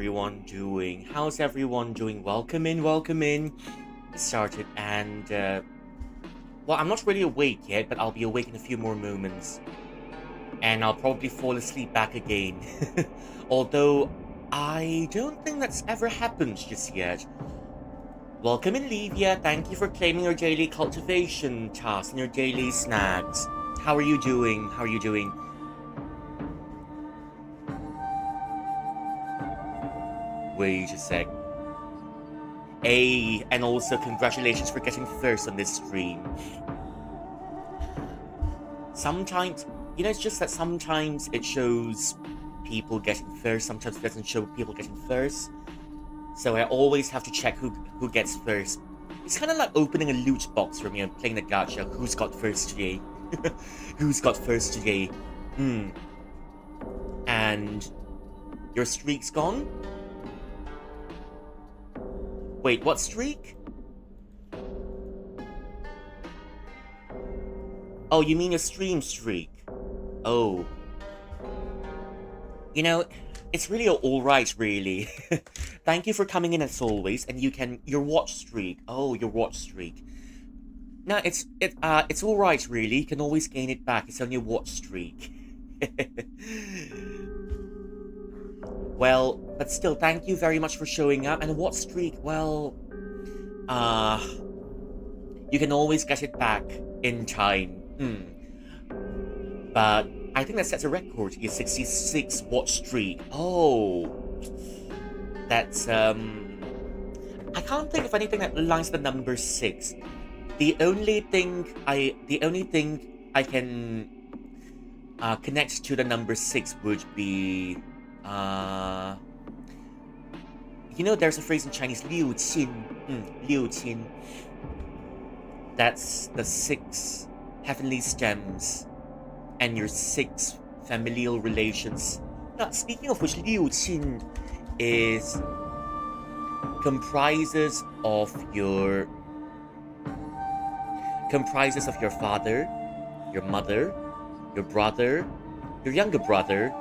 everyone doing? How's everyone doing? Welcome in, welcome in. It started, and well, I'm not really awake yet, but I'll be awake in a few more moments, and I'll probably fall asleep back again. Although I don't think that's ever happened just yet. Welcome in, Livia. Thank you for claiming your daily cultivation task and your daily snacks. How are you doing? How are you doing? Wait a sec. Hey, and also congratulations for getting first on this stream. Sometimes, it's just that sometimes it shows people getting first, sometimes it doesn't show people getting first. So I always have to check who gets first. It's kind of like opening a loot box for me and playing the gacha. Who's got first today? Who's got first today? And your streak's gone? Wait, what streak? Oh, you mean a stream streak? Oh. It's really alright, really. Thank you for coming in as always, and your watch streak. Oh, your watch streak. No, it's alright, really. You can always gain it back. It's only a watch streak. Well, but still, thank you very much for showing up. And a watch streak, well, you can always get it back in time. But I think that sets a record. Your 66 watch streak. Oh, that's I can't think of anything that aligns the number 6. The only thing I can connect to the number 6 would be there's a phrase in Chinese, 六亲. That's the 6 heavenly stems and your 6 familial relations. Now, speaking of which, 六亲 is comprises of your father, your mother, your brother, your younger brother,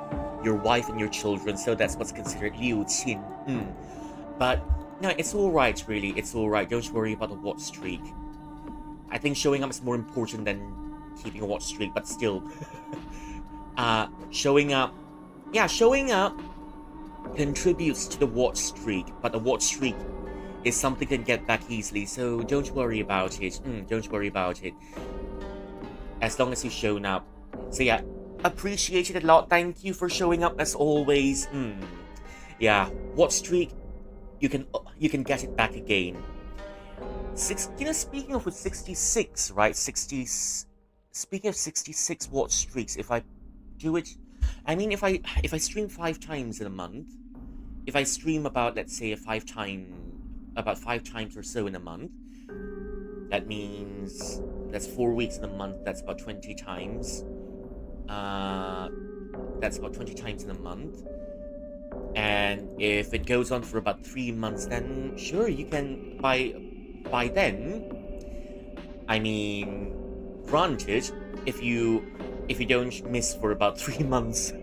your wife, and your children. So that's what's considered 六亲. But no, it's alright, really. It's alright. Don't worry about the watch streak. I think showing up is more important than keeping a watch streak, but still. Showing up contributes to the watch streak, but the watch streak is something you can get back easily, so don't worry about it. Don't worry about it. As long as you've shown up. So yeah, appreciate it a lot. Thank you for showing up as always. Yeah, watch streak, you can get it back again. Speaking of 66, right? Speaking of 66 watch streaks, if I do it, I mean, if I stream 5 times in a month, if I stream about, let's say, 5 times or so in a month, that means that's 4 weeks in a month. That's about 20 times. That's about 20 times in a month. And if it goes on for about 3 months, then sure, you can by then. I mean, granted, if you don't miss for about 3 months,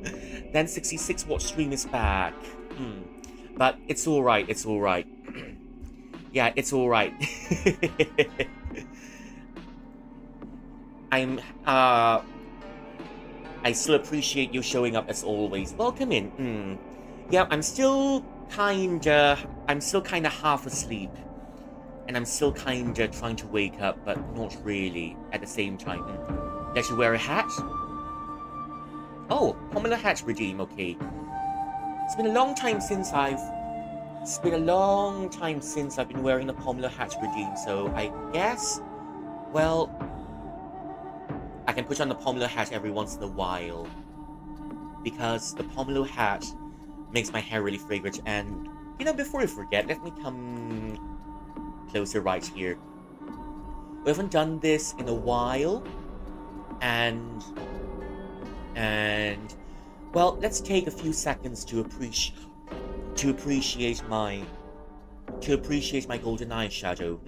then 66 watch stream is back. But it's alright, it's alright. Yeah, it's alright. I still appreciate you showing up as always. Welcome in. Yeah, I'm still kinda half asleep. And I'm still kinda trying to wake up, but not really at the same time. Did you wear a hat? Oh, Pomelo hat redeem, okay. It's been a long time since I've been wearing the Pomelo hat redeem, so I guess, well, I can put on the Pomelo hat every once in a while. Because the Pomelo hat makes my hair really fragrant, and, before I forget, let me come closer right here. We haven't done this in a while, and well, let's take a few seconds to appreciate my golden eyeshadow.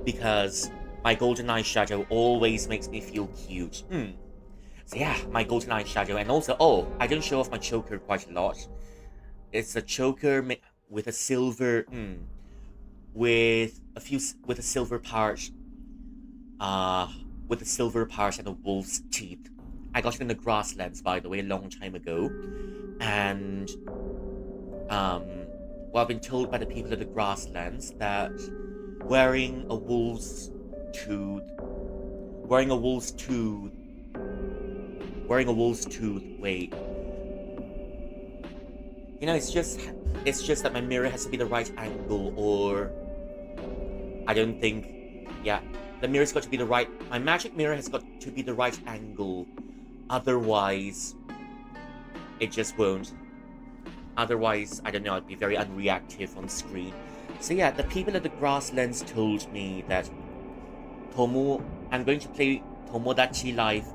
Because my golden eyeshadow always makes me feel cute. So yeah, my golden eyeshadow, and also, I don't show off my choker quite a lot. It's a choker with a silver, with a silver part, uh, with a silver part and a wolf's teeth. I got it in the grasslands, by the way, a long time ago, and um, well, I've been told by the people of the grasslands that wearing a wolf's tooth, wearing a wolf's tooth, wearing a wolf's tooth. Wait, it's just that my mirror has to be the right angle, or I don't think, yeah, the mirror's got to be the right. My magic mirror has got to be the right angle, otherwise, it just won't. Otherwise, I don't know, I'd be very unreactive on screen. So yeah, the people at the grasslands told me that I'm going to play Tomodachi Life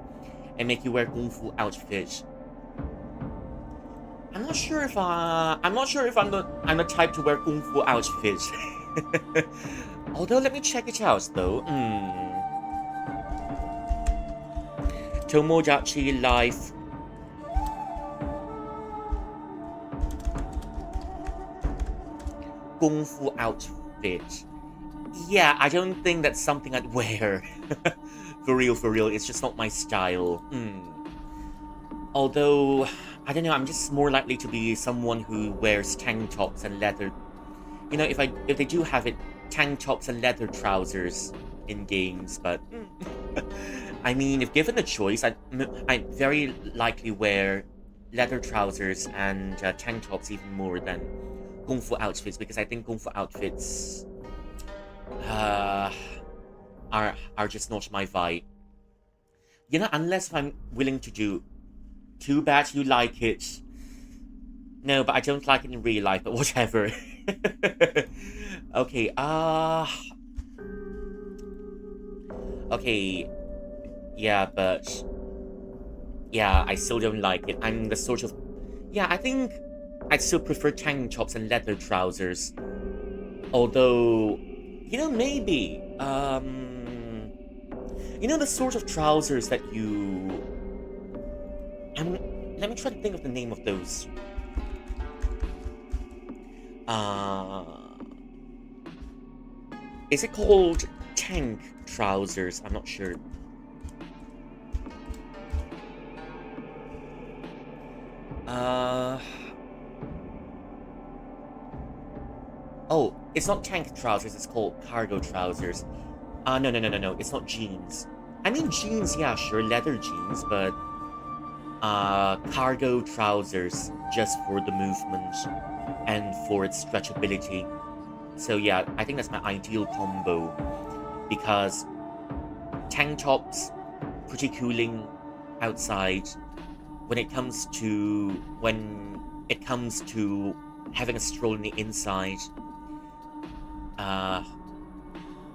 and make you wear Kung Fu outfit. I'm not sure if I'm the type to wear Kung Fu outfit. Although, let me check it out though. Tomodachi Life. Kung Fu outfit. Yeah, I don't think that's something I'd wear. For real, it's just not my style. Although, I don't know, I'm just more likely to be someone who wears tank tops and leather. You know, if they do have it, tank tops and leather trousers in games, but I mean, if given the choice, I'd very likely wear leather trousers and tank tops even more than Kung Fu outfits, because I think Kung Fu outfits uh, are just not my vibe. You know, unless if I'm willing to do. Too bad you like it. No, but I don't like it in real life, but whatever. Okay, okay, yeah, but yeah, I still don't like it. I'm the sort of, yeah, I think I'd still prefer tank tops and leather trousers. Although, maybe, the sort of trousers that you. Let me try to think of the name of those. Uh, is it called tank trousers? I'm not sure. Oh, it's not tank trousers, it's called cargo trousers. No. It's not jeans. I mean, jeans, yeah, sure, leather jeans, but cargo trousers just for the movement and for its stretchability. So yeah, I think that's my ideal combo, because tank tops, pretty cooling outside. When it comes to having a stroll in the inside,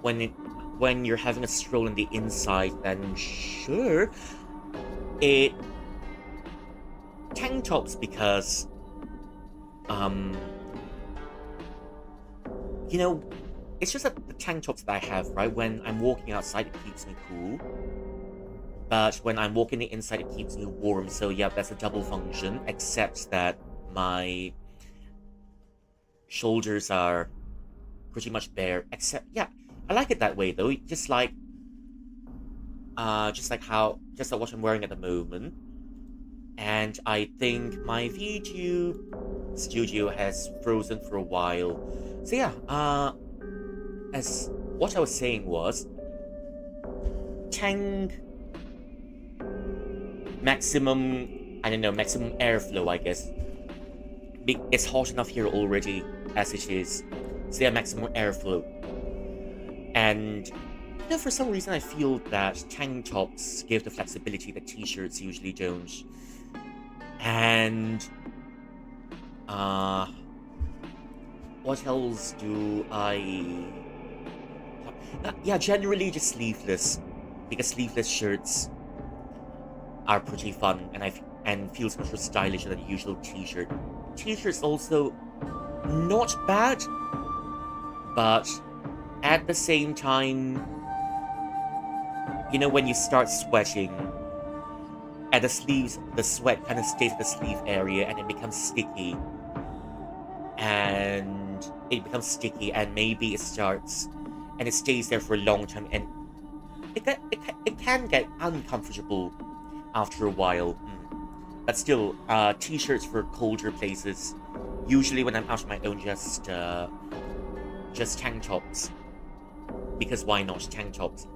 when you're having a stroll in the inside, then sure, it tank tops, because it's just that the tank tops that I have, right, when I'm walking outside, it keeps me cool, but when I'm walking the inside, it keeps me warm. So yeah, that's a double function, except that my shoulders are pretty much bare. Except, yeah, I like it that way though, just like what I'm wearing at the moment. And I think my VTube studio has frozen for a while. So yeah, as what I was saying was, tank maximum, I don't know, maximum airflow, I guess. It's hot enough here already as it is. So yeah, maximum airflow. And for some reason I feel that tank tops give the flexibility that t-shirts usually don't. And what else do I? Yeah, generally just sleeveless, because sleeveless shirts are pretty fun, and feels much more stylish than a usual t-shirt. T-shirts also not bad, but at the same time, when you start sweating, at the sleeves, the sweat kind of stays at the sleeve area and it becomes sticky. and it becomes sticky, and maybe it starts and it stays there for a long time, and it can get uncomfortable after a while. But still, t-shirts for colder places. Usually when I'm out on my own, just tank tops, because why not tank tops?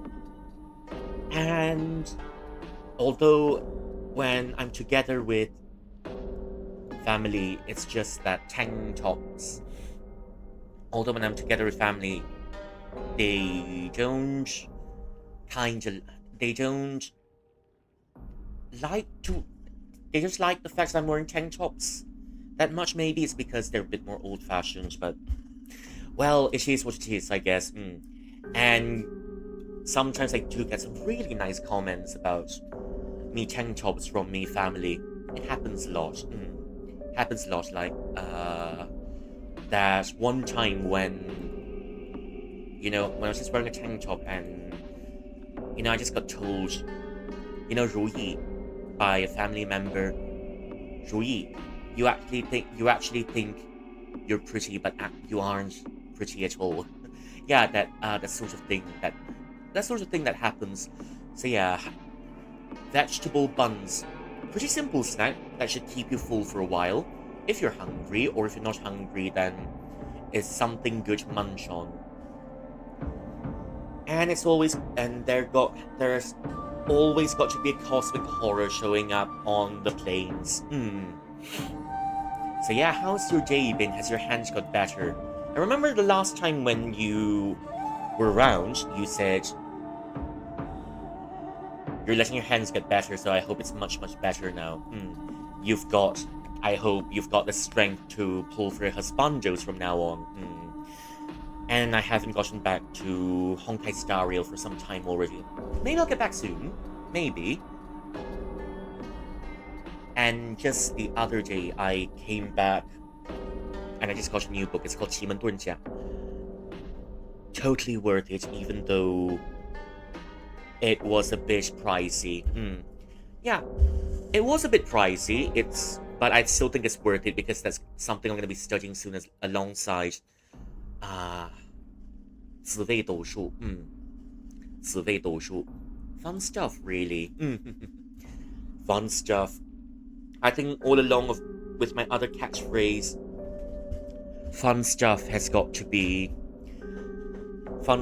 And although when I'm together with family, it's just that tank tops. Although when I'm together with family, they don't kind of they don't like to they just like the fact that I'm wearing tank tops that much. Maybe it's because they're a bit more old-fashioned, but well, it is what it is, I guess. And sometimes I do get some really nice comments about me tank tops from me family. It happens a lot. Happens a lot. Like that one time when I was just wearing a tank top, and I just got told, Ru Yi, by a family member, Ru Yi, you actually think you're pretty, but you aren't pretty at all. Yeah, that sort of thing that happens. So yeah, vegetable buns, pretty simple snack that should keep you full for a while. If you're hungry, or if you're not hungry, then it's something good to munch on. And there's always got to be a cosmic horror showing up on the planes. So yeah, how's your day been? Has your hands got better? I remember the last time when you were around, you said you're letting your hands get better, so I hope it's much, much better now. I hope you've got the strength to pull for husbandos from now on. And I haven't gotten back to Honkai Star Rail for some time already. Maybe I'll get back soon. Maybe. And just the other day, I came back and I just got a new book. It's called 奇门遁甲. Totally worth it, even though it was a bit pricey. Yeah, it was a bit pricey. But I still think it's worth it, because that's something I'm going to be studying soon alongside 紫微斗数. 紫微斗数. Fun stuff, really. Fun stuff. I think all along with my other catchphrase, fun stuff has got to be one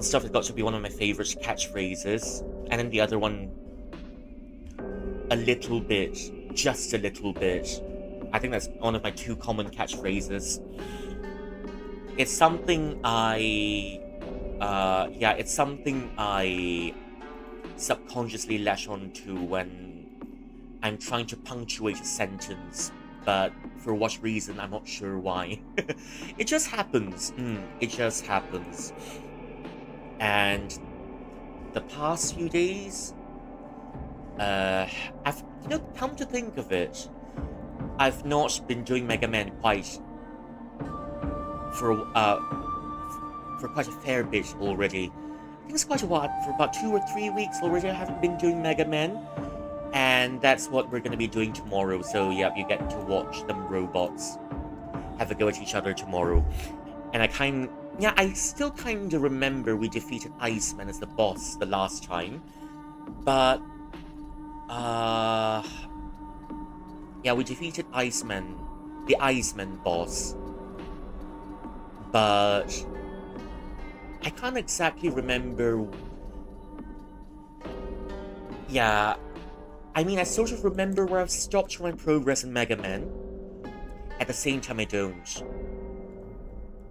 of my favorite catchphrases. And then the other one, a little bit, just a little bit. I think that's one of my two common catchphrases. It's something I subconsciously latch onto when I'm trying to punctuate a sentence, but for what reason, I'm not sure why. It just happens. It just happens. And the past few days, I've come to think of it, I've not been doing Mega Man for quite a fair bit already. I think it's quite a while. For about 2 or 3 weeks already, I haven't been doing Mega Man, and that's what we're going to be doing tomorrow. So yeah, you get to watch them robots have a go at each other tomorrow. And I still kind of remember we defeated Iceman as the boss the last time, but yeah, we defeated Iceman, the Iceman boss, but I can't exactly remember. Yeah, I mean, I sort of remember where I've stopped my progress in Mega Man. At the same time, I don't.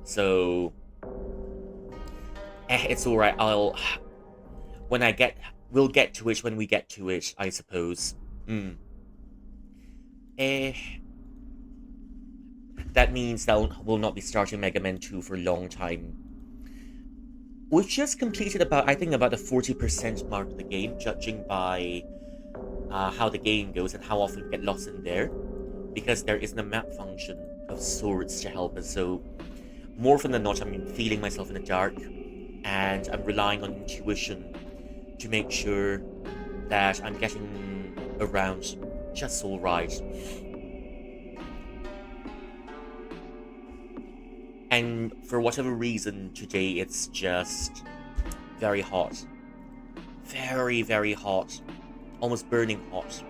So, it's alright. We'll get to it when we get to it, I suppose. That means that we'll not be starting Mega Man 2 for a long time. We've just completed about the 40% mark of the game, judging by how the game goes and how often we get lost in there, because there isn't a map function of sorts to help us. So more often than not, I'm feeling myself in the dark, and I'm relying on intuition to make sure that I'm getting around just all right. And for whatever reason, today it's just very hot. Very, very hot. Almost burning hot.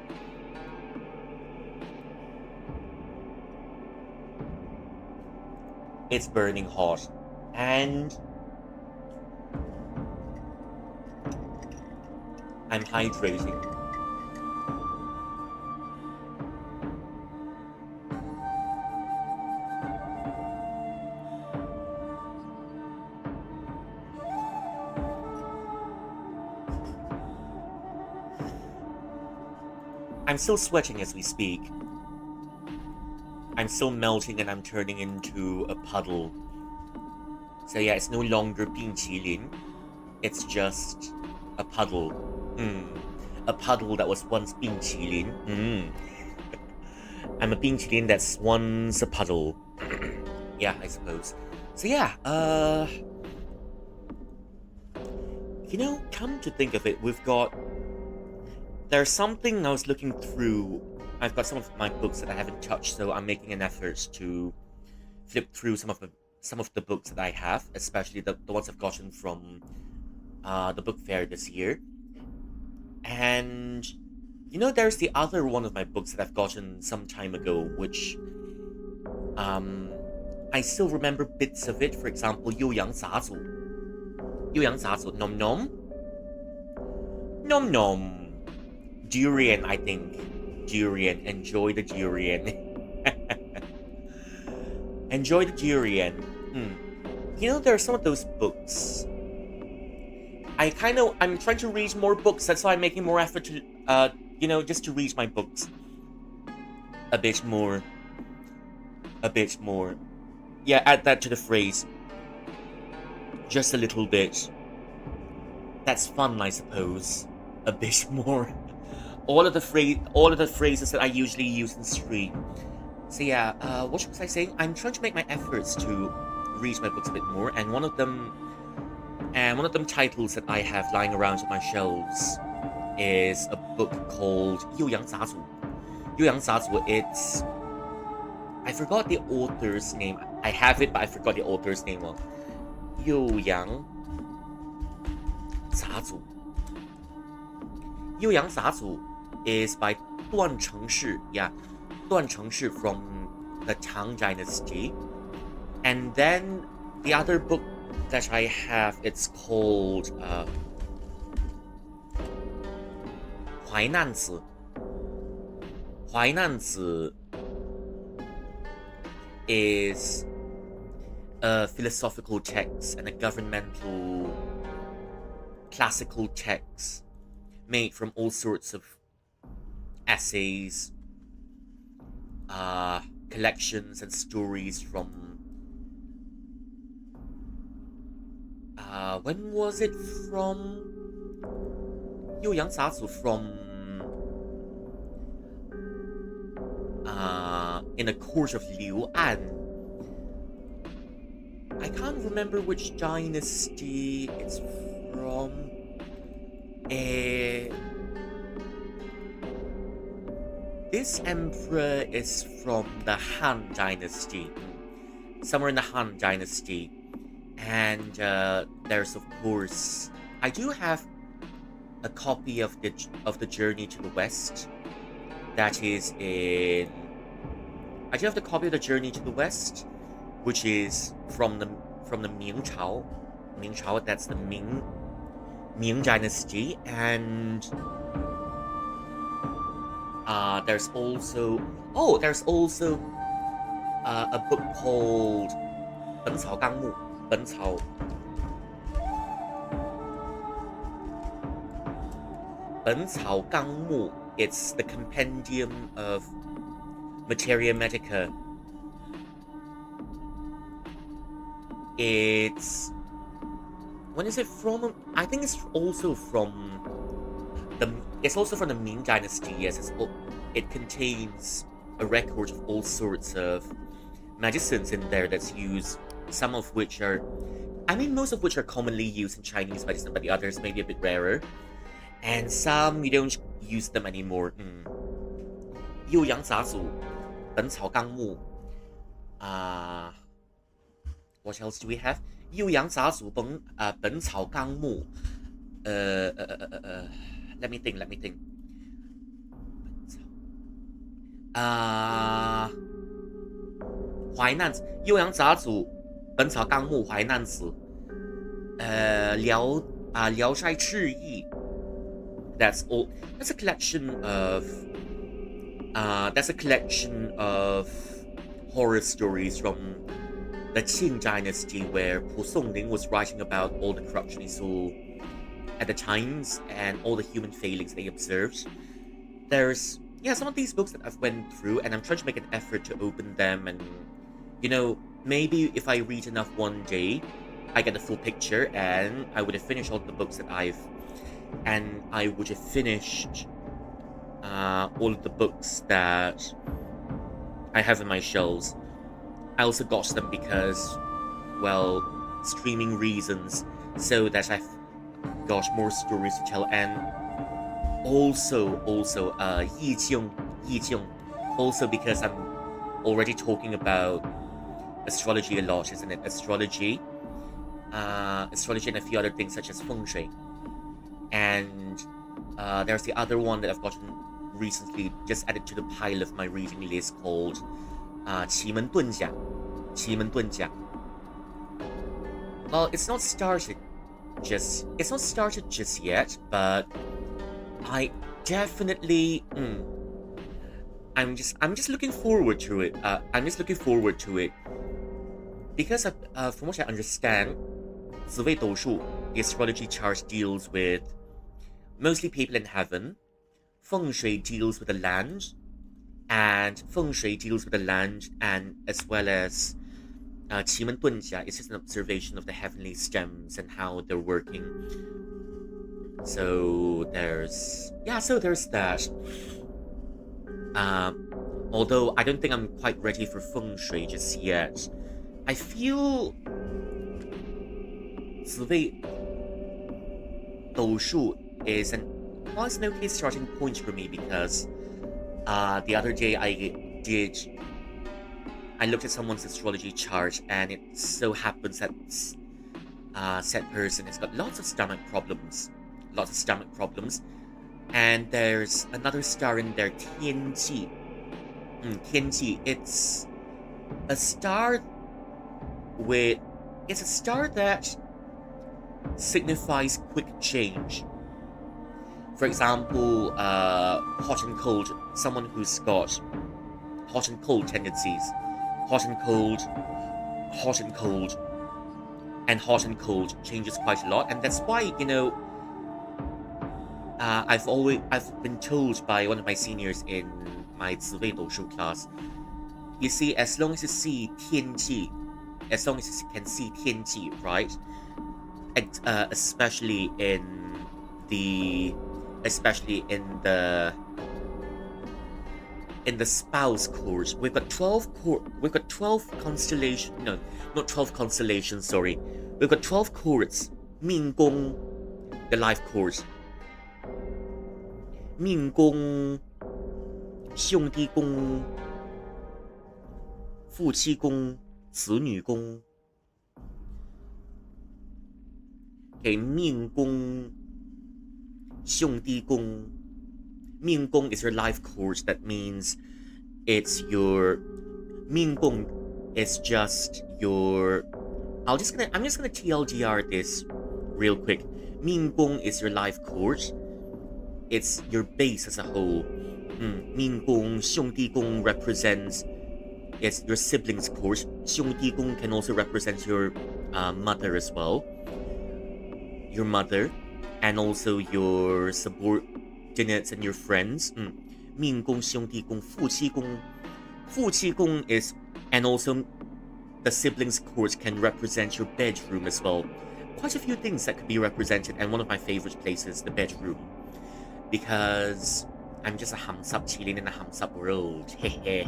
It's burning hot. And I'm hydrating. I'm still sweating as we speak. I'm still melting and I'm turning into a puddle. So yeah, it's no longer 冰淇淋. It's just a puddle. A puddle that was once 冰淇淋. I'm a 冰淇淋 that's once a puddle. Yeah, I suppose. So yeah, come to think of it, there's something I was looking through. I've got some of my books that I haven't touched, so I'm making an effort to flip through some of the books that I have, especially the ones I've gotten from the book fair this year. And there's the other one of my books that I've gotten some time ago, which I still remember bits of it. For example, 悠扬杂族. 悠扬杂族, nom nom. Nom nom. Durian, I think. Durian. Enjoy the durian. Enjoy the durian. There are some of those books. I'm trying to read more books. That's why I'm making more effort to, just to read my books. A bit more. A bit more. Yeah, add that to the phrase. Just a little bit. That's fun, I suppose. A bit more. All of the phrases that I usually use in stream. So yeah, what was I saying? I'm trying to make my efforts to read my books a bit more, and one of them titles that I have lying around on my shelves is a book called 悠扬杂族. 悠扬杂族. I forgot the author's name. I have it, but I forgot the author's name. 悠扬杂族. 悠扬杂族 is by 段成式. Yeah, 段成式 from the Tang Dynasty. And then the other book that I have, it's called 淮南子. 淮南子 is a philosophical text and a governmental classical text made from all sorts of essays, collections and stories from when was it from? 悠扬杂族 from in the court of Liu An. I can't remember which dynasty it's from. This emperor is from the Han Dynasty, somewhere in the Han Dynasty. And there's, of course, I do have a copy of the Journey to the West. That is in. I do have the copy of the Journey to the West, which is from the Ming Chao. Ming Chao. That's the Ming Dynasty, and there's also a book called 本草纲目. 本草纲目. It's the compendium of Materia Medica. When is it from? I think it's also from the Ming Dynasty. Yes, it contains a record of all sorts of medicines in there that's used. Some of which are, most of which are commonly used in Chinese medicine, but the others may be a bit rarer. And some you don't use them anymore. 悠扬杂族, 本草纲目. What else do we have? 《幼阳杂族本草纲目》Let me think. Let me think. 淮南子，《幼阳杂族本草纲目》淮南子。聊斋志异。That's all. That's a collection of horror stories from the Qing dynasty, where Pu Songling was writing about all the corruption he saw at the times and all the human failings they observed. There's some of these books that I've went through, and I'm trying to make an effort to open them, and maybe if I read enough one day, I get the full picture, and I would have finished all the books that I would have finished all of the books that I have in my shelves. I also got them because, well, streaming reasons, so that I've got more stories to tell, and also, Yi Jiong, also because I'm already talking about astrology a lot, isn't it? Astrology and a few other things such as feng shui. And there's the other one that I've gotten recently, just added to the pile of my reading list, called 奇门遁甲. Well, it's not started just yet, but I definitely I'm just looking forward to it. Because from what I understand, 紫微斗数, the astrology chart, deals with mostly people in heaven. Feng shui deals with the land, and as well as 奇门遁甲 is just an observation of the heavenly stems and how they're working. So there's that. Although I don't think I'm quite ready for feng shui just yet. I feel 紫微斗数 is an okay starting point for me, because the other day I looked at someone's astrology chart, and it so happens that said person has got lots of stomach problems, and there's another star in there, 天际. 天际, it's a star that signifies quick change. For example, hot and cold, someone who's got hot and cold tendencies. Hot and cold changes quite a lot, and that's why, I've been told by one of my seniors in my 紫微斗数 class. You see, as long as you see 天际, as long as you can see 天际, right? And, especially in the spouse course, we've got 12 constellations. No, not 12 constellations. Sorry, we've got 12 courts. 命宫, the life course. 命宫, 兄弟宫, 夫妻宫, 子女宫. Okay, 命宫, 兄弟宫. 命宫 is your life course. That means it's your 命宫 is just your. I'm just gonna TLDR this real quick. 命宫 is your life course. It's your base as a whole. 命宫, 兄弟宫 represents it's your siblings course. 兄弟宫 can also represent your mother as well. Your mother, and also your subordinates and your friends. 命宫, 兄弟宫, 夫妻宫. 夫妻宫 is, and also the siblings course can represent your bedroom as well. Quite a few things that could be represented, and one of my favorite places, the bedroom. Because I'm just a hamsap chilling in a hamsap world. I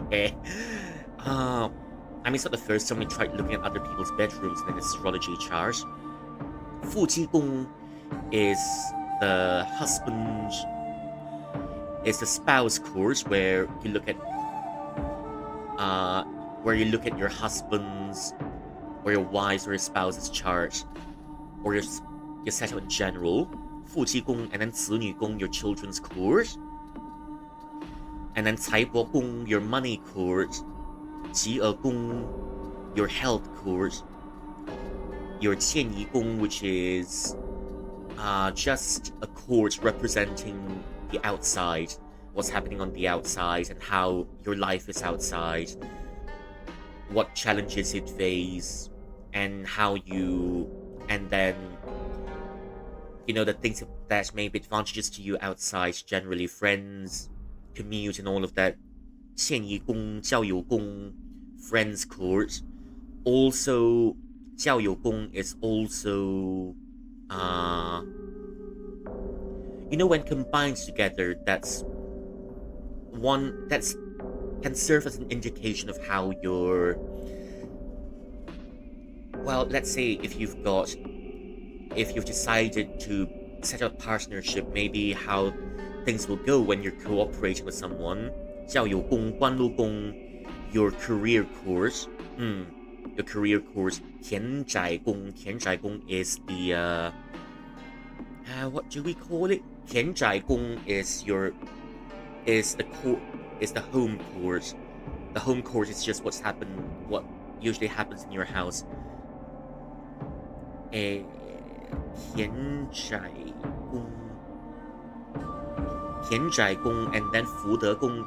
mean, it's not the first time we tried looking at other people's bedrooms in an astrology chart. 夫妻宫 is the husband, is the spouse course, where you look at your husband's or your wife's or your spouse's chart, or your setup in general. 夫妻宫 and then 子女宫, your children's course, and then 财帛宫, your money course, 疾厄宫, your health course, your 迁移宫, which is just a court representing the outside, what's happening on the outside and how your life is outside, what challenges it face, and how you, and then the things that may be advantageous to you outside, generally friends, commute, and all of that. 迁移宫, 交友宫, friends court. Also, 交友宫 is also when combined together, that's can serve as an indication of how you're, well, let's say if you've decided to set up a partnership, maybe how things will go when you're cooperating with someone. 交友宫, 官禄宫, your career course. Your career course. 田宅宫. 田宅宫 is the what do we call it? 田宅宫 is the home course. The home course is just what usually happens in your house. 田宅宫 and then 福德宫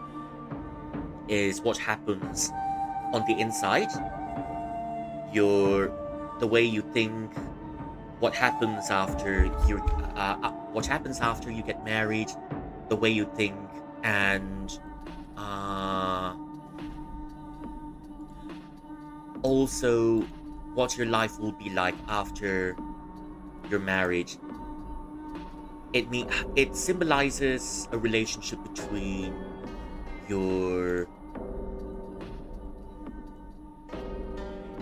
is what happens on the inside. The way you think, what happens after you get married, the way you think, and also what your life will be like after you're married. It symbolizes a relationship between your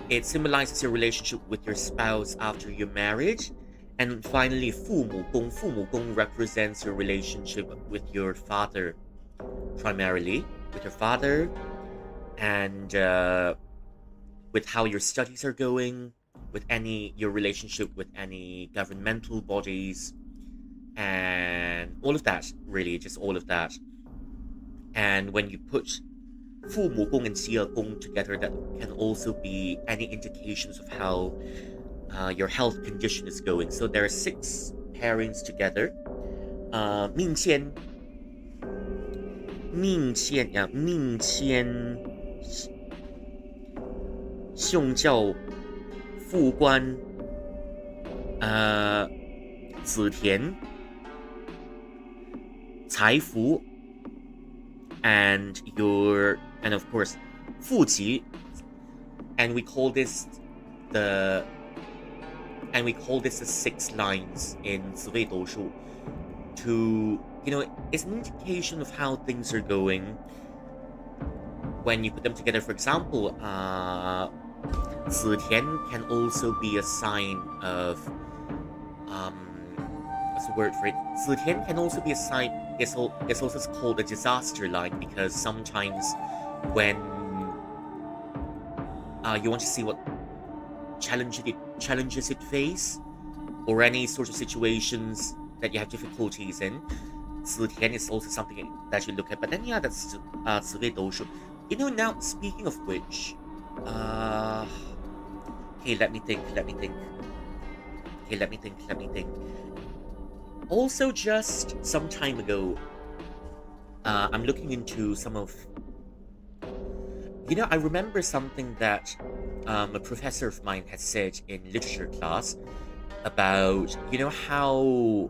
relationship with your spouse after your marriage. And finally, 父母宫 represents your relationship with your father, primarily with your father, and with how your studies are going, with your relationship with any governmental bodies, and all of that, really, just all of that. And when you put 父母宫 and 疾厄宫 together, that can also be any indications of how your health condition is going. So there are 6 pairings together. 命迁 兄教父官 子田 财福 and of course 父吉, and we call this the 6 lines in 紫微斗数 to it's an indication of how things are going when you put them together. For example, 子田 can also be a sign of what's the word for it? 子田 can also be a sign. It's also called a disaster line, because sometimes when you want to see what challenges it face, or any sort of situations that you have difficulties in, 子田 is also something that you look at. But then that's 紫微斗数. Now, speaking of which, okay, let me think. Also, just some time ago, I'm looking into some of... I remember something that a professor of mine had said in literature class about, how,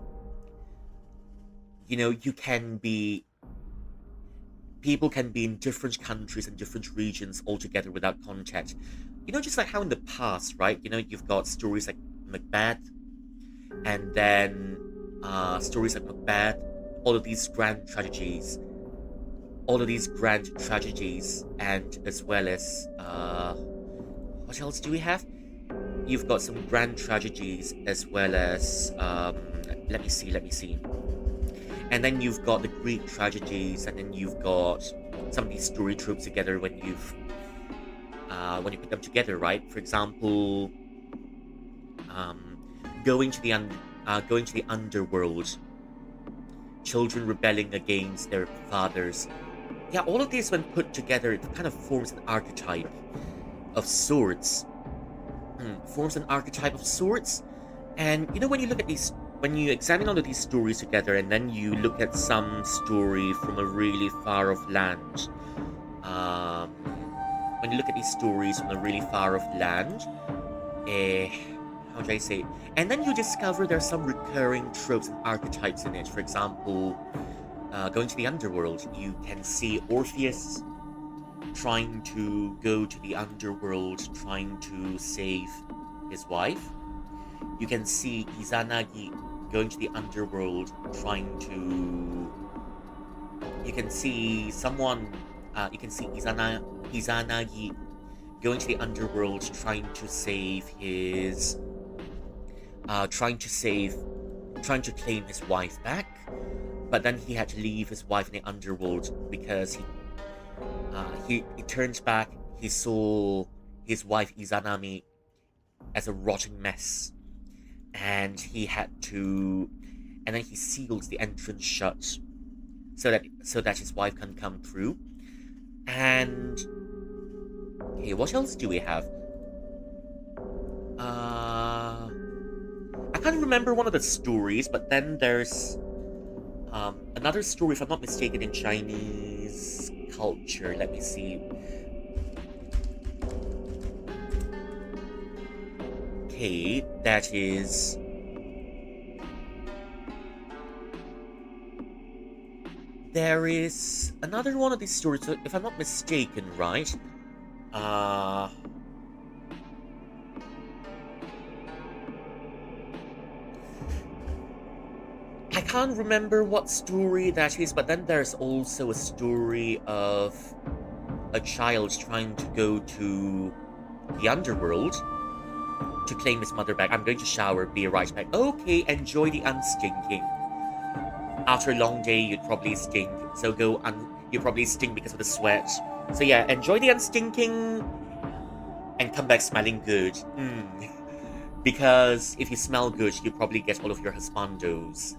people can be in different countries and different regions altogether without contact. Just like how in the past, right? You've got stories like Macbeth, and then stories like Macbeth, all of these grand tragedies, and as well as what else do we have? You've got some grand tragedies, as well as let me see. And then you've got the Greek tragedies, and then you've got some of these story tropes together when you've when you put them together, right? For example, um, going to the going to the underworld, children rebelling against their fathers. Yeah, all of these when put together, it kind of forms an archetype of sorts. Forms an archetype of sorts. And you know, when you look at these, when you examine all of these stories together, and then you look at some story from a really far off land, um, when you look at these stories from a really far off land, eh, how do I say? And then you discover there's some recurring tropes and archetypes in it. For example, going to the underworld, you can see Orpheus trying to go to the underworld, trying to save his wife. You can see Izanagi going to the underworld, trying to. You can see someone. You can see Izanagi going to the underworld, trying to save his. Trying to save. Trying to claim his wife back. But then he had to leave his wife in the underworld because he turned back. He saw his wife Izanami as a rotting mess, and he had to. And then he seals the entrance shut so that his wife can come through. And okay, what else do we have? I can't remember one of the stories, but then there's another story, if I'm not mistaken, in Chinese culture. Let me see. Okay, that is. There is another one of these stories, if I'm not mistaken, right? Uh. I can't remember what story that is, but then there's also a story of a child trying to go to the underworld to claim his mother back. I'm going to shower, be right back. Okay, enjoy the unstinking. After a long day, you'd probably stink. So you probably stink because of the sweat. So yeah, enjoy the unstinking and come back smelling good. Because if you smell good, you probably get all of your husbandos.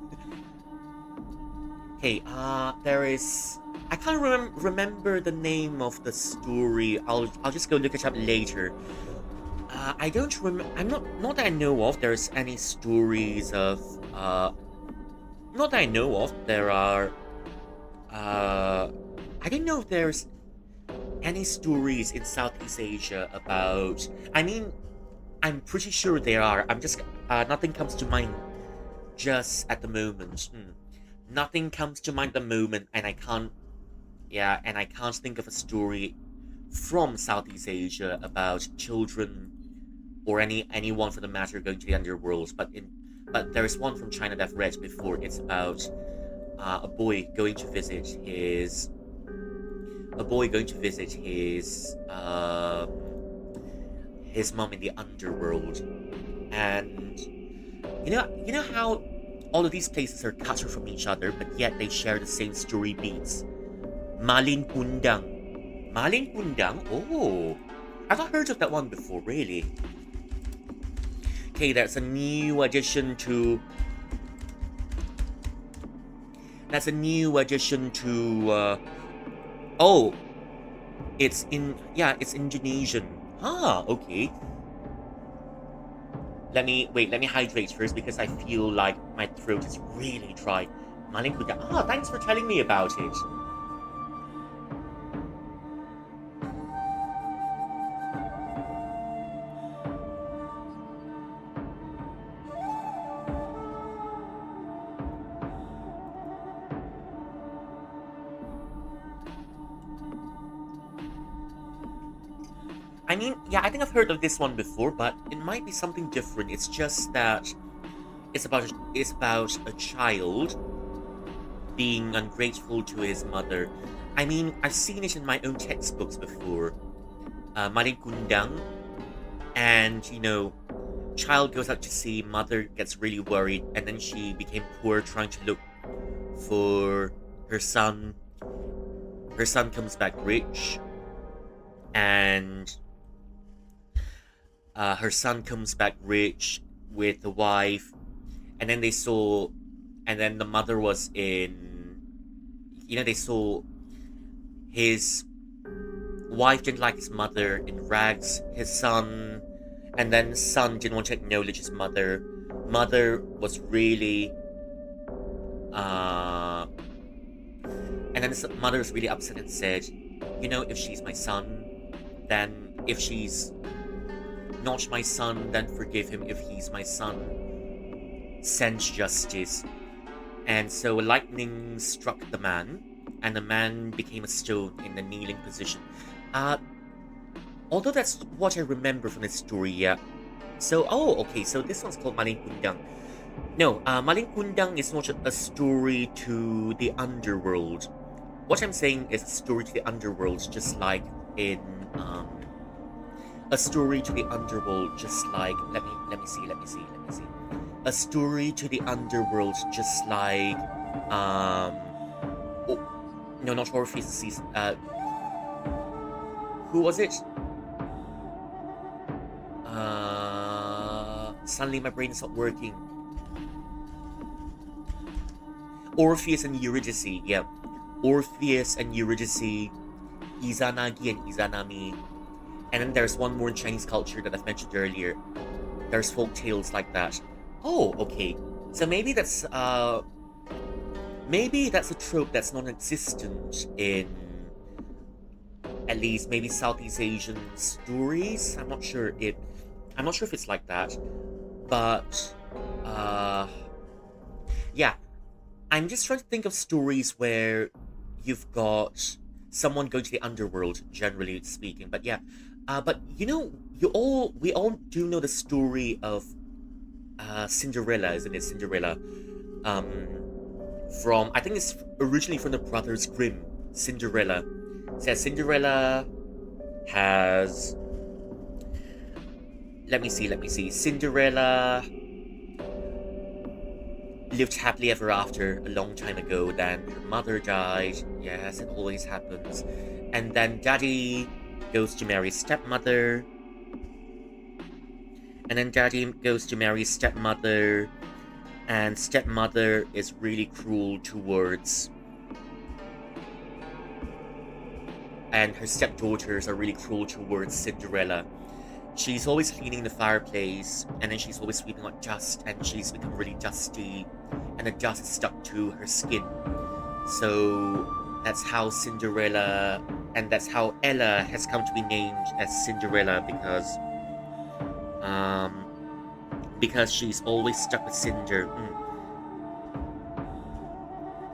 Okay, there is. I can't remember the name of the story. I'll just go look it up later. I don't remember. Not that I know of. There's any stories of. Not that I know of. There are. I don't know if there's any stories in Southeast Asia about. I mean, I'm pretty sure there are. I'm just. Nothing comes to mind just at the moment. Nothing comes to mind at the moment, and I can't. Yeah, and I can't think of a story from Southeast Asia about children or anyone for the matter going to the underworld. But there is one from China that I've read before. It's about a boy going to visit his his mom in the underworld, and you know how all of these places are cut off from each other, but yet they share the same story beats. Malin Kundang. Malin Kundang? Oh, I've not heard of that one before, really. Okay, that's a new addition to. That's a new addition to. Oh, it's in. Yeah, it's Indonesian. Ah, okay. Let me hydrate first because I feel like my throat is really dry. Malin Kundang. Ah, thanks for telling me about it. I mean, yeah, I think I've heard of this one before, but it might be something different. It's just that it's about a child being ungrateful to his mother. I mean, I've seen it in my own textbooks before. Maring Kundang, and child goes out to sea, mother gets really worried, and then she became poor trying to look for her son. Her son comes back rich, and her son comes back rich with the wife, and then they saw, and then the mother was in, they saw his wife didn't like his mother in rags, his son, and then son didn't want to acknowledge his mother. Mother was really, uh, and then the mother was really upset and said, if she's my son, then if she's not my son, then forgive him. If he's my son, send justice. And so lightning struck the man, and the man became a stone in the kneeling position. Although that's what I remember from the story, yeah. So, okay, so this one's called Maling Kundang. No, Maling Kundang is not a story to the underworld. What I'm saying is a story to the underworld, just like in, a story to the underworld, just like, let me see. A story to the underworld, just like, no, not Orpheus season, who was it? Suddenly my brain is not working. Orpheus and Eurydice, yeah. Orpheus and Eurydice, Izanagi and Izanami. And then there's one more in Chinese culture that I've mentioned earlier. There's folk tales like that. Oh, okay. So maybe that's a trope that's non-existent in at least maybe Southeast Asian stories. I'm not sure if it's like that. But yeah. I'm just trying to think of stories where you've got someone going to the underworld, generally speaking. But yeah. But we all do know the story of Cinderella, isn't it? Cinderella. I think it's originally from the Brothers Grimm. Cinderella. Says Cinderella has. Let me see. Cinderella lived happily ever after a long time ago. Then her mother died. Yes, it always happens. And then Daddy goes to marry stepmother. And then Daddy goes to marry stepmother. And stepmother is really cruel towards. And her stepdaughters are really cruel towards Cinderella. She's always cleaning the fireplace, and then she's always sweeping out dust, and she's become really dusty, and the dust is stuck to her skin. So that's how Cinderella, and that's how Ella has come to be named as Cinderella, because she's always stuck with cinder.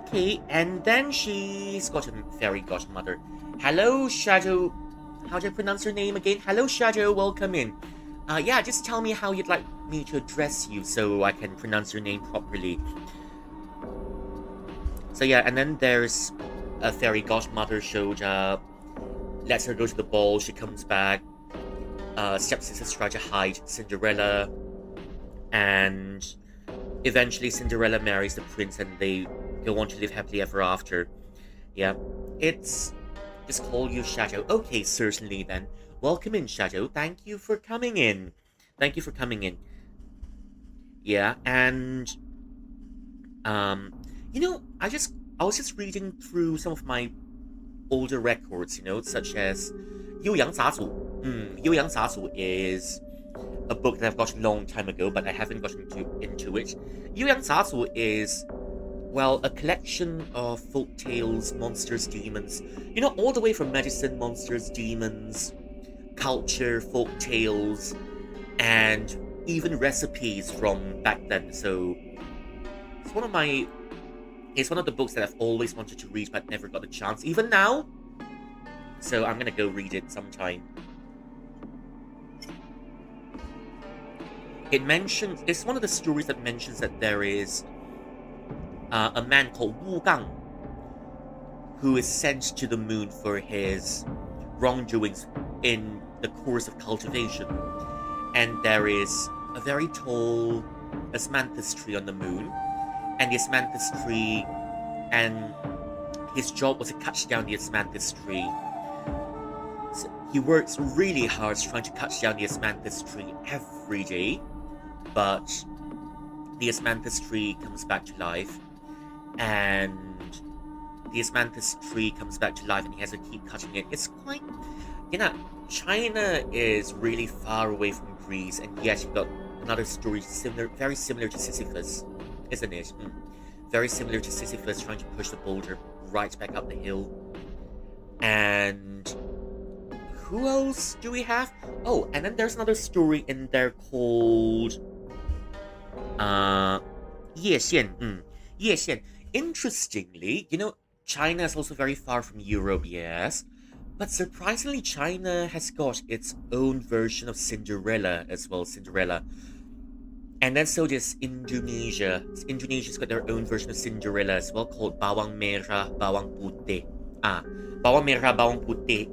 Okay, and then she's got a fairy godmother. Hello, Shadow. How do I pronounce your name again? Hello, Shadow. Welcome in. Yeah, just tell me how you'd like me to address you so I can pronounce your name properly. So yeah, and then there's a fairy godmother showed up, lets her go to the ball, she comes back, stepsisters try to hide Cinderella, and eventually Cinderella marries the prince and they go on to live happily ever after. Yeah, it's... Just call you Shadow. Okay, certainly then. Welcome in, Shadow. Thank you for coming in. Yeah, and... I was just reading through some of my older records, such as Youyang Zazu. Youyang Zazu is a book that I've got a long time ago, but I haven't gotten into it. Youyang Zazu is, well, a collection of folk tales, monsters, demons. All the way from medicine, monsters, demons, culture, folk tales, and even recipes from back then. So it's one of the books that I've always wanted to read but never got a chance, even now. So I'm gonna go read it sometime. It's one of the stories that mentions that there is a man called Wu Gang who is sent to the moon for his wrongdoings in the course of cultivation. And there is a very tall Asmanthus tree on the moon. And the Asmanthus tree, and his job was to cut down the Asmanthus tree. So he works really hard trying to cut down the Asmanthus tree every day, but the Asmanthus tree comes back to life, and the Asmanthus tree comes back to life, and he has to keep cutting it. It's quite, you know, China is really far away from Greece, and yet you've got another story similar, very similar to Sisyphus, isn't it? Very similar to Sisyphus trying to push the boulder right back up the hill. And who else do we have? Oh, and then there's another story in there called Ye Xian. Ye Xian. Interestingly, China is also very far from Europe, yes. But surprisingly, China has got its own version of Cinderella as well, Cinderella. And then so does Indonesia. Indonesia's got their own version of Cinderella as well, called Bawang Merah, Bawang Putih. Bawang Merah, Bawang Putih.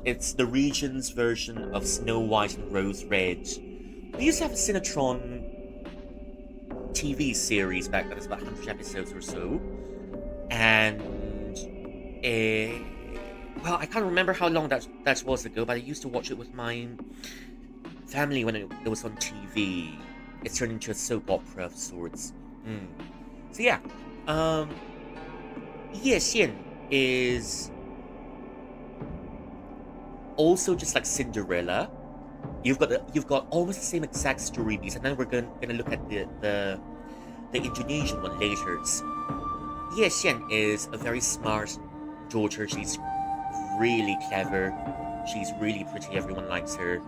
It's the region's version of Snow White and Rose Red. We used to have a Cinetron TV series back then. It was about 100 episodes or so. And I can't remember how long that was ago, but I used to watch it with my family when it was on TV. It turned into a soap opera of sorts. So yeah, Ye Xian is also just like Cinderella. You've got almost the same exact story beats, and then we're gonna look at the Indonesian one later. Ye Xian is a very smart daughter. She's really clever. She's really pretty. Everyone likes her.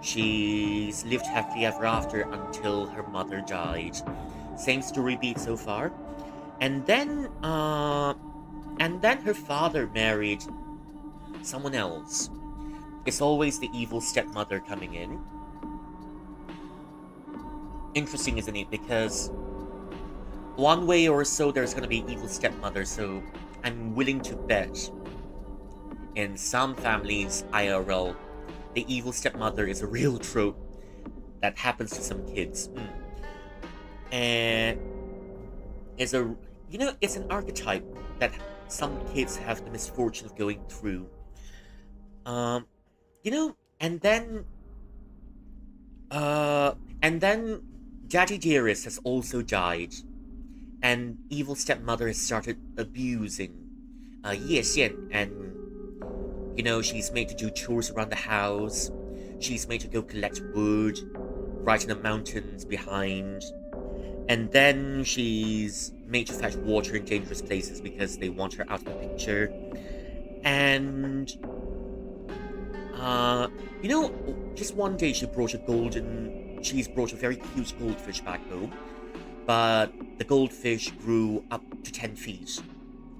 She's lived happily ever after until her mother died. Same story beat so far. And then her father married someone else. It's always the evil stepmother coming in. Interesting, isn't it? Because one way or so there's going to be evil stepmother, so I'm willing to bet in some families, IRL, the evil stepmother is a real trope that happens to some kids. And it's an archetype that some kids have the misfortune of going through. And then Daddy Dearest has also died, and evil stepmother has started abusing Ye Xian, and she's made to do chores around the house. She's made to go collect wood right in the mountains behind, and then she's made to fetch water in dangerous places because they want her out of the picture. And just one day she's brought a very cute goldfish back home, but the goldfish grew up to 10 feet,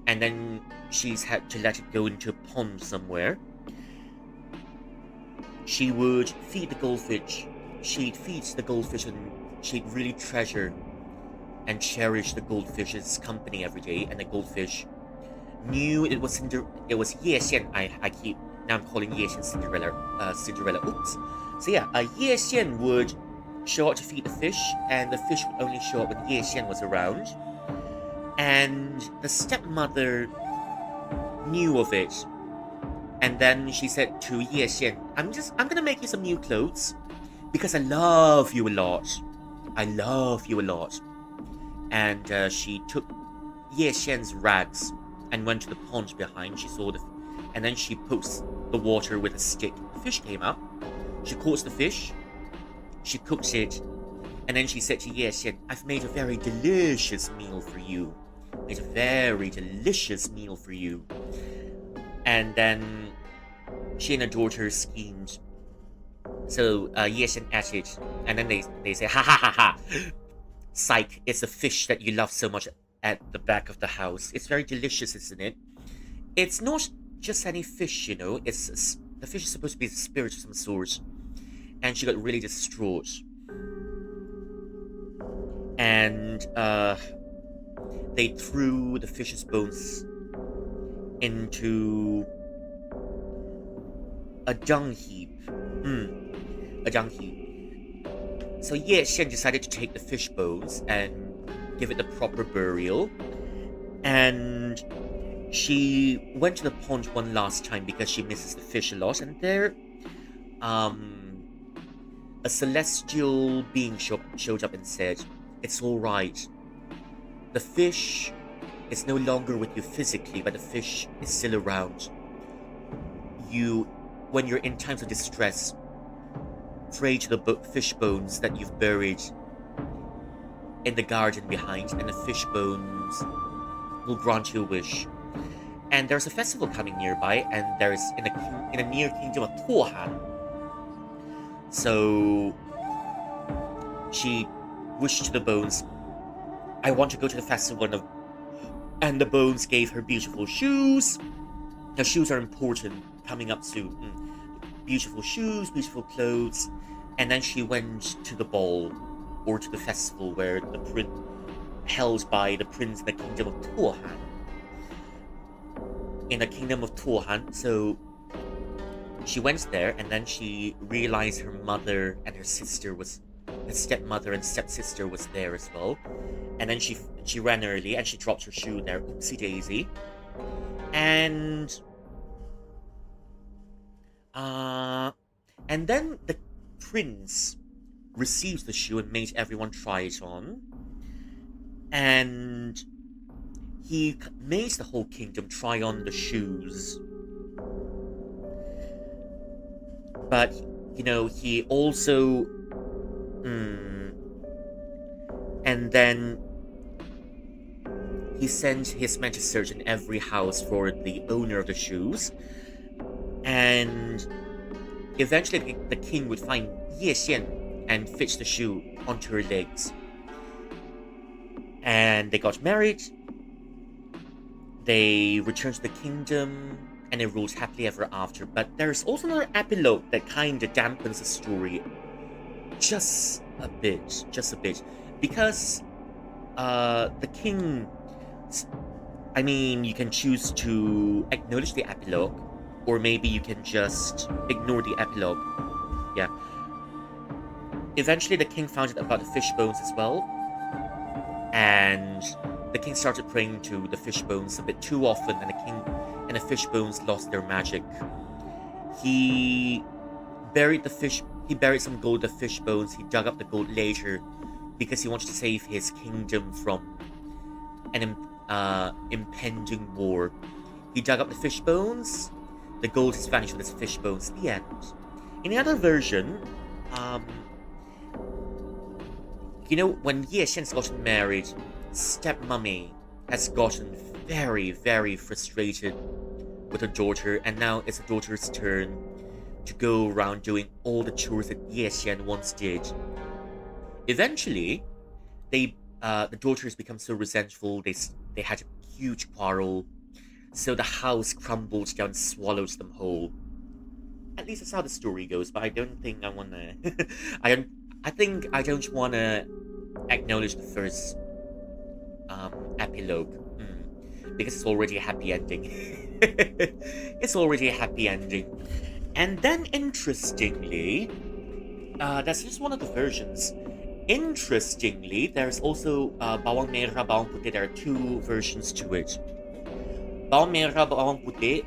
and then she's had to let it go into a pond somewhere. She would feed the goldfish. She'd feed the goldfish, and she'd really treasure and cherish the goldfish's company every day, and the goldfish knew it was Ye Xian. Now I'm calling Ye Xian Cinderella. Oops. So yeah, Ye Xian would show up to feed the fish, and the fish would only show up when Ye Xian was around. And the stepmother knew of it, and then she said to Ye Xian, I'm gonna make you some new clothes because I love you a lot. And she took Ye Xian's rags and went to the pond behind. And then she pokes the water with a stick. The fish came up. She caught the fish. She cooks it. And then she said to Ye Xian, I've made a very delicious meal for you. And then she and her daughter schemed. So Ye Xian ate it. And then they say, ha ha ha ha. Psych, it's the fish that you love so much at the back of the house. It's very delicious, isn't it? It's not just any fish, the fish is supposed to be a spirit of some sort. And she got really distraught. And they threw the fish's bones into a dung heap. A dung heap. So Ye Xian decided to take the fish bones and give it the proper burial. And she went to the pond one last time because she misses the fish a lot, and there, um, a celestial being showed up and said, "It's all right. The fish is no longer with you physically, but the fish is still around. You, when you're in times of distress, pray to the fish bones that you've buried in the garden behind, and the fish bones will grant you a wish." And there's a festival coming nearby, and there's in a near kingdom of Tuohan. So she wished to the bones, "I want to go to the festival," and the bones gave her beautiful shoes. The shoes are important, coming up soon. Beautiful shoes, beautiful clothes, and then she went to the ball, or to the festival where the prince held by the prince in the kingdom of Tuohan. In the kingdom of Tuohan, so she went there, and then she realized her mother and her stepmother and stepsister was there as well. And then she ran early and she dropped her shoe there. Oopsie daisy. And then the prince receives the shoe and made everyone try it on. And he made the whole kingdom try on the shoes. But, he also... And then he sent his men to search in every house for the owner of the shoes. And eventually the king would find Ye Xian and fitch the shoe onto her legs. And they got married. They returned to the kingdom, and they ruled happily ever after. But there's also another epilogue that kind of dampens the story just a bit. Because the king... I mean, you can choose to acknowledge the epilogue, or maybe you can just ignore the epilogue. Yeah. Eventually the king found out about the fish bones as well. And the king started praying to the fish bones a bit too often, and the fish bones lost their magic. He buried some gold in the fish bones. He dug up the gold later because he wanted to save his kingdom from an impending war. He dug up the fish bones. The gold has vanished with his fish bones. The end. In the other version, when Ye Xian's gotten married, stepmummy has gotten very, very frustrated with her daughter, and now it's the daughter's turn to go around doing all the chores that Ye Xian once did. Eventually, the daughters become so resentful, they had a huge quarrel, so the house crumbled down and swallowed them whole. At least that's how the story goes, but I don't think I wanna... I think I don't wanna acknowledge the first epilogue. Because it's already a happy ending. It's already a happy ending. And then, interestingly, that's just one of the versions. Interestingly, there's also Bawang Merah, Bawang Putih. There are two versions to it. Bawang Merah, Bawang Putih.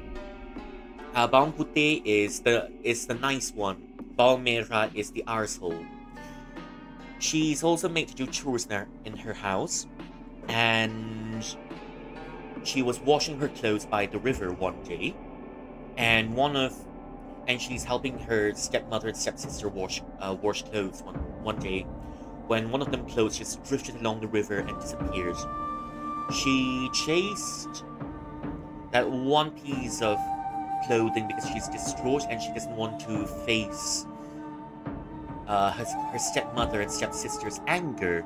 Bawang Putih is the nice one. Bawang Merah is the arsehole. She's also made to do chores in her house, and she was washing her clothes by the river one day, and she's helping her stepmother and stepsister wash clothes one day, when one of them clothes just drifted along the river and disappeared. She chased that one piece of clothing because she's distraught and she doesn't want to face her stepmother and stepsister's anger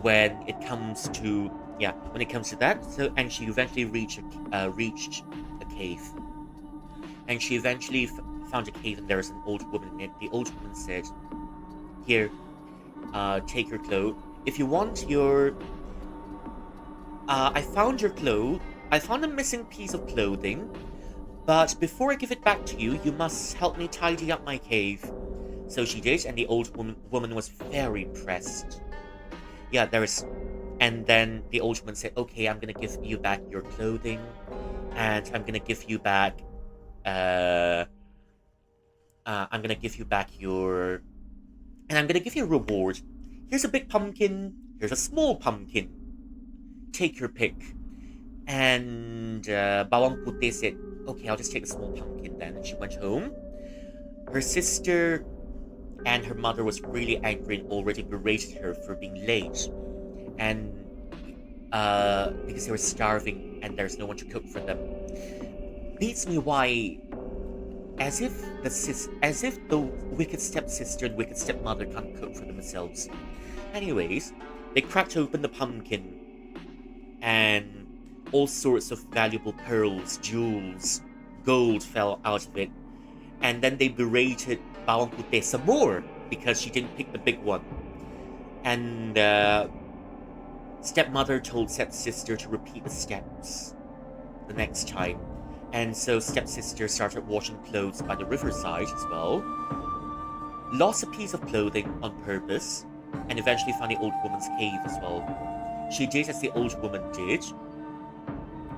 when it comes to that. So, and she eventually reached a cave, and she eventually found a cave, and there was an old woman in it. The old woman said, "Here, take your clothes. If you want your... I found your clothes. I found a missing piece of clothing, but before I give it back to you, you must help me tidy up my cave." So she did, and the old woman was very impressed. Yeah, And then the old woman said, okay, I'm gonna give you back your clothing, and I'm gonna give you back, uh, I'm gonna give you back your, and I'm gonna give you a reward. Here's a big pumpkin, here's a small pumpkin. Take your pick. And Bawang Putih said, okay, I'll just take the small pumpkin then. And she went home. Her sister and her mother was really angry and already berated her for being late. And because they were starving and there's no one to cook for them. Beats me why, as if the wicked stepsister and wicked stepmother can't cook for themselves. Anyways, they cracked open the pumpkin and all sorts of valuable pearls, jewels, gold fell out of it. And then they berated Bawang Putih some more because she didn't pick the big one. And stepmother told stepsister to repeat the steps the next time. And so stepsister started washing clothes by the riverside as well. Lost a piece of clothing on purpose and eventually found the old woman's cave as well. She did as the old woman did.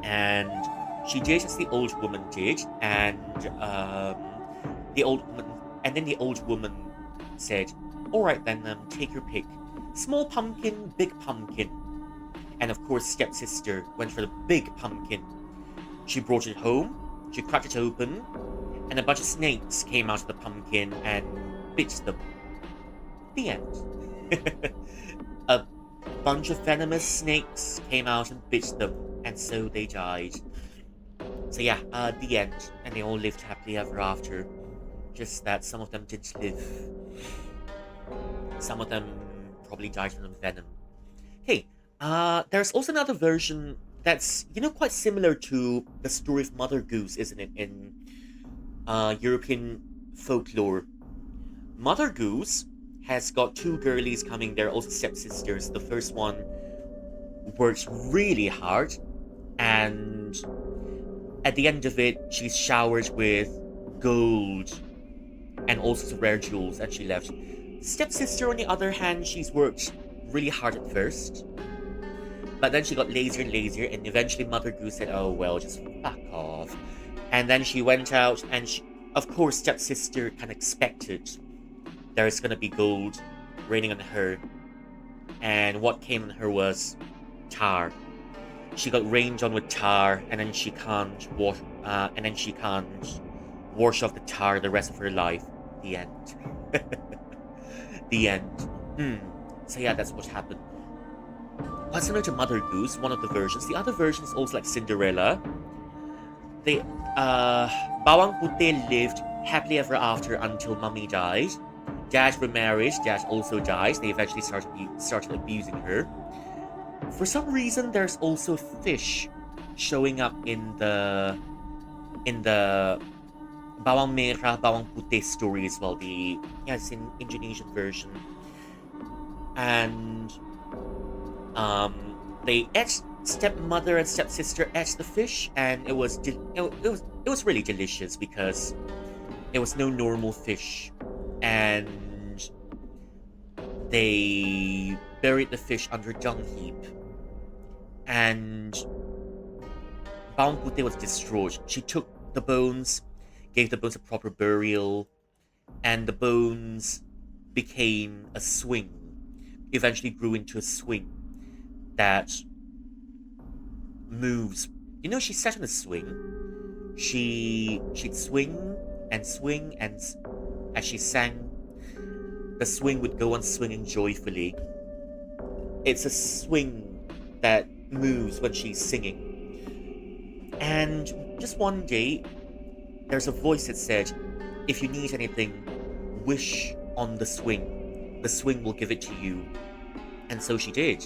And the old woman said, all right then, take your pick. Small pumpkin, big pumpkin. And of course, stepsister went for the big pumpkin. She brought it home, she cracked it open, and a bunch of snakes came out of the pumpkin and bit them. The end. A bunch of venomous snakes came out and bit them, and so they died. So yeah, the end. And they all lived happily ever after. Just that some of them didn't live. Some of them probably died from the venom. Hey, there's also another version that's, quite similar to the story of Mother Goose, isn't it, in European folklore. Mother Goose has got two girlies coming. They're also stepsisters. The first one works really hard, and at the end of it, she's showered with gold and all sorts of rare jewels, and she left. Stepsister, on the other hand, she's worked really hard at first, but then she got lazier and lazier, and eventually Mother Goose said, oh well, just fuck off. And then she went out, and of course, stepsister kind of expected there's gonna be gold raining on her, and what came on her was tar. She got rained on with tar, and then she can't wash off the tar the rest of her life. The end. The end. So yeah, that's what happened. Quite similar to Mother Goose, one of the versions. The other version is also like Cinderella. Bawang Putih lived happily ever after until Mummy died. Dad remarried. Dad also died. They eventually started abusing her. For some reason, there's also fish showing up in the Bawang Merah, Bawang Putih story as well. It's in Indonesian version. And they etched stepmother and stepsister etched the fish, and it was really delicious because it was no normal fish, and they buried the fish under a dung heap, and Bawang Putih was destroyed. She took the bones, gave the bones a proper burial, and the bones became a swing. Eventually grew into a swing that moves. She sat on a swing. She'd swing, and as she sang, the swing would go on swinging joyfully. It's a swing that moves when she's singing. And just one day, there's a voice that said, if you need anything, wish on the swing. The swing will give it to you. And so she did.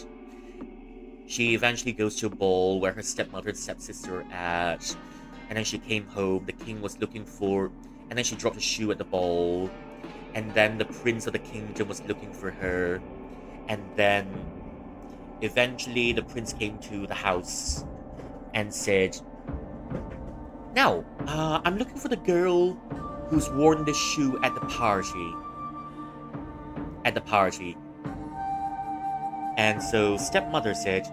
She eventually goes to a ball where her stepmother and stepsister are at. And then she came home. The king was looking for... And then she dropped a shoe at the ball. And then the prince of the kingdom was looking for her. And then eventually the prince came to the house and said, now, I'm looking for the girl who's worn this shoe at the party. And so stepmother said,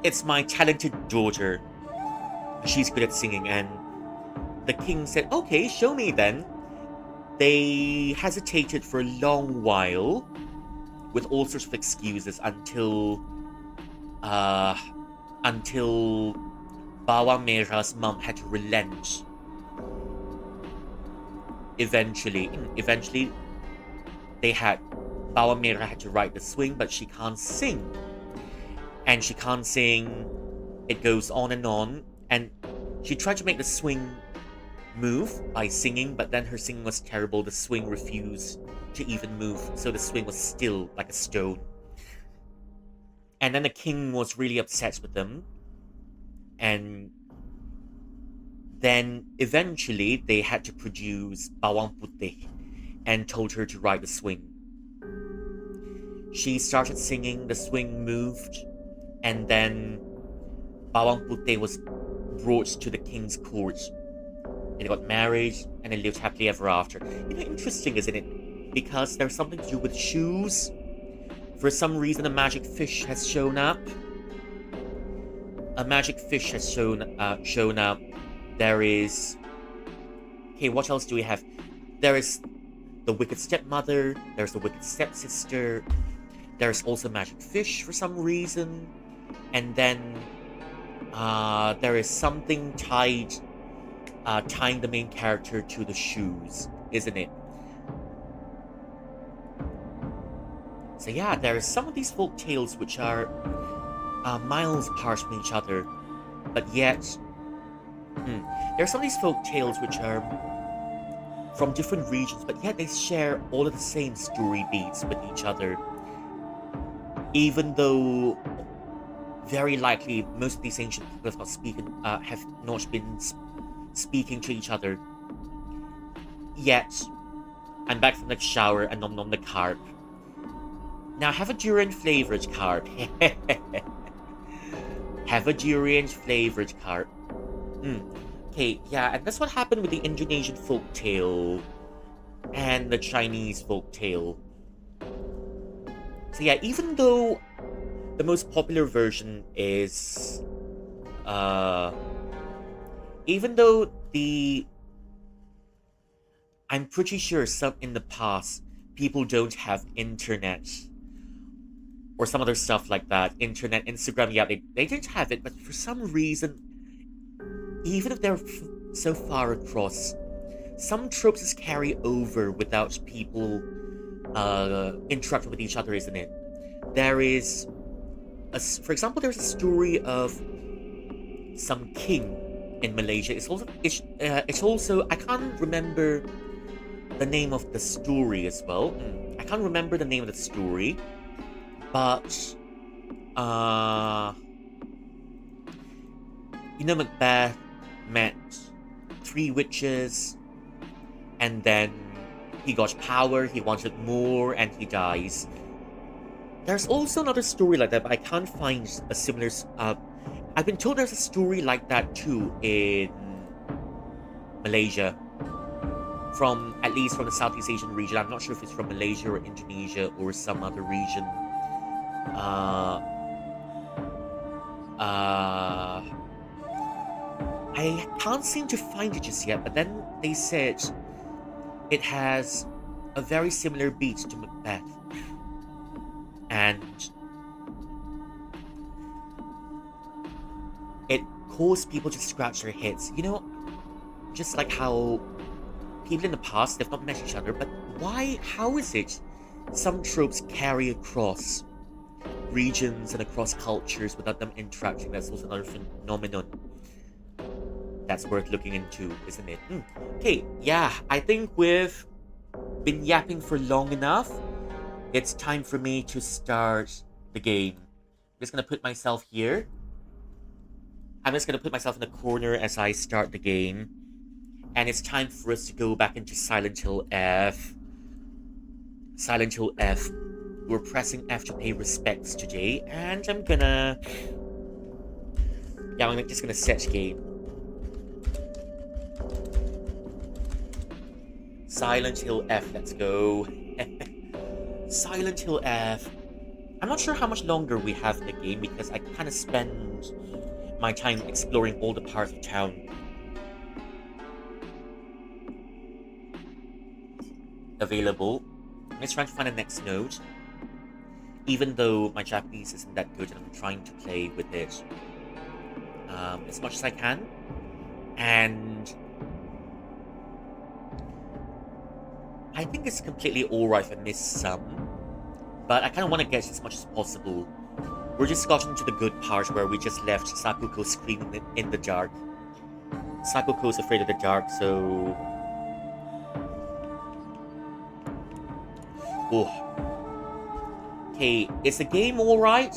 "It's my talented daughter. She's good at singing." And the king said, "Okay, show me then." They hesitated for a long while with all sorts of excuses uh, until Bawang Merah's mum had to relent. Eventually, they had Bawang Merah had to ride the swing, but she can't sing. And she can't sing. It goes on, and she tried to make the swing move by singing, but then her singing was terrible. The swing refused to even move, so the swing was still like a stone. And then the king was really upset with them, and then eventually they had to produce Bawang Putih and told her to ride the swing. She started singing, the swing moved, and then Bawang Putih was brought to the king's court. And they got married, and they lived happily ever after. You know, interesting, isn't it? Because there's something to do with shoes. For some reason, a magic fish has shown up. A magic fish has shown up. There is... Okay, what else do we have? There is the wicked stepmother. There's the wicked stepsister. There's also magic fish for some reason. And then there is something tying the main character to the shoes, isn't it? So yeah, there are some of these folk tales which are miles apart from each other, but yet there are some of these folk tales which are from different regions, but yet they share all of the same story beats with each other. Even though very likely most of these ancient people have not been speaking to each other. Yet, I'm back from the shower and nom nom the carp. Now have a durian flavored carp. Have a durian flavored carp. Okay, yeah, and that's what happened with the Indonesian folktale and the Chinese folktale. So yeah, even though the most popular version is even though I'm pretty sure some in the past people don't have internet or some other stuff like that. Internet, Instagram, yeah, they didn't have it, but for some reason, even if they're so far across, some tropes just carry over without people interacting with each other, isn't it? There is, for example, there's a story of some king in Malaysia. It's also I can't remember the name of the story as well. I can't remember the name of the story, but Macbeth met 3 witches, and then he got power, he wanted more, and he dies. There's also another story like that, but I can't find a similar... I've been told there's a story like that too in Malaysia. At least from the Southeast Asian region. I'm not sure if it's from Malaysia or Indonesia or some other region. I can't seem to find it just yet, but then they said it has a very similar beat to Macbeth. And it caused people to scratch their heads. You know, just like how people in the past, they've not met each other, but how is it some tropes carry across regions and across cultures without them interacting? That's also another phenomenon that's worth looking into, isn't it? Okay, yeah, I think we've been yapping for long enough. It's time for me to start the game. I'm just gonna put myself here. I'm just gonna put myself in the corner as I start the game. And it's time for us to go back into Silent Hill F. Silent Hill F. We're pressing F to pay respects today. And I'm just gonna set game. Silent Hill F, let's go. Silent Hill F. I'm not sure how much longer we have in the game because I kind of spend my time exploring all the parts of town available. I'm just trying to find the next node, even though my Japanese isn't that good and I'm trying to play with it as much as I can. And I think it's completely alright if I miss some, but I kind of want to get as much as possible. We're just gotten to the good part where we just left Sakuko screaming in the dark. Sakuko's afraid of the dark, so. Oh. Okay, is the game alright?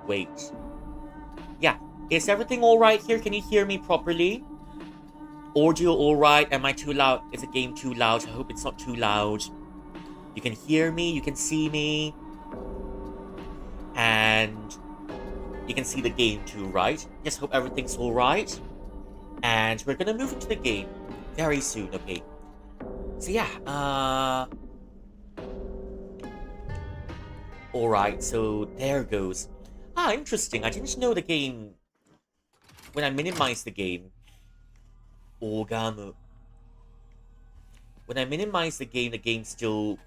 Wait. Yeah. Is everything alright here? Can you hear me properly? Audio alright? Am I too loud? Is the game too loud? I hope it's not too loud. You can hear me, you can see me, and you can see the game too, right? Just hope everything's alright. And we're gonna move into the game very soon, okay? So yeah, alright, so there goes. Ah, interesting. I didn't know the game when I minimize the game. Orgamu. When I minimize the game still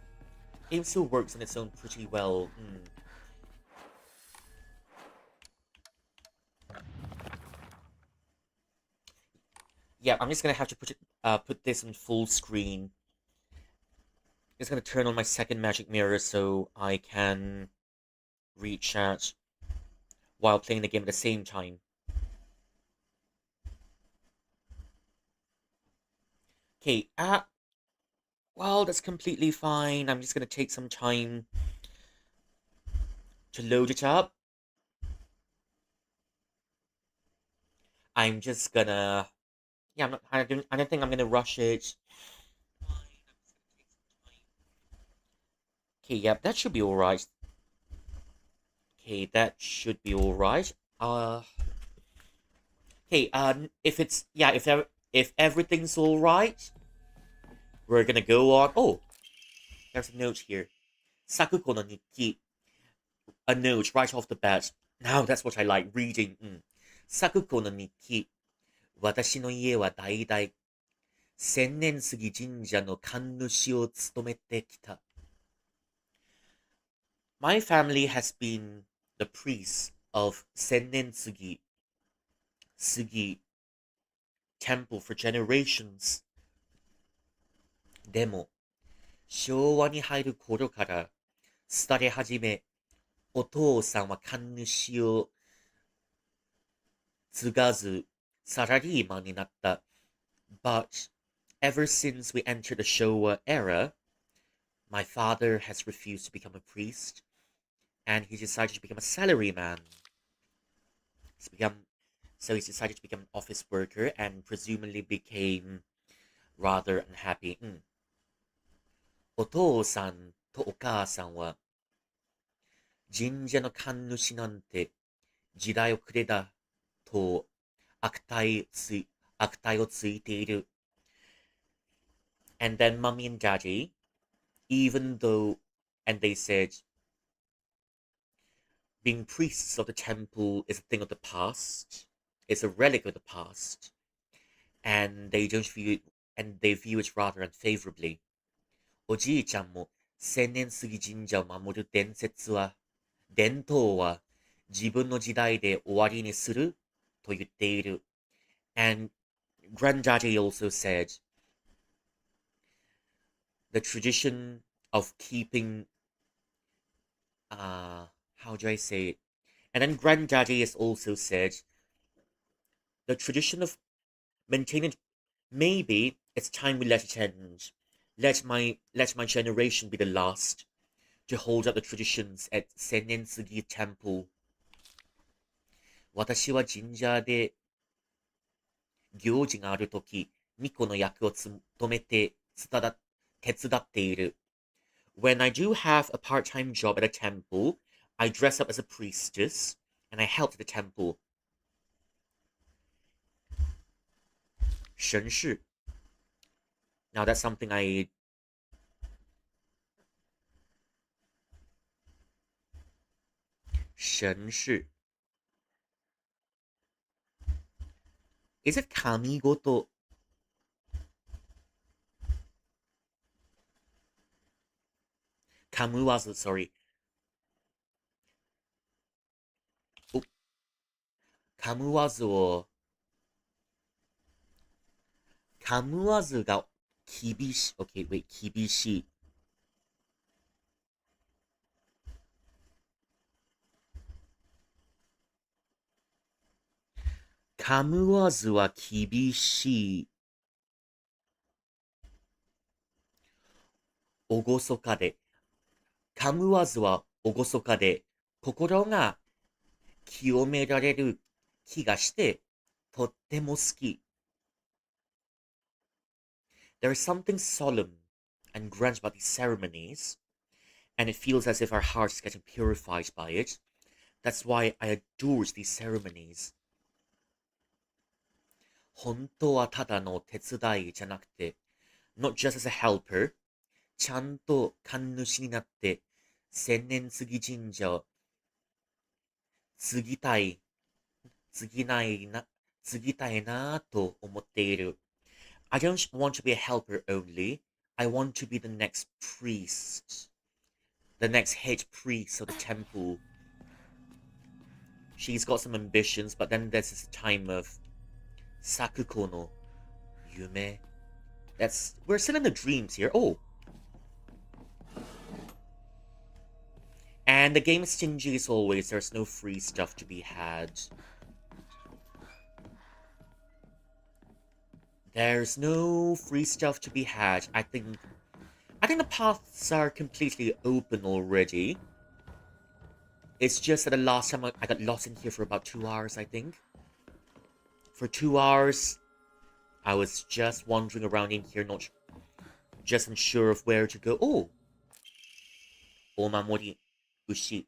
works on its own pretty well. Yeah, I'm just gonna have to put this in full screen. Just gonna turn on my second magic mirror so I can read chat while playing the game at the same time. Okay, well, that's completely fine. I'm just gonna take some time to load it up. I'm just gonna, yeah, I don't think I'm gonna rush it. Okay, yep, that should be alright. Okay, that should be alright. Okay, if it's, yeah, if everything's alright, we're gonna go on. Oh, there's a note here. Sakuko no Nikki. A note right off the bat. Now that's what I like reading. Sakuko no Nikki. 私の家は代々千年杉神社の神主を務めてきた。My family has been the priest of Sennen Sugi temple for generations. でも、昭和に入る頃から廃れ始め、お父さんは神主を継がず、サラリーマンになった。But ever since we entered the Showa era, my father has refused to become a priest, and he decided to become a salaryman. He's become so he's decided to become an office worker and presumably became rather unhappy. お父さんとお母さんは神社の神主なんて時代遅れだと悪態をついている。And then mommy and daddy, even though, and they said, being priests of the temple is a thing of the past, it's a relic of the past, and they don't view it, and they view it rather unfavorably. おじいちゃんも千年杉神社を守る伝統は自分の時代で終わりにすると言っている。And Granddaddy also said the tradition of keeping, how do I say it? And then Granddaddy has also said the tradition of maintaining, maybe it's time we let it end. Let my generation be the last to hold up the traditions at Senensugi Temple. 私は神社で行事があるとき、巫女の役を務めて手伝っている。When I do have a part-time job at a temple, I dress up as a priestess and I help at the temple. 神事. Now that's something 绅士. Is it kamigoto? Kamuwazu, sorry. Oh, kamuwazu を、kamuwazu が厳しい。Okay, wait, 厳しい。kamuwazu は厳しい。厳かで。カムワズは厳かで、心が清められる気がして、とっても好き。There is something solemn and grand about these ceremonies, and it feels as if our hearts is getting purified by it. That's why I adore these ceremonies. 本当はただの手伝いじゃなくて、not just as a helper, ちゃんと神主になって、千年杉神社を継ぎたい、継ぎないな、継ぎたいなと思っている。I don't want to be a helper only. I want to be the next priest. The next head priest of the temple. She's got some ambitions, but then there's this time of Sakuko no Yume. We're still in the dreams here. Oh. And the game is stingy as always. There's no free stuff to be had. There's no free stuff to be had. I think the paths are completely open already. It's just that the last time I got lost in here for about 2 hours, I think. For 2 hours, I was just wandering around in here, not just unsure of where to go. Oh! Omamori Ushi.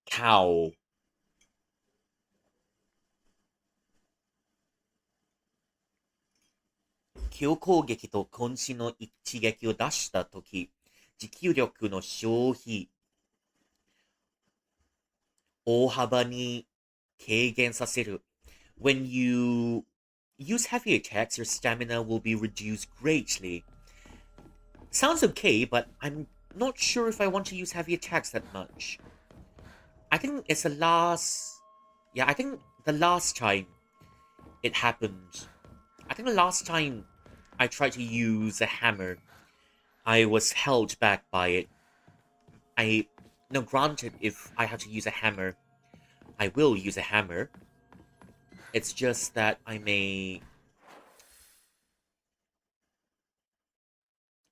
Cow. 強攻撃と渾身の一撃を出したとき、持久力の消費、大幅に軽減させる。When you use heavy attacks, your stamina will be reduced greatly. Sounds okay, but I'm not sure if I want to use heavy attacks that much. I think it's the last... Yeah, I think the last time it happened. I think the last time I tried to use a hammer, I was held back by it. No, granted, if I have to use a hammer, I will use a hammer. It's just that I may...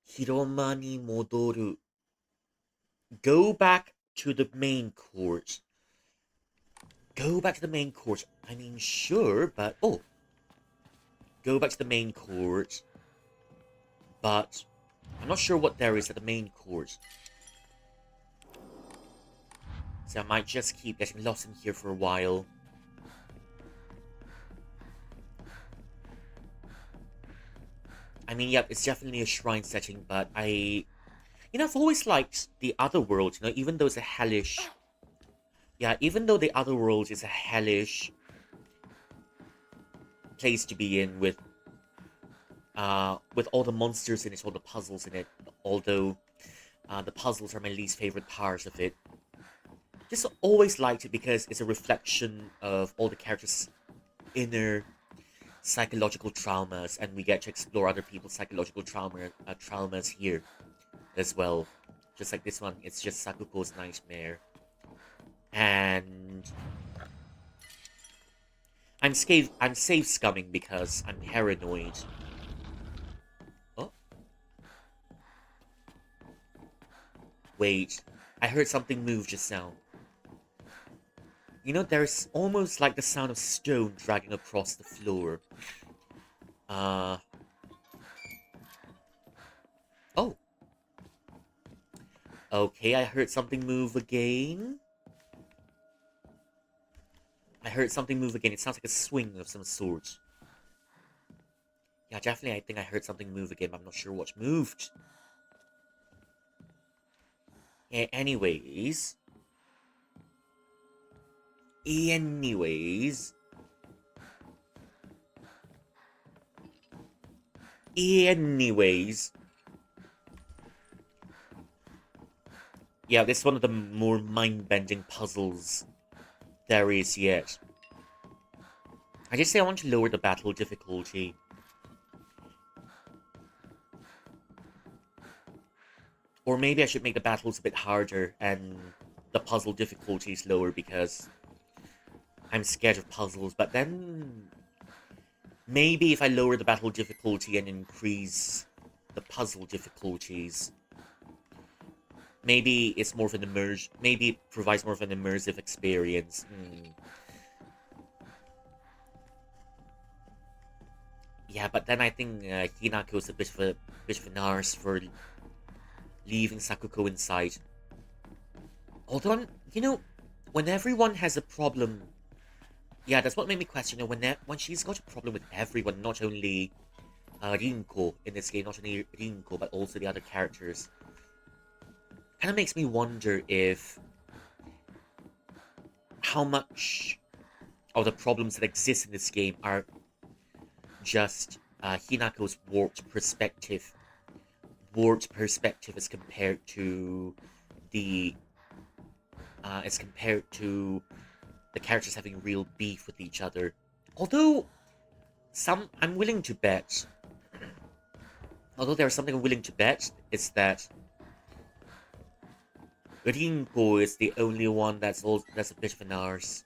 Hiroma ni modoru. Go back to the main court. Go back to the main court. I mean, sure, but... Oh. Go back to the main court. But I'm not sure what there is at the main court. So I might just keep getting lost in here for a while. I mean, yeah, it's definitely a shrine setting, but I've always liked the other world, even though it's a hellish... Yeah, even though the other world is a hellish place to be in with all the monsters in it, all the puzzles in it, although the puzzles are my least favorite part of it. Just always liked it because it's a reflection of all the characters' inner psychological traumas, and we get to explore other people's psychological traumas here as well. Just like this one, it's just Sakuko's nightmare. And I'm safe scumming because I'm paranoid. Oh. Wait, I heard something move just now. There's almost like the sound of stone dragging across the floor. Oh. Okay, I heard something move again. It sounds like a swing of some sort. Yeah, definitely I think I heard something move again, but I'm not sure what moved. Anyways. Anyways. Anyways. Yeah, this is one of the more mind-bending puzzles there is yet. I just say I want to lower the battle difficulty. Or maybe I should make the battles a bit harder and the puzzle difficulties lower because I'm scared of puzzles. But then maybe if I lower the battle difficulty and increase the puzzle difficulties, maybe it's more of an maybe it provides more of an immersive experience. Yeah, but then I think Hinako's a bit of an arse for leaving Sakuko inside. Although, when everyone has a problem, yeah, that's what made me question. When she's got a problem with everyone, not only Rinko in this game, not only Rinko, but also the other characters, kind of makes me wonder if how much of the problems that exist in this game are just Hinako's warped perspective as compared to the characters having real beef with each other. Although I'm willing to bet, although there's something I'm willing to bet, is that Rinko is the only one that's a bit of an arse.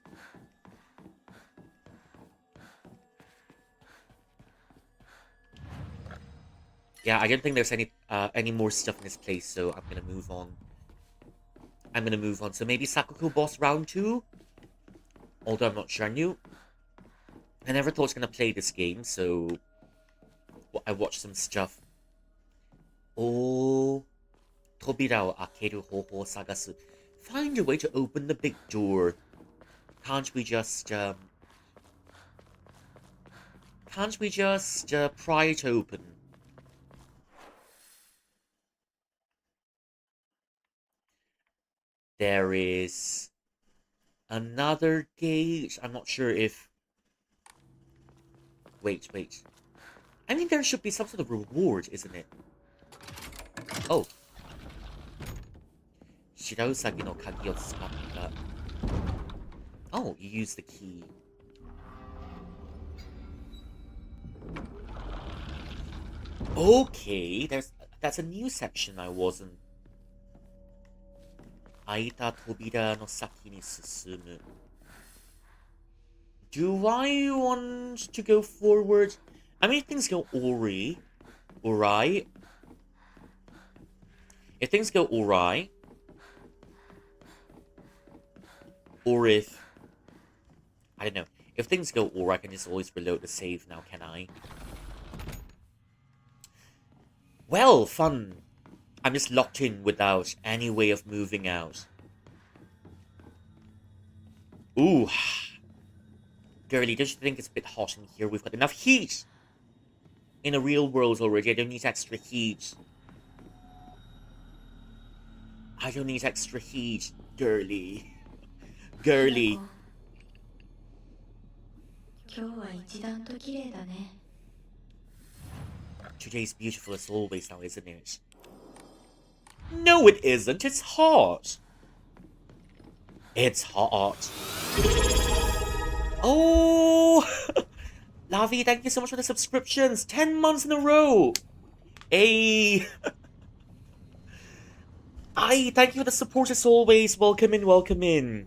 Yeah, I don't think there's any more stuff in this place, so I'm gonna move on. So maybe Sakuko boss round 2? Although I'm not sure. I never thought I was gonna play this game, so I watched some stuff. Oh, Tobira o akeru hoho sagasu. Find a way to open the big door. Can't we just pry it open? There is another gate. I'm not sure if... Wait. I mean, there should be some sort of reward, isn't it? Oh. Shirausagi no kagi o tsukatta. Oh, you use the key. Okay, that's a new section I wasn't. Aita tobira no saki ni susumu. Do I want to go forward? I mean, if things go alright. If things go alright. Or if... I don't know. If things go alright, I can just always reload the save now, can I? Well, fun. I'm just locked in without any way of moving out. Ooh. Girlie, don't you think it's a bit hot in here? We've got enough heat! In the real world already, I don't need extra heat. Girlie. Girlie. Today's beautiful as always now, isn't it? No, it isn't. It's hot. It's hot. Oh! Lavi, thank you so much for the subscriptions. 10 months in a row. Hey. Aye, thank you for the support as always. Welcome in.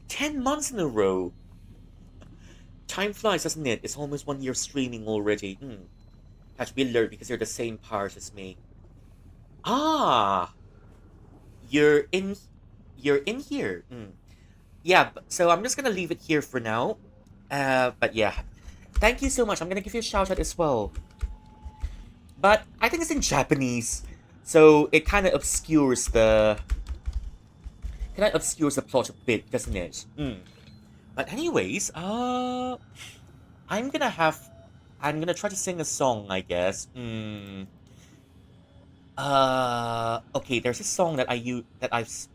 10 months in a row. Time flies, doesn't it? It's almost 1 year streaming already. Have to be alert because you're the same part as me. Ah! You're in here. Yeah, so I'm just gonna leave it here for now. But yeah. Thank you so much. I'm gonna give you a shout out as well. But I think it's in Japanese. So it kind of obscures the plot a bit, doesn't it? But anyways, I'm gonna try to sing a song, I guess. Okay, there's a song that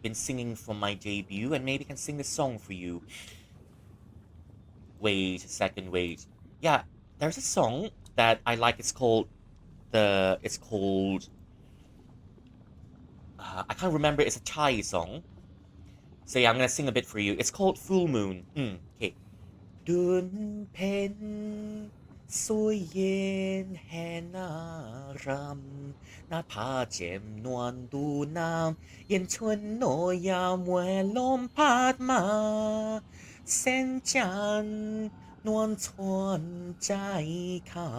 been singing from my debut, and maybe I can sing the song for you. Wait a second, wait. Yeah, there's a song that I like. It's called I can't remember. It's a Thai song. So yeah, I'm gonna sing a bit for you. It's called Full Moon. Okay. ดุลเพ็ญสวยเย็นแห่นารำหน้าผาแจ่มนวลดูน้ำเย็นชวนโนยามแหวลมพัดมาแสงจันทร์นวลชวนใจข้า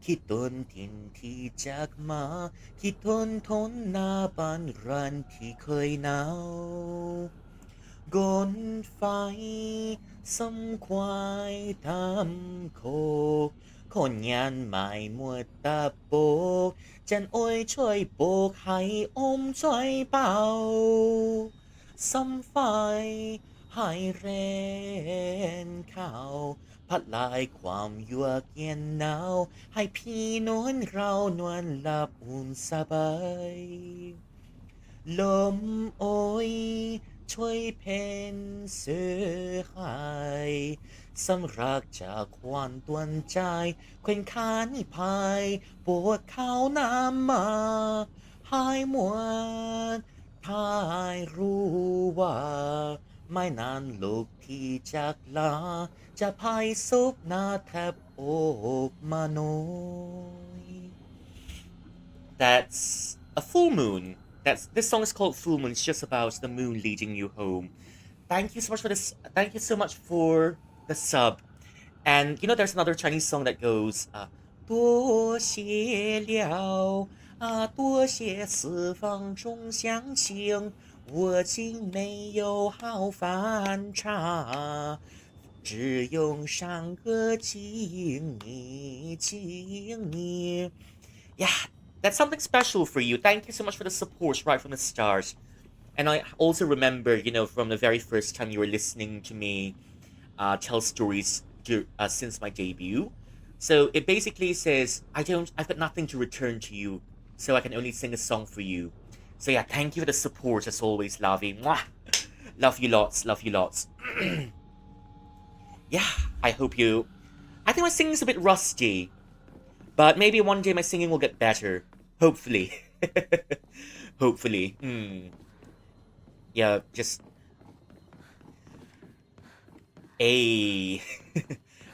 คิดตนทินที่จากมาคิดทนหน้าบ้านรันที่เคยหนาว gốn phải sông khoai thăm khô khôn nhàn mài mùa ta bố chân ôi trôi bố hay ôm trôi bao sông phai hai ren khao พัดลายความยั่วเย็นหนาวให้พี่นวลเรานวลหลับอุ่นสบาย ลมโอยช่วยเพ็นเสือหายสำรักจากควันตวนใจเคว้นขานิพายปวดเขาน้ำมาหายมวนทายรู้ว่าไม่นานลูกที่จากลาจะพายซุบหน้าแทบอกมาโนย That's a full moon. This song is called Full Moon. It's just about the moon leading you home. Thank you so much for this. Thank you so much for the sub. And there's another Chinese song that goes, 多谢了，多谢四方众相信，我竟没有好反差，只用山歌敬你，敬你。Yeah, that's something special for you. Thank you so much for the support right from the start. And I also remember, from the very first time you were listening to me tell stories since my debut. So it basically says, I've got nothing to return to you, so I can only sing a song for you. So yeah, thank you for the support as always, Lavi. Mwah! Love you lots, love you lots. Yeah, I hope you. I think my singing's a bit rusty, but maybe one day my singing will get better. Hopefully. Hopefully. Yeah, just a.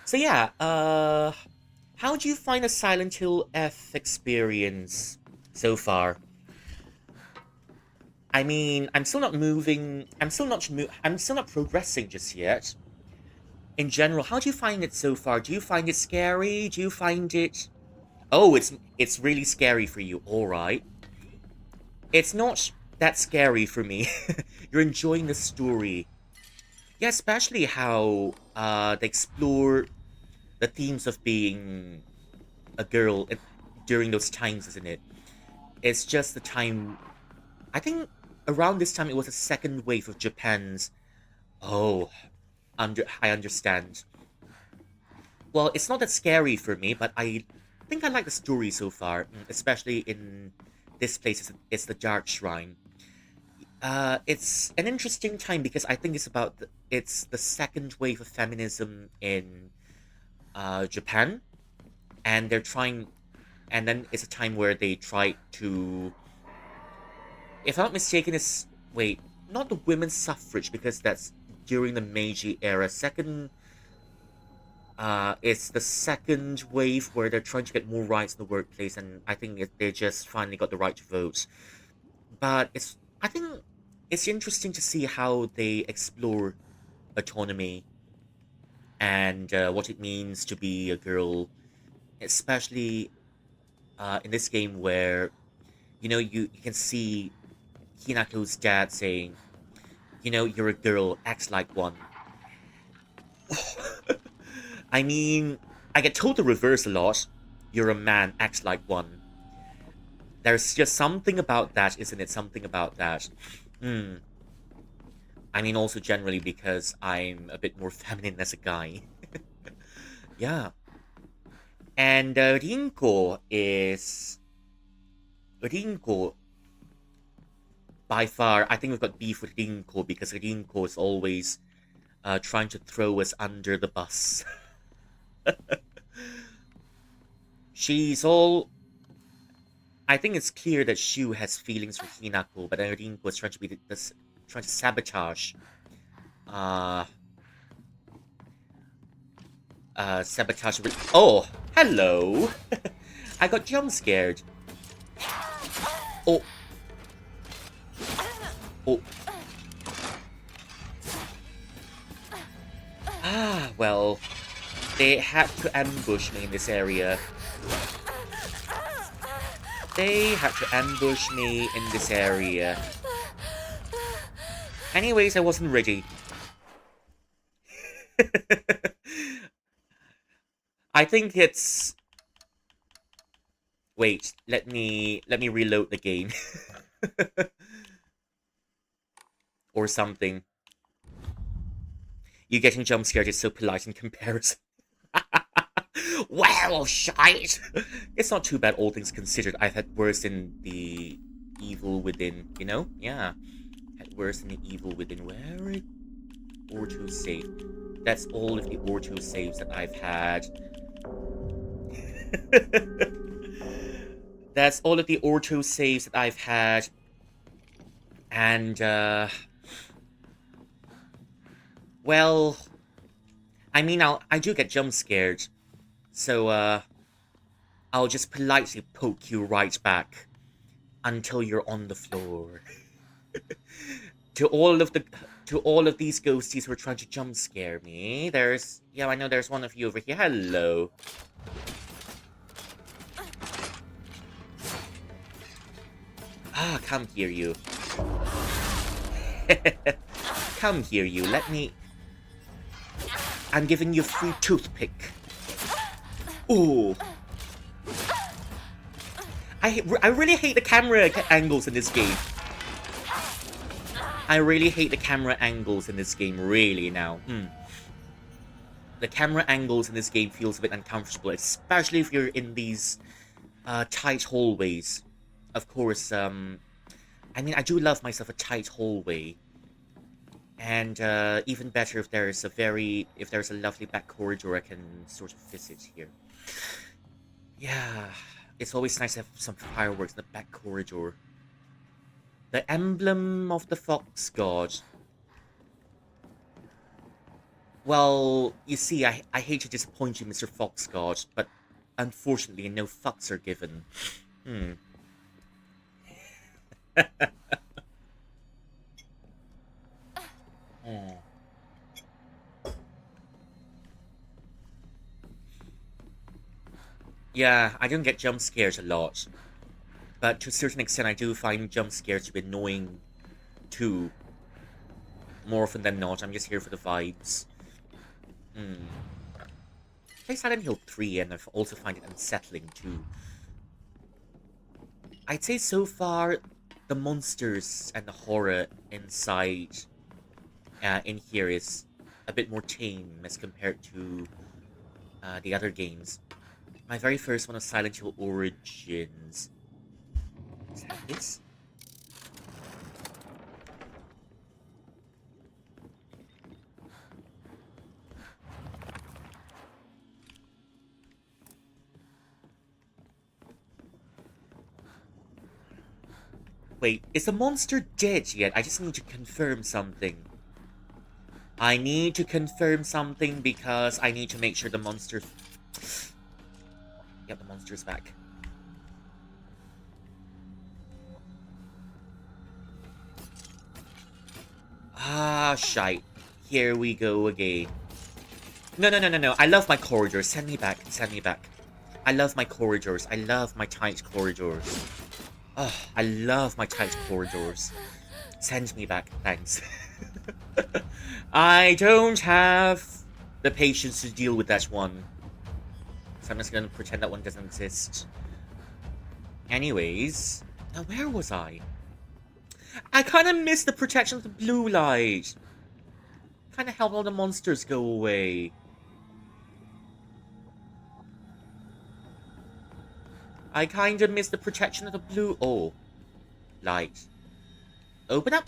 So yeah, how do you find the Silent Hill F experience so far? I mean, I'm still not moving. I'm still not progressing just yet. In general, how do you find it so far? Do you find it scary? Do you find it? Oh, it's really scary for you. All right. It's not that scary for me. You're enjoying the story. Yeah, especially how they explore the themes of being a girl during those times, isn't it? It's just the time. I think around this time it was a second wave of Japan's. Oh, I understand. Well, it's not that scary for me, but I think I like the story so far, especially in this place. It's the Dark Shrine. It's an interesting time because I think it's the second wave of feminism in Japan, and they're trying, and then it's a time where they try to, if I'm not mistaken, it's wait, not the women's suffrage because that's during the Meiji era. It's the second wave where they're trying to get more rights in the workplace, and I think they just finally got the right to vote. But I think it's interesting to see how they explore autonomy and what it means to be a girl, especially in this game where you can see Hinako's dad saying, you're a girl, act like one. I mean, I get told the reverse a lot. You're a man, act like one. There's just something about that, isn't it? Something about that. Hmm. I mean, also generally because I'm a bit more feminine as a guy. Yeah. And Rinko is Rinko, by far, I think we've got beef with Rinko because Rinko is always trying to throw us under the bus. She's all. I think it's clear that Shu has feelings for Hinako, but Rinko is trying to be this, trying to sabotage. Uh, sabotage. Oh, hello. I got jump scared. Oh. Oh. Ah, well, they had to ambush me in this area. They had to ambush me in this area. Anyways, I wasn't ready. I think it's... Wait, let me reload the game. Or something. You getting jump scared is so polite in comparison. Well, shite! It's not too bad, all things considered. I've had worse than the evil within, you know? Yeah. Had worse than the evil within. Where it? Auto save. That's all of the auto saves that I've had. That's all of the auto saves that I've had. And, well, I mean, I do get jump scared. So, I'll just politely poke you right back until you're on the floor. To all of these ghosties who are trying to jump scare me, yeah, I know there's one of you over here. Hello. Ah, come here, you. Come here, you. I'm giving you a free toothpick. Ooh. I really hate the camera angles in this game. I really hate the camera angles in this game, really, now. The camera angles in this game feels a bit uncomfortable, especially if you're in these tight hallways. Of course, I mean, I do love myself a tight hallway. And even better if there's a lovely back corridor I can sort of visit here. Yeah, it's always nice to have some fireworks in the back corridor. The emblem of the fox god. Well, you see, I hate to disappoint you, Mr. Fox God, but unfortunately no fucks are given. Oh. Yeah, I don't get jump scares a lot. But to a certain extent, I do find jump scares to be annoying, too. More often than not, I'm just here for the vibes. Play Silent Hill 3, and I also find it unsettling, too. I'd say so far, the monsters and the horror inside in here is a bit more tame as compared to the other games. My very first one was Silent Hill Origins. Is that this? Wait, is the monster dead yet? I just need to confirm something. I need to confirm something because I need to make sure the monster... Yep, the monster's back. Ah, shite. Here we go again. No. I love my corridors. Send me back. Send me back. I love my corridors. I love my tight corridors. Oh, I love my tight corridors. Send me back. Thanks. I don't have the patience to deal with that one. So I'm just gonna pretend that one doesn't exist. Anyways, now where was I? I kind of missed the protection of the blue light. Kind of helped all the monsters go away. I kind of miss the protection of the blue. Oh, light. Open up.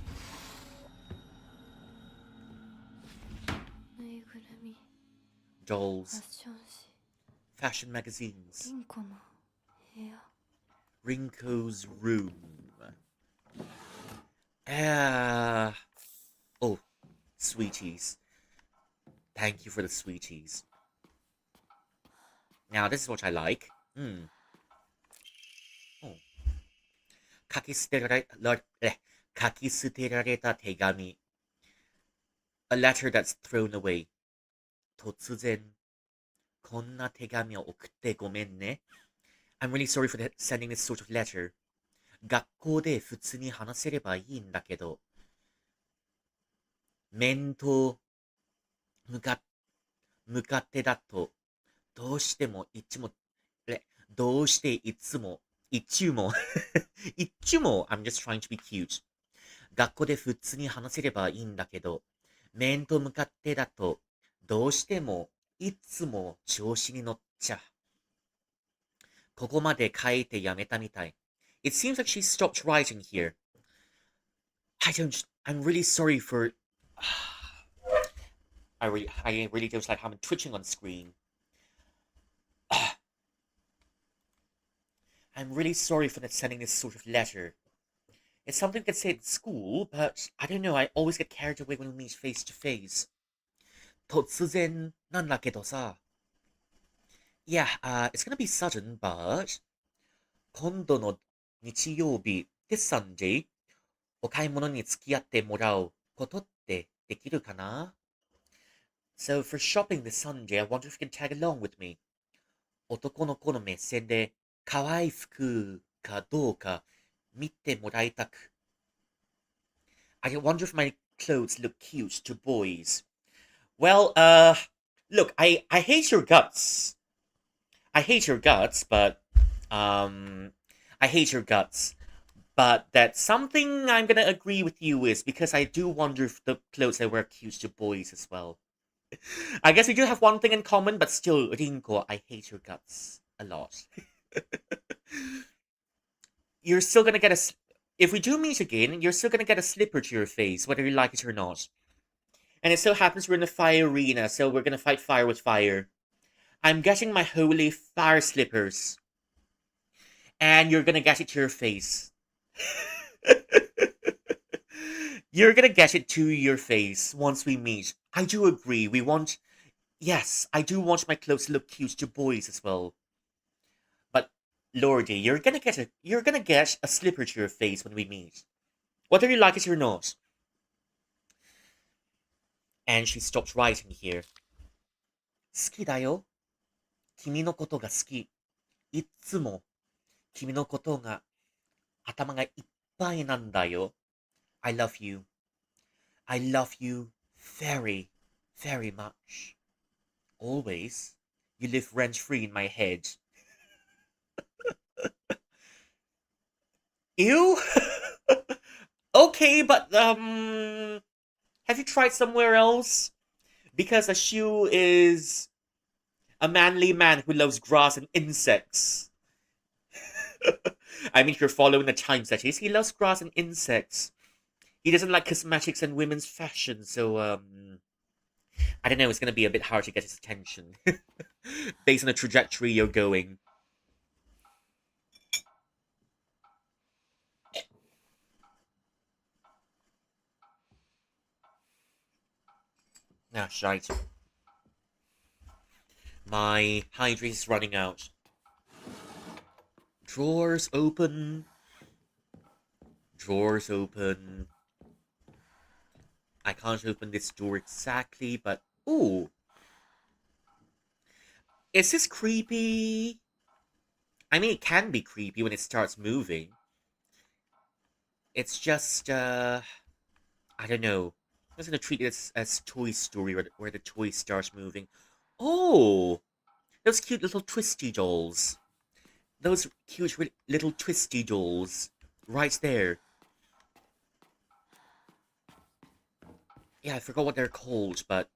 Dolls. Fashion magazines. Rinko's room. Ah. Oh, sweeties. Thank you for the sweeties. Now, this is what I like. Hmm. Oh. 書き捨てられ、書き捨てられた手紙 A letter that's thrown away. 突然、こんな手紙を送ってごめんね。I'm really sorry for sending this sort of letter. 学校で普通に話せればいいんだけど、面と向か向かってだと、どうしてもいつも、どうしていつも、一も、一も、I'm just trying to be cute. 学校で普通に話せればいいんだけど、面と向かってだと、どうしても、いつも調子に乗っちゃ。ここまで書いてやめたみたい。It seems like she stopped writing here. I'm really sorry for, I really don't like how I'm twitching on screen. I'm really sorry for not sending this sort of letter. It's something we could say at school, but I don't know, I always get carried away when we meet face to face. 突然なんだけどさ。Yeah, it's gonna be sudden, but 今度の日曜日 this Sunday お買い物に付き合ってもらうことってできるかな？ So for shopping this Sunday, I wonder if you can tag along with me. 男の子の目線で可愛い服かどうか見てもらいたく。I wonder if my clothes look cute to boys. Well, look, I hate your guts. I hate your guts, but um, I hate your guts. But that's something I'm gonna agree with you with because I do wonder if the clothes I wear are cute to boys as well. I guess we do have one thing in common, but still, Rinko, I hate your guts a lot. You're still gonna get a. If we do meet again, you're still gonna get a slipper to your face, whether you like it or not. And it so happens we're in a fire arena, so we're gonna fight fire with fire. I'm getting my holy fire slippers. And you're gonna get it to your face. You're gonna get it to your face once we meet. I do agree. We want. Yes, I do want my clothes to look cute to boys as well. But Lordy, you're gonna get a slipper to your face when we meet. Whether you like it or not. And she stopped writing here. 好きだよ。君のことが好き。いっつも君のことが頭がいっぱいなんだよ。I love you. I love you very, very much. Always. You live rent free in my head. Ew? Okay, but have you tried somewhere else? Because a shoe is a manly man who loves grass and insects. I mean, if you're following the times, that is, he loves grass and insects. He doesn't like cosmetics and women's fashion, so I don't know. It's gonna be a bit hard to get his attention based on the trajectory you're going. Ah, shite. My hydrate is running out. Drawers open. Drawers open. I can't open this door exactly, but ooh. Is this creepy? I mean, it can be creepy when it starts moving. It's just, I don't know. I'm just gonna treat it as Toy Story, where the toy starts moving. Oh! Those cute little twisty dolls. Those cute little twisty dolls. Right there. Yeah, I forgot what they're called, but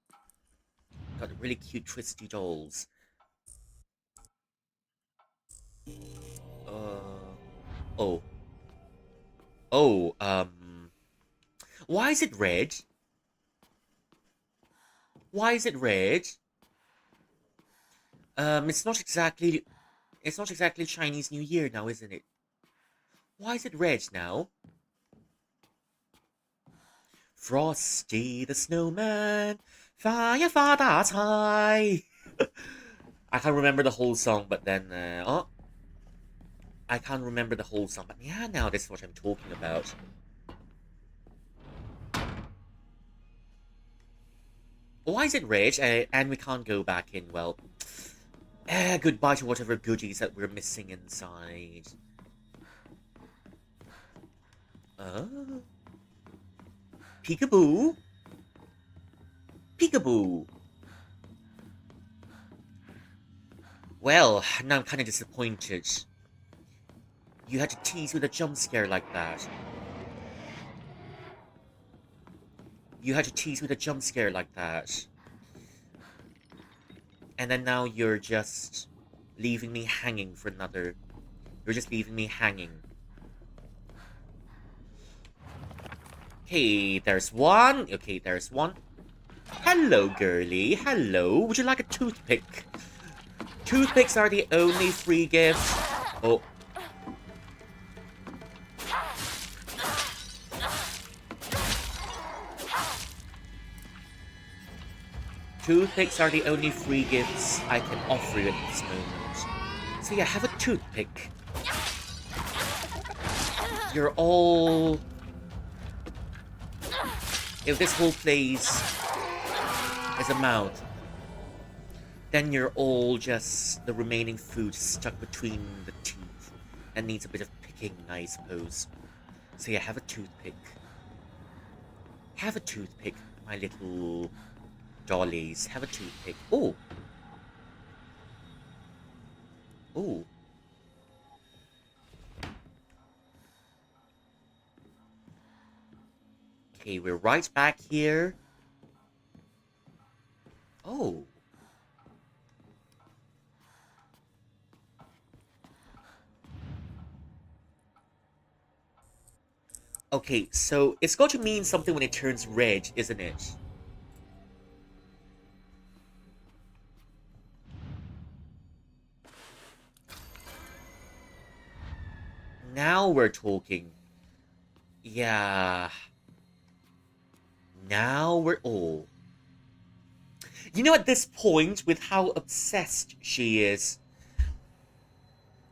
got really cute twisty dolls. Oh. Oh, why is it red? Why is it red? It's not exactly... It's not exactly Chinese New Year now, isn't it? Why is it red now? Frosty the Snowman, 发呀发大财. I can't remember the whole song, but then, oh, I can't remember the whole song, but yeah, now this is what I'm talking about. Why is it red? And we can't go back in, well, goodbye to whatever goodies that we're missing inside. Uh, Peekaboo? Peekaboo! Well, now I'm kind of disappointed. You had to tease with a jump scare like that. You had to tease with a jump scare like that. And then now you're just leaving me hanging for another... You're just leaving me hanging. Okay, there's one. Okay, there's one. Hello, girly. Hello. Would you like a toothpick? Toothpicks are the only free gifts. Oh. Toothpicks are the only free gifts I can offer you at this moment. So yeah, have a toothpick. You're all... If this whole place is a mouth, then you're all just the remaining food stuck between the teeth and needs a bit of picking, I suppose. So yeah, have a toothpick. Have a toothpick, my little dollies. Have a toothpick. Oh! Oh. Okay, we're right back here. Oh. Okay, so it's going to mean something when it turns red, isn't it? Now we're talking. Yeah. Now we're all. You know, at this point, with how obsessed she is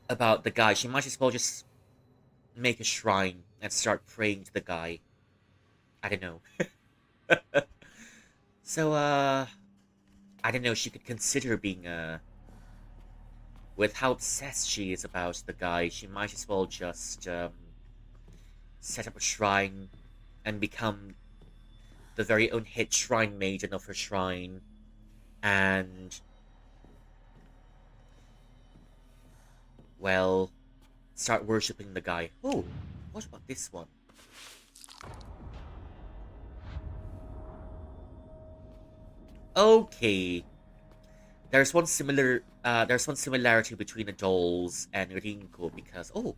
about the guy, she might as well just make a shrine and start praying to the guy. I don't know. So, I don't know, she could consider being, with how obsessed she is about the guy, she might as well just, set up a shrine and become the very own head shrine maiden of her shrine. And, well, start worshipping the guy. Oh, what about this one? Okay. There's one similarity between the dolls and Rinko because, oh,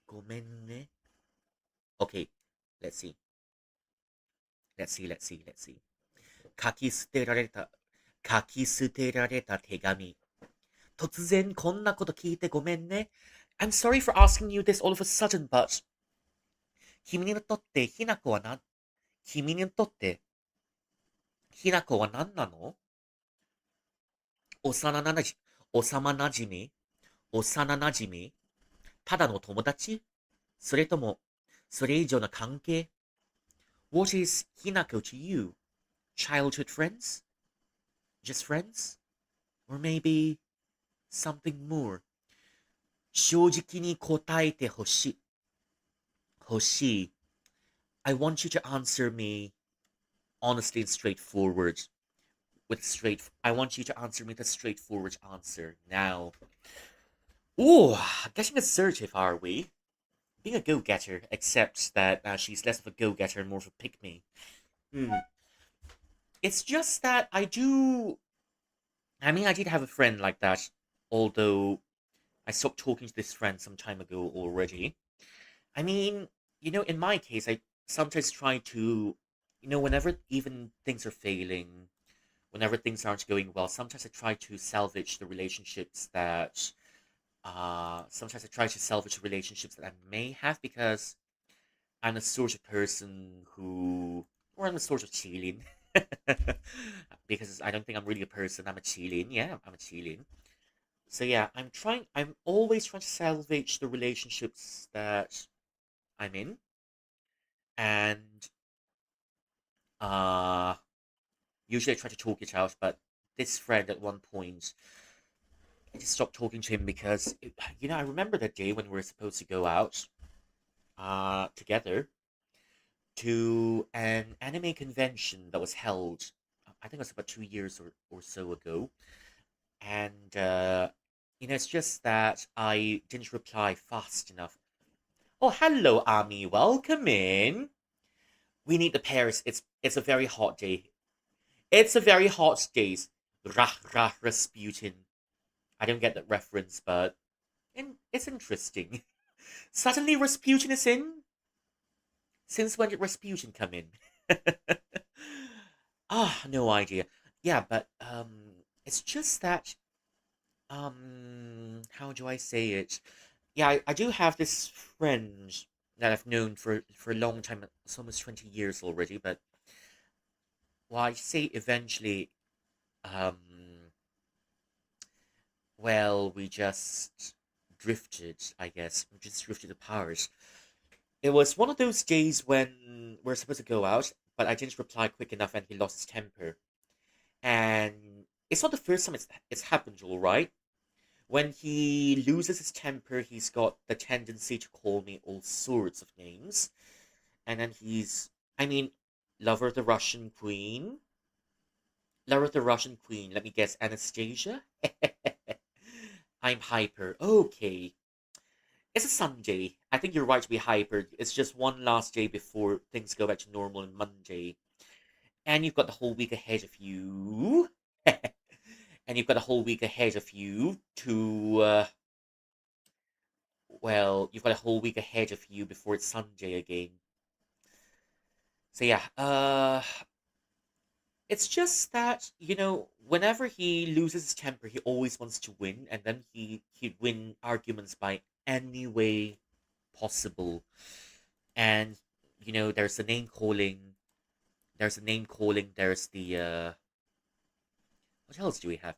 ごめんね. Okay, let's see. Let's see. 書き捨てられた、書き捨てられた手紙。突然こんなこと聞いてごめんね. I'm sorry for asking you this all of a sudden, but 君にとってひなこはな、君にとってひなこは何なの？幼なじ、幼なじみ幼なじみただの友達それとも、それ以上の関係 ?What is Hinako to you? Childhood friends? Just friends? Or maybe something more? 正直に答えてほしい。欲しい。I want you to answer me honestly and straightforward. I want you to answer me the straightforward answer now. Ooh, getting assertive, are we? Being a go-getter, except that she's less of a go-getter and more of a pick-me. Hmm. It's just that I did have a friend like that, although I stopped talking to this friend some time ago already. I mean, in my case, I sometimes try to, whenever even things are failing, whenever things aren't going well, sometimes I try to salvage the relationships that, sometimes I try to salvage the relationships that I may have because I'm a sort of person who, or I'm a sort of chilling. Because I don't think I'm really a person. I'm a chilling. Yeah, I'm a chilling. So yeah, I'm always trying to salvage the relationships that I'm in. And uh usually I try to talk it out, but this friend at one point, I just stopped talking to him because, I remember that day when we were supposed to go out together to an anime convention that was held, I think it was about 2 years or so ago. And, it's just that I didn't reply fast enough. Oh, hello, Ami. Welcome in. We need the Paris. It's a very hot day. It's a very hot day. Rah, rah, Rasputin. I don't get that reference, but it's interesting. Suddenly Rasputin is in? Since when did Rasputin come in? No idea. Yeah, but it's just that how do I say it? Yeah, I do have this friend that I've known for a long time. It's almost 20 years already, but well, I say eventually, um well, we just drifted, I guess. We just drifted apart. It was one of those days when we're supposed to go out, but I didn't reply quick enough and he lost his temper. And it's not the first time it's happened, all right. When he loses his temper, he's got the tendency to call me all sorts of names. And then I mean, lover of the Russian queen. Lover of the Russian queen. Let me guess, Anastasia? I'm hyper. Okay. It's a Sunday. I think you're right to be hyper. It's just one last day before things go back to normal on Monday. And you've got the whole week ahead of you. And you've got a whole week ahead of you to, well, you've got a whole week ahead of you before it's Sunday again. So yeah, it's just that, whenever he loses his temper, he always wants to win, and then he'd win arguments by any way possible. And there's the name calling, there's the what else do we have?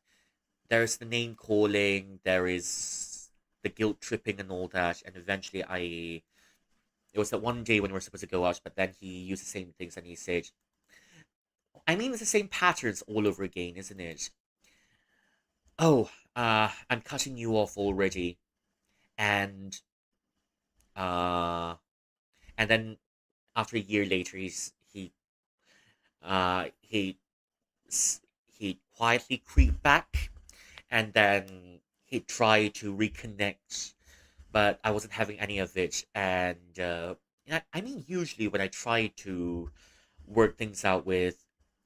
There's the name calling, there is the guilt tripping and all that, and eventually it was that one day when we were supposed to go out, but then he used the same things and he said, I mean, it's the same patterns all over again, isn't it? Oh, I'm cutting you off already. And, uh, and then after a year later, he, he quietly creep back, and then he tried to reconnect, but I wasn't having any of it. And, I mean, usually when I try to work things out with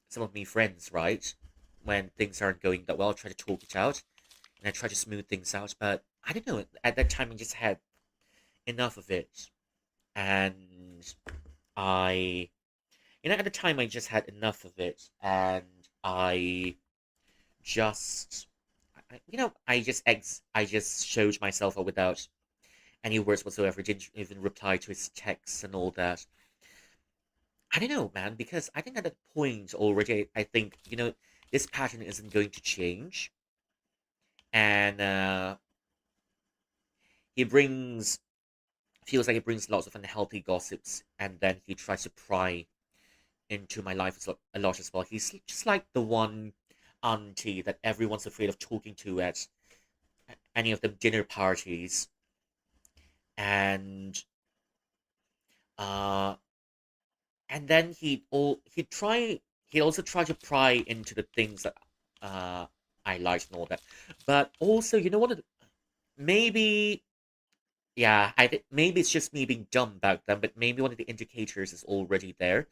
some of my friends, right? When things aren't going that well, I try to talk it out and I try to smooth things out. But I don't know. At that time, I just had enough of it, and I, at the time, I just had enough of it, and I just, I just showed myself out without any words whatsoever. Didn't even reply to his texts and all that. I don't know, man, because I think at that point already, I think, this pattern isn't going to change. And he brings, feels like he brings lots of unhealthy gossips, and then he tries to pry into my life a lot as well. He's just like the one auntie that everyone's afraid of talking to at any of the dinner parties. And, uh, and then he'd also try to pry into the things that uh I liked and all that. But also, you know what? Maybe, yeah, I think maybe it's just me being dumb back then, but maybe one of the indicators is already there.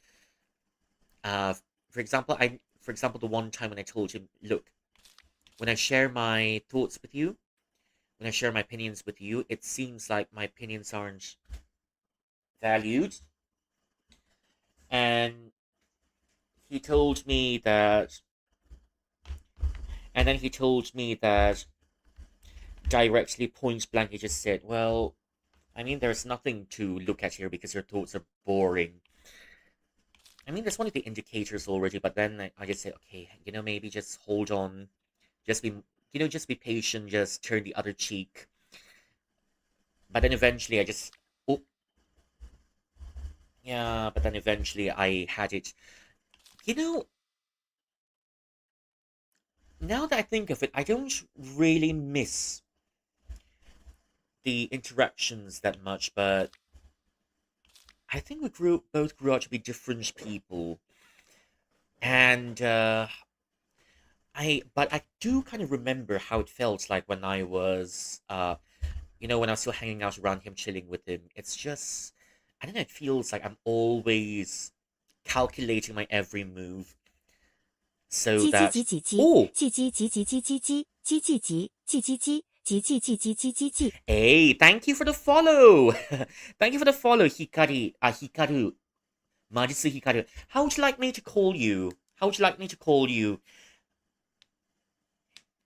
Uh, for example, the one time when I told him, look, when I share my thoughts with you, when I share my opinions with you, it seems like my opinions aren't valued. And he told me that, and then he told me that directly, point blank, he just said, "Well, I mean, there's nothing to look at here because your thoughts are boring." I mean, that's one of the indicators already, but then I just said, okay, maybe just hold on, just be, just be patient, just turn the other cheek. But then eventually oh, yeah, but then eventually I had it. You know, now that I think of it, I don't really miss the interactions that much, but I think both grew out to be different people. And but I do kind of remember how it felt like when I was, when I was still hanging out around him, chilling with him. It's just, I don't know, it feels like I'm always calculating my every move so 叽叽 that, 叽叽叽，oh, 叽叽叽叽叽叽叽，叽叽叽，叽叽叽，叽叽叽叽叽叽叽。hey, thank you for the follow. Thank you for the follow, Hikaru, Majitsu Hikaru. How would you like me to call you? How would you like me to call you?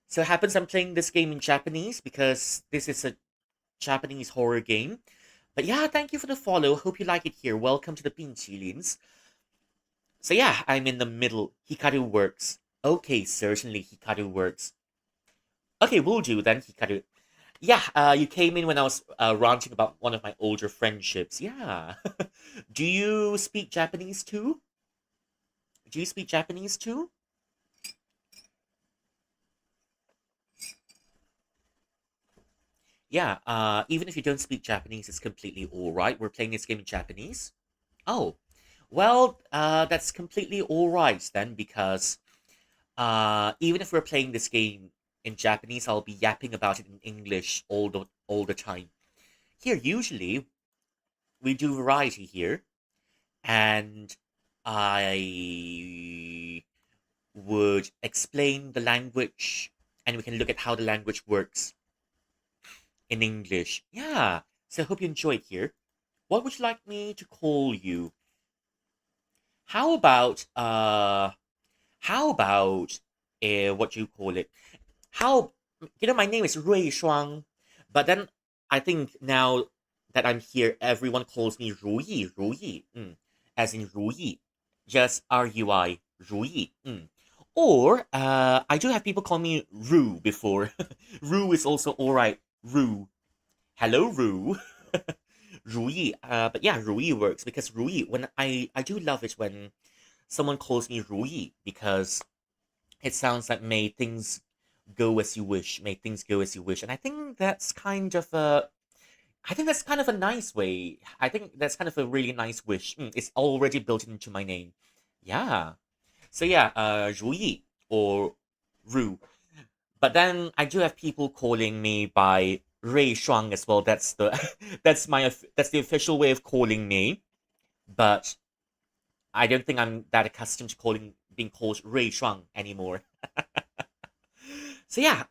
So it happens I'm playing this game in Japanese because this is a Japanese horror game. But yeah, thank you for the follow. Hope you like it here. Welcome to the Pinchilins. So yeah, I'm in the middle. Hikaru works. Okay, certainly Hikaru works. Okay, we'll do then, Hikaru. Yeah, you came in when I was ranting about one of my older friendships. Yeah. Do you speak Japanese too? Do you speak Japanese too? Yeah, even if you don't speak Japanese, it's completely alright. We're playing this game in Japanese. Oh, well, that's completely alright then, because even if we're playing this game in Japanese, I'll be yapping about it in English all the time. Here, usually we do variety here, and I would explain the language, and we can look at how the language works in English. Yeah. So I hope you enjoy it here. What would you like me to call you? How about how about what do you call it? How my name is Rui Shuang, but then I think now that I'm here, everyone calls me Ruyi, as in Ruyi, just RUI, Ruyi. Or I do have people call me Ru before. Ru is also alright. Ru. Hello, Ru. Ruyi. But yeah, Ruyi works because Ruyi. When I do love it when someone calls me Ruyi because it sounds like may things go as you wish, may things go as you wish, and I think that's kind of a nice way. I think that's kind of a really nice wish. It's already built into my name. Yeah. So yeah, Ruyi or Ru. But then I do have people calling me by Rui Shuang as well. That's the that's the official way of calling me. But I don't think I'm that accustomed to being called Rui Shuang anymore. So yeah,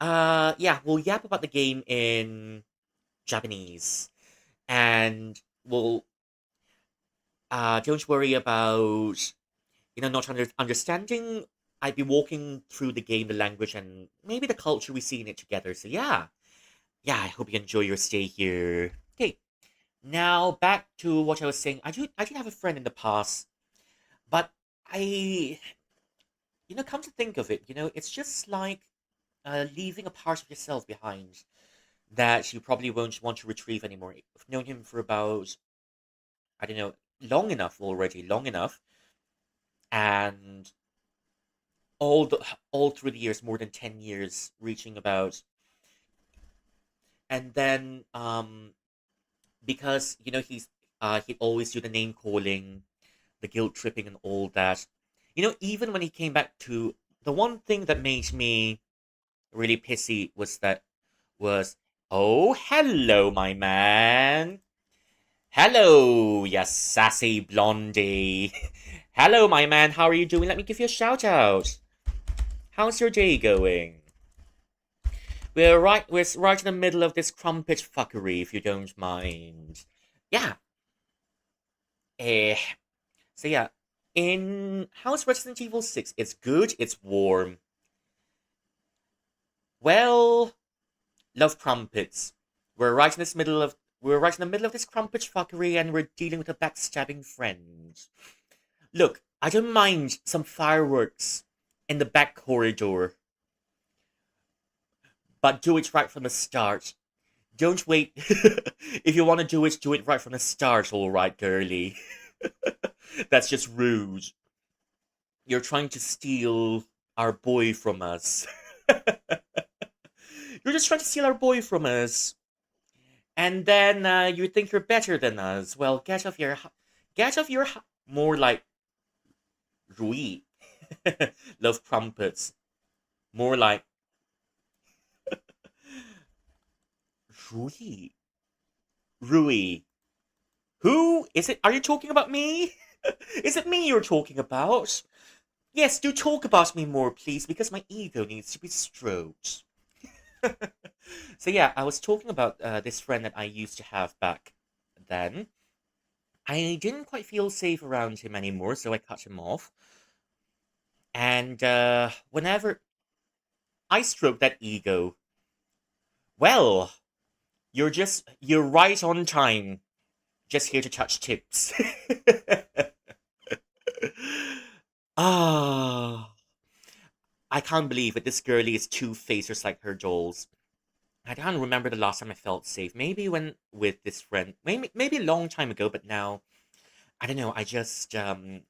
yeah, we'll yap about the game in Japanese, and we'll don't worry about not understanding. I'd be walking through the game, the language, and maybe the culture we see in it together. So yeah, yeah, I hope you enjoy your stay here. Okay, now back to what I was saying. I did have a friend in the past, but I come to think of it, it's just like leaving a part of yourself behind that you probably won't want to retrieve anymore. I've known him for about, I don't know, long enough already, long enough, and all through the years, more than 10 years, reaching about, and then because he'd always do the name calling, the guilt tripping, and all that. Even when he came back to the one thing that made me really pissy was, oh, hello, my man. Hello, you sassy blondie. Hello, my man. How are you doing? Let me give you a shout out. How's your day going? We're right in the middle of this crumpet fuckery, if you don't mind. Yeah. Eh. So yeah, in House Resident Evil 6, it's good, it's warm. Well, love crumpets. We're right in the middle of this crumpet fuckery, and we're dealing with a backstabbing friend. Look, I don't mind some fireworks in the back corridor, but do it right from the start. Don't wait. If you want to do it right from the start, alright, girly. That's just rude. You're trying to steal our boy from us. You're just trying to steal our boy from us. And then you think you're better than us. Well, get off your, more like Rui. Love crumpets. More like Rui. Rui. Who is it? Are you talking about me? Is it me you're talking about? Yes, do talk about me more, please, because my ego needs to be stroked. So yeah, I was talking about this friend that I used to have back then. I didn't quite feel safe around him anymore, so I cut him off. And whenever I stroke that ego, well, you're right on time. Just here to touch tips. Ah, I can't believe it. This girlie is two-faced just like her dolls. I can't remember the last time I felt safe. Maybe when with this friend. Maybe a long time ago, but now I don't know. I just it's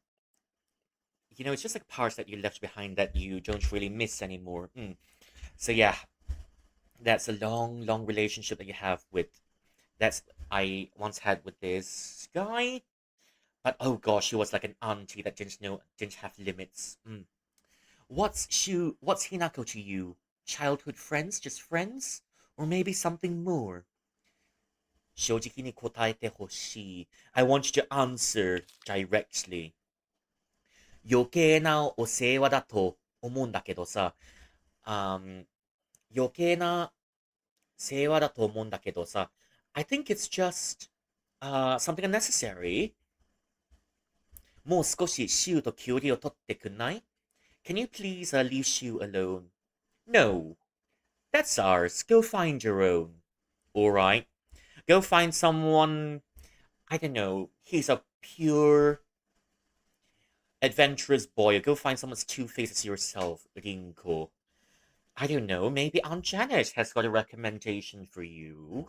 just like parts that you left behind that you don't really miss anymore. So yeah, that's a long, long relationship that you have with that's I once had with this guy. But oh gosh, she was like an auntie that didn't have limits. What's Hinako to you? Childhood friends, just friends? Or maybe something more? 正直に答えてほしい. I want you to answer directly. 余計なお世話だと思うんだけどさ、余計な世話だと思うんだけどさ、I think it's just something unnecessary. もう少しシュウと距離を取ってくんない? Can you please leave Shu alone? No, that's ours. Go find your own. Alright. Go find someone, I don't know, he's a pure adventurous boy. Or go find someone's two faces yourself, Rinko. I don't know, maybe Aunt Janet has got a recommendation for you.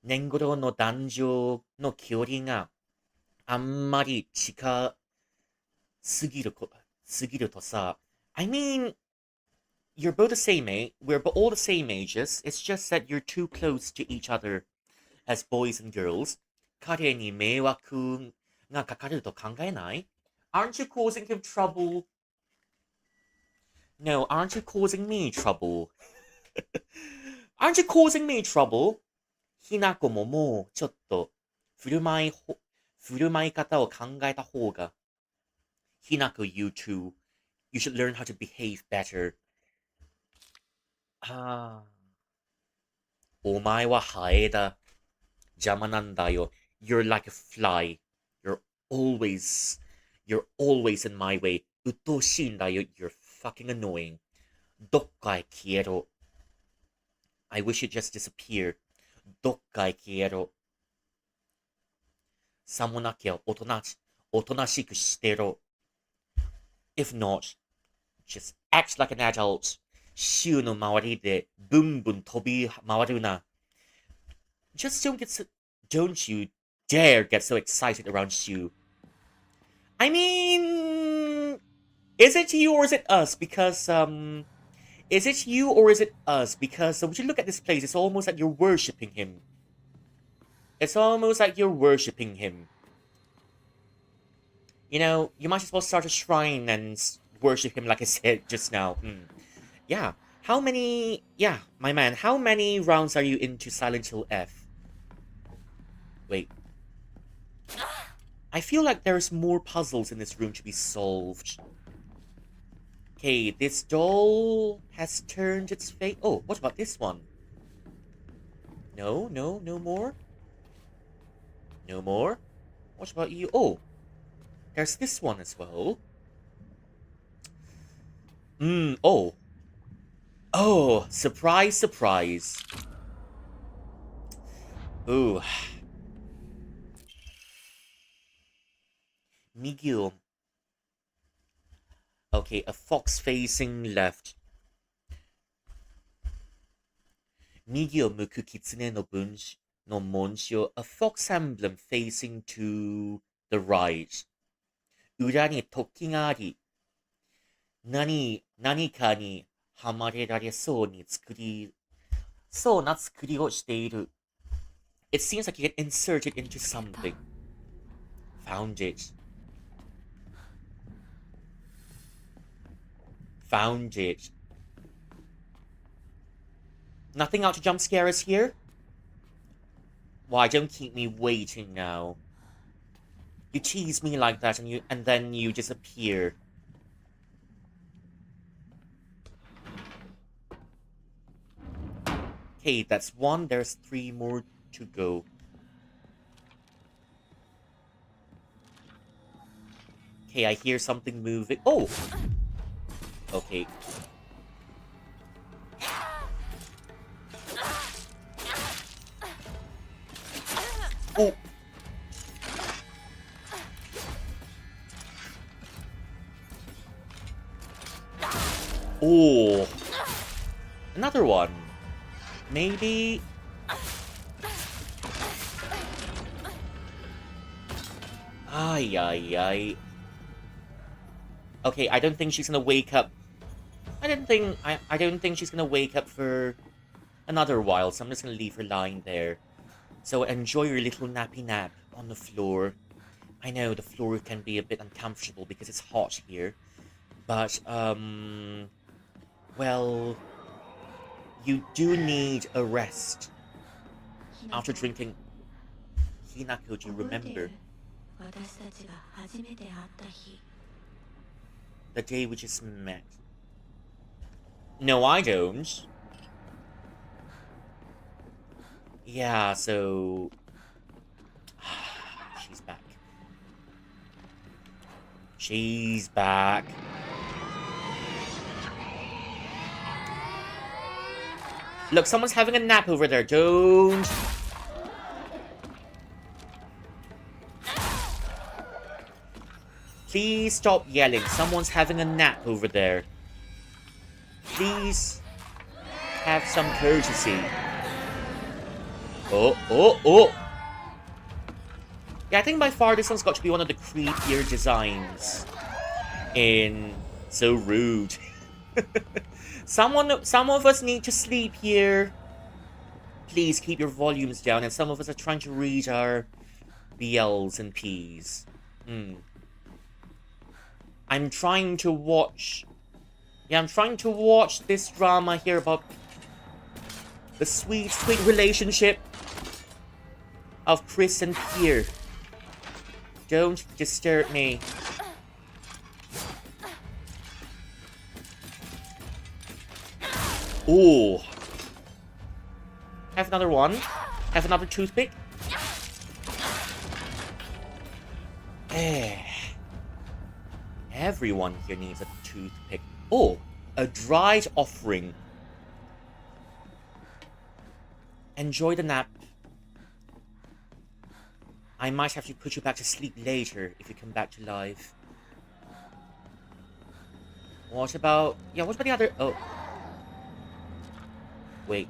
年頃の男女の距離があんまり近すぎるこ、すぎるとさ、I mean, you're both the same age. We're all the same ages. It's just that you're too close to each other as boys and girls. 彼に迷惑がかかると考えない? Aren't you causing him trouble? No, aren't you causing me trouble? Aren't you causing me trouble? ひなこももうちょっと振る舞い方を考えた方が。ひなこ you too. You should learn how to behave better. ああ。お前はハエだ。邪魔なんだよ。You're like a fly. You're always, you're always in my way. 鬱陶しいんだよ。You're fucking annoying. どっかへ消えろ。I wish you'd just disappear. どっかへ消えろ。さもなきゃおとなしくしてろ。If not, just act like an adult. 週の周りでブンブン飛び回るな。Just don't you dare get so excited around Shu. I mean, is it you or is it us? Because, is it you or is it us? Because when you look at this place, it's almost like you're worshipping him. It's almost like you're worshipping him. You know, you might as well start a shrine and worship him like I said just now. Yeah. Yeah, my man, how many rounds are you into Silent Hill F? Wait. I feel like there's more puzzles in this room to be solved. Okay, this doll has turned its face. Oh, what about this one? No, no, no more. No more. What about you? Oh, there's this one as well. Oh. Oh, surprise, surprise. Ooh. Miguel. Okay, a fox facing left. 右を向く狐の文しの紋章 A fox emblem facing to the right. 裏に突起があり、何かにはまれられそうにそうな作りをしている。It seems like you get inserted into something. Found it. Found it. Nothing out to jump scare us here? Why, don't keep me waiting now. You tease me like that and then you disappear. Okay, that's one. There's 3 more to go. Okay, I hear something moving. Oh! Okay. Oh! Oh! Another one. Maybe... Ay, ay, ay. Okay, I don't think she's gonna wake up. I don't think she's gonna wake up for another while, so I'm just gonna leave her lying there. So enjoy your little nappy nap on the floor. I know the floor can be a bit uncomfortable because it's hot here. But, well, you do need a rest. After drinking... Hinako, do you remember? The day we just met. No, I don't. Yeah, so... She's back. She's back. Look, someone's having a nap over there. Don't... Please stop yelling. Someone's having a nap over there. Please have some courtesy. Oh, oh, oh. Yeah, I think by far this one's got to be one of the creepier designs in So Rude. Some of us need to sleep here. Please keep your volumes down, and some of us are trying to read our BLs and Ps. I'm trying to watch... Yeah, I'm trying to watch this drama here about the sweet, sweet relationship of Chris and Pierre. Don't disturb me. Ooh. Have another one. Have another toothpick. Everyone here needs a toothpick. Oh, a dried offering. Enjoy the nap. I might have to put you back to sleep later if you come back to life. What about... Yeah, what about the other... Oh. Wait.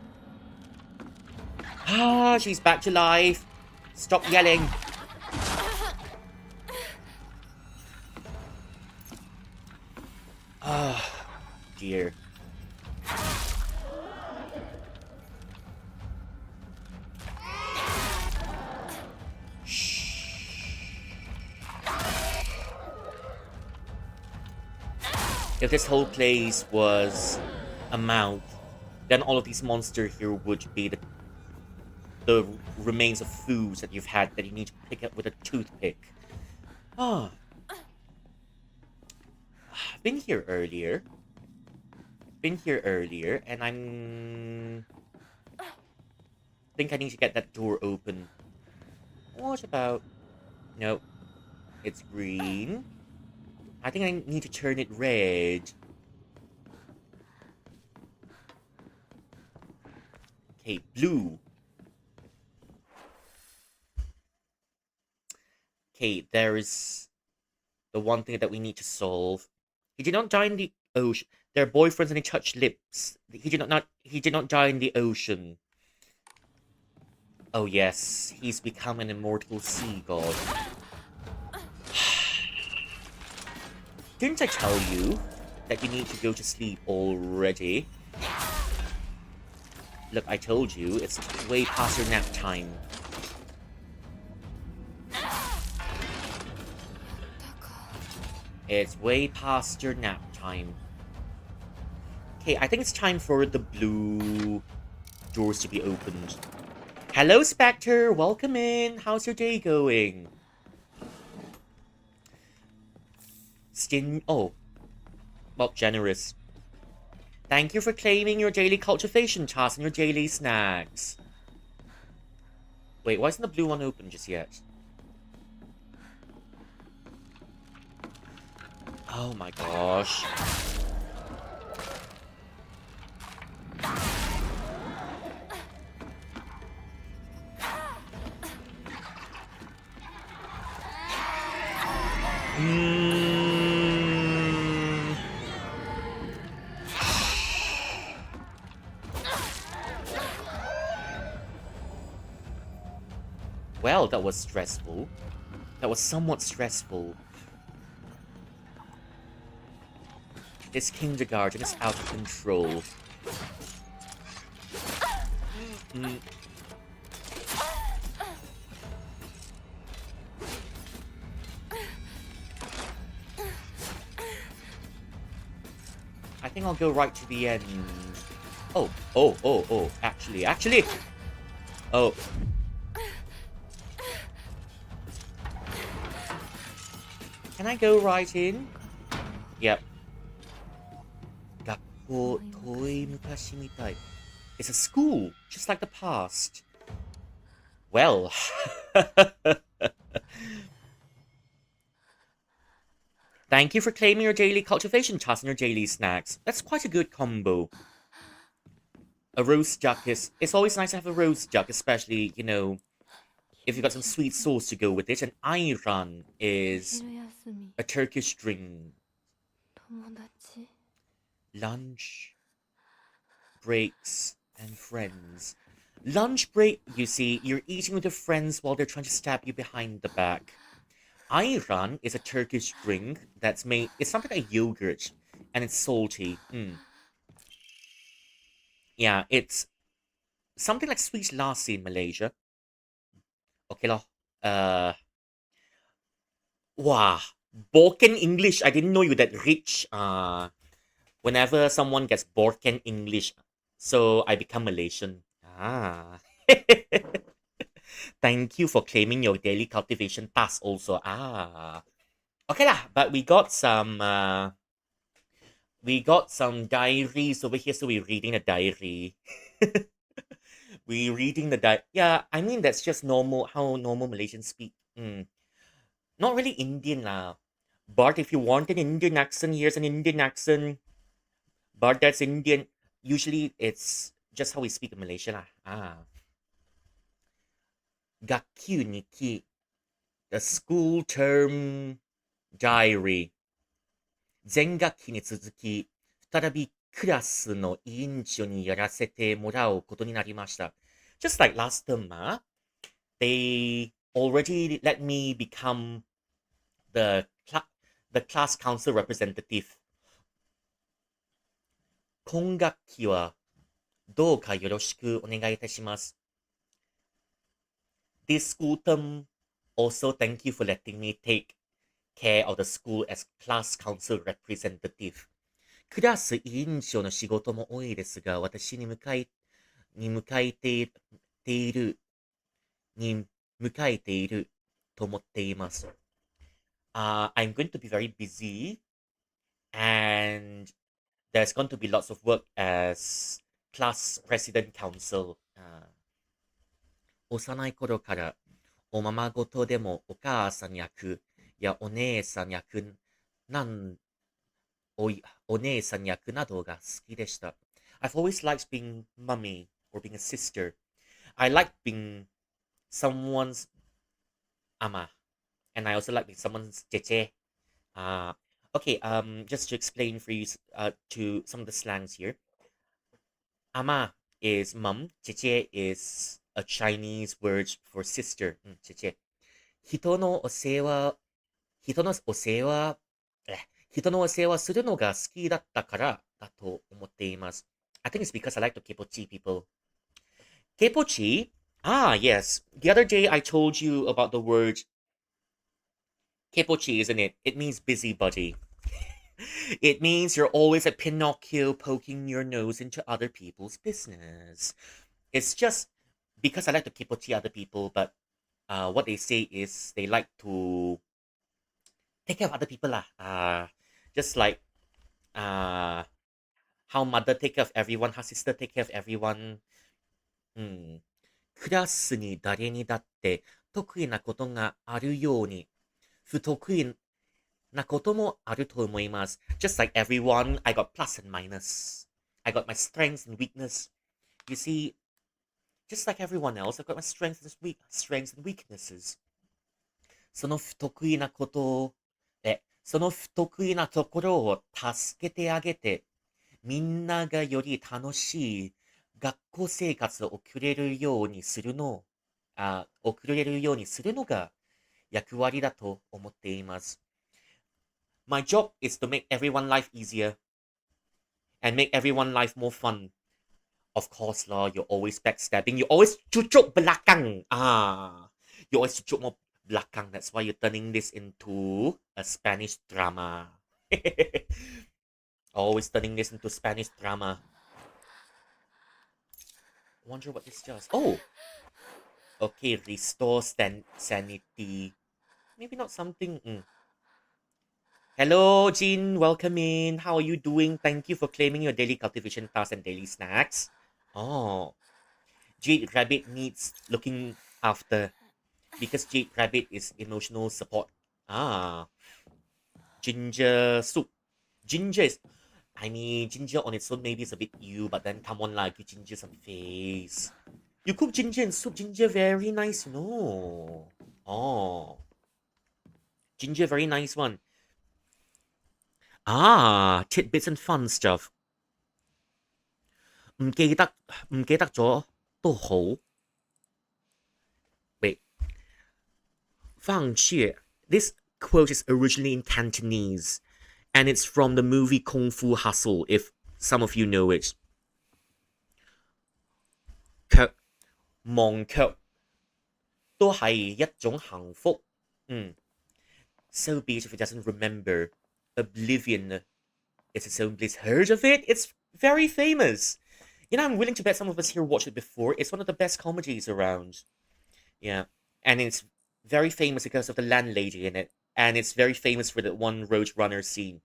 Ah, she's back to life. Stop yelling. Ah, dear. If this whole place was a mouth, then all of these monsters here would be the remains of foods that you've had that you need to pick up with a toothpick. Ah. I've been here earlier. been here earlier, and think I need to get that door open. What about... No, it's green. I think I need to turn it red. Okay, blue. Okay, there is the one thing that we need to solve. He did not die in the ocean. They're boyfriends and they touch lips. He did not die in the ocean. Oh yes, he's become an immortal sea god. Didn't I tell you that you need to go to sleep already? Look, I told you, it's way past your nap time. It's way past your nap time. Okay, I think it's time for the blue doors to be opened. Hello, Spectre! Welcome in! How's your day going? Oh, well, generous. Thank you for claiming your daily cultivation task and your daily snacks. Wait, why isn't the blue one open just yet? Oh my gosh. Hmm. Well, that was stressful. That was somewhat stressful. This kindergarten is out of control. Mm. I think I'll go right to the end. Oh, actually. Oh. Can I go right in? Yep. 学校、遠い昔みたい. It's a school, just like the past. Well. Thank you for claiming your daily cultivation task and your daily snacks. That's quite a good combo. A roast duck is... It's always nice to have a roast duck, especially, you know, if you've got some sweet sauce to go with it. And ayran is a Turkish drink. Lunch, breaks, and friends. Lunch break, you see, you're eating with your friends while they're trying to stab you behind the back. Ayran is a Turkish drink that's made... It's something like yogurt, and it's salty. Yeah, it's something like sweet lassi in Malaysia. Okay lah. Wow. Balkan English. I didn't know you that rich. Whenever someone gets Balkan English, so I become Malaysian. Ah. Thank you for claiming your daily cultivation task also. Ah. Okay lah, but we got some diaries over here, so we're reading a diary. We reading the yeah, I mean that's just normal how normal Malaysians speak. Not really Indian lah. But if you want an Indian accent, here's an Indian accent. But that's Indian. Usually it's just how we speak in Malaysia lah. Ah. 学級日記 The school term diary 前学期に続き再びクラスの委員長にやらせてもらうことになりました。Just like last term, they already let me become the the class council representative. 今学期はどうかよろしくお願いいたします。This school term, also thank you for letting me take care of the school as class council representative. クラス委員長の仕事も多いですが、私に迎えている、に迎えていると思っています。I'm going to be very busy and there's going to be lots of work as class president council. 幼い頃からおままごとでもお母さん役やお姉さん役なんお姉さん役などが好きでした。I've always liked being mummy or being a sister. I like being someone's ama, and I also like being someone's jeje. Uh, okay, just to explain for you to some of the slangs here. Ama is mum, jeje is a Chinese word for sister. Jeje. 人のお世話、人のお世話、え人のお世話するのが好きだったからだと思っています。I think it's because I like to kepochi people. Kepochi? Ah, yes. The other day I told you about the word kepochi, isn't it? It means busybody. It means you're always a Pinocchio poking your nose into other people's business. It's just because I like to kepochi other people, but what they say is they like to take care of other people lah. Just like uh, how mother take care of everyone, how sister take care of everyone. うん。クラスに誰にだって得意なことがあるように、不得意なこともあると思います。Just like everyone, I got plus and minus. I got my strengths and weakness. You see, just like everyone else, I've got my strengths and weaknesses. その不得意なことその不得意なところを助けてあげて、みんながより楽しい学校生活を送れるようにするの、送れるようにするのが役割だと思っています。My job is to make everyone's life easier and make everyone's life more fun. Of course lah, you're always backstabbing. You always cucuk belakang. You always cucuk more belakang. That's why you're turning this into a Spanish drama. Always turning this into Spanish drama. Wonder what this does. Oh, okay. Restore sanity. Maybe not something. Hello, Jean. Welcome in. How are you doing? Thank you for claiming your daily cultivation task and daily snacks. Oh, Jade Rabbit needs looking after because Jade Rabbit is emotional support. Ah, ginger soup. Ginger is, I mean, ginger on its own maybe it's a bit you, but then come on, like, give ginger some face. You cook ginger and soup, ginger very nice, you know. Oh, ginger very nice one. Ah, tidbits and fun stuff. 唔記得咗都好。Wait, 放弃. This quote is originally in Cantonese, and it's from the movie Kung Fu Hustle, if some of you know it. 卻忘卻都係一種幸福. So be it if it doesn't remember. Oblivion is its own bliss. Heard of it? It's very famous. You know, I'm willing to bet some of us here watched it before. It's one of the best comedies around. Yeah. And it's very famous because of the landlady in it. And it's very famous for the one road runner scene.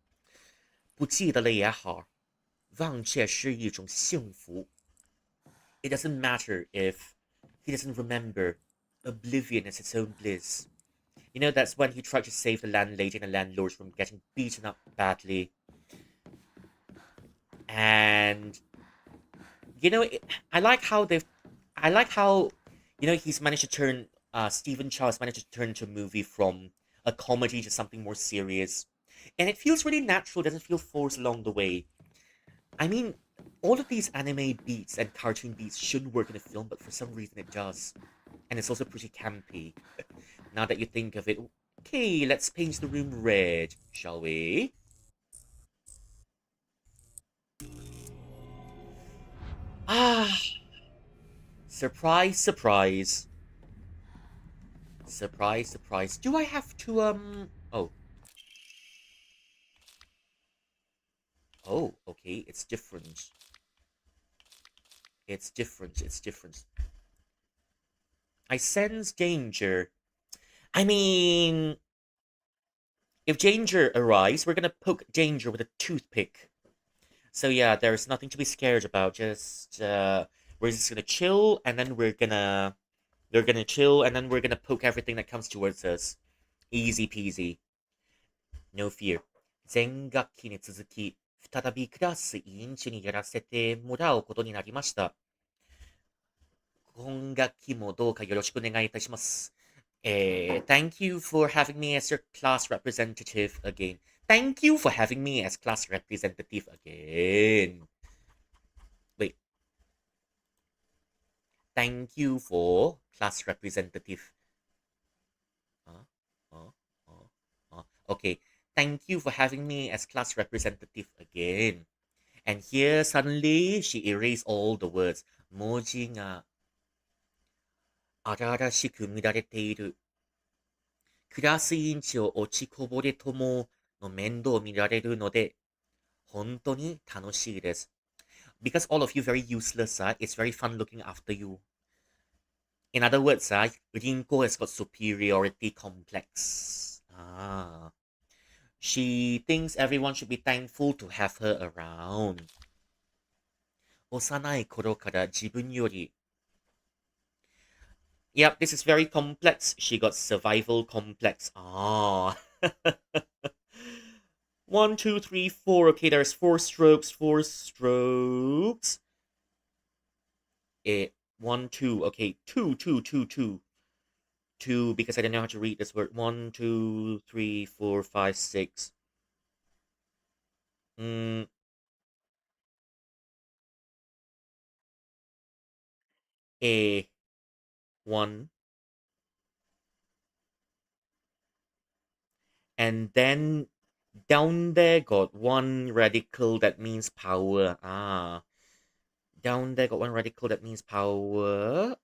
不记得了也好，忘却是一种幸福. It doesn't matter if he doesn't remember. Oblivion is its own bliss. You know, that's when he tried to save the landlady and the landlords from getting beaten up badly. And you know, I like how, he's managed to turn, Stephen Chow has managed to turn to a movie from a comedy to something more serious. And it feels really natural, doesn't feel forced along the way. I mean, all of these anime beats and cartoon beats should work in a film, but for some reason it does. And it's also pretty campy. Now that you think of it, okay, let's paint the room red, shall we? Ah, surprise, surprise. Surprise, surprise. Do I have to, oh. Oh, okay, it's different. It's different, it's different. I sense danger. I mean, if danger arrives, we're gonna poke danger with a toothpick. So yeah, there's nothing to be scared about. Just we're just gonna chill, and then we're gonna chill, and then we're gonna poke everything that comes towards us. Easy peasy, no fear. 全学期に続き、再びクラス委員長にやらせてもらうことになりました。今学期もどうかよろしくお願いいたします。Thank you for having me as your class representative again. Thank you for having me as class representative again. Wait, thank you for class representative. Huh? Huh? Huh? Huh? Okay, thank you for having me as class representative again. And here suddenly she erased all the words. 文字が荒々しく乱れている。クラス委員長落ちこぼれともの面倒を見られるので、本当に楽しいです。Because all of you very useless, it's very fun looking after you. In other words, Rinko has got superiority complex. She thinks everyone should be thankful to have her around. 幼い頃から自分より Yep, this is very complex. She got survival complex. One, two, three, four. Okay, there's four strokes, four strokes. One, two. Okay, two, two, two, two. Two, because I didn't know how to read this word. One, two, three, four, five, six. Mm, a one. And then down there got one radical that means power. Down there got one radical that means power.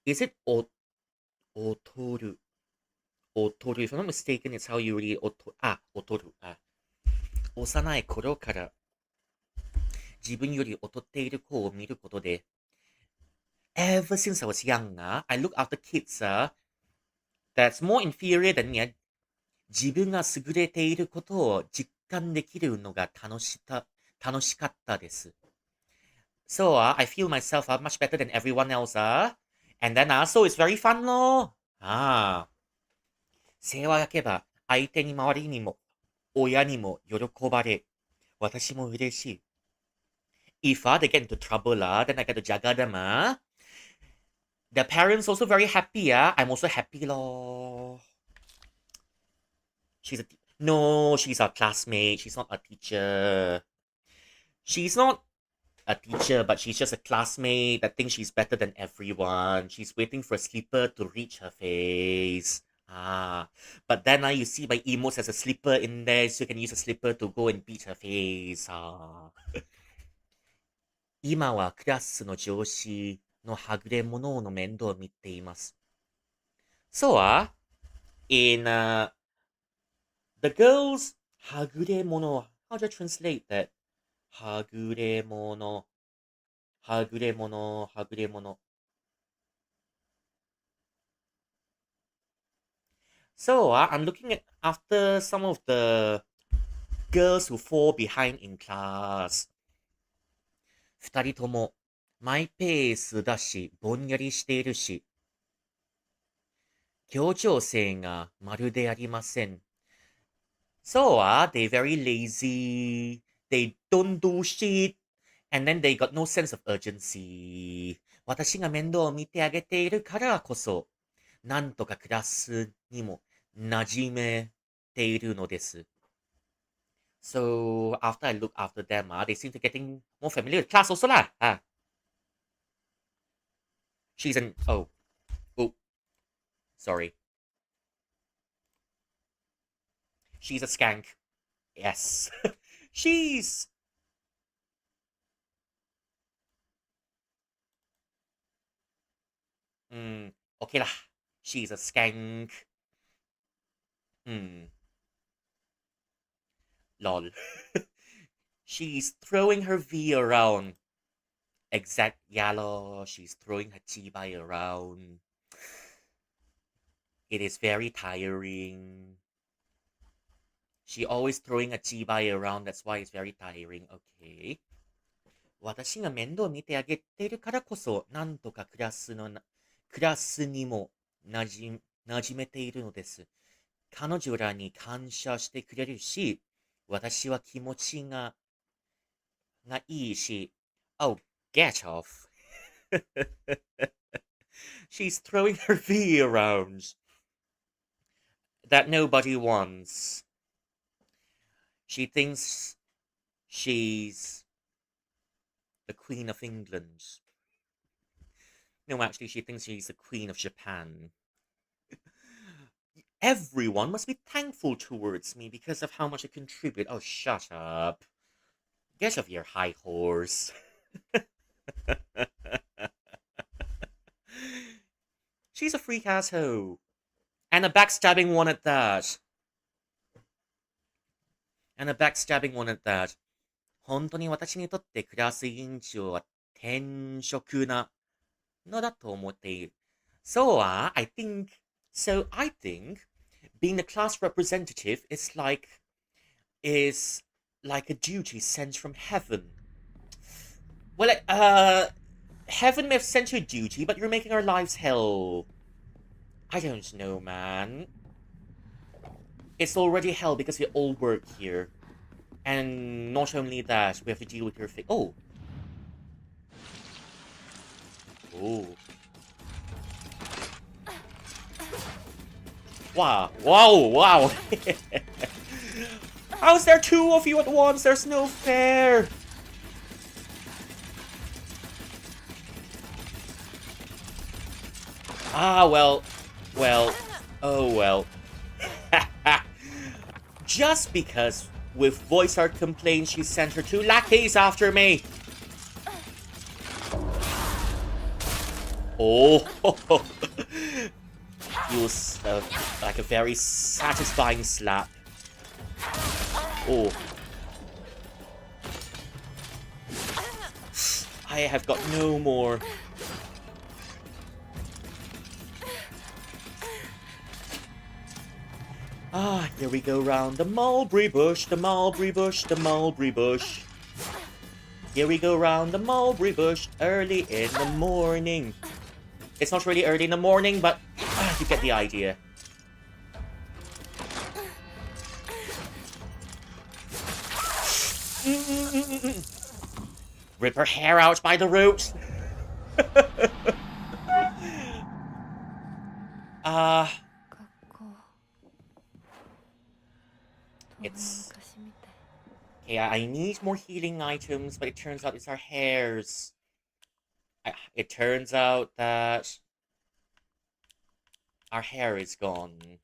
Is it otoru? Otoru. If I'm not mistaken, it's how you read otoru. 幼い頃から自分より劣っている子を見ることで ever since I was young, I look after kids that's more inferior than me. 自分が優れていることを実感できるのが楽しかったです。So, I feel myself much better than everyone else. And then, so it's very fun 咯。世話焼けば相手に周りにも親にも喜ばれ、私も嬉しい。If they get into trouble, then I get to jaga them. The parents also very happy. I'm also happy. Lor. She's a no, she's a classmate. She's not a teacher. She's not a teacher, but she's just a classmate that thinks she's better than everyone. She's waiting for a slipper to reach her face. But then you see my emotes as a slipper in there, so you can use a slipper to go and beat her face. 今はクラスの上司のはぐれ者の面倒を見ています。So, in the girls, はぐれ者, how do I translate that? はぐれ者、はぐれ者、はぐれ者。So, I'm looking at after some of the girls who fall behind in class. 二人ともマイペースだし、ぼんやりしているし、協調性がまるでありません。So, they very lazy. They don't do shit. And then they got no sense of urgency. 私が面倒を見てあげているからこそ、なんとかクラスにも馴染めているのです。So, after I look after them, they seem to getting more familiar with class also lah. She's an oh, sorry. She's a skank. Yes. She's okay lah. She's a skank. Hmm. Lol. She's throwing her V around. Exact yellow. She's throwing her chibai around. It is very tiring. She always throwing a chibai around, that's why it's very tiring. Okay. 私が面倒見てあげてるからこそ、なんとかクラスにも馴染めているのです。彼女らに感謝してくれるし、私は気持ちがいいし、Oh, get off. She's throwing her V around that nobody wants. She thinks she's the Queen of England. No, actually, she thinks she's the Queen of Japan. Everyone must be thankful towards me because of how much I contribute. Oh, shut up. Get off your high horse. She's a freak asshole. And a backstabbing one at that. And a backstabbing one at that. 本当に私にとってクラス委員長は転職なのだと思っている。So, I think being the class representative is like a duty sent from heaven. Well, heaven may have sent you a duty, but you're making our lives hell. I don't know, man. It's already hell because we all work here. And not only that, we have to deal with your fate. Oh. Oh. Wow. Wow, wow. How's there two of you at once? There's no fair. Ah, well. Oh well. Just because with voice art complaints she sent her two lackeys after me. Oh, it was like a very satisfying slap. Oh. I have got no more. Ah, here we go round the mulberry bush, the mulberry bush, the mulberry bush. Here we go round the mulberry bush early in the morning. It's not really early in the morning, but you get the idea. Rip her hair out by the roots. It's... Okay, I need more healing items, but it turns out it's our hairs. It turns out that our hair is gone.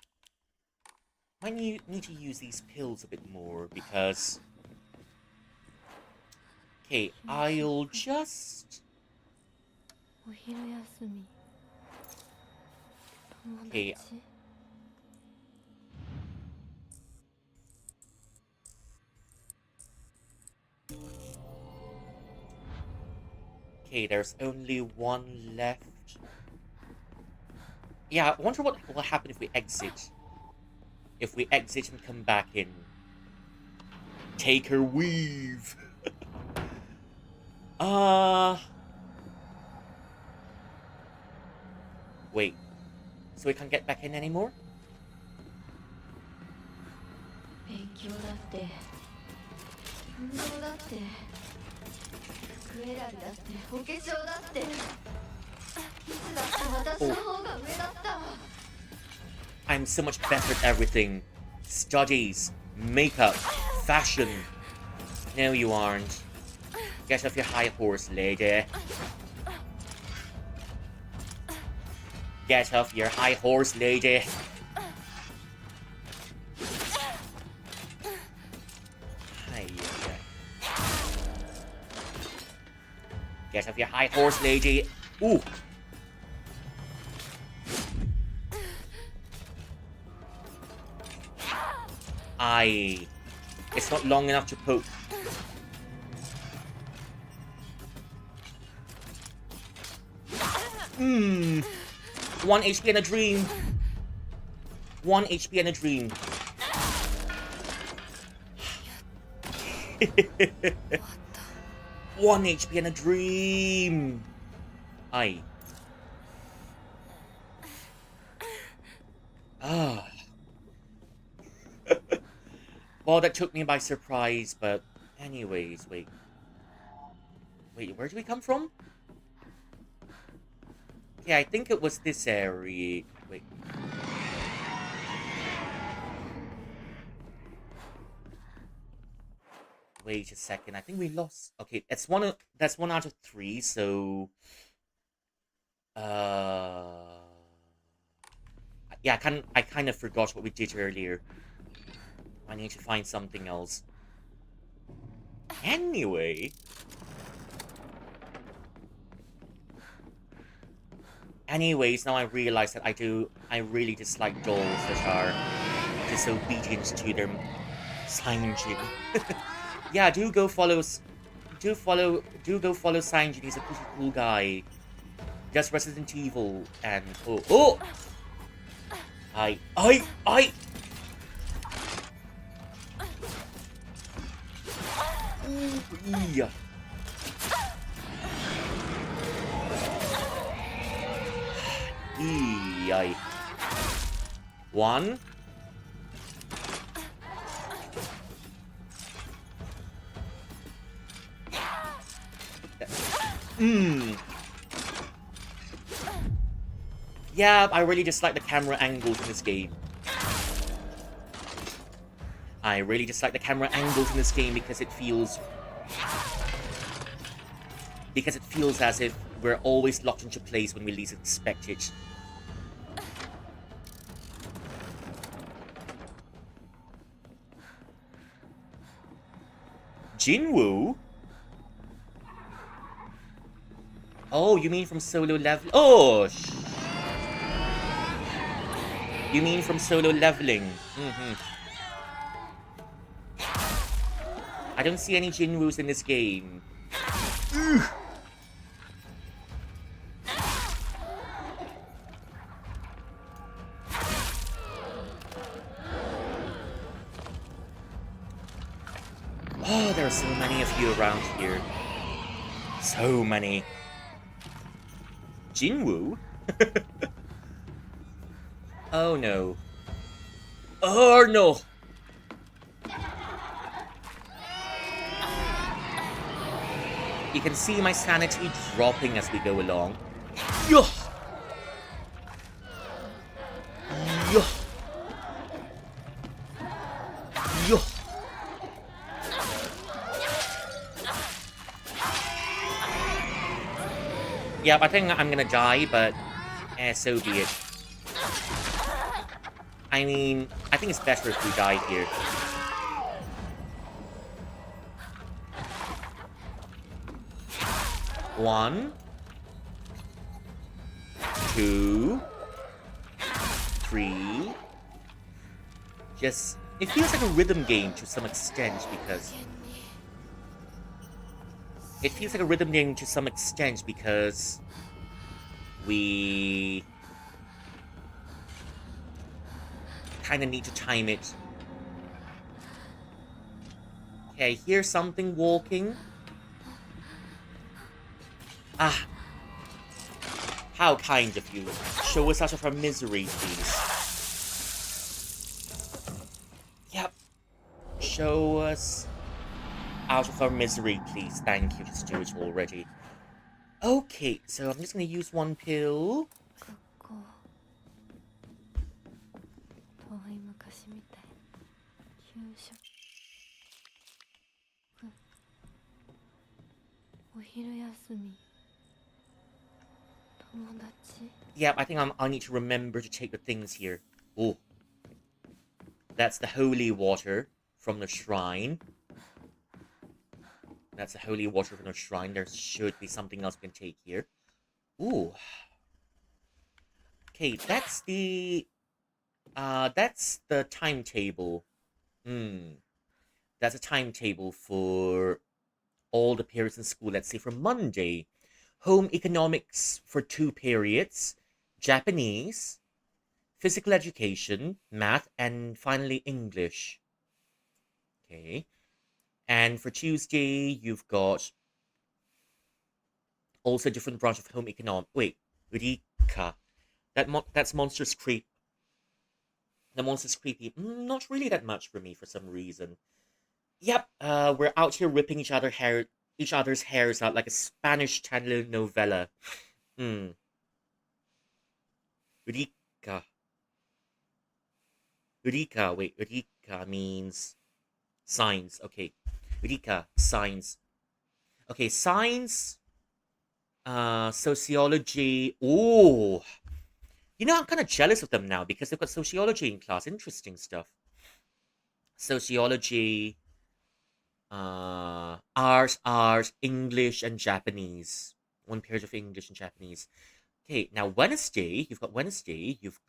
I need to use these pills a bit more, because... Okay, I'll just... Okay. Okay, there's only one left. Yeah, I wonder what will happen if we exit. If we exit and come back in. Take her weave. Wait. So we can't get back in anymore? Oh. I'm so much better at everything. Studies, makeup, fashion. No, you aren't. Get off your high horse, lady. Get off your high horse, lady. Get off your high horse, lady. Ooh. It's not long enough to poke. One HP and a dream. 1 HP and a dream. One HP and a dream. Aye. Ah. Well, that took me by surprise, but anyways, wait. Wait, where do we come from? Yeah, I think it was this area. Wait. Wait a second. I think we lost. Okay, that's one out of three, so uh yeah, I kind of forgot what we did earlier. I need to find something else. Anyway, now I realize that I really dislike dolls that are disobedient to their Sanjin. Yeah, do go follow Sanjin. He's a pretty cool guy. Just Resident Evil and oh, I ooh, yeah. I one. Mmm. Yeah, I really dislike the camera angles in this game. I really dislike the camera angles in this game because it feels as if we're always locked into place when we least expect it. Jinwoo? Oh, you mean from solo level? Oh, you mean from solo leveling? I don't see any Jinwoos in this game. Oh, there are so many of you around here. So many. Jinwoo? Oh no. Oh no! You can see my sanity dropping as we go along. Yuh! Yuh! Yuh! Yep, I think I'm gonna die, but so be it. I mean, I think it's better if we die here. One, two, three. Just, it feels like a rhythm game to some extent because we kind of need to time it. Okay, I hear something walking. Ah. How kind of you. Show us out of our misery, please. Yep. Show us out of our misery, please. Thank you. Just do it already. Okay, so I'm just gonna use one pill. Yeah, I think I need to remember to take the things here. Oh. That's the holy water from the shrine. That's the holy water from the shrine. There should be something else we can take here. Ooh. Okay, that's the timetable. That's a timetable for all the periods in school. Let's say for Monday, home economics for 2 periods, Japanese, physical education, math, and finally English. Okay. And for Tuesday, you've got also a different branch of home economic. Wait, Rika. That's monstrous creep. The monster's creepy. Not really that much for me for some reason. Yep, we're out here ripping each other's hairs out like a Spanish telenovela. Hmm. Rika. Rika. Wait, Rika means signs. Okay. Rika, signs. Okay, science, sociology. Oh, I'm kind of jealous of them now because they've got sociology in class. Interesting stuff. Sociology, art, English, and Japanese. One period of English and Japanese. Okay, now Wednesday, you've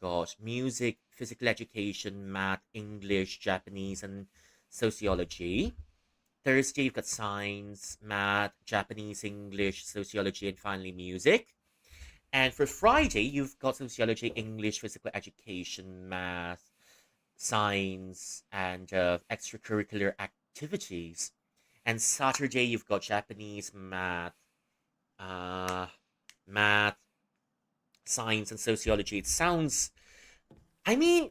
got music, physical education, math, English, Japanese, and sociology. Thursday, you've got science, math, Japanese, English, sociology, and finally music. And for Friday, you've got sociology, English, physical education, math, science, and extracurricular activities. And Saturday, you've got Japanese, uh, math, science, and sociology. It sounds, I mean,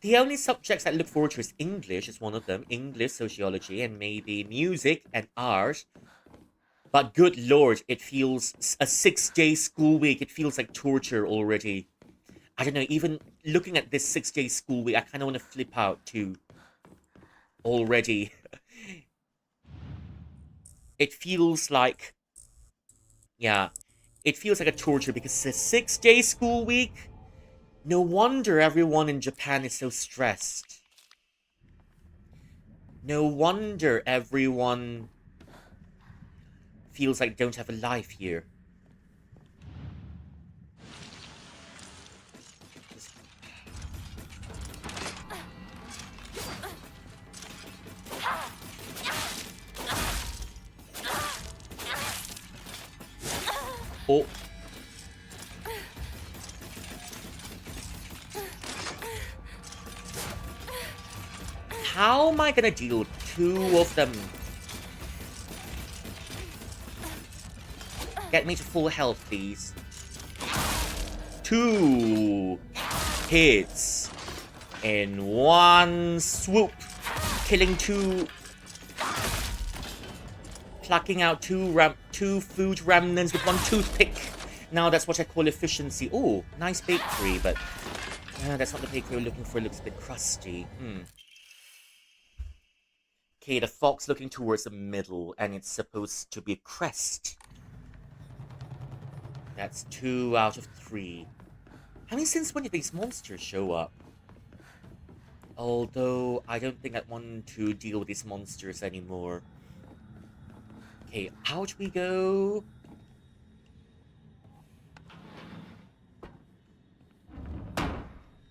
the only subjects I look forward to is English, is one of them. English, sociology, and maybe music and art. But good lord, it feels a 6-day school week. It feels like torture already. I don't know, even looking at this 6-day school week, I kind of want to flip out too. Already. It feels like, yeah, it feels like a torture because it's a 6-day school week. No wonder everyone in Japan is so stressed. No wonder everyone feels like they don't have a life here. Oh. How am I gonna deal with two of them? Get me to full health, please. 2 hits in one swoop. Killing 2. Plucking out 2 food remnants with 1 toothpick. Now that's what I call efficiency. Oh, nice bakery, but that's not the bakery we're looking for. It looks a bit crusty. Okay, the fox looking towards the middle, and it's supposed to be a crest. That's 2 out of 3. I mean, since when did these monsters show up? Although, I don't think I want to deal with these monsters anymore. Okay, out we go.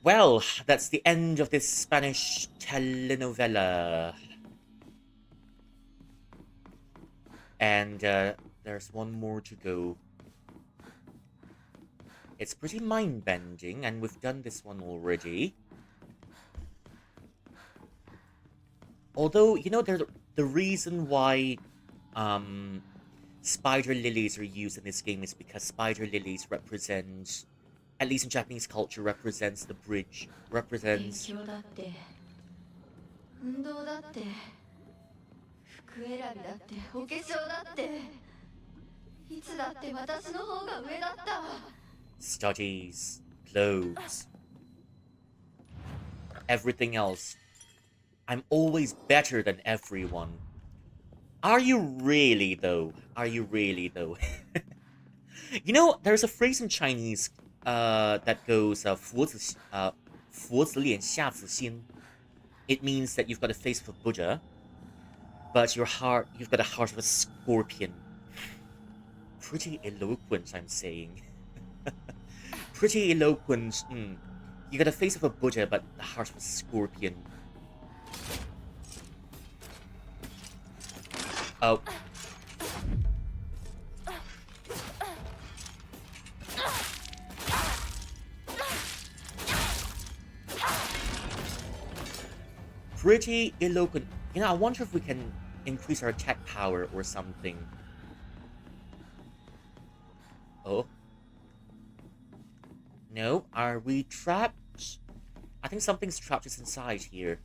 Well, that's the end of this Spanish telenovela. And there's one more to go. It's pretty mind-bending, and we've done this one already. Although, the reason why spider lilies are used in this game is because spider lilies represent, at least in Japanese culture, represents the bridge, represents... studies, clothes, everything else. I'm always better than everyone. Are you really, though? Are you really, though? There's a phrase in Chinese that goes, 佛子脸下子心. It means that you've got a face of a Buddha, but you've got a heart of a scorpion. Pretty eloquent, I'm saying. Pretty eloquent. You got a face of a Buddha, but the heart of a scorpion. Oh. Pretty eloquent. I wonder if we can increase our attack power or something. Oh. No, are we trapped? I think something's trapped us inside here.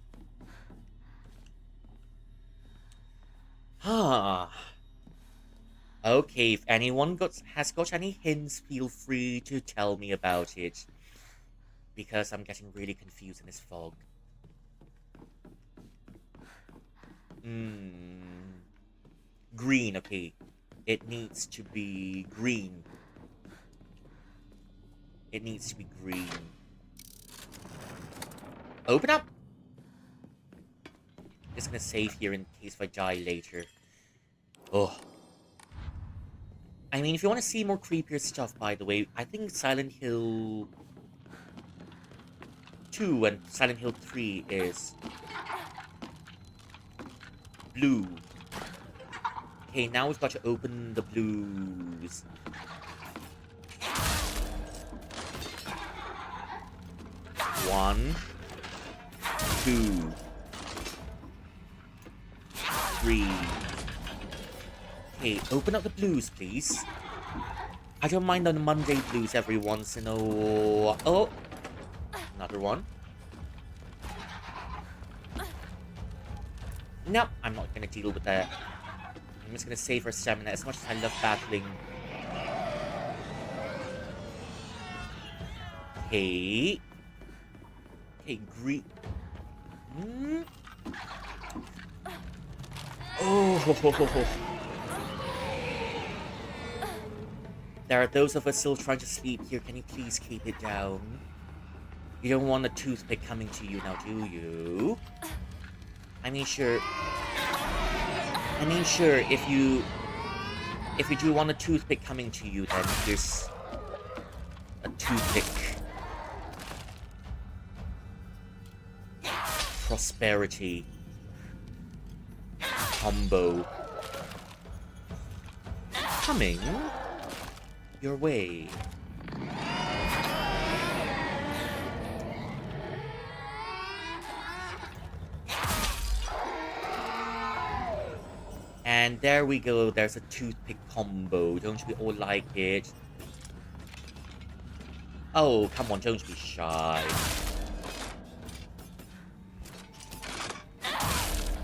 Huh. Okay, if anyone has got any hints, feel free to tell me about it. Because I'm getting really confused in this fog. Hmm. Green, okay. It needs to be green. It needs to be green. Open up! Just gonna save here in case if I die later. Oh. I mean, if you want to see more creepier stuff, by the way, I think Silent Hill 2 and Silent Hill 3 is blue. Okay, now we've got to open the blues. One, two, three. Okay, open up the blues, please. I don't mind on the Monday blues every once in a while. Oh, another one. Nope, I'm not gonna deal with that. I'm just gonna save her stamina as much as I love battling. Okay. Okay, green. Hmm? Oh. There are those of us still trying to sleep here. Can you please keep it down? You don't want a toothpick coming to you now, do you? I mean, sure, if you do want a toothpick coming to you, then here's a toothpick. Prosperity. Combo. Coming your way. And there we go, there's a toothpick combo. Don't we all like it? Oh, come on, don't be shy.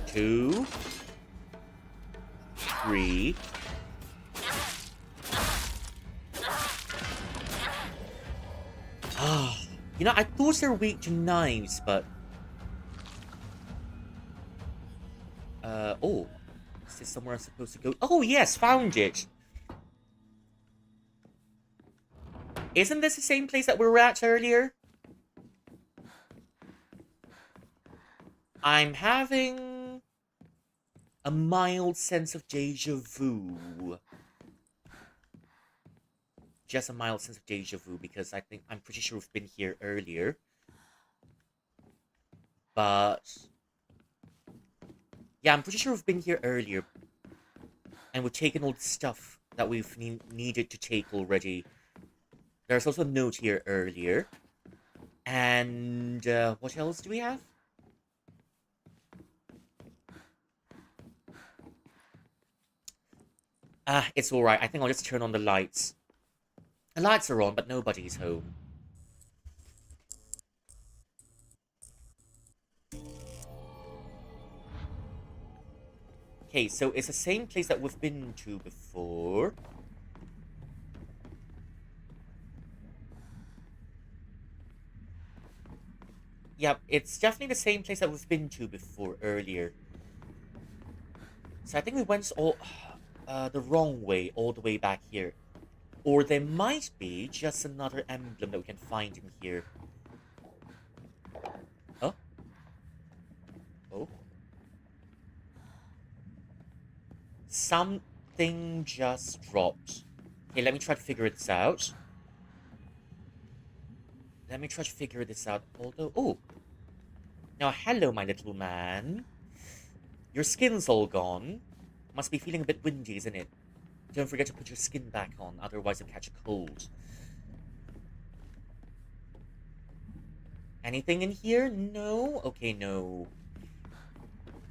2, 3. Ah, you know, I thought they were weak to knives, but... oh. Is this somewhere I'm supposed to go? Oh, yes, found it! Isn't this the same place that we were at earlier? I'm having a mild sense of deja vu. Just a mild sense of deja vu because I'm pretty sure we've been here earlier. But yeah, I'm pretty sure we've been here earlier. And we've taken all the stuff that we've needed to take already. There's also a note here earlier. And what else do we have? Ah, it's alright. I think I'll just turn on the lights. The lights are on, but nobody's home. Okay, so it's the same place that we've been to before. Yep, it's definitely the same place that we've been to before earlier. So I think we went all the wrong way, all the way back here. Or there might be just another emblem that we can find in here. Oh? Oh? Something just dropped. Okay, let me try to figure this out. Let me try to figure this out. Although, oh. Now, hello, my little man. Your skin's all gone. Must be feeling a bit windy, isn't it? Don't forget to put your skin back on, otherwise you'll catch a cold. Anything in here? No? Okay, no.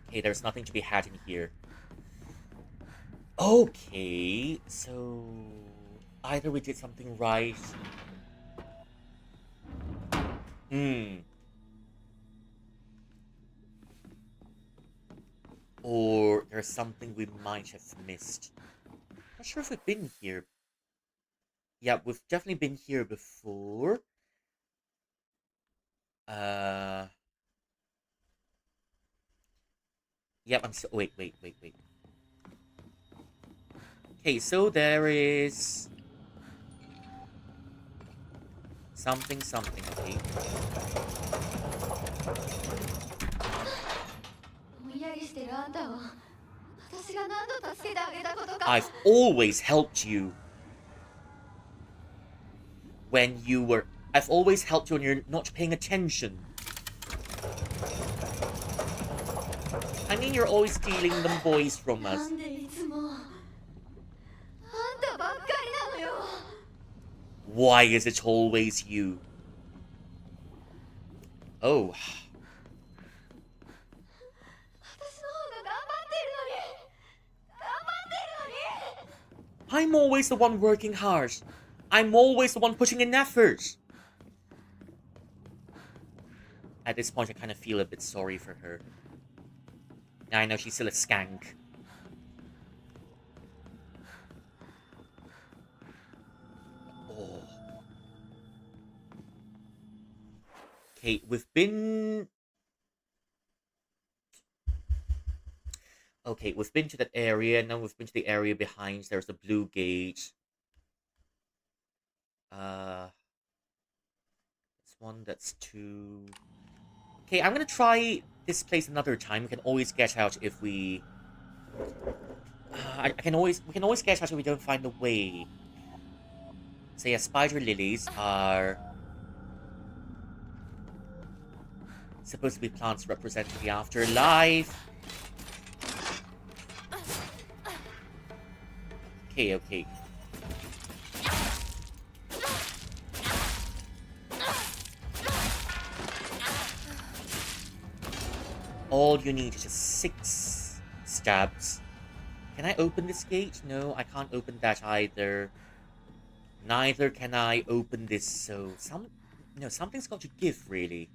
Okay, there's nothing to be had in here. Okay, so either we did something right. Hmm. Or there's something we might have missed. Not sure if we've been here. Yeah, we've definitely been here before. Uh, yep, I'm so. Wait, wait, wait, wait. Okay, so there is something, something, okay? I've always helped you when you were. I've always helped you when you're not paying attention. I mean, you're always stealing them boys from us. Why is it always you? Oh, I'm always the one working hard. I'm always the one putting in effort. At this point, I kind of feel a bit sorry for her. I know she's still a skank. Oh. Okay, we've been... Okay, we've been to that area, now we've been to the area behind. There's the blue gate. This one, that's two. Okay, I'm gonna try this place another time. We can always get out if we... I can always... We can always get out if we don't find a way. So yeah, spider lilies are supposed to be plants representing the afterlife. Okay, okay. All you need is just 6 stabs. Can I open this gate? No, I can't open that either. Neither can I open this, so no, something's got to give, really.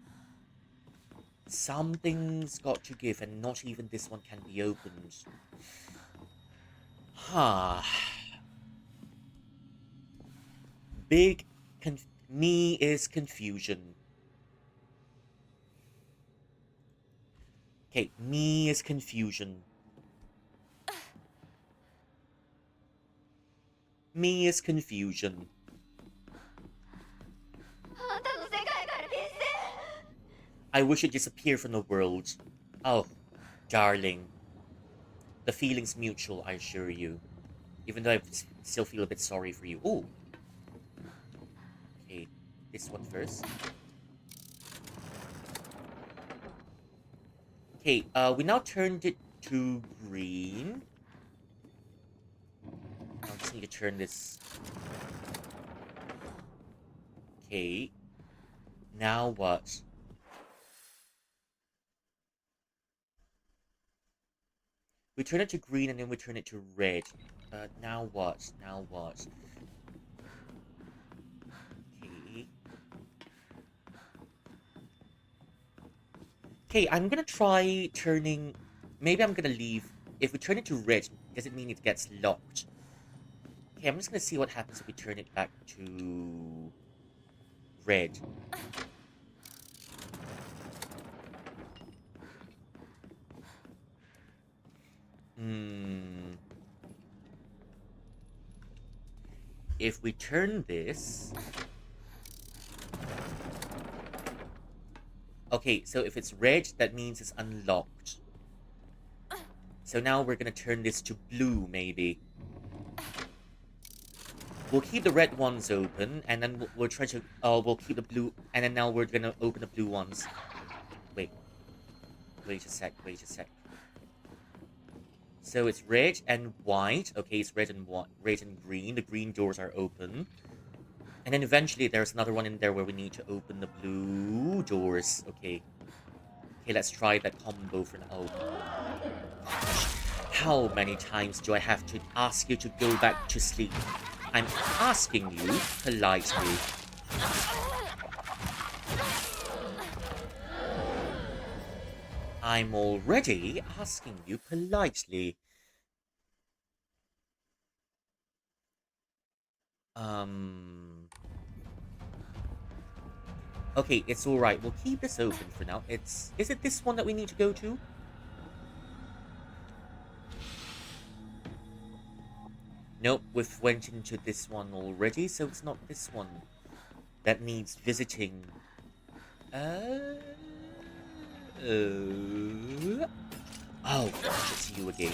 Something's got to give, and not even this one can be opened. Huh. Big me is confusion. Okay, me is confusion. Me is confusion. I wish it disappeared from the world. Oh, darling. The feeling's mutual, I assure you. Even though I still feel a bit sorry for you. Oh. Okay, this one first. Okay, we now turned it to green. I just need to turn this. Okay. Now what? We turn it to green and then we turn it to red. Now what? Now what? Okay. Okay, I'm gonna try turning... Maybe I'm gonna leave... If we turn it to red, does it mean it gets locked? Okay, I'm just gonna see what happens if we turn it back to... red. Hmm... If we turn this... Okay, so if it's red, that means it's unlocked. So now we're gonna turn this to blue, maybe. We'll keep the red ones open, and then we'll try to... we'll keep the blue... And then now we're gonna open the blue ones. Wait. Wait a sec, wait a sec. So it's red and white. Okay, it's red and white, red and green. The green doors are open. And then eventually there's another one in there where we need to open the blue doors. Okay. Okay, let's try that combo for now. Oh. How many times do I have to ask you to go back to sleep? I'm asking you politely. I'm already asking you politely. Okay, it's alright. We'll keep this open for now. Is it this one that we need to go to? Nope, we've went into this one already, so it's not this one that needs visiting. Oh gosh, it's you again.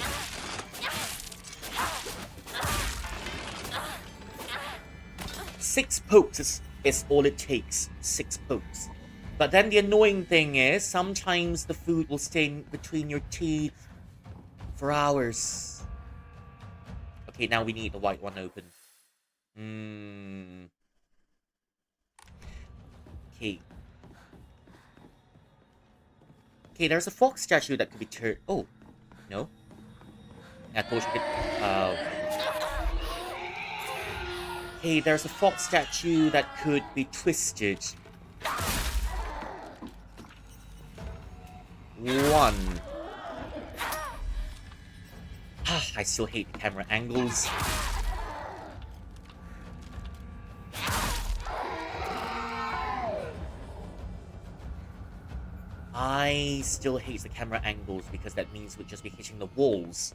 Six pokes is all it takes. 6 pokes. But then the annoying thing is, sometimes the food will stay in between your teeth for hours. Okay, now we need the white one open. Okay. Okay, there's a fox statue that could be turned. Oh, no. I thought you could. Hey, there's a fox statue that could be twisted. 1. I still hate the camera angles. I still hate the camera angles because that means we'd just be hitting the walls.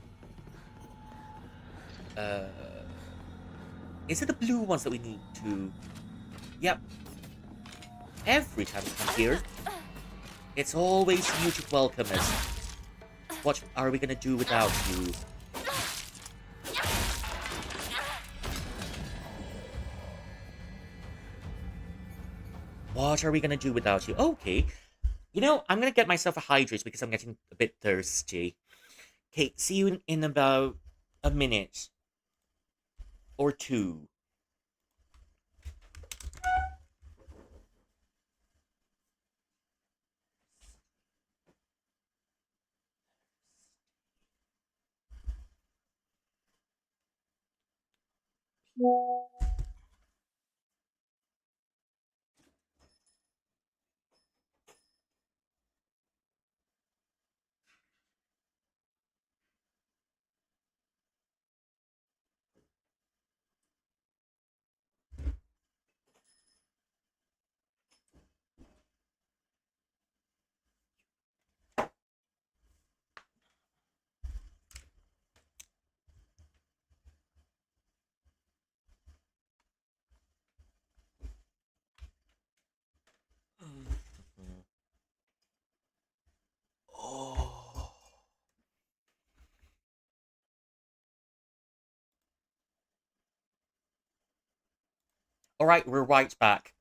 Is it the blue ones that we need to... Yep. Every time we come here, it's always you to welcome us. What are we gonna do without you? What are we gonna do without you? Okay. You know, I'm gonna get myself a hydrate because I'm getting a bit thirsty. Okay, see you in about a minute. Or 2. Oh. Alright, we're right back.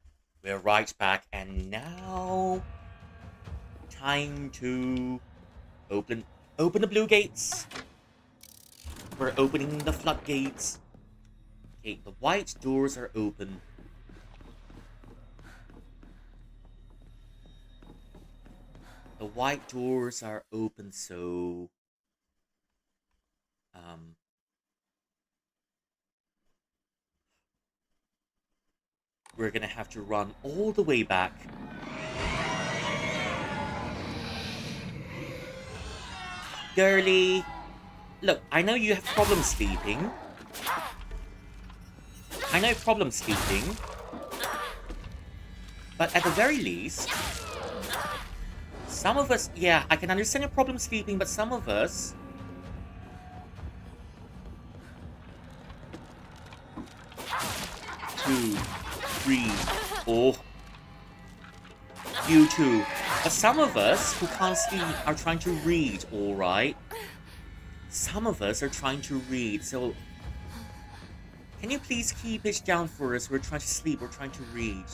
We're right back, and now... Time to... Open the blue gates. We're opening the floodgates. Okay, the white doors are open. The white doors are open, so... We're gonna have to run all the way back. Girly! Look, I know you have problems sleeping. I know problems sleeping. But at the very least... Some of us... Yeah, I can understand your problem sleeping, but some of us... 2, 3, 4... You too. But some of us who can't sleep are trying to read, alright? Some of us are trying to read, so... Can you please keep it down for us? We're trying to sleep, we're trying to read.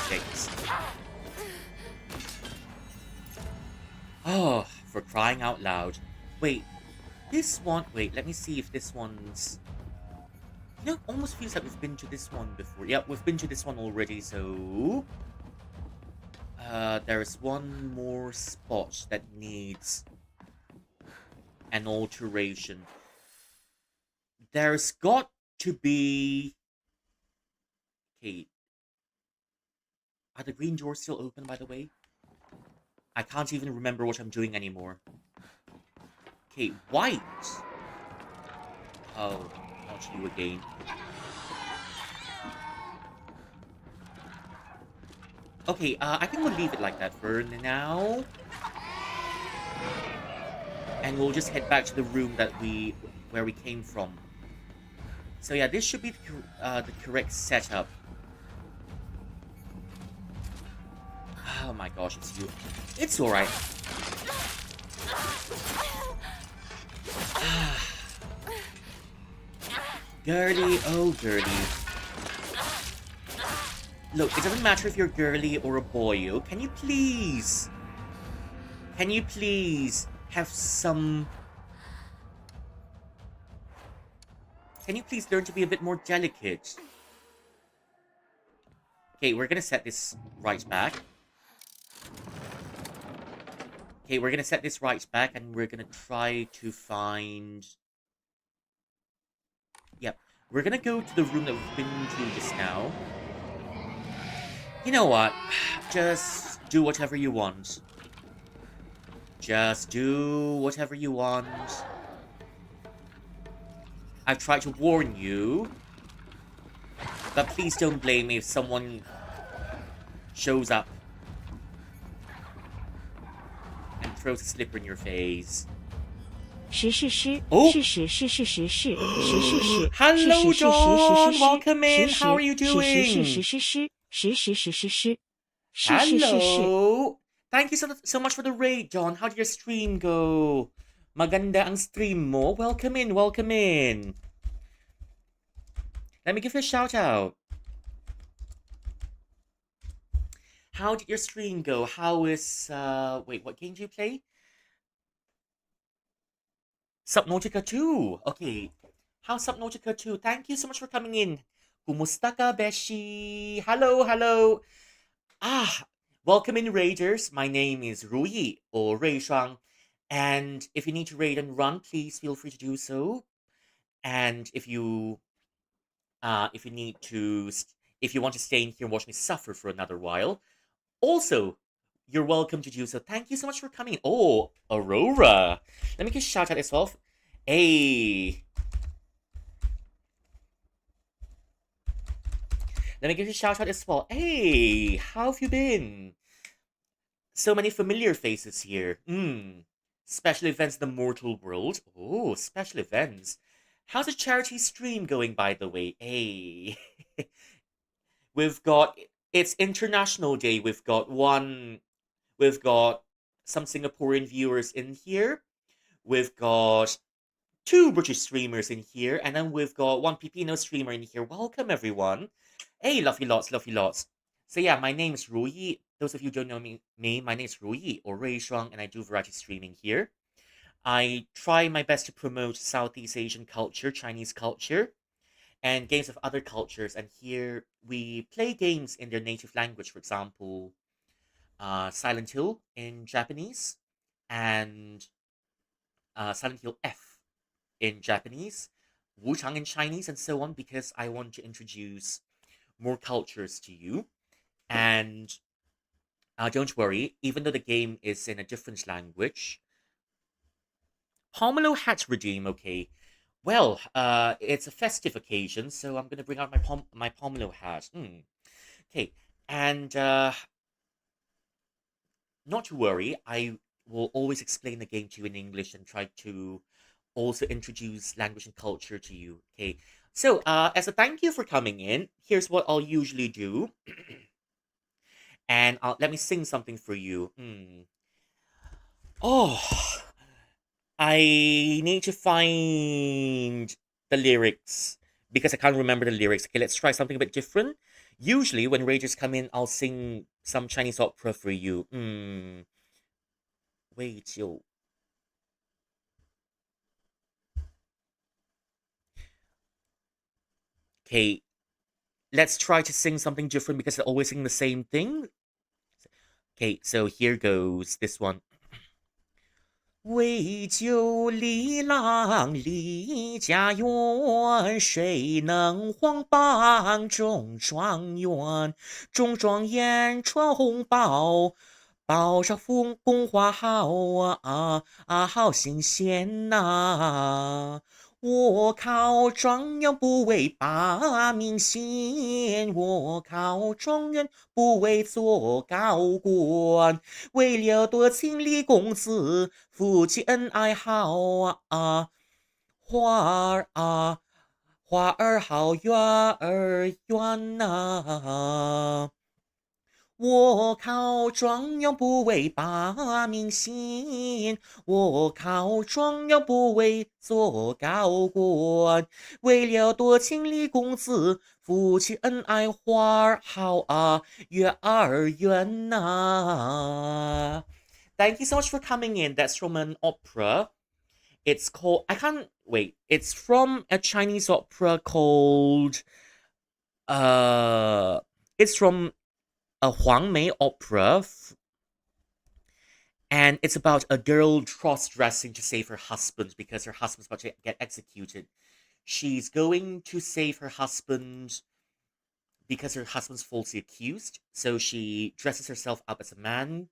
Thanks. Oh, for crying out loud. Wait, this one... Wait, let me see if this one's... Almost feels like we've been to this one before. Yeah, we've been to this one already, so... there's one more spot that needs an alteration. There's got to be... Okay, are the green doors still open, by the way? I can't even remember what I'm doing anymore. Okay, white. Oh, not you again. Okay, I think we'll leave it like that for now. And we'll just head back to the room where we came from. So yeah, this should be the correct setup. Oh my gosh, it's you. It's alright. Girly, oh girly. Look, it doesn't matter if you're girly or a boy, oh. Can you please have some... Can you please learn to be a bit more delicate? Okay, we're gonna set this right back. Okay, we're gonna set this right back and we're gonna try to find... Yep. We're gonna go to the room that we've been to just now. You know what? Just do whatever you want. Just do whatever you want. I've tried to warn you. But please don't blame me if someone shows up and throws a slipper in your face. 实是诗， Oh! 是实是是实是，实是是， Hello, 是实是实实 John! 实 Welcome 实 in! How are you 实是是 doing? 实是诗，实实实是诗，是是是是。 Hello! Thank you so much for the raid, John. How did your stream go? Maganda ang stream mo. Welcome in, welcome in. Let me give you a shout out. How did your stream go? How is, wait, what game do you play? Subnautica 2. Okay. How's Subnautica 2? Thank you so much for coming in. Kumusta ka, Beshi? Hello, hello. Ah, welcome in, Raiders. My name is Ruyi, or Rui Shuang. And if you need to raid and run, please feel free to do so. And if you need to, if you want to stay in here and watch me suffer for another while, also, you're welcome to do so. Thank you so much for coming. Oh, Aurora. Let me just shout out as well. Hey. Let me give you a shout out as well. Hey, how have you been? So many familiar faces here. Special events, the mortal world. Oh, special events. How's the charity stream going, by the way? Hey. We've got it's International Day. We've got some Singaporean viewers in here. We've got two British streamers in here, and then we've got one Filipino streamer in here. Welcome everyone. Hey, lovely lots, lovely lots. So yeah, my name is Ruyi. Those of you who don't know me, my name is Ruyi or Rui Shuang, and I do variety streaming here. I try my best to promote Southeast Asian culture, Chinese culture, and games of other cultures. And here we play games in their native language. For example, Silent Hill in Japanese, and Silent Hill F in Japanese, Wu Chang in Chinese, and so on, because I want to introduce more cultures to you. And don't worry, even though the game is in a different language, Pomelo hat redeem, okay. Well, it's a festive occasion, so I'm gonna bring out my Pomelo hat. Okay, and not to worry, I will always explain the game to you in English and try to also introduce language and culture to you. Okay, so as a thank you for coming in, here's what I'll usually do, and let me sing something for you. Oh, I need to find the lyrics because I can't remember the lyrics. Okay, let's try something a bit different. Usually, when Ragers come in, I'll sing some Chinese opera for you. Wait, yo. Okay, let's try to sing something different because they're always singing the same thing. Okay, so here goes this one. 为救李郎离家园，谁能黄榜中状元？中状元传红包，报上风花好好新鲜呐、我考状元不为拔名先，我考状元不为做高官。为了多情李公子，夫妻恩爱好花儿好月儿圆呐、我考状元不为拔名先，我考状元不为做高官。为了多情李公子，夫妻恩爱花儿好月儿圆呐、Thank you so much for coming in. That's from an opera. It's called. I can't wait. It's from a Chinese opera called. Uh, it's from a Huang Mei opera, and it's about a girl cross-dressing to save her husband because her husband's about to get executed. She's going to save her husband because her husband's falsely accused. So she dresses herself up as a man,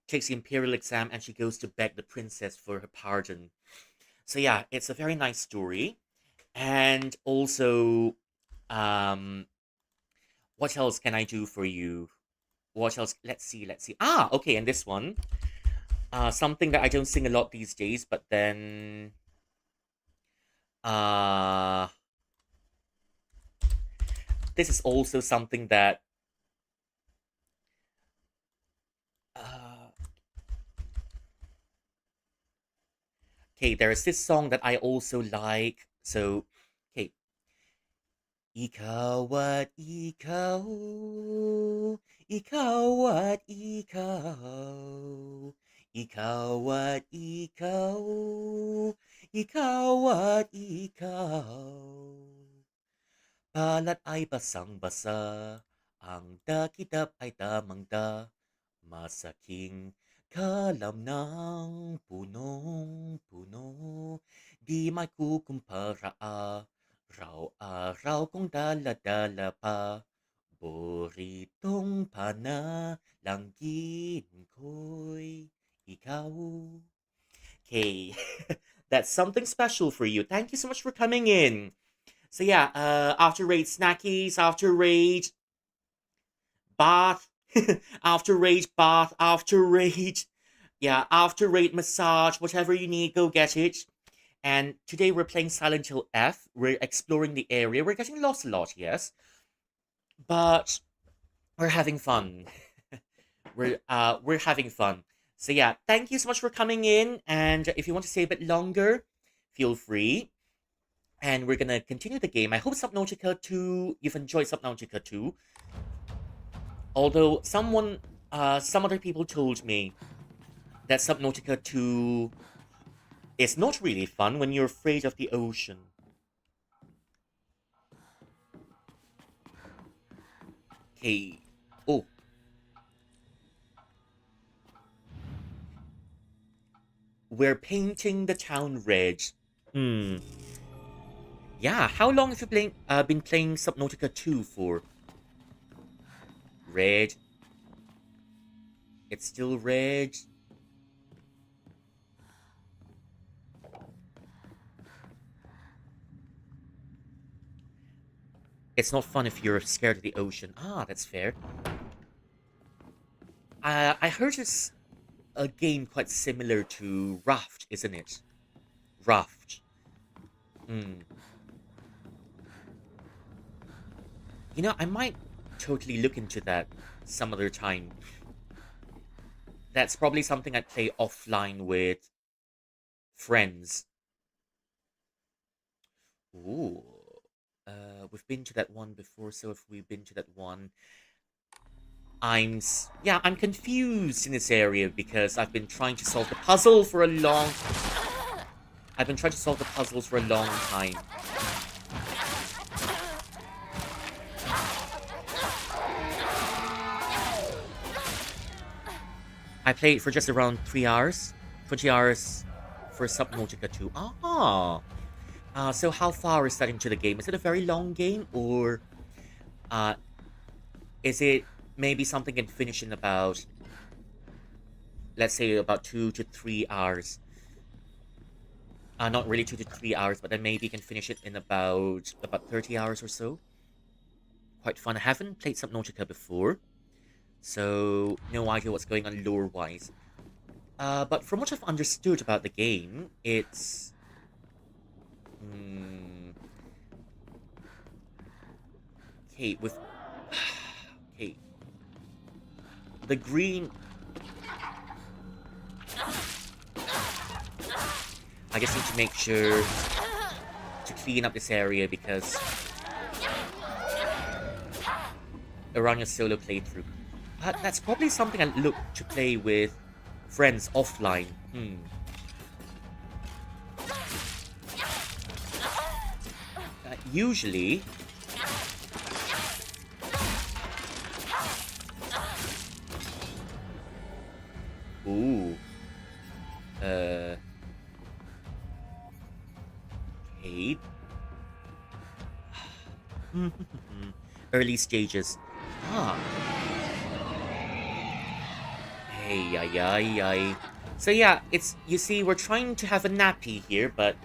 takes the imperial exam, and she goes to beg the princess for her pardon. So yeah, it's a very nice story. And also, um, what else can I do for you? What else? Let's see, let's see. Ah, okay, and this one. Something that I don't sing a lot these days, but then uh this is also something that uh okay, there's this song that I also like. So okay. Ikaw at ikaw, ikaw at ikaw, ikaw at ikaw, ikaw at ikaw. Balat ay basang-basa, ang dakidap ay tamang-da, masaking kalam ng punong-puno, di maikukumpara araw-araw kong dala-dala pa, boritong panalangin ko'y ikaw. Okay, that's something special for you. Thank you so much for coming in. So yeah, after raid snackies, after raid bath, after raid bath, after raid, yeah, after raid massage, whatever you need, go get it. And today we're playing Silent Hill F. We're exploring the area. We're getting lost a lot, yes, but we're having fun. We're having fun. So yeah, thank you so much for coming in. And if you want to stay a bit longer, feel free. And we're gonna continue the game. I hope Subnautica 2, you've enjoyed Subnautica 2. Although some other people told me that Subnautica 2 is not really fun when you're afraid of the ocean. Okay. Oh. We're painting the town red. Hmm. Yeah, how long have you been playing Subnautica 2 for? Red. It's still red. It's not fun if you're scared of the ocean. Ah, that's fair. I heard it's a game quite similar to Raft, isn't it? Raft. Hmm. You know, I might totally look into that some other time. That's probably something I'd play offline with friends. Ooh. We've been to that one before, so if we've been to that one, I'm confused in this area because I've been trying to solve the puzzle for a long. I've been trying to solve the puzzles for a long time. I played for just around 3 hours. 20 hours for Subnautica 2. Ah! So how far is that into the game? Is it a very long game? Or uh, is it maybe something can finish in about, let's say, about 2 to 3 hours? Not really 2 to 3 hours, but then maybe you can finish it in about 30 hours or so. Quite fun. I haven't played Subnautica before, so no idea what's going on lore-wise. But from what I've understood about the game, it's... okay, with... okay. The green... I just need to make sure to clean up this area because around your solo playthrough. That's probably something I look to play with friends offline. Usually... Ooh. Okay. Early stages. Ah. Hey, ay, ay, ay. So yeah, it's, you see, we're trying to have a nappy here, but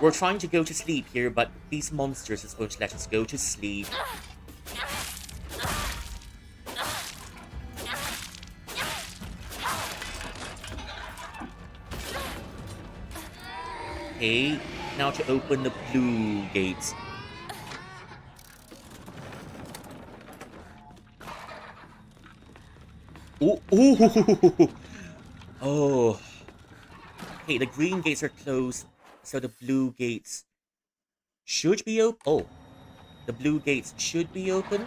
we're trying to go to sleep here, but these monsters is going to let us go to sleep. Okay, now to open the blue gates. Ooh, ooh. Oh. Okay, the green gates are closed, so the blue gates should be open. Oh, the blue gates should be open.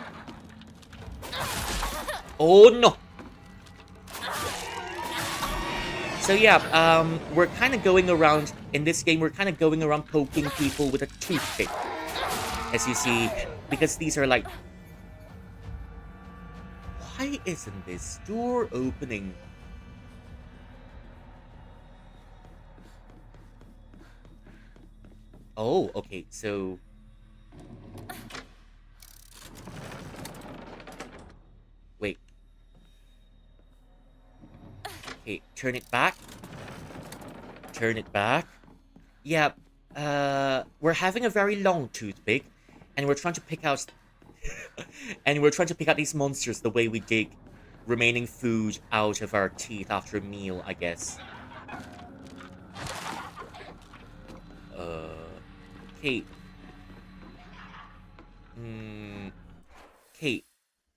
Oh no! So yeah, we're kind of going around, in this game, we're kind of going around poking people with a toothpick. As you see, because these are like... why isn't this door opening? Oh, okay, so... wait. Okay, turn it back. Turn it back. Yeah, we're having a very long toothpick, and we're trying to pick out... and we're trying to pick out these monsters the way we dig remaining food out of our teeth after a meal, I guess. Kate. Kate,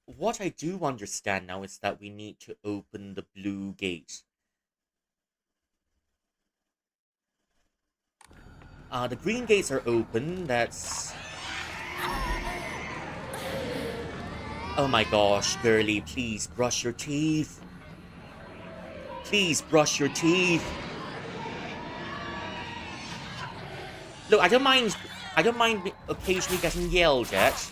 what I do understand now is that we need to open the blue gate. The green gates are open, that's... oh my gosh, girly, please brush your teeth. Please brush your teeth. Look, I don't mind occasionally getting yelled at.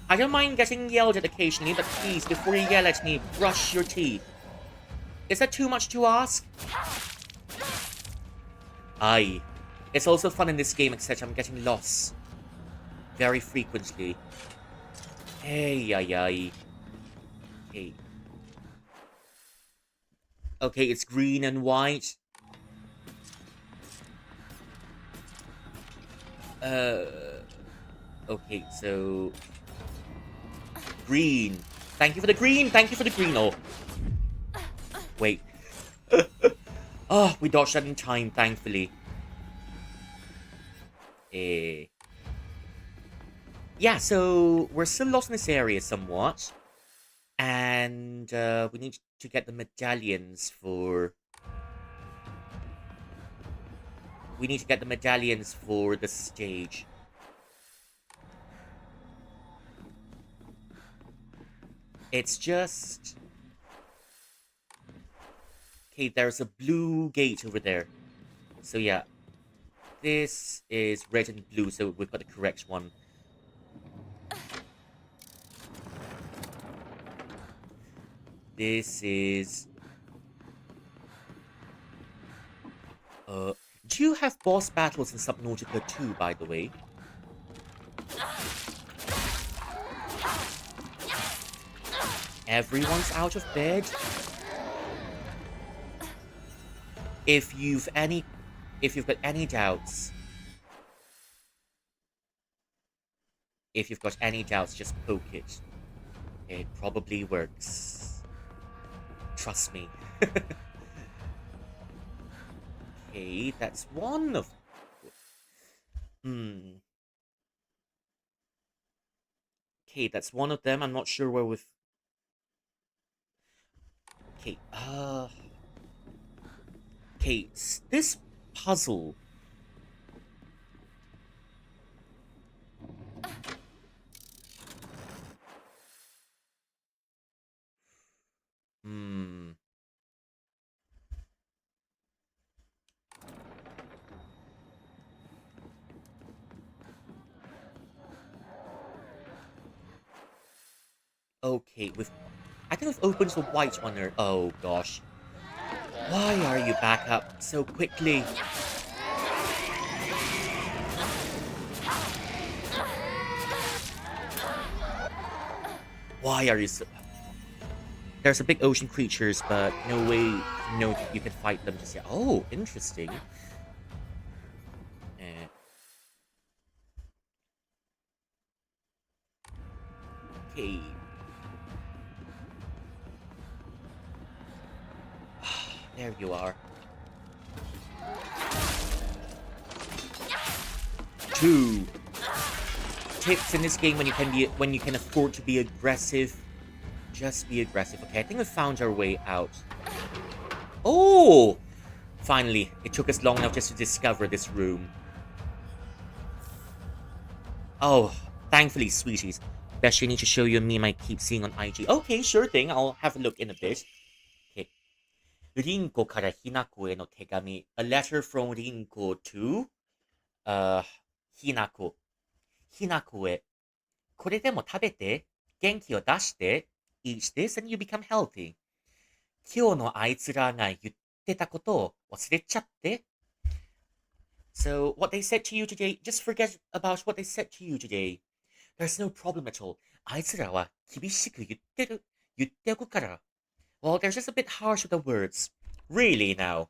I don't mind getting yelled at occasionally, but please, before you yell at me, brush your teeth. Is that too much to ask? Aye. It's also fun in this game, except I'm getting lost. Very frequently. Hey, ay, ay. Hey. Okay, it's green and white. Okay, so... green. Thank you for the green! Thank you for the green! Oh. Wait. Oh, we dodged that in time, thankfully. Yeah, so we're still lost in this area somewhat. And we need to get the medallions for... we need to get the medallions for the stage. It's just... okay, there's a blue gate over there. So yeah. This is red and blue, so we've got the correct one. This is... Uh, do you have boss battles in Subnautica 2, by the way? Everyone's out of bed? If you've any... If you've got any doubts... If you've got any doubts, just poke it. It probably works. Trust me. Okay, that's one of... Hmm. Okay, that's one of them. I'm not sure where with... Okay, Okay, this puzzle... Hmm... Okay, with... I think we've opened the white one there. Oh, gosh. Why are you back up so quickly? Why are you so... There's a big ocean creatures, but no way you can fight them just yet. Oh, interesting. Eh, okay. There you are. Two tips in this game when you can afford to be aggressive. Just be aggressive. Okay, I think we found our way out. Oh! Finally, it took us long enough just to discover this room. Oh, thankfully, sweeties. Especially need to show you a meme I keep seeing on IG. Okay, sure thing. I'll have a look in a bit. Okay. リンコからひなこへの手紙. A letter from リンコ to ひなこ。ひなこへ。これでも食べて。元気を出して。Eat this and you become healthy. 今日のあいつらが言ってたことを忘れちゃって。So, what they said to you today, just forget about what they said to you today. There's no problem at all. あいつらは厳しく言ってる。言っておくから。Well, they're just a bit harsh with the words. Really now.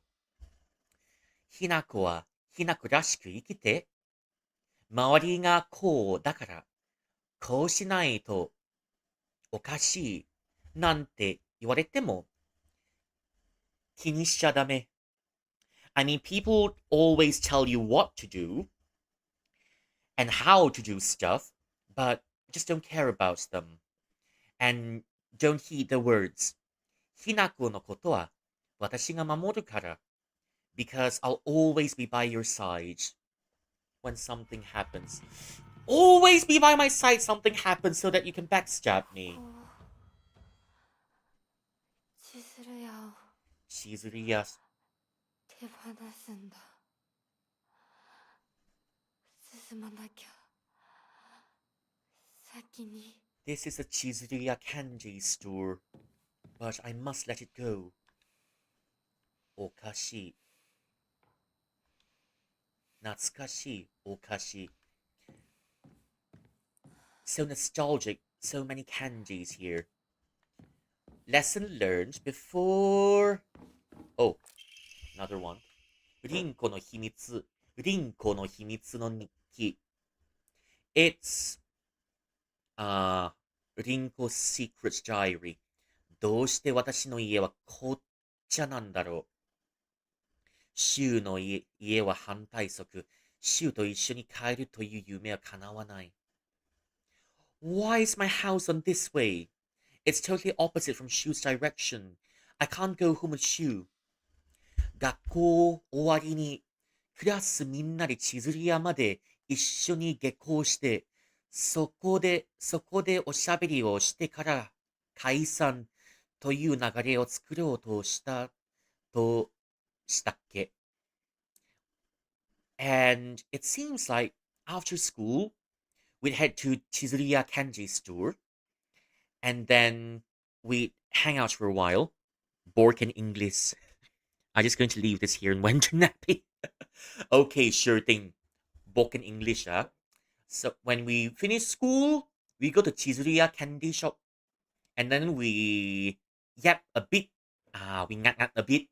ひなこはひなこらしく生きて。周りがこうだから。こうしないとおかしい。なんて言われても気にしちゃダメ。I mean, people always tell you what to do and how to do stuff, but just don't care about them and don't heed the words. ひなこのことは私が守るから because I'll always be by your side when something happens. Always be by my side something happens so that you can backstab me. 千鶴屋を千鶴屋手放すんだ。進まなきゃ。先に。This is a Chizuriya candy store, but I must let it go. Okashi. Natsukashi. Okashi. So nostalgic. So many candies here. Lesson learned before... Oh, another one. リンコの秘密。リンコの秘密の日記。It's... リンコ secret diary. どうして私の家は紅茶なんだろう。シュウの家は反対側。シュウと一緒に帰るという夢は叶わない。Why is my house on this way? It's totally opposite from Shu's direction. I can't go home with Shu. 学校終わりにクラスみんなで千鶴屋まで一緒に下校して、そこでおしゃべりをしてから解散という流れを作ろうとしたっけ。And it seems like after school, we'd head to Chizuriya Kanji store, and then we'd hang out for a while. Bork and English. I'm just going to leave this here and went to nappy. Okay, sure thing. Bork and English, So when we finish school, we go to Chizuria candy shop and then we yap a bit. We ngat a bit.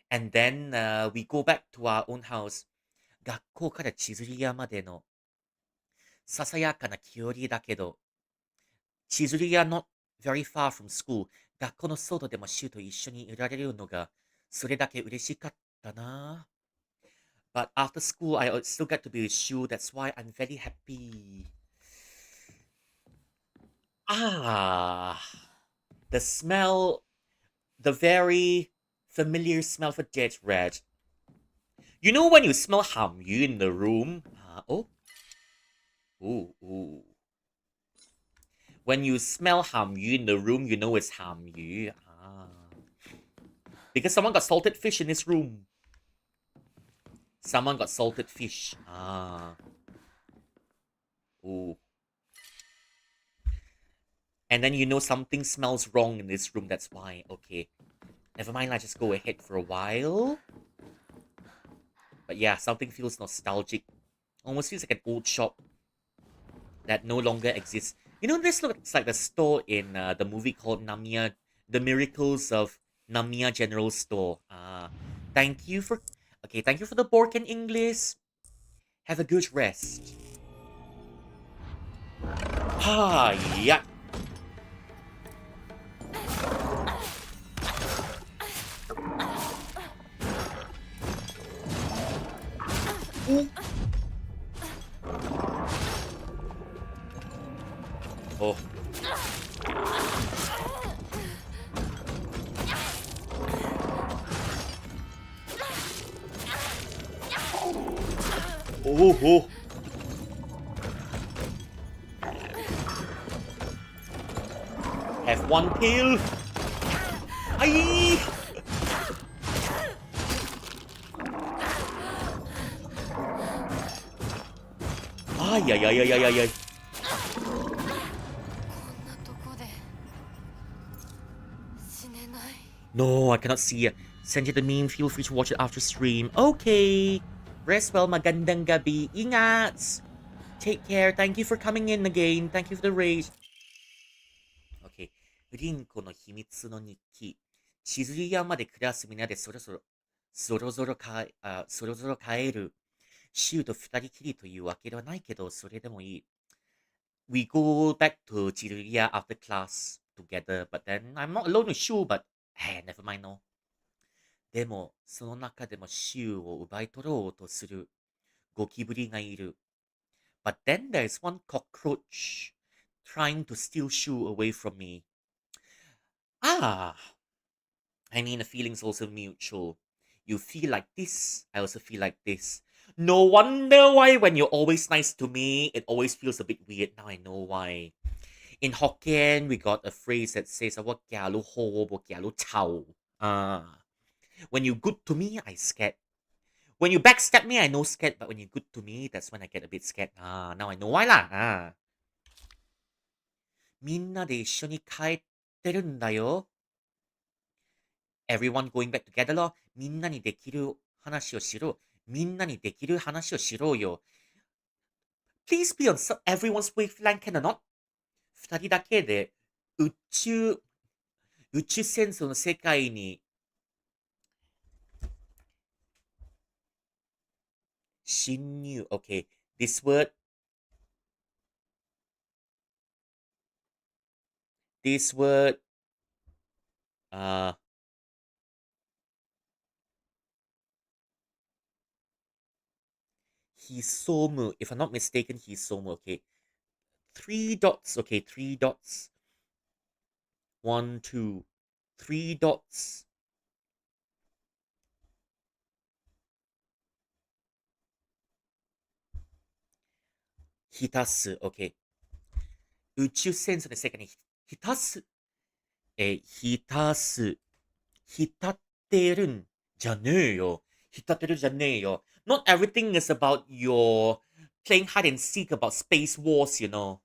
And then we go back to our own house. 学校から千鶴屋までのささやかな距離だけど、千鶴屋 not very far from school。学校の外でもシュと一緒にいられるのが、それだけ嬉しかったな。But after school, I still get to be with Shu. That's why I'm very happy. Ah, the smell, the very familiar smell for dead red. You know when you smell ham yu in the room? Ooh, ooh. When you smell ham yu in the room, you know it's ham yu. Because someone got salted fish in this room. Someone got salted fish. Ooh. And then you know something smells wrong in this room, that's why. Okay. Never mind, I just go ahead for a while. But yeah, something feels nostalgic. Almost feels like an old shop that no longer exists. You know, this looks like the store in the movie called Namiya, The Miracles of Namiya General Store. Thank you for... Okay, thank you for the pork and English. Have a good rest. Yeah. Ooh. Oh. Oh, oh. Have one pill. Aye. Ay, ay, ay, ay, ay, ay, ay. No, I cannot see it. Send you the meme. Feel free to watch it after stream. Okay. Rest well, magandang gabi. Ingat. Take care. Thank you for coming in again. Thank you for the raid. Okay. リンコの秘密の日記。千鶴屋までクラスみんなでそろそろ帰る。シューと二人きりというわけではないけど、それでもいい。We go back to Chiruya after class together, but then I'm not alone with Shu, but never mind, no. でも、その中でもシューを奪い取ろうとするゴキブリがいる。But then there's one cockroach trying to steal Shu away from me. Ah, I mean, the feeling's also mutual. You feel like this, I also feel like this. No wonder why when you're always nice to me, it always feels a bit weird. Now I know why. In Hokkien, we got a phrase that says, "What kia lu ho, what kia lu chao." When you good to me, I scared. When you backstab me, I know scared, but when you're good to me, that's when I get a bit scared. Now I know why lah. みんなで一緒に帰ってるんだよ。Everyone going back together 咯。みんなにできる話をしろ。みんなにできる話をしろよ。Please be on everyone's wavelength can or not? 二人だけで宇宙戦争の世界に侵入。Okay, this word, uh, hisomu. If I'm not mistaken, hisomu. Okay, three dots. Okay, three dots. One, two, three dots. Hitasu. Okay. 宇宙戦争の世界に浸す。浸す。浸ってるんじゃねえよ。浸ってるじゃねえよ。Not everything is about your playing hide and seek about space wars, you know.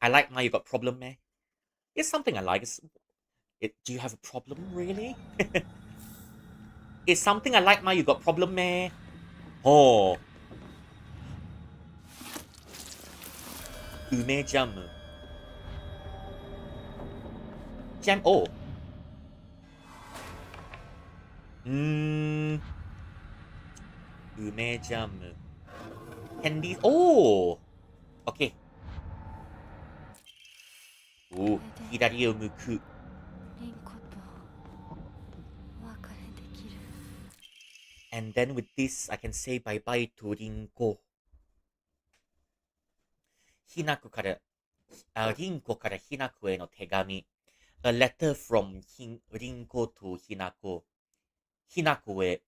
I like how you got problem, man. It's something I like. Do you have a problem, really? It's something I like, ma. You got problem, meh? Oh, ume jam. Jam. Oh. Mmm. Ume jam. Candy. Oh. Okay. お左を向く。リンコとお別れできる。And then with this, I can say bye bye to リンコ。ひなこから、リンコからひなこへの手紙。A letter from リンコ to ひなこ。ひなこへ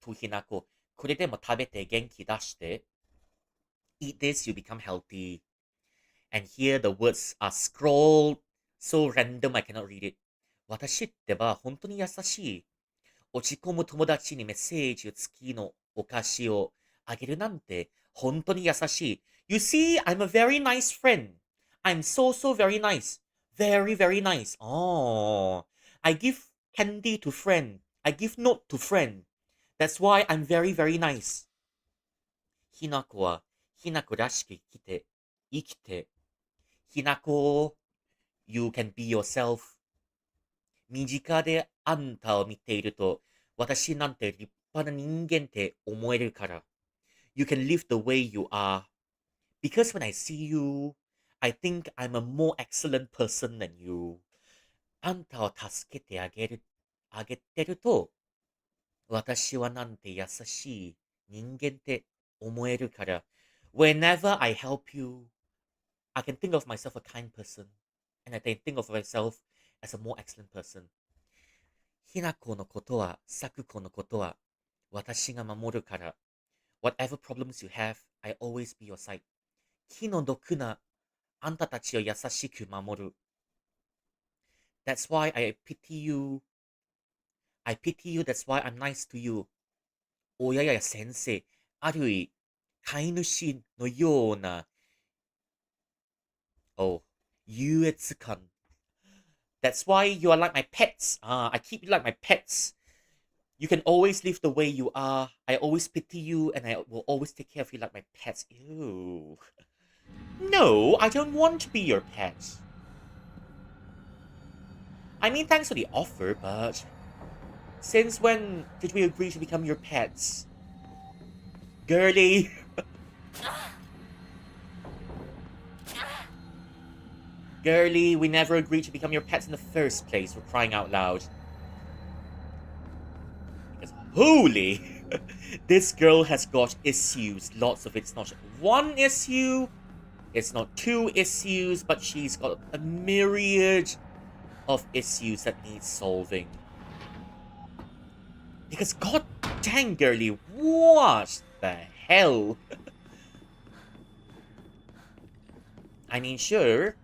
to ひなこ。これでも食べて元気出して。Eat this, you become healthy. And here the words are scrolled so random I cannot read it. 私ってば本当に優しい。落ち込む友達にメッセージ付きのお菓子をあげるなんて本当に優しい。You see, I'm a very nice friend. I'm so, so very nice. Very, very nice. Oh, I give candy to friend. I give note to friend. That's why I'm very, very nice. ひなこはひなこらしく生きて。ひなこ、You can be yourself. 身近であんたを見ていると、私なんて立派な人間って思えるから。You can live the way you are. Because when I see you, I think I'm a more excellent person than you. あんたを助けてあげてると、私はなんて優しい人間って思えるから。Whenever I help you, I can think of myself a kind person. And I can think of myself as a more excellent person. ひなこのことは、さくこのことは、私が守るから。Whatever problems you have, I always be your side. 気の毒なあんたたちを優しく守る。That's why I pity you. I pity you, that's why I'm nice to you. 親や先生、あるい飼い主のような、oh, 優越感。That's why you are like my pets. I keep you like my pets. You can always live the way you are. I always pity you and I will always take care of you like my pets. Ew. No, I don't want to be your pet. I mean, thanks for the offer, but since when did we agree to become your pets? Girly. Girly, we never agreed to become your pets in the first place, for crying out loud. Because holy, this girl has got issues, lots of it. It's not one issue, it's not two issues, but she's got a myriad of issues that need solving. Because god dang, girly, what the hell? I mean, sure,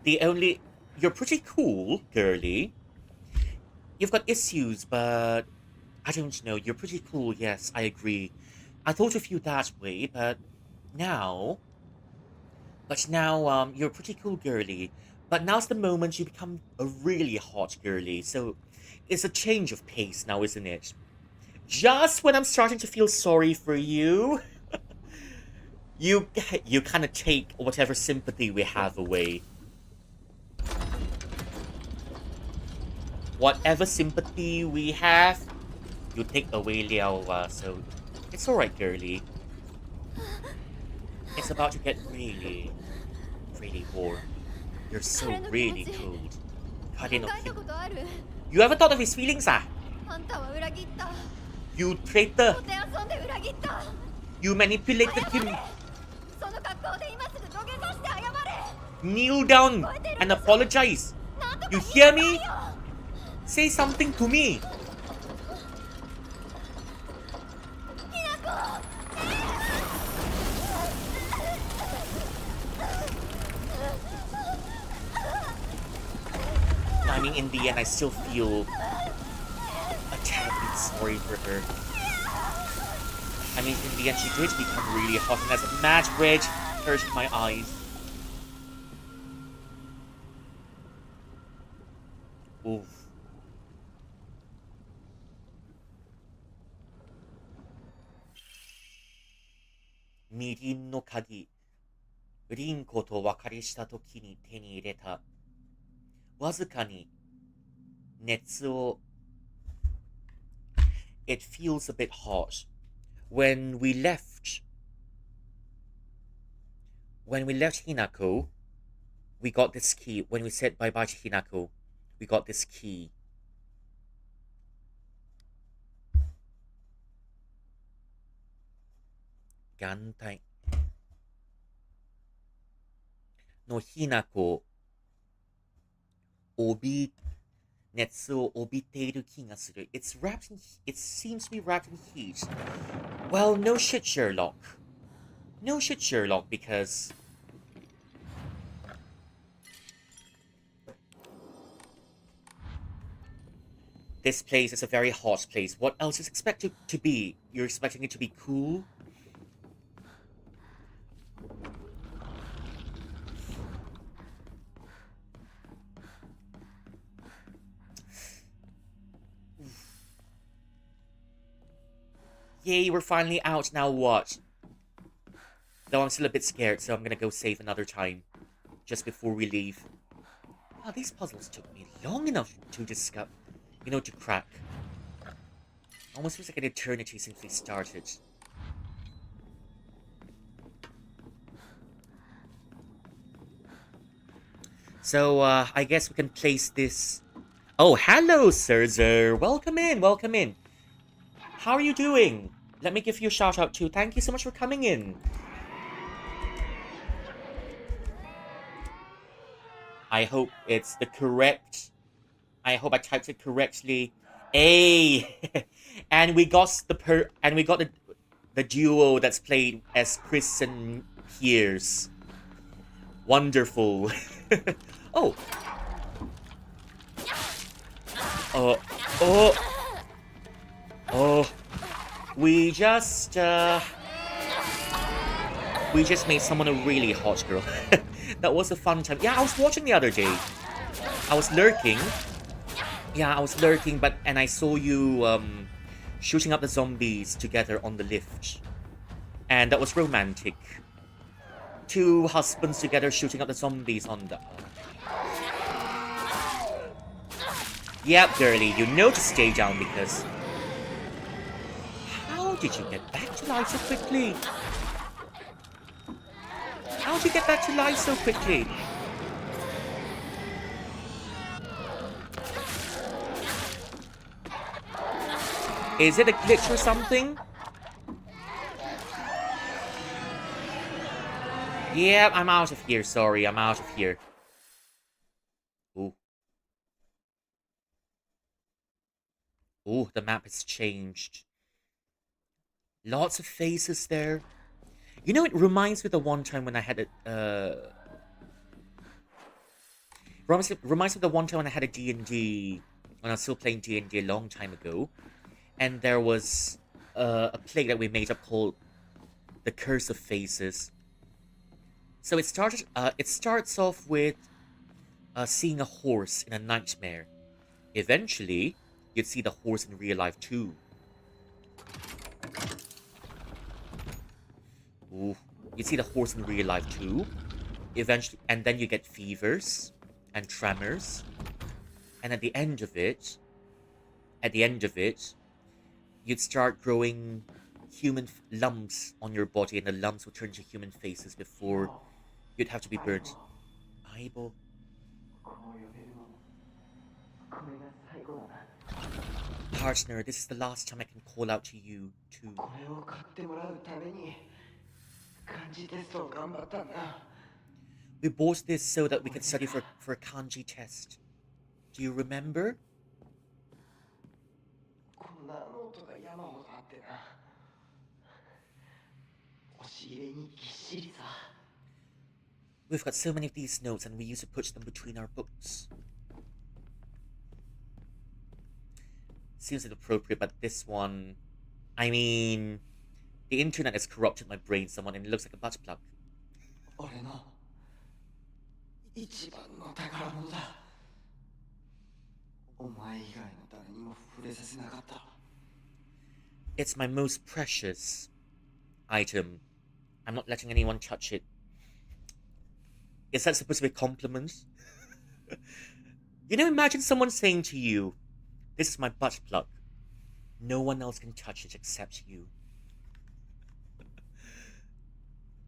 you're pretty cool, girly. You've got issues, but I don't know, you're pretty cool, yes, I agree. I thought of you that way, but now, you're pretty cool, girly. But now's the moment you become a really hot girly, so it's a change of pace now, isn't it? Just when I'm starting to feel sorry for you, you kind of take whatever sympathy we have away. Whatever sympathy we have, you take away, Liao. So it's alright, girly. It's about to get really, really warm. You're so really cold. You ever thought of his feelings, ah? You traitor! You manipulated him! Kneel down and apologize! You hear me? Say something to me! I mean, in the end, I still feel a tad bit sorry for her. I mean, in the end, she did become really hot, and as a mad red hurt my eyes. Oof. Mi no kagi. リンコとお別れした時に手に入れた。わずかに熱を It feels a bit hot. When we left when we left Hinako, we got this key. When we said bye bye to Hinako, we got this key. 元旦のHinako 帯熱を帯びている気がする. It seems to be wrapped in heat. Well, no shit, Sherlock. No shit, Sherlock, because this place is a very hot place. What else is expected to be? You're expecting it to be cool? Yay, we're finally out. Now what? Though I'm still a bit scared, so I'm gonna go save another time. Just before we leave. Wow, these puzzles took me long enough to discover, to crack. Almost feels like an eternity since we started. So, I guess we can place this... Oh, hello, Sir. Welcome in, welcome in. How are you doing? Let me give you a shout out too. Thank you so much for coming in. I hope it's the correct... I hope I typed it correctly. Hey! And we got the duo that's played as Chris and Piers. Wonderful. Oh. Oh. Oh. We just made someone a really hot girl. That was a fun time. Yeah, I was watching the other day. I was lurking. Yeah, I was lurking, and I saw you shooting up the zombies together on the lift. And that was romantic. Two husbands together shooting up the zombies on the... Yep, girlie, you know to stay down because... How did you get back to life so quickly? How did you get back to life so quickly? Is it a glitch or something? Yeah, I'm out of here, sorry, I'm out of here. Ooh. Ooh, the map has changed. Lots of faces there. You know, it reminds me of the one time when I had a, reminds me of the one time when I had a D&D, when I was still playing D&D a long time ago. And there was a play that we made up called The Curse of Faces. So it starts off with seeing a horse in a nightmare. Eventually, you'd see the horse in real life too. Ooh, you'd see the horse in real life too. Eventually, and then you get fevers and tremors. And at the end of it, you'd start growing human lumps on your body, and the lumps would turn into human faces before you'd have to be burnt. Aibo. Partner, this is the last time I can call out to you, too. We bought this so that we could study for a kanji test. Do you remember? We've got so many of these notes and we used to put them between our books. Seems inappropriate, but this one... I mean... The internet has corrupted my brain somewhat and it looks like a butt plug. It's my most precious item. I'm not letting anyone touch it. Is that supposed to be a compliment? Imagine someone saying to you, "This is my butt plug. No one else can touch it except you."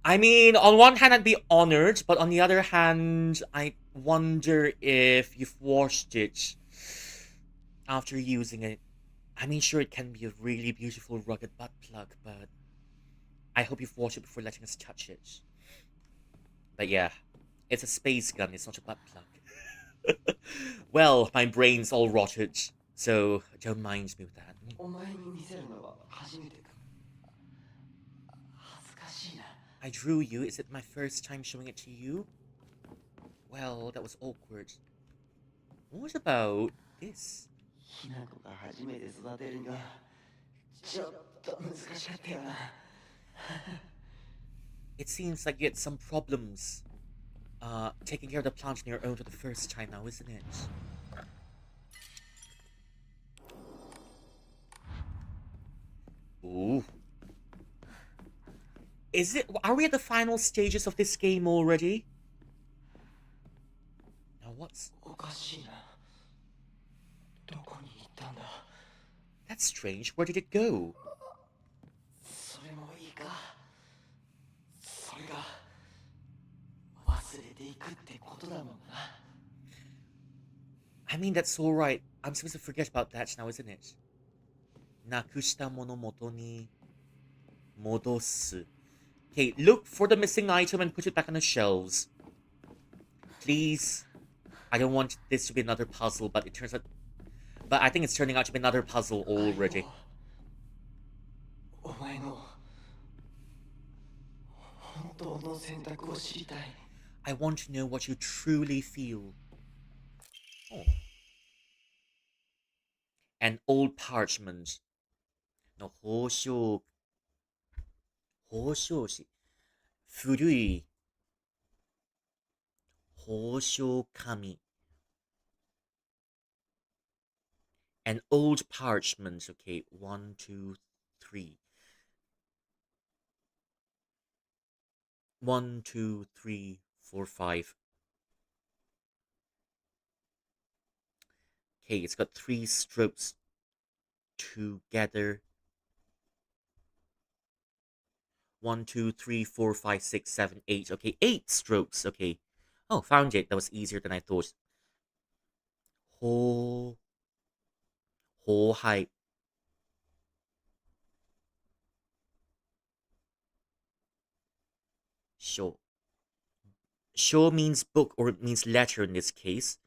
I mean, on one hand, I'd be honored, but on the other hand, I wonder if you've washed it after using it. I mean, sure, it can be a really beautiful, rugged butt plug, but I hope you've washed it before letting us touch it. But yeah, it's a space gun, it's not a butt plug. Well, my brain's all rotted, so don't mind me with that. I drew you. Is it my first time showing it to you? Well, that was awkward. What about this? It seems like you had some problems taking care of the plant on your own for the first time now, isn't it? Ooh. Is it? Are we at the final stages of this game already? Now what's... That's strange. Where did it go? I mean, that's alright. I'm supposed to forget about that now, isn't it? Nakushita mono moto ni modosu. Okay, look for the missing item and put it back on the shelves. Please. I don't want this to be another puzzle, but it turns out... But I think it's turning out to be another puzzle already. I want to know what you truly feel. Oh. An old parchment. No, 包装紙。古い包装紙. An old parchment. Okay, 1, 2, 3. 1, 2, 3, 4, 5. Okay, it's got 3 strokes together. 1, 2, 3, 4, 5, 6, 7, 8. Okay, 8 strokes. Okay. Oh, found it. That was easier than I thought. Ho. Ho hai. Sho. Sho means book, or it means letter in this case.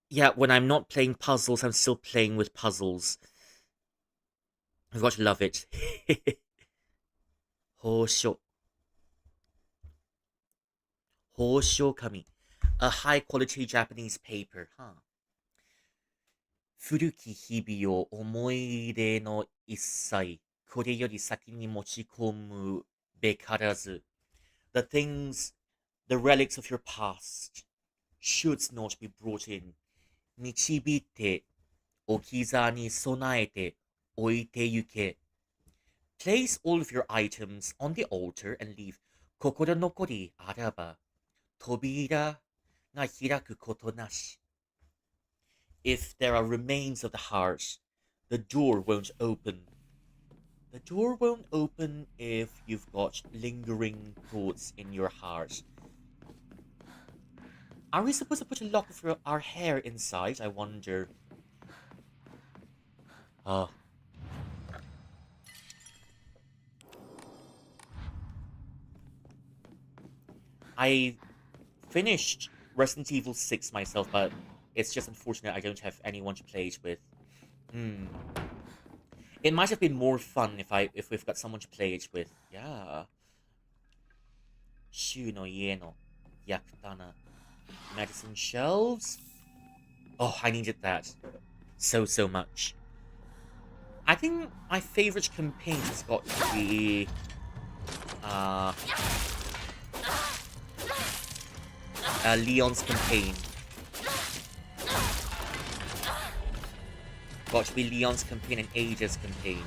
Yeah, when I'm not playing puzzles, I'm still playing with puzzles. I've got to love it. Hosho. Hosho kami. A high quality Japanese paper, huh? 古き日々を思い出の一切、これより先に持ち込むべからず。The things, the relics of your past, should not be brought in. 導いて、置き座に備えて置いてゆけ。Place all of your items on the altar and leave. 心残りあらば、扉が開くことなし。If there are remains of the heart, the door won't open. The door won't open if you've got lingering thoughts in your heart. Are we supposed to put a lock of our hair inside? I wonder. I finished Resident Evil 6 myself, but it's just unfortunate I don't have anyone to play it with. It might have been more fun if we've got someone to play it with. Yeah. Shu no ie no yakutana. Medicine shelves. Oh, I needed that so much. I think my favorite campaign has got to be Leon's campaign. Got to be Leon's campaign and Aja's campaign.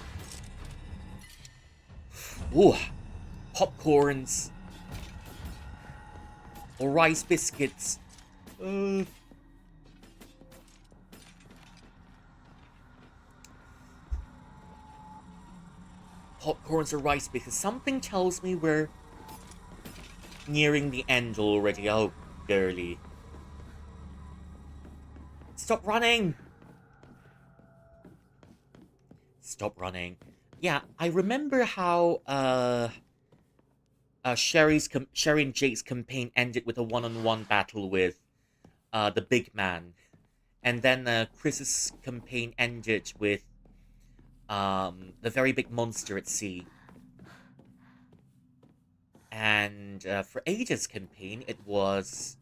Ooh, popcorns. Or rice biscuits. Popcorns or rice biscuits. Something tells me we're nearing the end already. Oh, girly. Stop running! Stop running. Yeah, I remember how Sherry and Jake's campaign ended with a one-on-one battle with the big man, and then Chris's campaign ended with the very big monster at sea. And for Ada's campaign, it was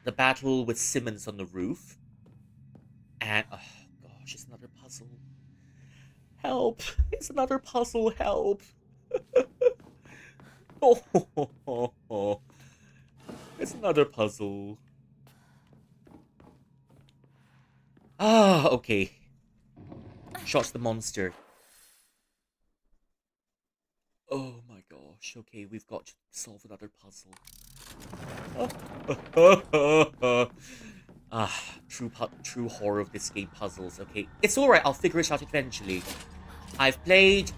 the battle with Simmons on the roof. And oh gosh, it's another puzzle. Help! It's another puzzle. Help! Oh, it's another puzzle. Ah, okay. Shot's the monster. Oh my gosh. Okay, we've got to solve another puzzle. True horror of this game, puzzles. Okay, it's alright, I'll figure it out eventually. I've played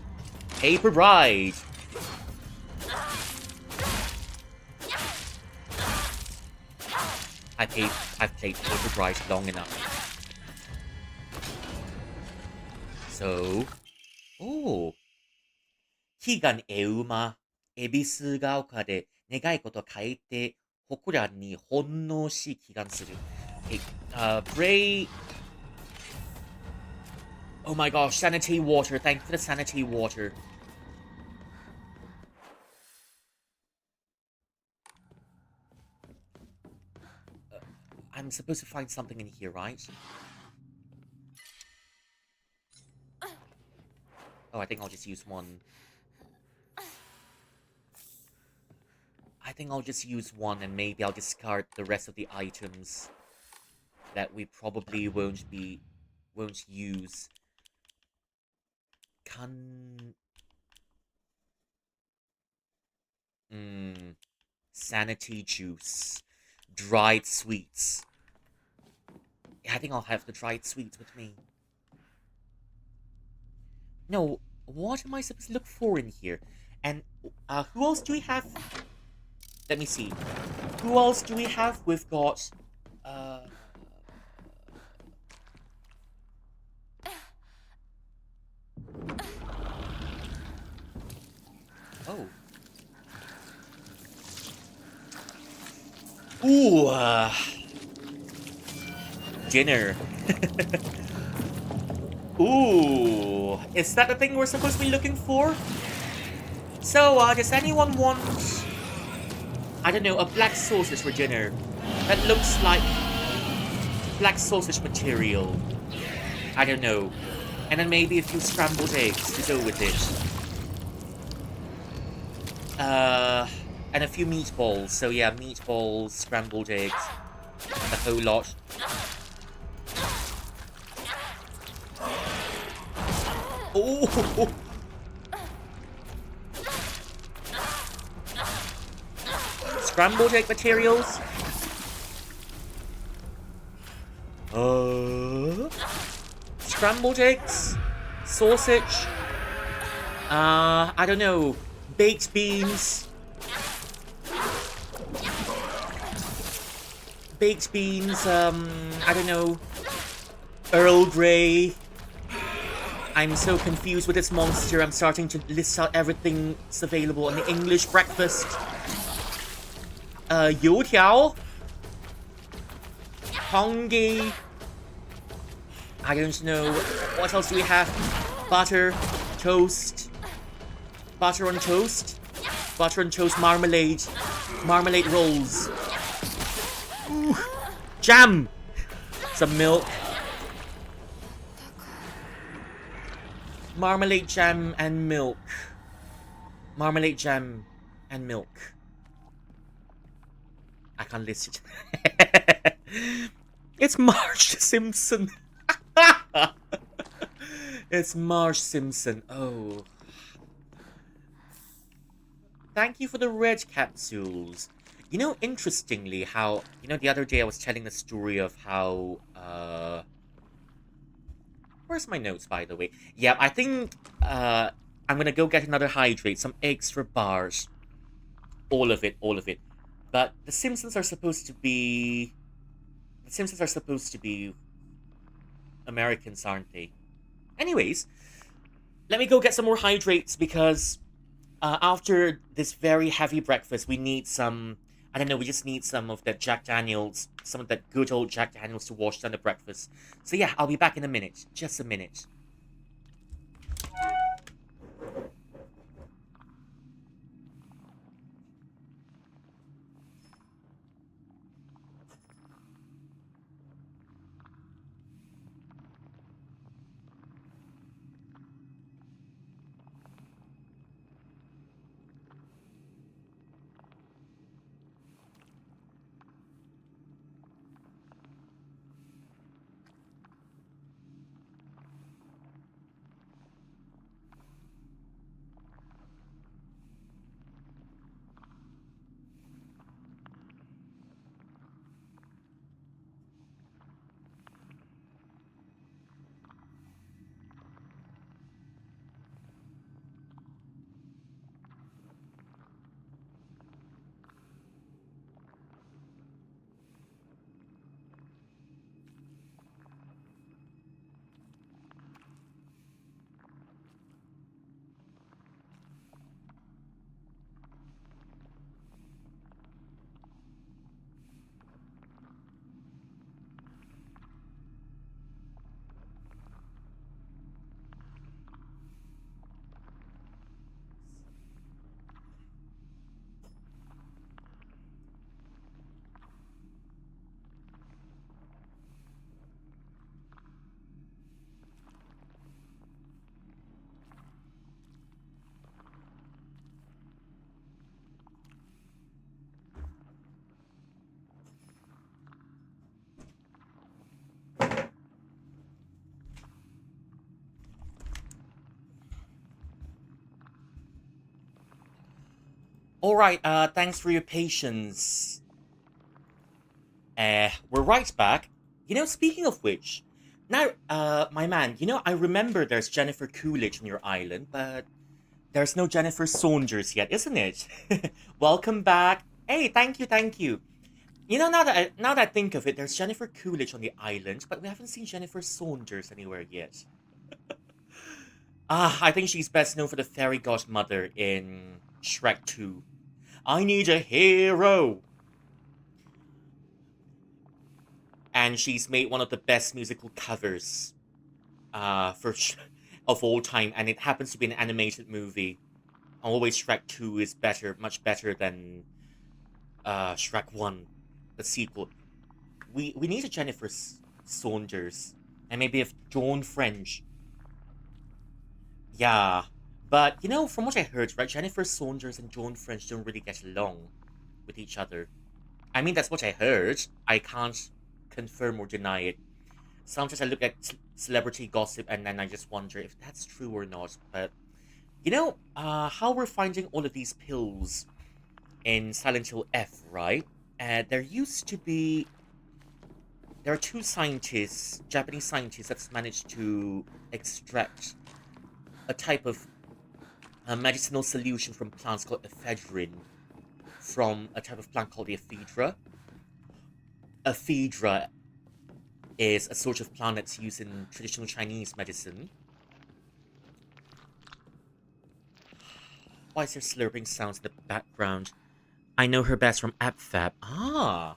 Paper Bride. I've played Paper Bride long enough. So... Oh! 悲願えうま、恵比寿が丘で願い事書いて、祠に本能し祈願する。Okay, pray... Oh my gosh, sanity water. Thank you for the sanity water. I'm supposed to find something in here, right? Oh, I think I'll just use one. I think I'll just use one and maybe I'll discard the rest of the items that we probably won't use. Sanity juice. Dried sweets. Yeah, I think I'll have the dried sweets with me. No, what am I supposed to look for in here? And who else do we have? Let me see. Who else do we have? We've got... Oh. Ooh, dinner. Ooh, is that the thing we're supposed to be looking for? So, does anyone want, I don't know, a black sausage for dinner? That looks like black sausage material. I don't know. And then maybe a few scrambled eggs to go with it. And a few meatballs. So yeah, meatballs, scrambled eggs, a whole lot. Oh! Scrambled egg materials. Scrambled eggs, sausage. I don't know. Baked beans. Baked beans, I don't know. Earl Grey. I'm so confused with this monster, I'm starting to list out everything that's available on the English breakfast. 油条. Hongi. I don't know. What else do we have? Butter. Toast. Butter on toast. Butter on toast marmalade. Marmalade rolls. Ooh. Jam. Some milk. Marmalade jam and milk. Marmalade jam and milk. I can't list it. It's Marge Simpson. It's Marge Simpson. Oh, thank you for the red capsules. You know, interestingly, how the other day I was telling the story of how where's my notes, by the way? Yeah, I think I'm gonna go get another hydrate, some eggs for bars, all of it, all of it. But the Simpsons are supposed to be Americans, aren't they? Anyways, let me go get some more hydrates because after this very heavy breakfast, we need some. I don't know. We just need some of that Jack Daniels, some of that good old Jack Daniels to wash down the breakfast. So yeah, I'll be back in a minute. Just a minute. All right. Thanks for your patience. We're right back. Speaking of which, now, my man, I remember there's Jennifer Coolidge on your island, but there's no Jennifer Saunders yet, isn't it? Welcome back. Hey, thank you, thank you. Now that I think of it, there's Jennifer Coolidge on the island, but we haven't seen Jennifer Saunders anywhere yet. I think she's best known for the fairy godmother in Shrek 2. I need a hero! And she's made one of the best musical covers of all time, and it happens to be an animated movie. Always Shrek 2 is better, much better than Shrek 1, the sequel. We need a Jennifer Saunders, and maybe a Dawn French. Yeah, but from what I heard, right, Jennifer Saunders and Dawn French don't really get along with each other. I mean, that's what I heard. I can't confirm or deny it. Sometimes I look at celebrity gossip and then I just wonder if that's true or not. But how we're finding all of these pills in Silent Hill F, right? There are two scientists, Japanese scientists, that's managed to extract a type of a medicinal solution from plants called ephedrine from a type of plant called the ephedra. Ephedra is a sort of plant that's used in traditional Chinese medicine. Why is there slurping sounds in the background? I know her best from AppFab. Ah!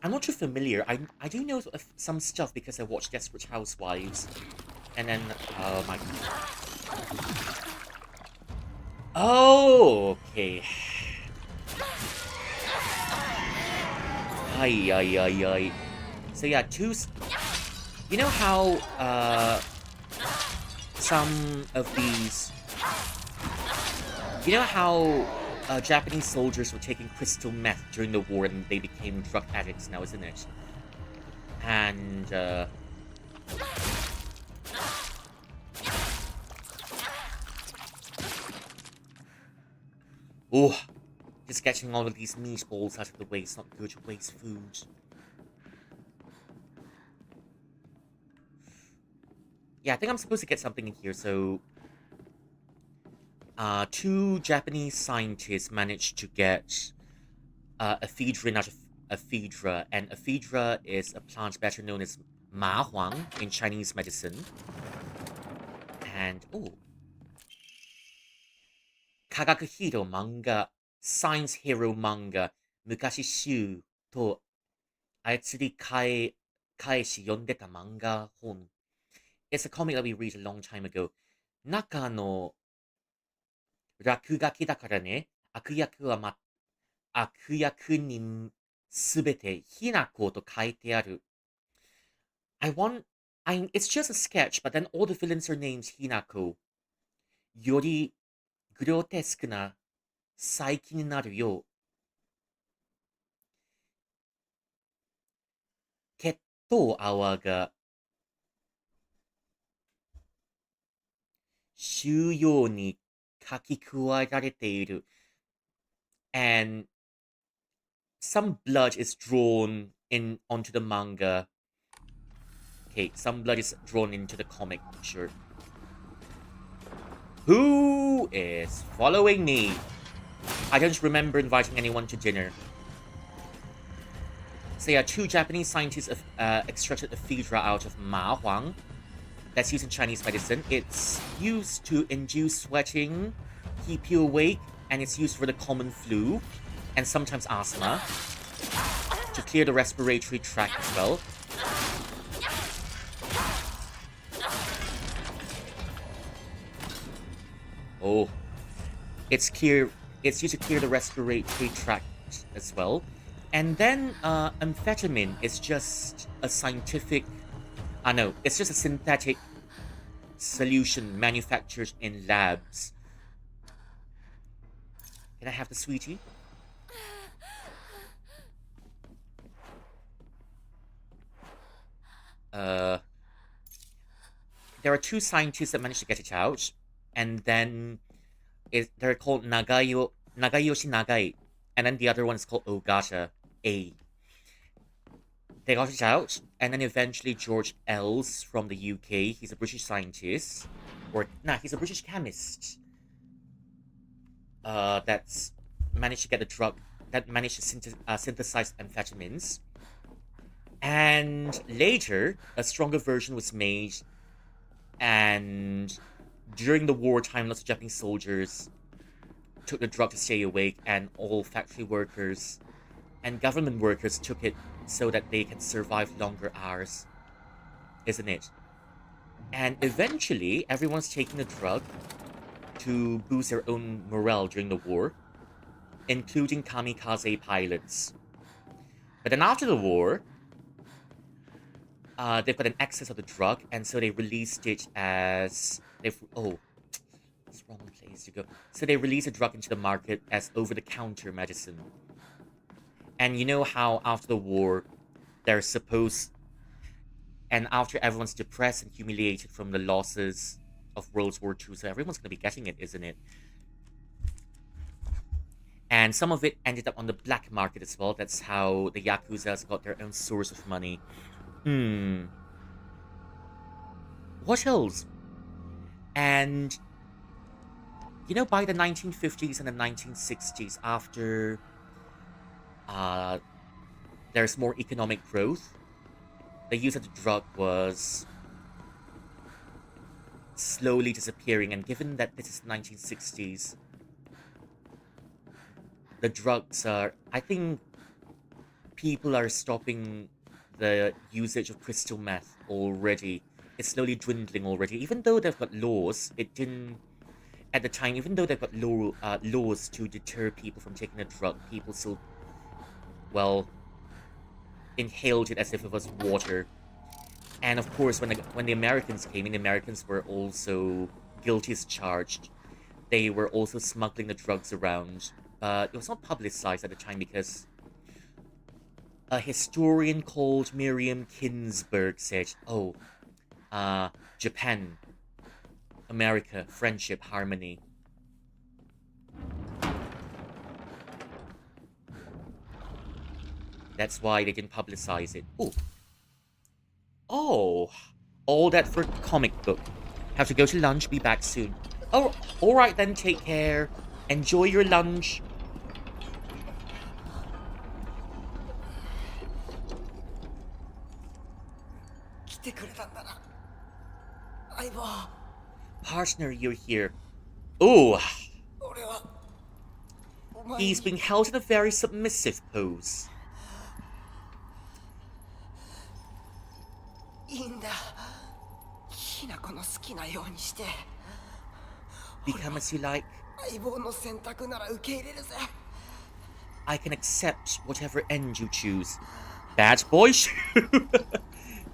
I'm not too familiar. I do know some stuff because I watched Desperate Housewives. And then, oh my... Oh, okay. Ay, ay, ay, ay. So yeah, you know how, some of these... You know how Japanese soldiers were taking crystal meth during the war and they became drug addicts now, isn't it? And Oh, just getting all of these meatballs out of the way. It's not good to waste food. Yeah, I think I'm supposed to get something in here, so... two Japanese scientists managed to get ephedrine out of ephedra, and ephedra is a plant better known as ma huang in Chinese medicine. And, oh, 科学ヒーロー漫画 Science Hero manga 昔週と操り返し読んでた漫画本 It's a comic that we read a long time ago 中の落書きだからね悪役にすべてひなこと書いてある I want it's just a sketch but then all the villains are named Hinako よりグロテスクな最近になるよ血と泡が収容に書き加えられている。And some blood is drawn in onto the manga. Okay, some blood is drawn into the comic, sure. Who is following me? I don't remember inviting anyone to dinner. So yeah, two Japanese scientists extracted ephedra out of ma huang. That's used in Chinese medicine. It's used to induce sweating, keep you awake, and it's used for the common flu, and sometimes asthma, to clear the respiratory tract as well. Oh, it's used to clear the respiratory tract as well. And then amphetamine is just a scientific... no, it's just a synthetic solution manufactured in labs. Can I have the sweetie? There are two scientists that managed to get it out, and then they're called Nagayoshi Nagai, and then the other one is called Ogata A. They got it out, and then eventually George Els from the UK, he's a British scientist, he's a British chemist, that's managed to get the drug, that managed to synthesize amphetamines. And later, a stronger version was made, and during the wartime, lots of Japanese soldiers took the drug to stay awake, and all factory workers and government workers took it so that they can survive longer hours, isn't it? And eventually, everyone's taking the drug to boost their own morale during the war, including kamikaze pilots. But then after the war, they've got an excess of the drug, and so they released it as... Oh, it's the wrong place to go. So they released the drug into the market as over-the-counter medicine. And you know how after the war, they're supposed... And after everyone's depressed and humiliated from the losses of World War II, so everyone's going to be getting it, isn't it? And some of it ended up on the black market as well. That's how the Yakuzas got their own source of money. What else? And, you know, by the 1950s and the 1960s, after there's more economic growth, the use of the drug was slowly disappearing. And given that this is 1960s, the drugs are... I think people are stopping the usage of crystal meth already. It's slowly dwindling already. Even though they've got laws, it didn't... At the time, even though they've got laws to deter people from taking the drug, people still, well, inhaled it as if it was water. And of course, when the Americans came in, the Americans were also guilty as charged. They were also smuggling the drugs around. It was not publicized at the time because a historian called Miriam Kinsberg said, oh, Japan, America, friendship, harmony. That's why they didn't publicize it. Oh. Oh. All that for comic book. Have to go to lunch, be back soon. Oh, alright then, take care. Enjoy your lunch. Partner, you're here. Oh. He's being held in a very submissive pose. Become as you like. I can accept whatever end you choose. Bad boy shoe.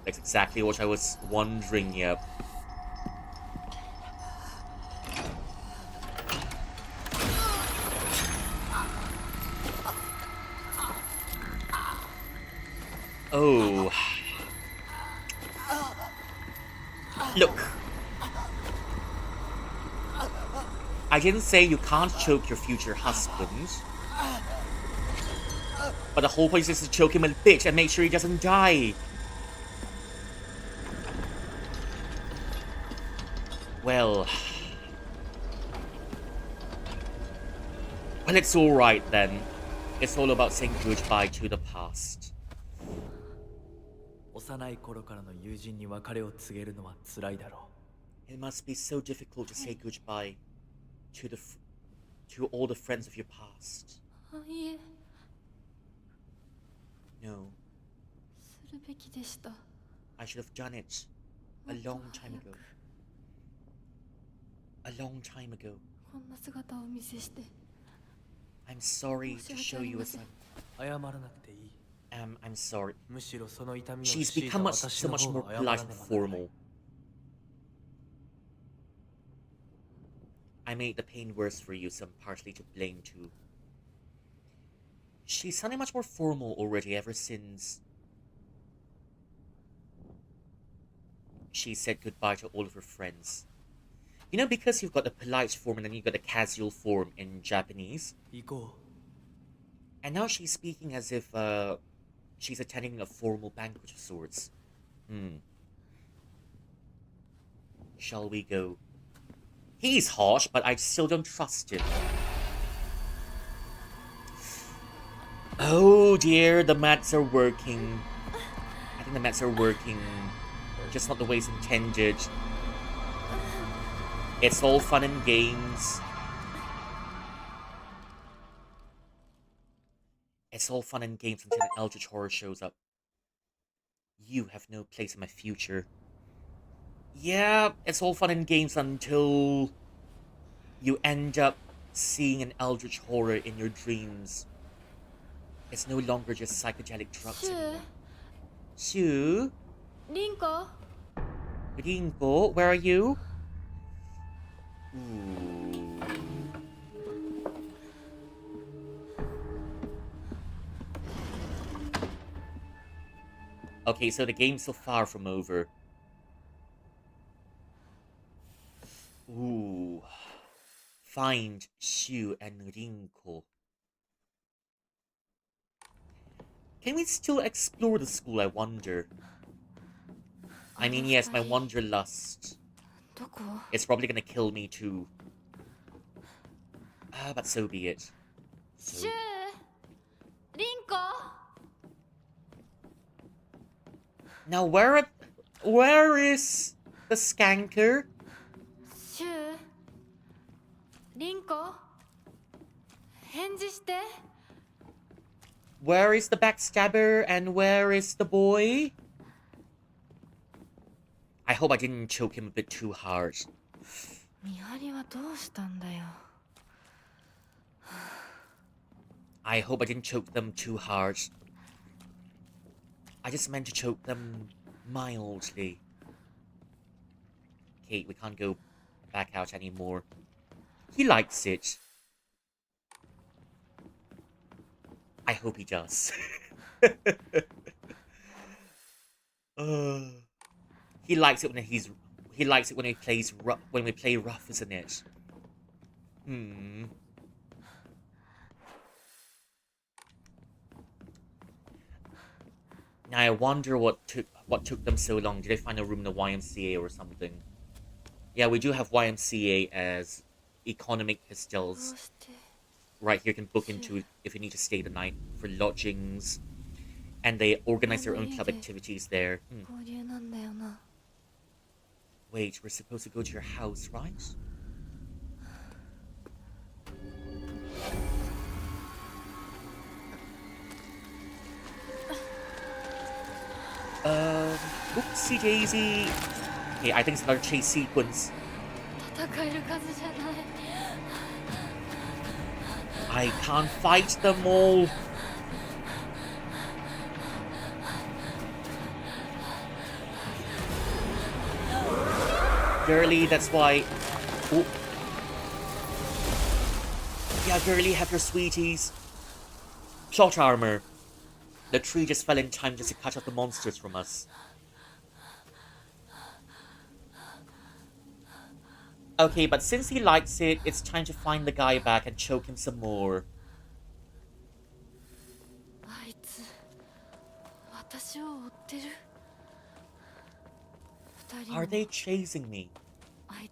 That's exactly what I was wondering, yep. Oh. Look. I didn't say you can't choke your future husband. But the whole point is to choke him a bit and make sure he doesn't die. Well... Well, it's alright then. It's all about saying goodbye to the past. It must be so difficult to say goodbye to all the friends of your past. No. I should have done it a long time ago. A long time ago. I'm sorry to show you as I'm sorry. She's become so much more polite and formal. I made the pain worse for you, so I'm partially to blame too. She's sounding much more formal already ever since she said goodbye to all of her friends. You know, because you've got the polite form and then you've got the casual form in Japanese. And now she's speaking as if she's attending a formal banquet of sorts. Shall we go? He's harsh, but I still don't trust him. Oh dear, the mats are working. I think the mats are working. Just not the way it's intended. It's all fun and games. It's all fun and games until an eldritch horror shows up. You have no place in my future. Yeah, it's all fun and games until you end up seeing an eldritch horror in your dreams. It's no longer just psychedelic drugs anymore. Sue? Rinko, where are you? Ooh. Okay, so the game's so far from over. Ooh. Find Shu and Rinko. Can we still explore the school, I wonder? I mean, yes, my wanderlust. It's probably gonna kill me too. But so be it. So... Now where is the skanker? Where is the backstabber and where is the boy? I hope I didn't choke him a bit too hard. I hope I didn't choke them too hard. I just meant to choke them mildly. Kate, we can't go back out anymore. He likes it. I hope he does. He likes it when he likes it when he plays when we play rough, isn't it? Hmm. Now I wonder what took them so long. Did they find a room in the YMCA or something? Yeah, we do have YMCA as economic hostels. Right here, you can book into if you need to stay the night for lodgings, and they organize their own club activities there. Wait, we're supposed to go to your house, right? Oopsie daisy. Okay, I think it's another chase sequence. I can't fight them all. Girly, that's why. Oh. Yeah, girly, have your sweeties. Plot armor. The tree just fell in time just to cut off the monsters from us. Okay, but since he likes it, it's time to find the guy back and choke him some more. Are they chasing me? I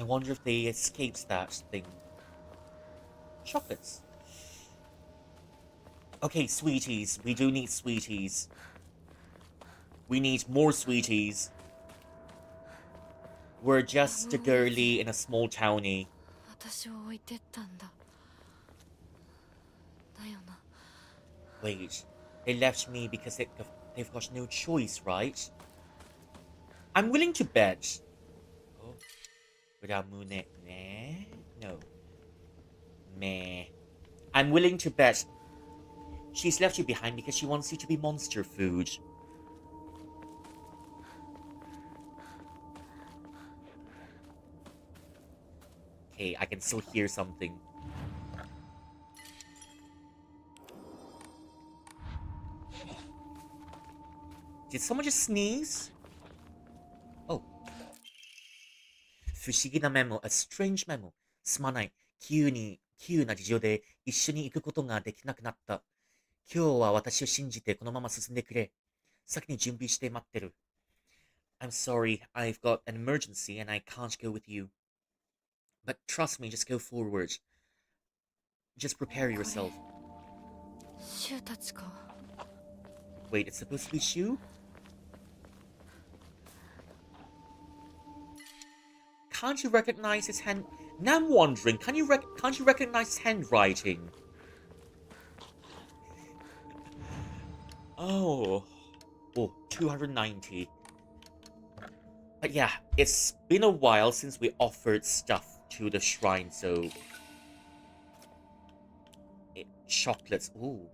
wonder if they escaped that thing. Chocolates. Okay, sweeties. We do need sweeties. We need more sweeties. We're just a girly in a small townie. Wait, they left me because they've got no choice, right? I'm willing to bet. Oh, without Mune. Meh? No. Meh. I'm willing to bet she's left you behind because she wants you to be monster food. Okay, I can still hear something. Did someone just sneeze? Oh. 不思議なメモ、a strange memo. すまない。急な事情で一緒に行くことができなくなった。今日は私を信じてこのまま進んでくれ。先に準備して待ってる。I'm sorry, I've got an emergency and I can't go with you. But trust me, just go forward. Just prepare yourself. Wait, it's supposed to be Shu? Can't you recognize his hand? Now I'm wondering, can't you recognize his handwriting? Oh. Oh, 290. But yeah, it's been a while since we offered stuff to the shrine, so... chocolates, ooh.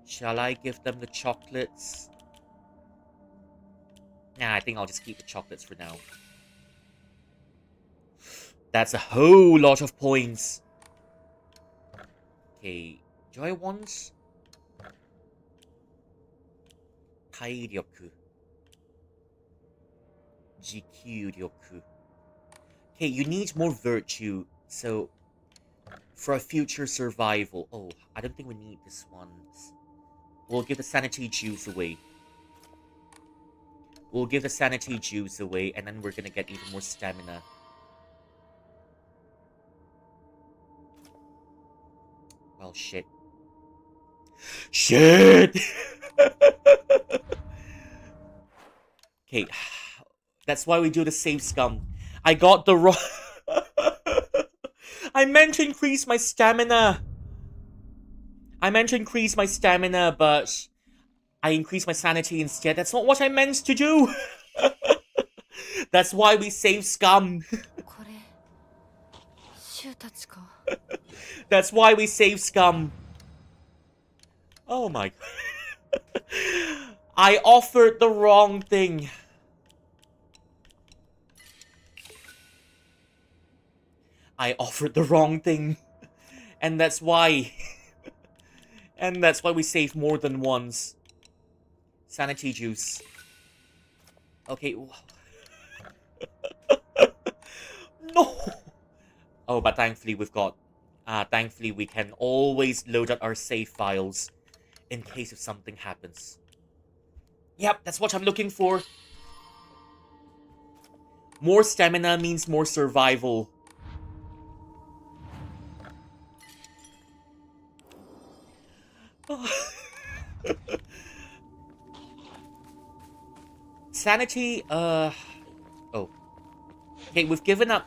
Shall I give them the chocolates? Nah, I think I'll just keep the chocolates for now. That's a whole lot of points. Okay, do I want... 体力 持久力 Okay, you need more virtue, so... for a future survival... Oh, I don't think we need this one. We'll give the sanity juice away. We'll give the sanity juice away, and then we're gonna get even more stamina. Well, shit. Shit! Okay. That's why we do the save scum. I got the wrong... I meant to increase my stamina. But... I increased my sanity instead. That's not what I meant to do. That's why we save scum. That's why we save scum. Oh my god. I offered the wrong thing. I offered the wrong thing. And that's why And that's why we save more than once. Sanity juice. Okay. No! Oh, but thankfully we've got... thankfully we can always load up our save files in case if something happens. Yep, that's what I'm looking for. More stamina means more survival. Sanity, Oh. Okay, we've given up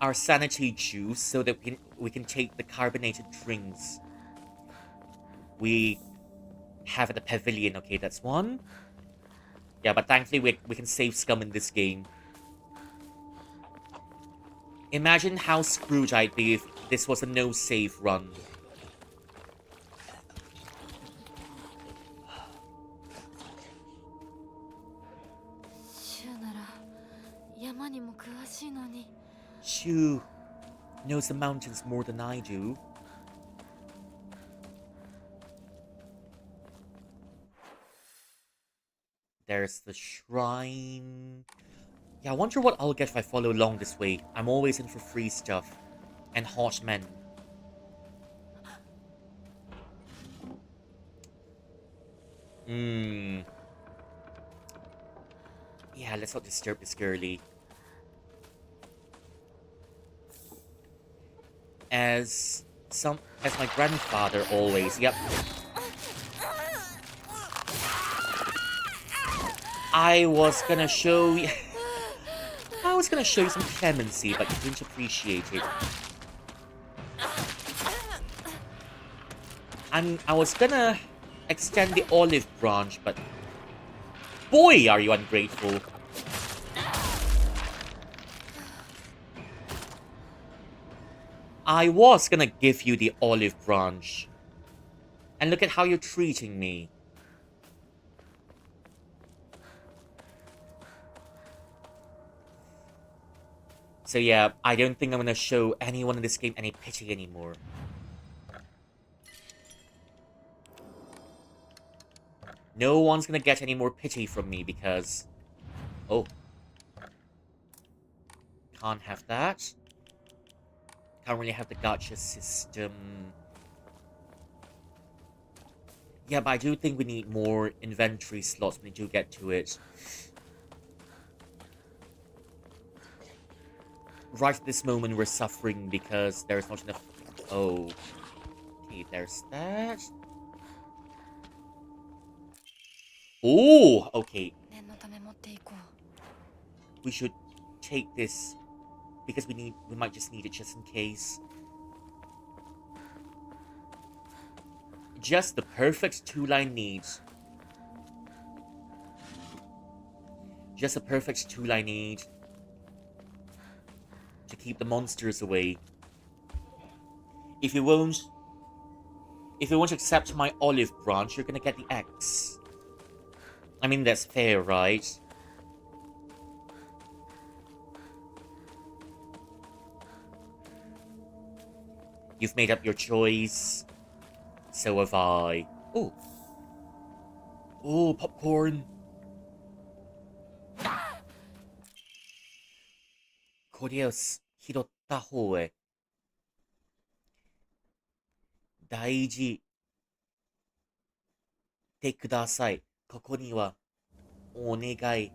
our sanity juice so that we can take the carbonated drinks we have at the pavilion. Okay, that's one. Yeah, but thankfully we can save scum in this game. Imagine how screwed I'd be if this was a no-save run. Shoo knows the mountains more than I do. There's the shrine. Yeah, I wonder what I'll get if I follow along this way. I'm always in for free stuff. And hot men. Yeah, let's not disturb this girlie. As my grandfather always, yep. I was gonna show you some clemency, but you didn't appreciate it. I was gonna extend the olive branch, but boy, are you ungrateful. I was gonna give you the olive branch. And look at how you're treating me. So yeah, I don't think I'm gonna show anyone in this game any pity anymore. No one's gonna get any more pity from me because... Oh. Can't have that. Can't really have the gacha system. Yeah, but I do think we need more inventory slots when we do get to it. Right at this moment, we're suffering because there's not enough... Oh. Okay, there's that. Oh, okay. We should take this because we might just need it just in case. Just the perfect two-line need. Just a perfect two-line need to keep the monsters away. If you won't accept my olive branch, you're gonna get the X. I mean, that's fair, right? You've made up your choice. So have I. Oh. Oh, popcorn. これを拾った方へ。大事でください。ここにはお願い。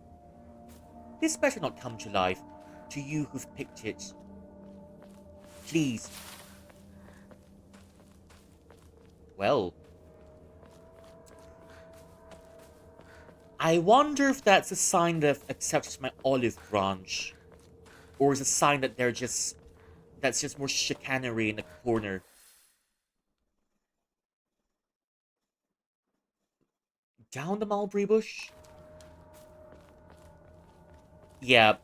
This better not come to life. To you who've picked it. Please. Well. I wonder if that's a sign that I've accepted my olive branch. Or is it a sign that that's just more chicanery in the corner. Down the mulberry bush? Yeah.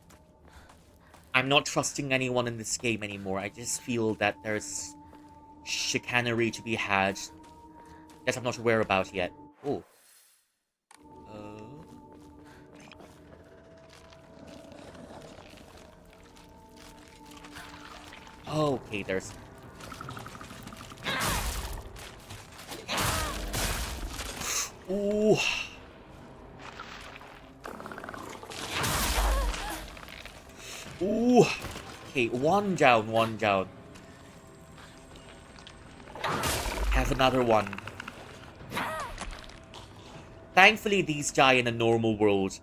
I'm not trusting anyone in this game anymore. I just feel that there's chicanery to be had that I'm not aware about yet. Oh. Okay, there's... Ooh. Okay, one down, one down. Have another one. Thankfully, these die in a normal world.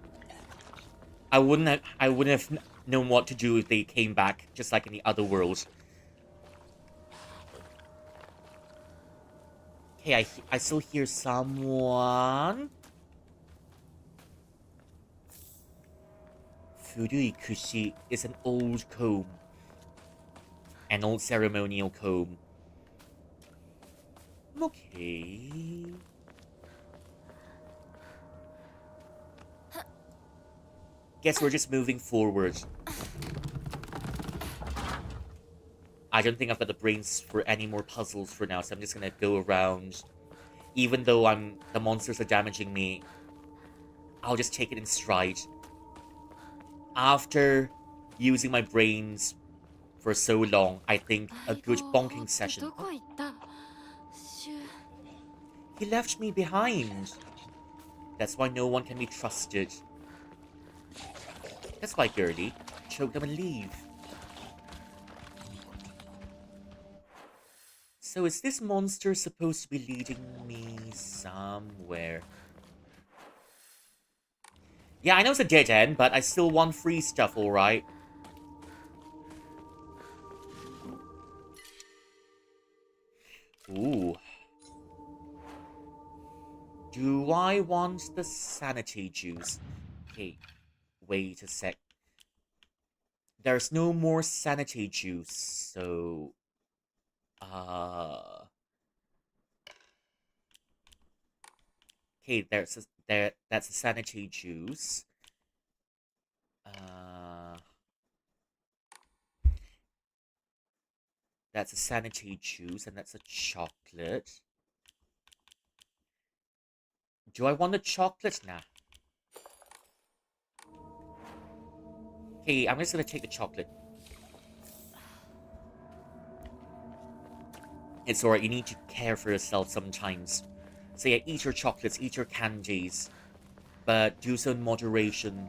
I wouldn't have known what to do if they came back, just like in the other world. Okay, I still hear someone. Furui Kushi is an old comb. An old ceremonial comb. Okay. Guess we're just moving forward. I don't think I've got the brains for any more puzzles for now, so I'm just gonna go around. Even though the monsters are damaging me, I'll just take it in stride. After using my brains for so long, I think a good bonking session. Oh, he left me behind. That's why no one can be trusted. That's why, girly. Choke them and leave. So is this monster supposed to be leading me somewhere? Yeah, I know it's a dead end, but I still want free stuff, alright? Ooh. Do I want the sanity juice? Okay, wait a sec. There's no more sanity juice, so... Okay, that's a sanity juice. That's a sanity juice, and that's a chocolate. Do I want the chocolate? Nah. Okay, I'm just gonna take the chocolate. It's alright, you need to care for yourself sometimes. So yeah, eat your chocolates, eat your candies. But do so in moderation.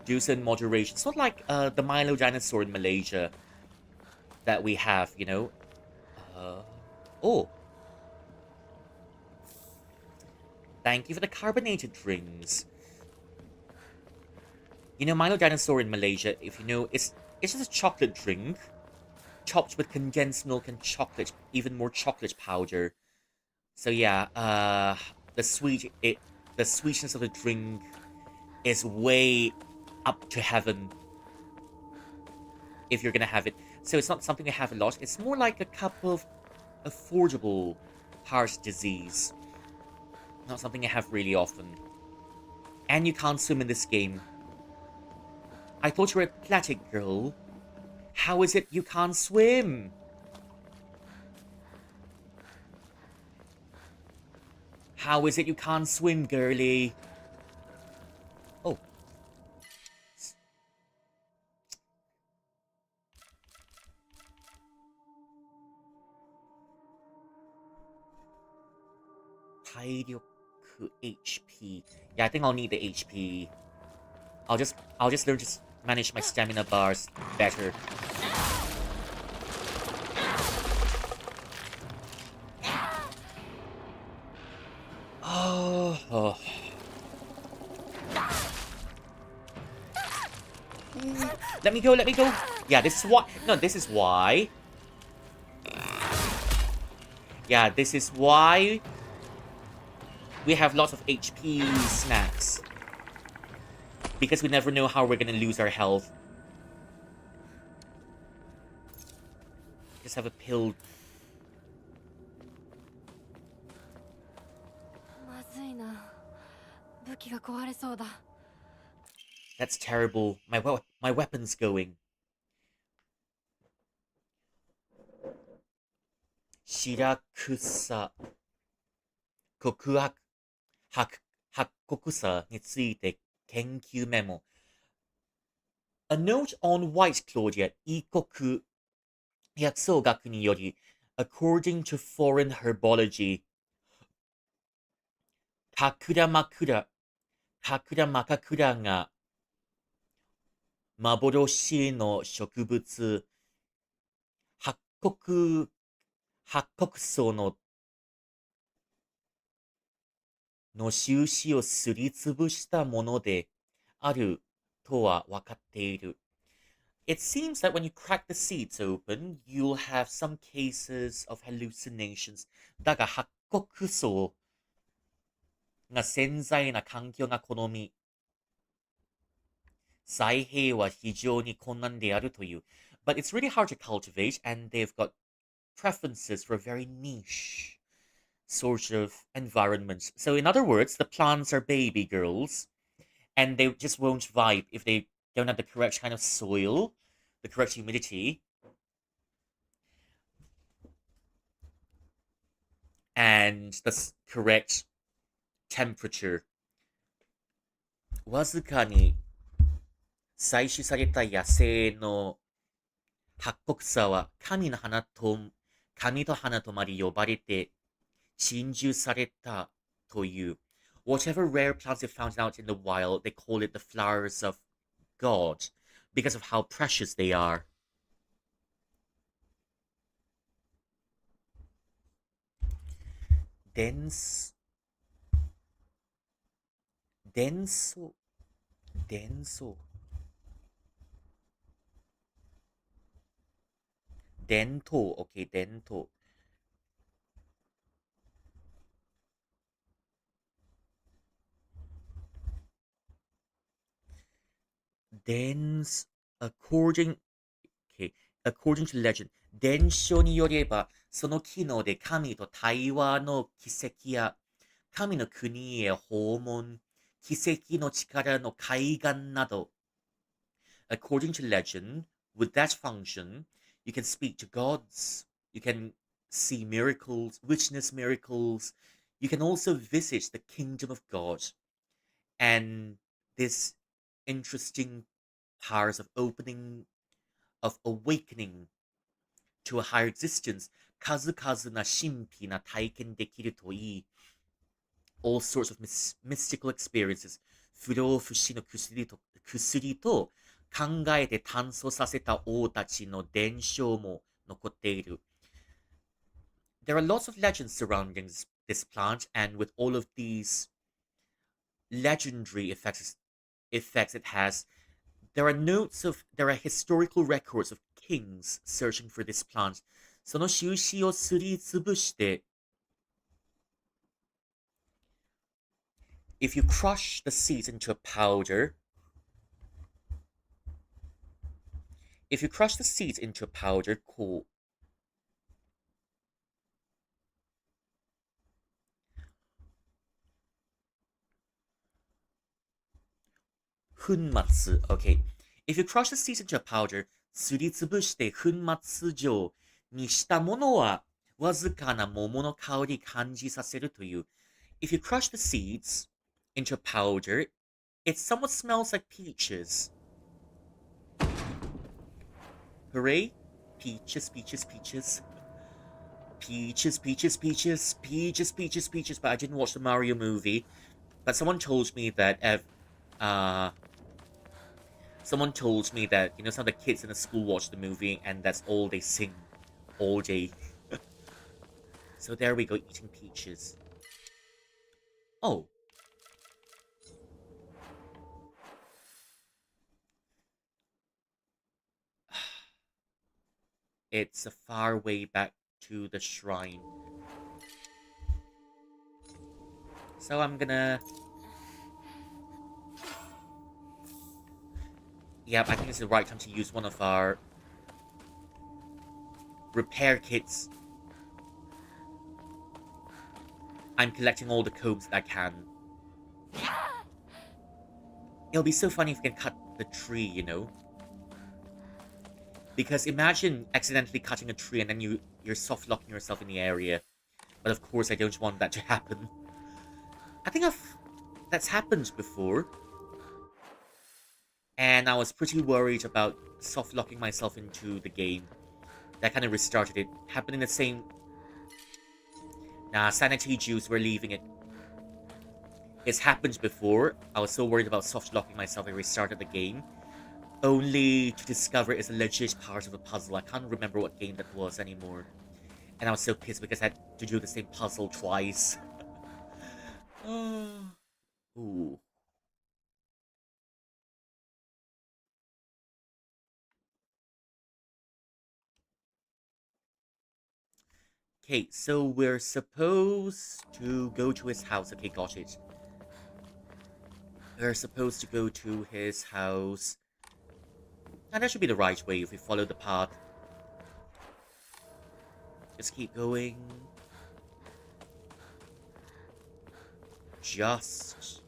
Do so in moderation. It's not like the Milo dinosaur in Malaysia that we have, you know? Oh. Thank you for the carbonated drinks. You know, Milo dinosaur in Malaysia, if you know, it's just a chocolate drink topped with condensed milk and chocolate, even more chocolate powder. So yeah, the sweetness of the drink is way up to heaven if you're gonna have it. So it's not something to have a lot. It's more like a cup of affordable heart disease. Not something I have really often. And you can't swim in this game. I thought you were a athletic girl. How is it you can't swim? How is it you can't swim, girly? Oh. Tairyoku HP. Yeah, I think I'll need the HP. I'll just learn to manage my stamina bars better. Oh. Let me go, let me go. Yeah, this is why. No, this is why. Yeah, this is why we have lots of HP snacks. Because we never know how we're gonna lose our health. Just have a pill. That's terrible. My weapon's going. Shirakusa. Kokuhaku. 白骨さについて研究メモ A note on White Claudia 異国薬草学により According to foreign herbology カクラマカクラが幻の植物、八国、八国草の印をすりつぶしたものであるとは分かっている。It seems that when you crack the seeds open, you'll have some cases of hallucinations. だが八国草が潜在な環境が好み、再平は非常に困難であるという。But it's really hard to cultivate, and they've got preferences for very niche sort of environments. So, in other words, the plants are baby girls, and they just won't vibe if they don't have the correct kind of soil, the correct humidity, and the correct temperature. わずかに採取された野生の八国草は神と花とまで呼ばれて珍重されたという。Whatever rare plants they found out in the wild, they call it the flowers of God because of how precious they are. 伝送、伝送、伝送、伝統、OK、伝統。according, okay, according to legend, 伝承によれば、その機能で神と対話の奇跡や、神の国へ訪問、奇跡の力の海岸など、according to legend, with that function, you can speak to gods, you can see miracles, witness miracles, you can also visit the kingdom of God. And this interesting powers of opening, of awakening to a higher existence, 数々な神秘な体験できるといい、all sorts of mystical experiences, 不老不死の薬と考えて探索させた王たちの伝承も残っている。There are lots of legends surrounding this plant, and with all of these legendary effects it has, there are historical records of kings searching for this plant. その印をすりつぶして、if you crush the seeds into a powder, cool. 粉末 okay. If you crush the seeds into a powder, すりつぶして粉末状にしたものはわずかな桃の香り感じさせるという。If you crush the seeds into a powder, it somewhat smells like peaches. Hooray! Peaches, peaches, peaches. Peaches, peaches, peaches, peaches, peaches, peaches. But I didn't watch the Mario movie. But someone told me that someone told me that, some of the kids in the school watch the movie and that's all they sing all day. So there we go, eating peaches. Oh. It's a far way back to the shrine. So I'm gonna... Yep, I think it's the right time to use one of our repair kits. I'm collecting all the codes that I can. It'll be so funny if we can cut the tree, Because imagine accidentally cutting a tree and then you're soft locking yourself in the area. But of course I don't want that to happen. I think that's happened before. And I was pretty worried about soft locking myself into the game. That kind of restarted it. Happened in the same... Nah, sanity juice, we're leaving it. It's happened before. I was so worried about soft locking myself, I restarted the game. only to discover it's a legit part of a puzzle. I can't remember what game that was anymore. And I was so pissed because I had to do the same puzzle twice. Ooh. Okay, so we're supposed to go to his house. Okay, got it. We're supposed to go to his house. And that should be the right way if we follow the path. Just keep going. Just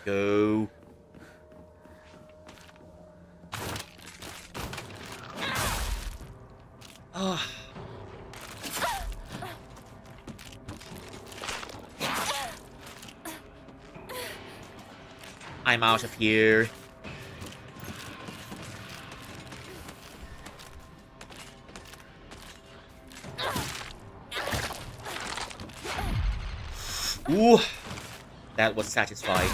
go. Ah. I'm out of here. Ooh, that was satisfying.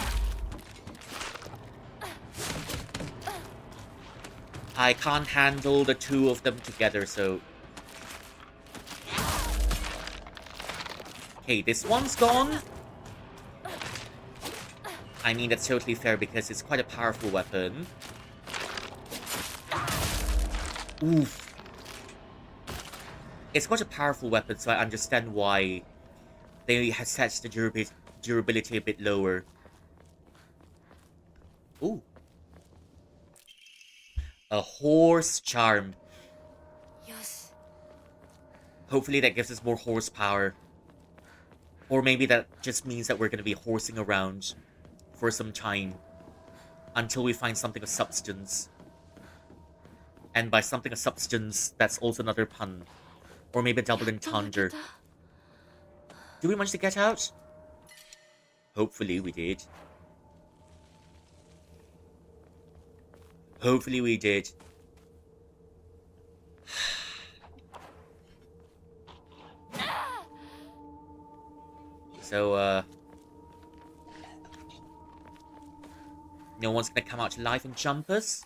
I can't handle the two of them together, so... Okay, this one's gone. I mean, that's totally fair because it's quite a powerful weapon. Oof. It's quite a powerful weapon, so I understand why they have set the durability a bit lower. Ooh. A horse charm. Yes. Hopefully that gives us more horsepower. Or maybe that just means that we're going to be horsing around for some time. Until we find something of substance. And by something of substance, that's also another pun. Or maybe a double entendre. Did we manage to get out? Hopefully we did. Hopefully we did. So, no one's gonna come out to life and jump us?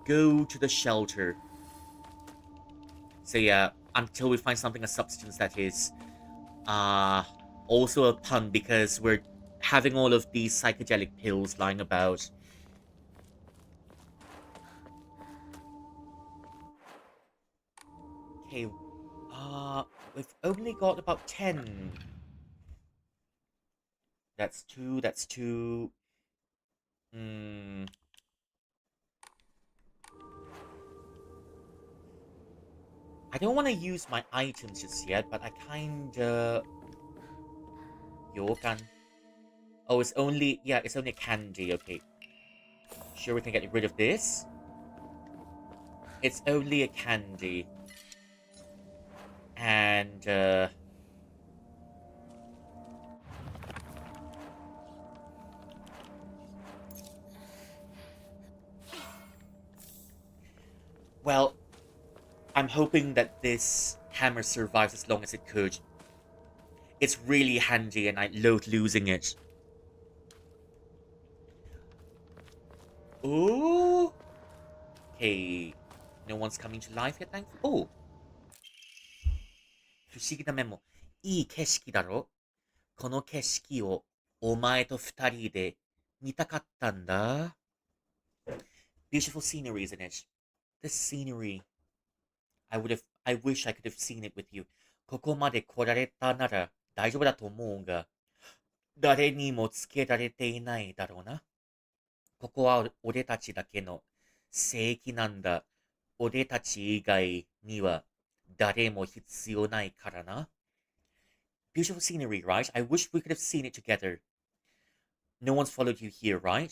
Go to the shelter. So yeah, until we find something of substance that is, also a pun because we're having all of these psychedelic pills lying about. Okay, we've only got about 10. That's two. Hmm. I don't want to use my items just yet, but I kinda... Yokan. Oh, it's only... Yeah, it's only candy, okay. Sure, we can get rid of this. It's only a candy. And, well, I'm hoping that this hammer survives as long as it could. It's really handy and I loathe losing it. Ooh! Okay. No one's coming to life yet, thankfully. Oh! 不思議なメモ。いい景色だろこの景色をお前と二人で見たかったんだ。Beautiful scenery, isn't it? The scenery. I wish I could have seen it with you. ここまで来られたなら大丈夫だと思うが、誰にもつけられていないだろうな。ここは俺たちだけの聖域なんだ。俺たち以外には誰も必要ないからな。Beautiful scenery, right? I wish we could have seen it together. No one's followed you here, right?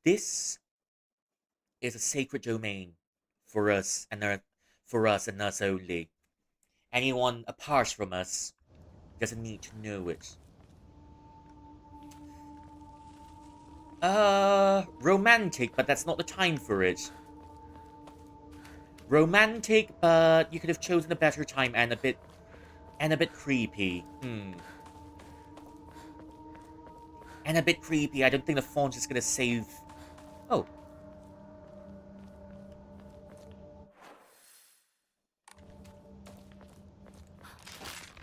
This is a sacred domain for us and us only. Anyone apart from us doesn't need to know it. Romantic, but that's not the time for it. Romantic, but you could have chosen a better time and a bit And a bit creepy. And a bit creepy. I don't think the font is gonna save... Oh.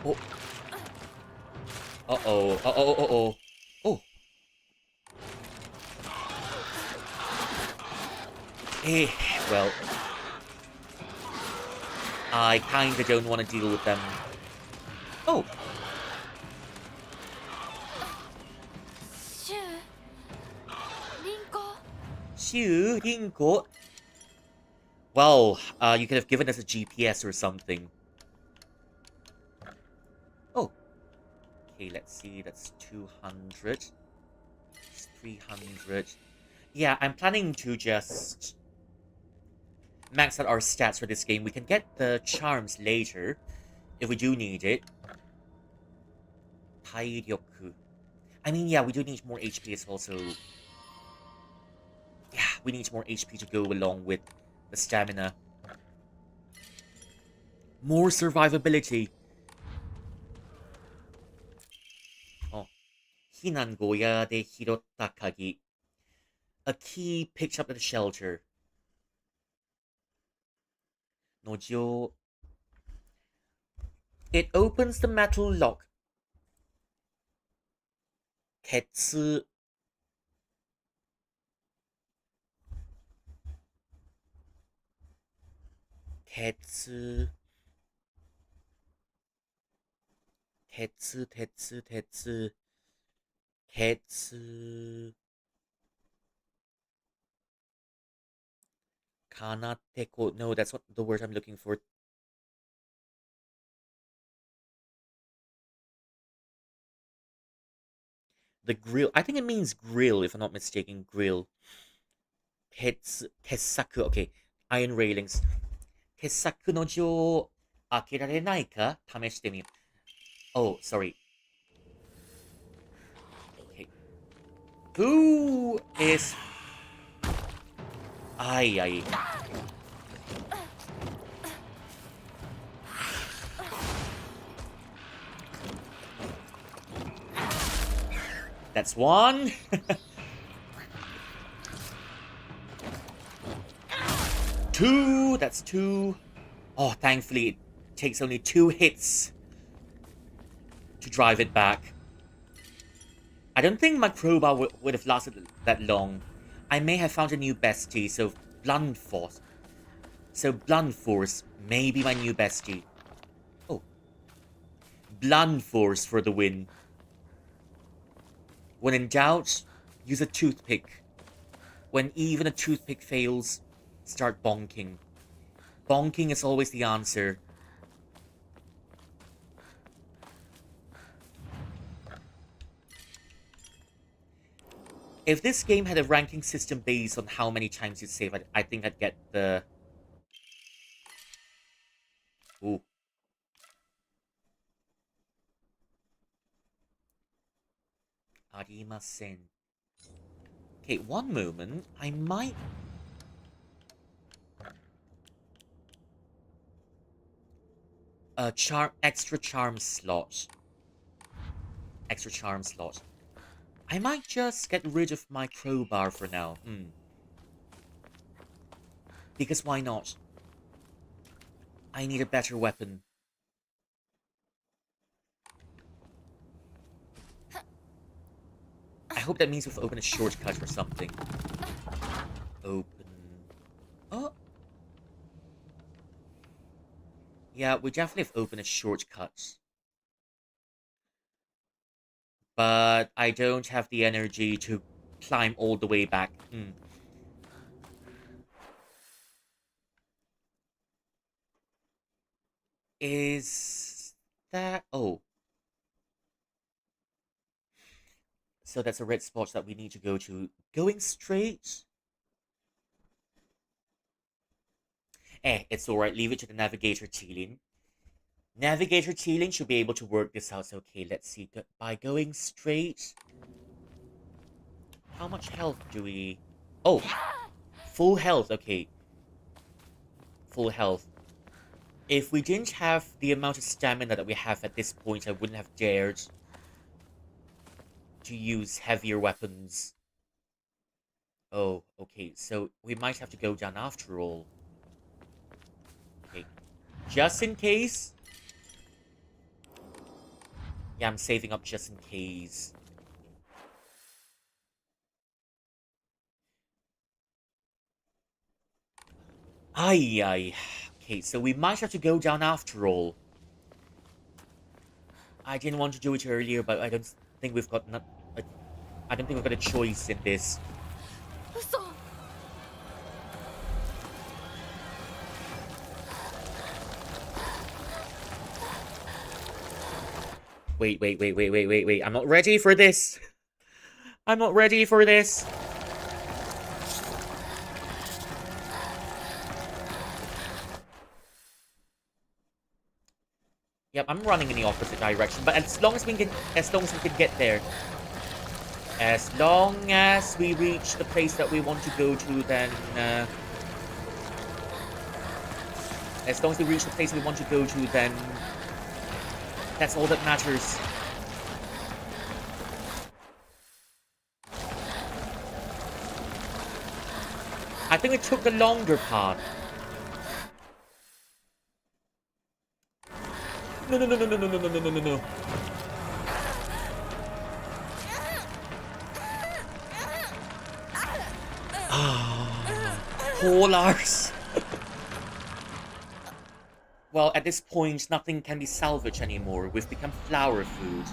Oh. Uh-oh. Uh-oh. Uh-oh. Oh. Eh. Well. I kinda don't want to deal with them. Oh. Shoo, Rinko. Well, you could have given us a GPS or something. Oh. Okay, let's see. That's 200. It's 300. Yeah, I'm planning to just max out our stats for this game. We can get the charms later if we do need it. Tairyoku. I mean, yeah, we do need more HP as well, so... Yeah, we need more HP to go along with the stamina. More survivability. Oh. Hinan goya de hirotta kagi. A key picked up at the shelter. Nojo. It opens the metal lock. Ketsu. Ketsu. Tetsu, tetsu, tetsu. Ketsu. Kanateko. No, that's what the word I'm looking for. The grill. I think it means grill, if I'm not mistaken. Grill. Tessaku. Okay. Iron railings. Tessaku no jo akirarenai ka? Tameshite mi. Oh, sorry. Okay. Who is... Ay, ay. That's one. Two. That's two. Oh, thankfully, it takes only 2 hits to drive it back. I don't think my crowbar would have lasted that long. I may have found a new bestie, so Blunt Force. So Blunt Force may be my new bestie. Oh. Blunt Force for the win. When in doubt, use a toothpick. When even a toothpick fails, start bonking. Bonking is always the answer. If this game had a ranking system based on how many times you save, I think I'd get the... Ooh. Arimasen. Okay, one moment. I might... extra charm slot. Extra charm slot. I might just get rid of my crowbar for now. Because why not? I need a better weapon. I hope that means we've opened a shortcut or something. Open. Oh. Yeah, we definitely have opened a shortcut. But I don't have the energy to climb all the way back. Is that... Oh. So that's a red spot that we need to go to. Going straight? It's alright. Leave it to the Navigator Teeling. Navigator Teeling should be able to work this out. Okay, let's see. By going straight... How much health do we... Oh! Full health. Okay. Full health. If we didn't have the amount of stamina that we have at this point, I wouldn't have dared to use heavier weapons. Oh, okay, so we might have to go down after all. Okay, just in case. Yeah, I'm saving up just in case. Ay, ay. Okay, so we might have to go down after all. I didn't want to do it earlier, but I don't think we've got not. I don't think we've got a choice in this. 嘘。Wait. I'm not ready for this. I'm not ready for this. Yep, I'm running in the opposite direction, but as long as we can get there. As long as we reach the place that we want to go to, then as long as we reach the place we want to go to, then that's all that matters. I think we took the longer path. No. Ah, poor Lars. Well, at this point, nothing can be salvaged anymore. We've become flower food.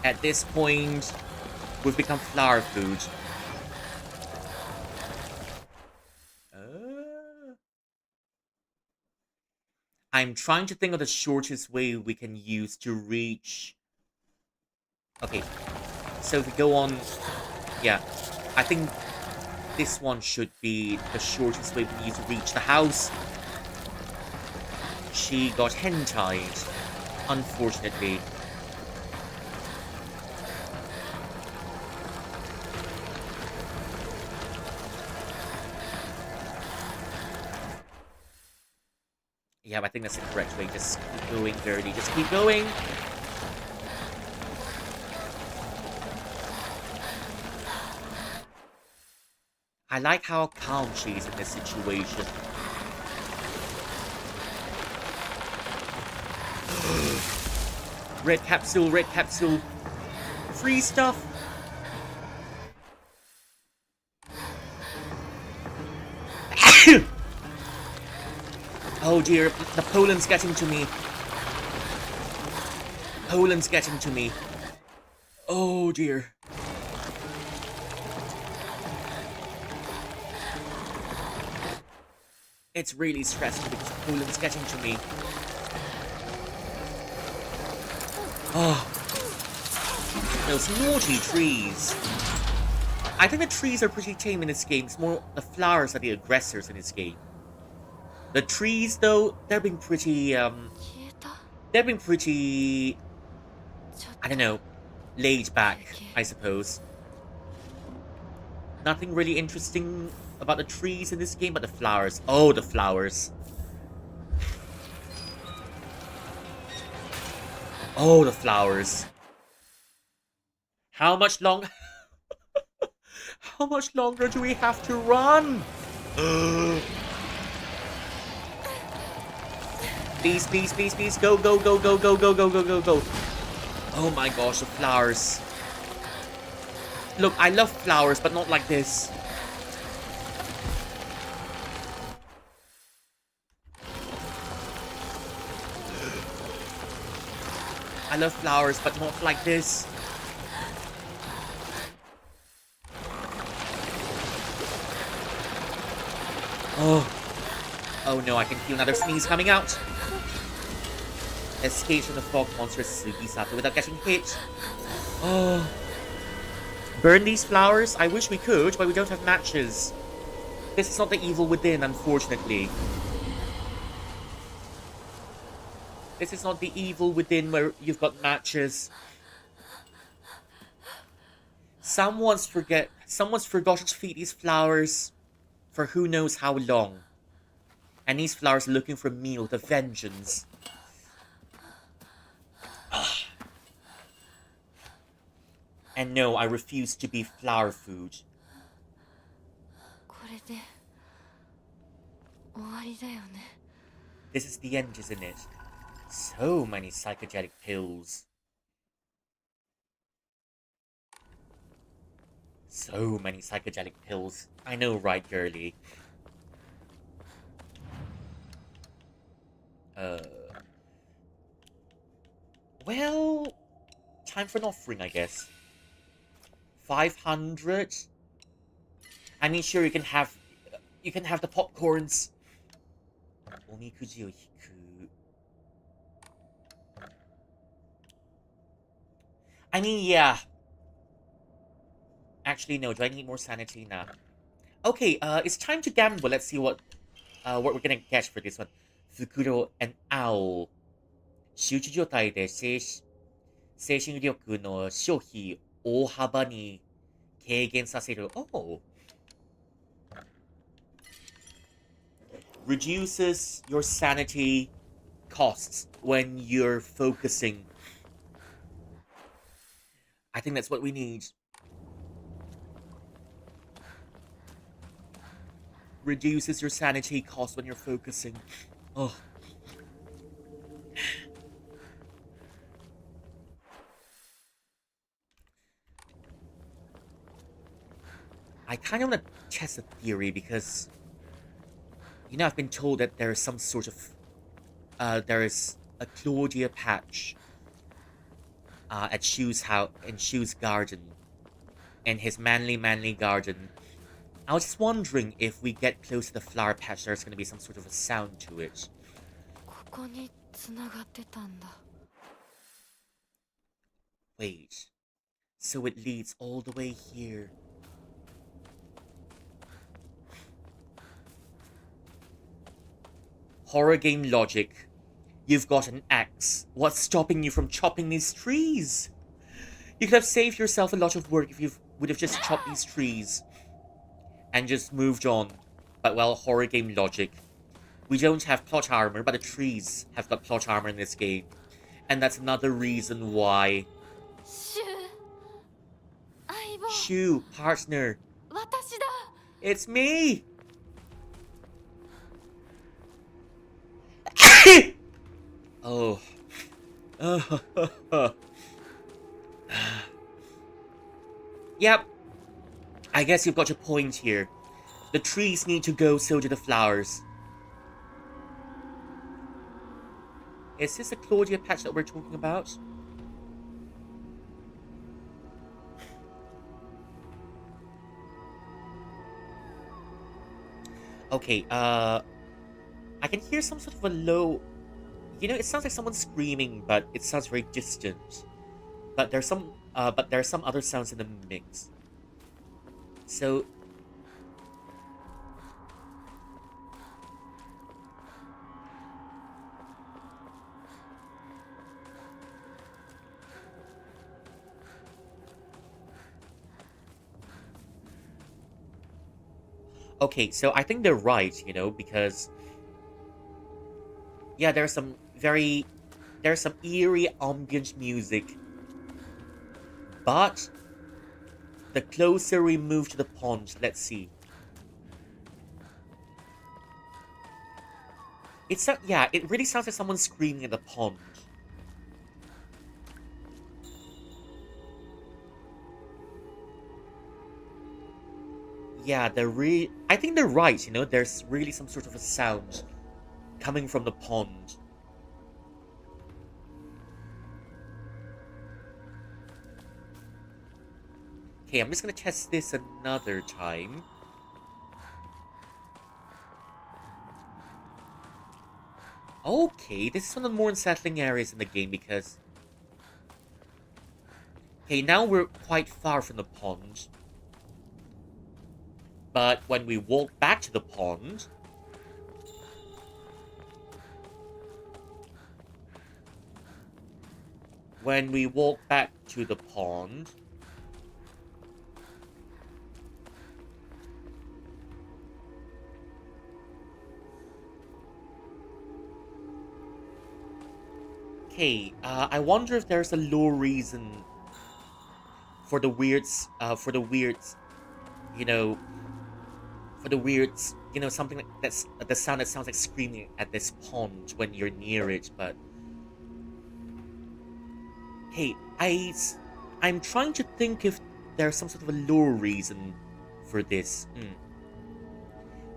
At this point, we've become flower food. I'm trying to think of the shortest way we can use to reach... Okay, so if we go on... Yeah, I think this one should be the shortest way we can use to reach the house. She got hentai'd, unfortunately. Yeah, I think that's the correct way. Just keep going, Verdi. Just keep going. I like how calm she is in this situation. Red capsule. Free stuff. Oh dear, the pollen's getting to me. Pollen's getting to me. Oh dear. It's really stressful because pollen's getting to me. Oh. Those naughty trees. I think the trees are pretty tame in this game. It's more the flowers are the aggressors in this game. The trees, though, they've been pretty, I don't know, laid back, I suppose. Nothing really interesting about the trees in this game, but the flowers. Oh, the flowers. Oh, the flowers. How much long... How much longer do we have to run? Please. Go. Oh my gosh, the flowers. Look, I love flowers, but not like this. I love flowers, but not like this. Oh no, I can feel another sneeze coming out. Escape from the fog monster Sugi-sato without getting hit. Oh. Burn these flowers? I wish we could, but we don't have matches. This is not the evil within, unfortunately. This is not the evil within where you've got matches. Someone's forgotten to feed these flowers for who knows how long. And these flowers are looking for me with a vengeance. And no, I refuse to be flower food. これで終わりだよね。This is the end, isn't it? So many psychedelic pills. So many psychedelic pills. I know, right, girly? Well, time for an offering, I guess. 500? I mean, sure, you can have the popcorns. Omikuji o hiku. I mean, yeah. Actually, no. Do I need more sanity? Nah. Okay, it's time to gamble. Let's see what we're gonna get for this one. Fukuro and Owl. 集中状態で精神力の消費大幅に軽減させる。Oh. Reduces your sanity costs when you're focusing. I think that's what we need. Reduces your sanity cost when you're focusing. Oh. I kind of want to test a theory because, you know, I've been told that there is some sort of, there is a Claudia patch at Shu's house, in Shu's garden, in his manly garden. I was just wondering if we get close to the flower patch, there's going to be some sort of a sound to it. ここに繋がってたんだ。Wait, so it leads all the way here. Horror game logic. You've got an axe. What's stopping you from chopping these trees? You could have saved yourself a lot of work if you would have just chopped these trees. And just moved on. But well, horror game logic. We don't have plot armor, but the trees have got plot armor in this game. And that's another reason why... Shu, partner. 私だ。 It's me! Oh. Yep. I guess you've got a point here. The trees need to go, so do the flowers. Is this the Claudia patch that we're talking about? Okay, I can hear some sort of a low... You know, it sounds like someone screaming, but it sounds very distant. But there's some other sounds in the mix. So... Okay, so I think they're right, you know, because... Yeah, there's some eerie ambient music. But the closer we move to the pond, let's see. Yeah, it really sounds like someone screaming at the pond. Yeah, I think they're right, you know, there's really some sort of a sound coming from the pond. Okay, I'm just gonna test this another time. Okay, this is one of the more unsettling areas in the game because... Okay, now we're quite far from the pond. But when we walk back to the pond... When we walk back to the pond... Okay, I wonder if there's a lore reason for the you know, something like that's the sound that sounds like screaming at this pond when you're near it. But hey, I'm trying to think if there's some sort of a lore reason for this.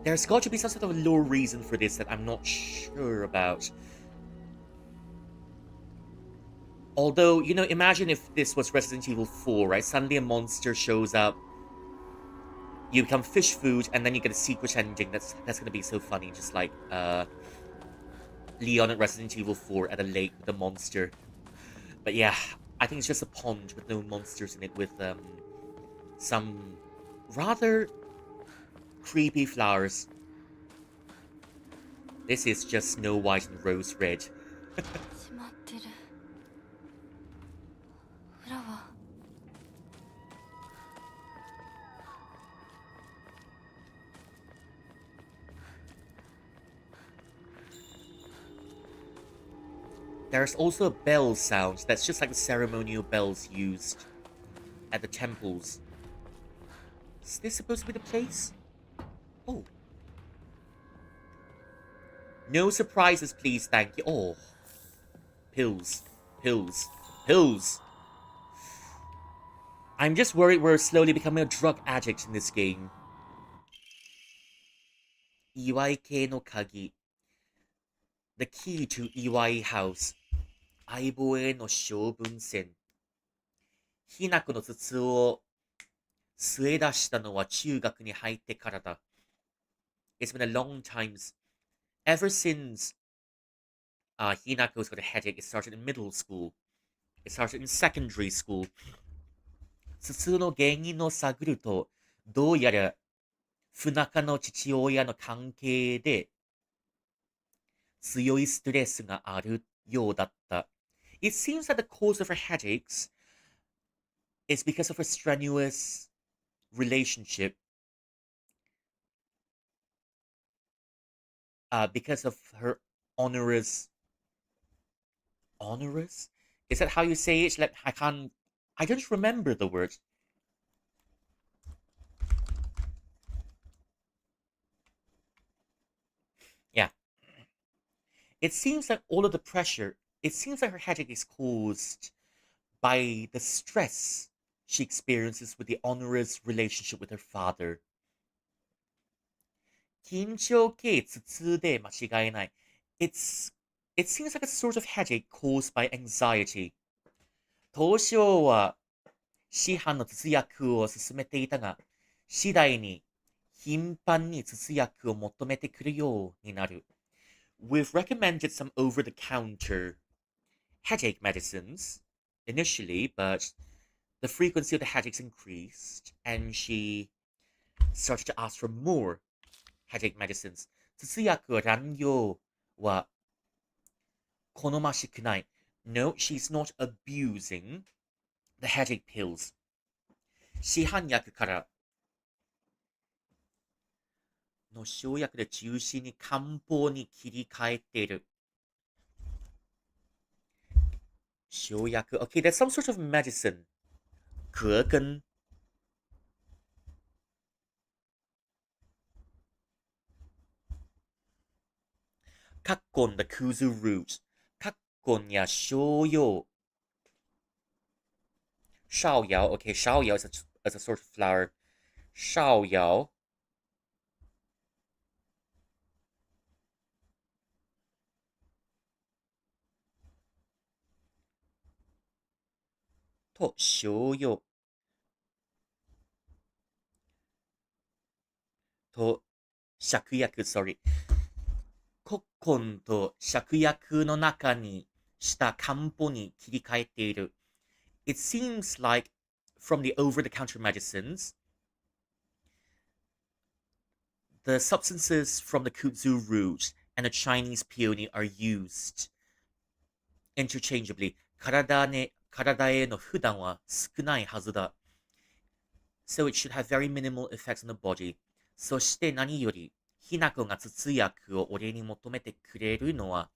There's got to be some sort of a lore reason for this that I'm not sure about. Although, imagine if this was Resident Evil 4, right? Suddenly a monster shows up, you become fish food, and then you get a secret ending. That's gonna be so funny, just like Leon at Resident Evil 4 at a lake with a monster. But yeah, I think it's just a pond with no monsters in it, with some rather creepy flowers. This is just Snow White and Rose Red. 閉まってる。裏は。There's also a bell sound that's just like the ceremonial bells used at the temples. Is this supposed to be the place? Oh. No surprises, please, thank you. Oh. Pills. Pills. Pills. I'm just worried we're slowly becoming a drug addict in this game. Iwai Kei no Kagi. The key to Iwai House. 相棒への小文線。ひなこの筒を据え出したのは中学に入ってからだ。It's been a long time. Ever since Hinako's got a headache, it started in middle school. It started in secondary school. 筒の原因を探ると、どうやら不仲の父親の関係で強いストレスがあるようだった。It seems that the cause of her headaches is because of a strenuous relationship, because of her onerous. Onerous? Is that how you say it? Like, I don't remember the word. Yeah. It seems like all of the pressure, it seems like her headache is caused by the stress she experiences with the onerous relationship with her father. 緊張系頭痛で間違いない。It's it seems like a sort of headache caused by anxiety. 当初は市販の頭痛薬を勧めていたが、次第に頻繁に頭痛薬を求めてくるようになる。We've recommended some over-the-counter headache medicines initially, but the frequency of the headaches increased, and she started to ask for more headache medicines. 頭痛薬は乱用は好ましくない。No, she's not abusing the headache pills. 市販薬からの生薬で中心に漢方に切り替えている。生薬 Okay, there's some sort of medicine. 葛根カッコン the kuzu root. カッコンや逍遥芍药 Okay, 芍药 is a sort of flower. 芍药と逍遥と芍薬 sorry. コッコンと芍薬の中にした漢方に切り替えている。It seems like from the over-the-counter medicines, the substances from the kudzu root and the Chinese peony are used interchangeably. 体への負担は少ないはずだ。So it should have very minimal effects on the body. そして何より、ひなこが頭痛薬を俺に求めてくれるのは、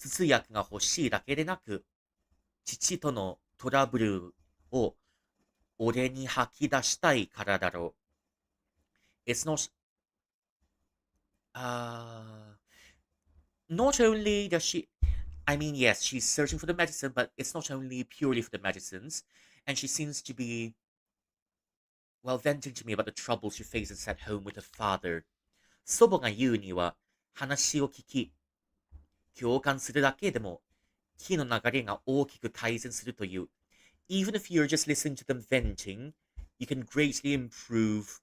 通訳が欲しいだけでなく、父とのトラブルを俺に吐き出したいからだろう。It's uh, not only does she, I mean, yes, she's searching for the medicine, but it's not only purely for the medicines. And she seems to be, well, venting to me about the trouble she faces at home with her father. 祖母が言うには、話を聞き、共感するだけでも、気の流れが大きく改善するという。Even if you're just listening to them venting, you can greatly improve,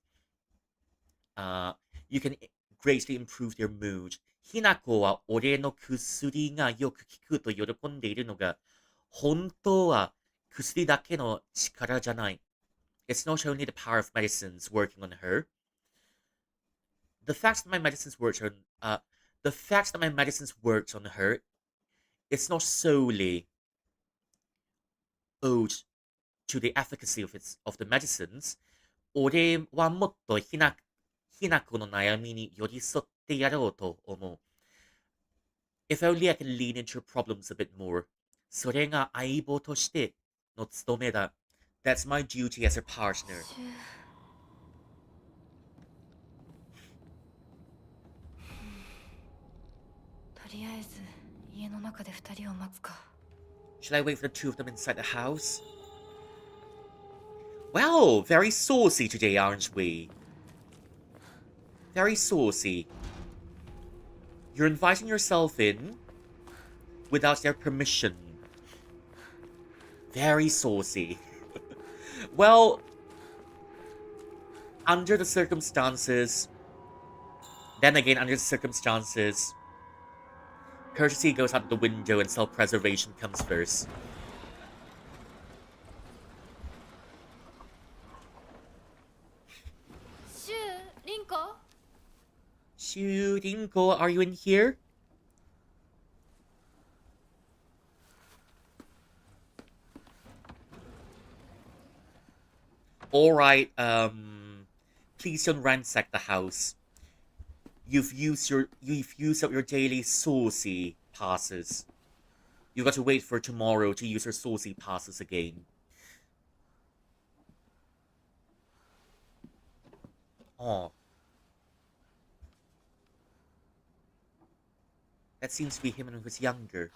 uh, you can greatly improve their mood. ひなこは俺の薬がよく効くと喜んでいるのが、本当は薬だけの力じゃない。It's not only the power of medicines working on her. The fact that my medicines worked on, the fact that my medicines worked on her, it's not solely owed to the efficacy of the medicines. 俺はもっとひなこの悩みに寄り添ってやろうと思う。If only I can lean into your problems a bit more. それが相棒としての務めだ。That's my duty as a partner. とりあえず家の中で二人を待つか。Should I wait for the two of them inside the house? Well, very saucy today, aren't we? Very saucy. You're inviting yourself in without their permission. Very saucy. Well, under the circumstances, then again, under the circumstances, courtesy goes out the window and self-preservation comes first. Shu, Rinko, are you in here? Alright, please don't ransack the house. You've used up your daily saucy passes. You've got to wait for tomorrow to use your saucy passes again. Oh. That seems to be him when he was younger.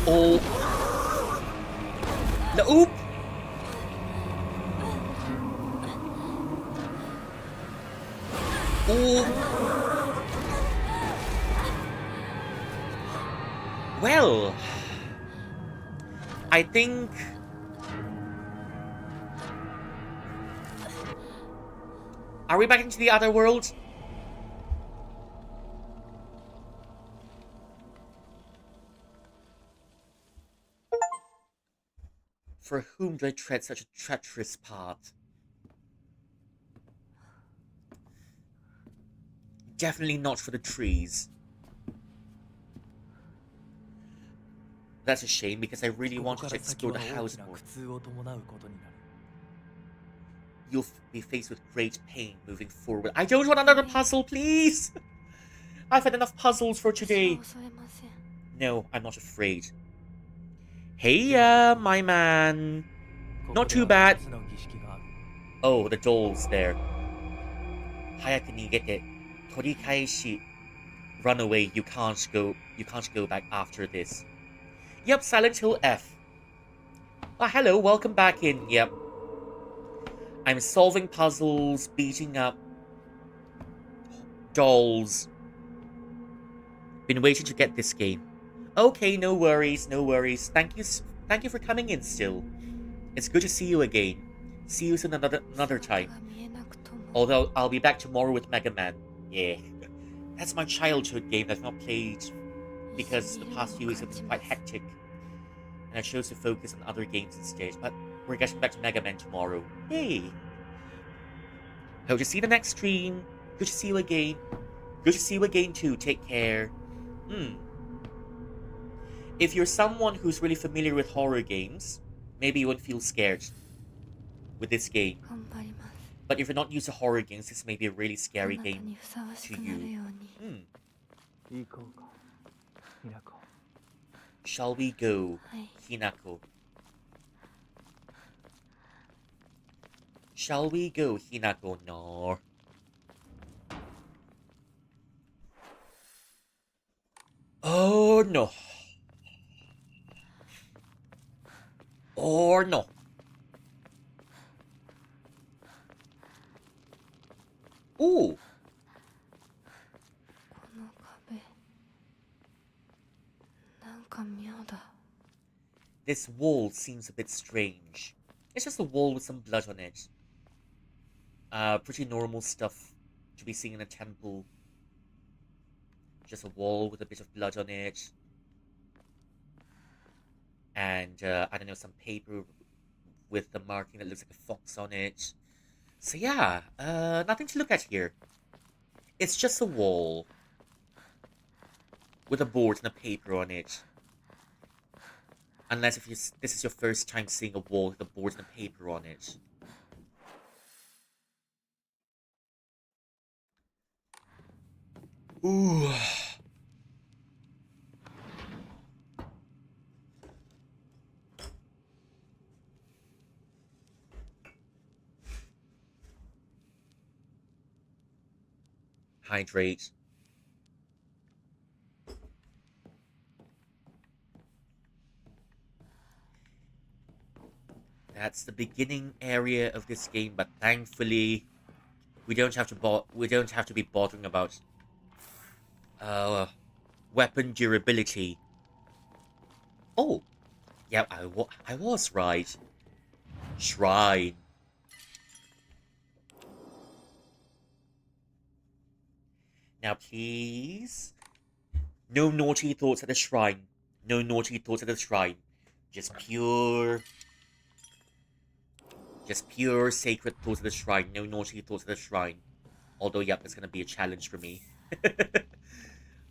Oh. No, oop! Oh. Well, I think are we back into the other world? For whom do I tread such a treacherous path? Definitely not for the trees. That's a shame because I really wanted to explore the house more. You'll be faced with great pain moving forward. I don't want another puzzle, please! I've had enough puzzles for today. No, I'm not afraid. Hey, my man. Not too bad. Oh, the doll's there. 早く逃げて、取り返し Run away, you can't go back after this. Yep, Silent Hill F. Oh, hello, welcome back in. Yep. I'm solving puzzles, beating up dolls. Been waiting to get this game. Okay, no worries, no worries. Thank you for coming in still. It's good to see you again. See you soon another time. Although I'll be back tomorrow with Mega Man. Yeah. That's my childhood game that I've not played because the past few weeks have been quite hectic. And I chose to focus on other games instead. But we're getting back to Mega Man tomorrow. Yay! Hope to see you the next stream. Good to see you again. Good to see you again too. Take care. If you're someone who's really familiar with horror games, maybe you won't feel scared with this game. But if you're not used to horror games, this may be a really あ scary なた game にふさわし to くなる you. ように Hmm. 行こうかひなこ Shall we go, はい Hinako? Shall we go, Hinako? No. Oh no. Or no. Ooh. この壁なんか妙だ This wall seems a bit strange. It's just a wall with some blood on it. Pretty normal stuff to be seen in a temple. Just a wall with a bit of blood on it. And, I don't know, some paper with the marking that looks like a fox on it. So yeah, nothing to look at here. It's just a wall with a board and a paper on it. Unless if this is your first time seeing a wall with a board and a paper on it. Ooh. Hydrate. That's the beginning area of this game, but thankfully we don't have to be bothering about weapon durability. Oh, yeah, I was right. Shrine. Now please, no naughty thoughts at the shrine. No naughty thoughts at the shrine. Just pure sacred thoughts at the shrine. No naughty thoughts at the shrine. Although, yep, it's gonna be a challenge for me.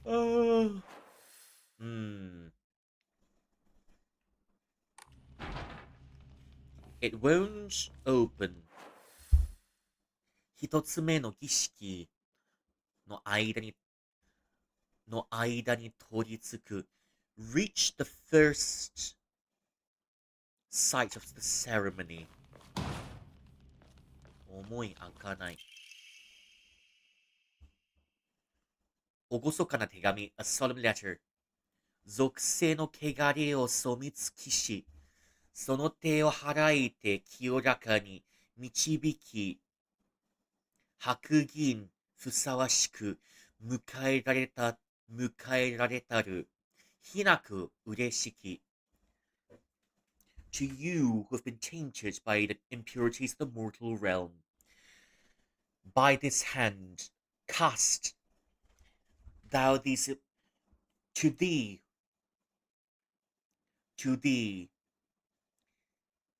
Oh. Hmm. It won't open. 一つ目の儀式の間に取り付く reach the first site of the ceremony. 思い開かない。厳かな手紙 a solemn letter. 属性の汚れを染み尽きし、その手を払いて清らかに導き、白銀ふさわしく迎えられたる、ひなく嬉しき。To you who have been tainted by the impurities of the mortal realm, by this hand, cast thou these to thee,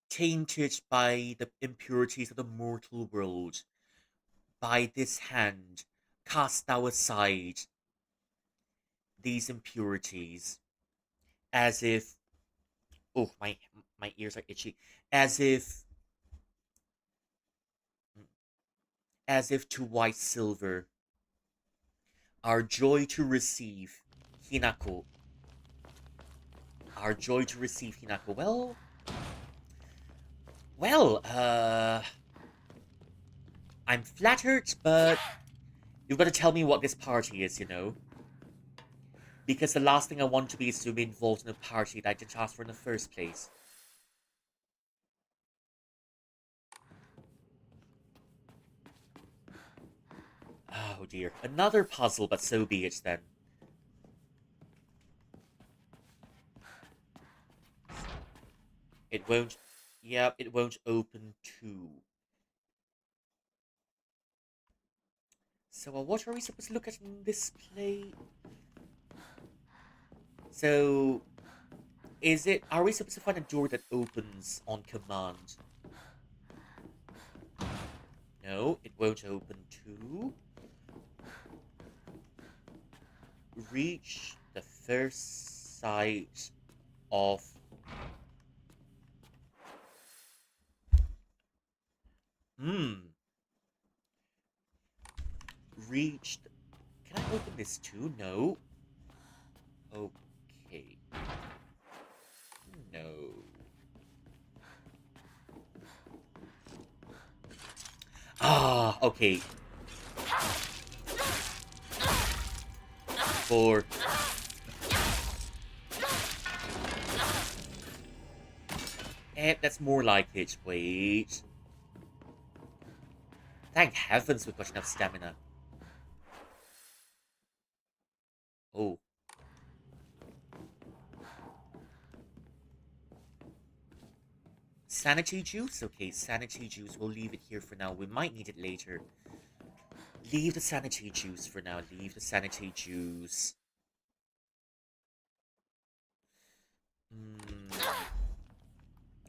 tainted by the impurities of the mortal world, by this hand, cast thou aside these impurities, as if, oh, my ears are itchy, as if to white silver, our joy to receive Hinako. Our joy to receive Hinako. I'm flattered, but you've got to tell me what this party is, you know? Because the last thing I want to be is to be involved in a party that I didn't ask for in the first place. Oh dear. Another puzzle, but so be it then. It won't... Yeah, it won't open too. So, what are we supposed to look at in this play? So, are we supposed to find a door that opens on command? No, it won't open too. Reach the first site of... reached... Can I open this too? No. Okay. No. Ah, okay. 4. That's more like it. Wait. Thank heavens we've got enough stamina. Oh. Sanity juice? Okay, sanity juice. We'll leave it here for now. We might need it later. Leave the sanity juice for now. Leave the sanity juice.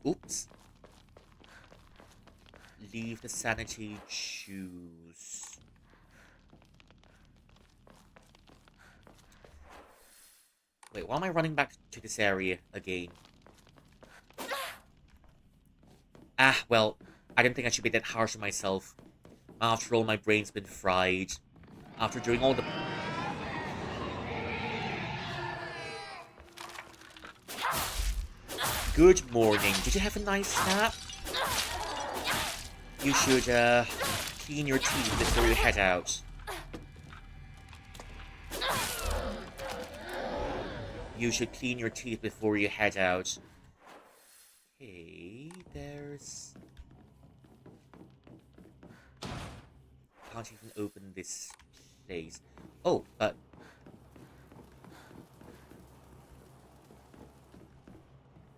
Oops. Leave the sanity juice. Wait, why am I running back to this area again? Ah, well, I didn't think I should be that harsh on myself. After all, my brain's been fried. After doing all the... Good morning. Did you have a nice nap? You should, clean your teeth before you head out. You should clean your teeth before you head out. Okay, there's... Can't even open this place. Oh,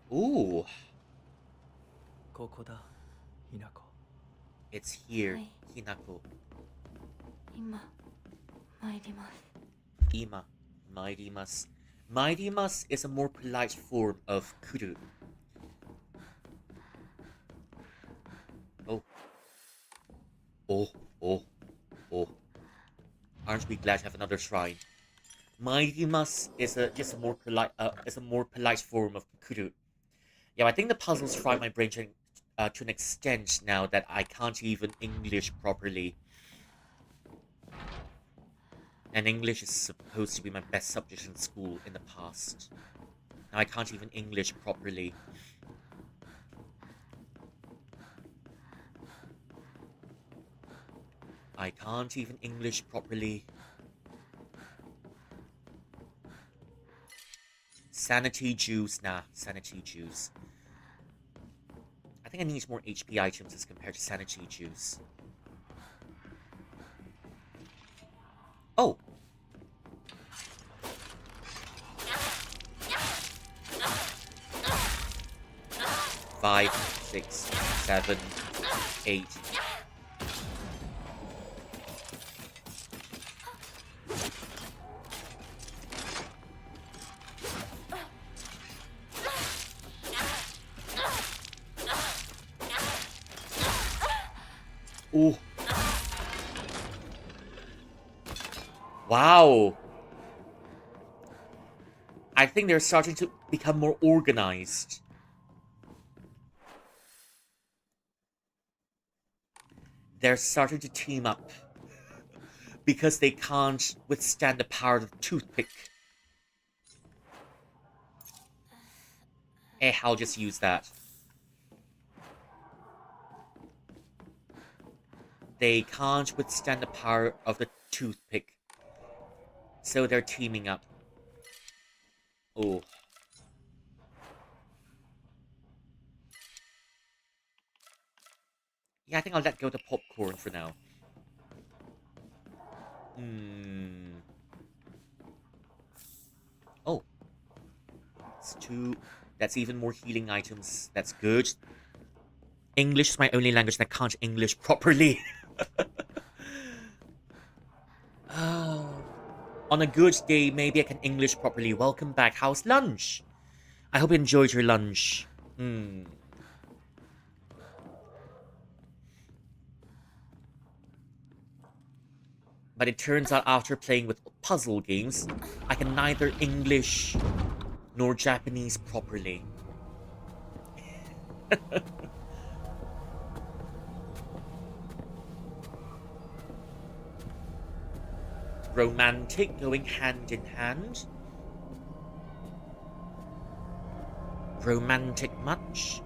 Ooh. ここだ、ひなこ。 It's here, はい。 Hinako. 今参ります。 Ima. Mairimasu. Mairimasu is a more polite form of kuru. Oh. Oh, oh, oh. Aren't we glad to have another shrine? Mairimasu is just a more polite form of kuru. Yeah, I think the puzzles fry my brain to an extent now that I can't even English properly. And English is supposed to be my best subject in school in the past. Now I can't even English properly. I can't even English properly. Sanity juice. Nah, sanity juice. I think I need more HP items as compared to sanity juice. Oh! Five, 6, 7, 8. Ooh. Wow. I think they're starting to become more organized. They're starting to team up. Because they can't withstand the power of the toothpick. I'll just use that. They can't withstand the power of the toothpick. So they're teaming up. Oh. Yeah, I think I'll let go of the popcorn for now. Oh. It's 2. That's even more healing items. That's good. English is my only language that can't English properly. Oh. On a good day, maybe I can English properly. Welcome back. How's lunch? I hope you enjoyed your lunch. But it turns out after playing with puzzle games, I can neither English nor Japanese properly. romantic going hand in hand. Romantic much?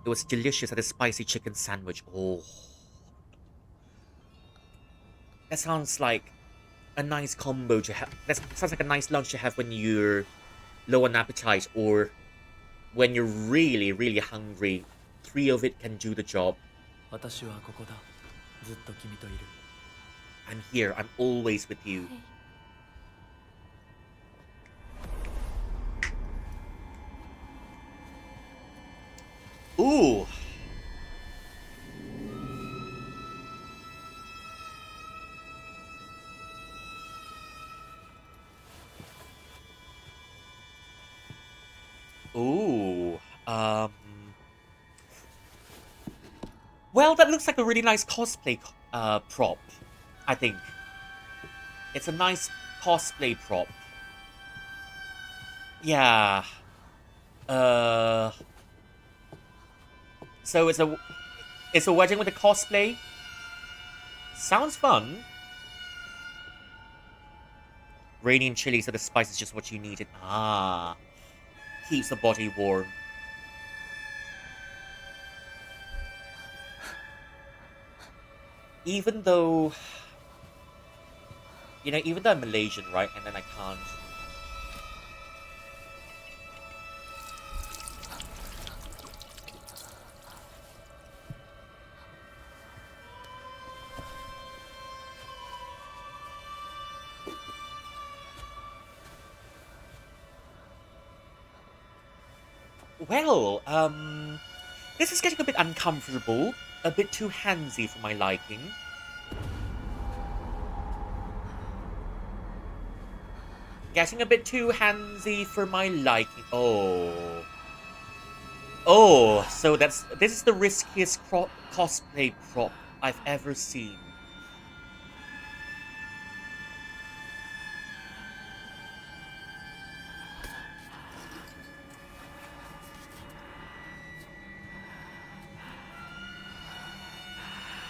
It was delicious at a spicy chicken sandwich. Oh. That sounds like a nice combo to have. That sounds like a nice lunch to have when you're low on appetite or when you're really, really hungry. 3 of it can do the job. 私はここだ。ずっと君といる。I'm here. I'm always with you. はい。Ooh. Ooh. Well, that looks like a really nice cosplay prop, I think. It's a nice cosplay prop. Yeah. So it's a wedding with a cosplay? Sounds fun. Rainy and chilly, so the spice is just what you needed. Ah. Keeps the body warm. Even though... You know, even though I'm Malaysian, right? And then I can't... Well, this is getting a bit uncomfortable, a bit too handsy for my liking. Getting a bit too handsy for my liking. Oh. Oh, so this is the riskiest cosplay prop I've ever seen.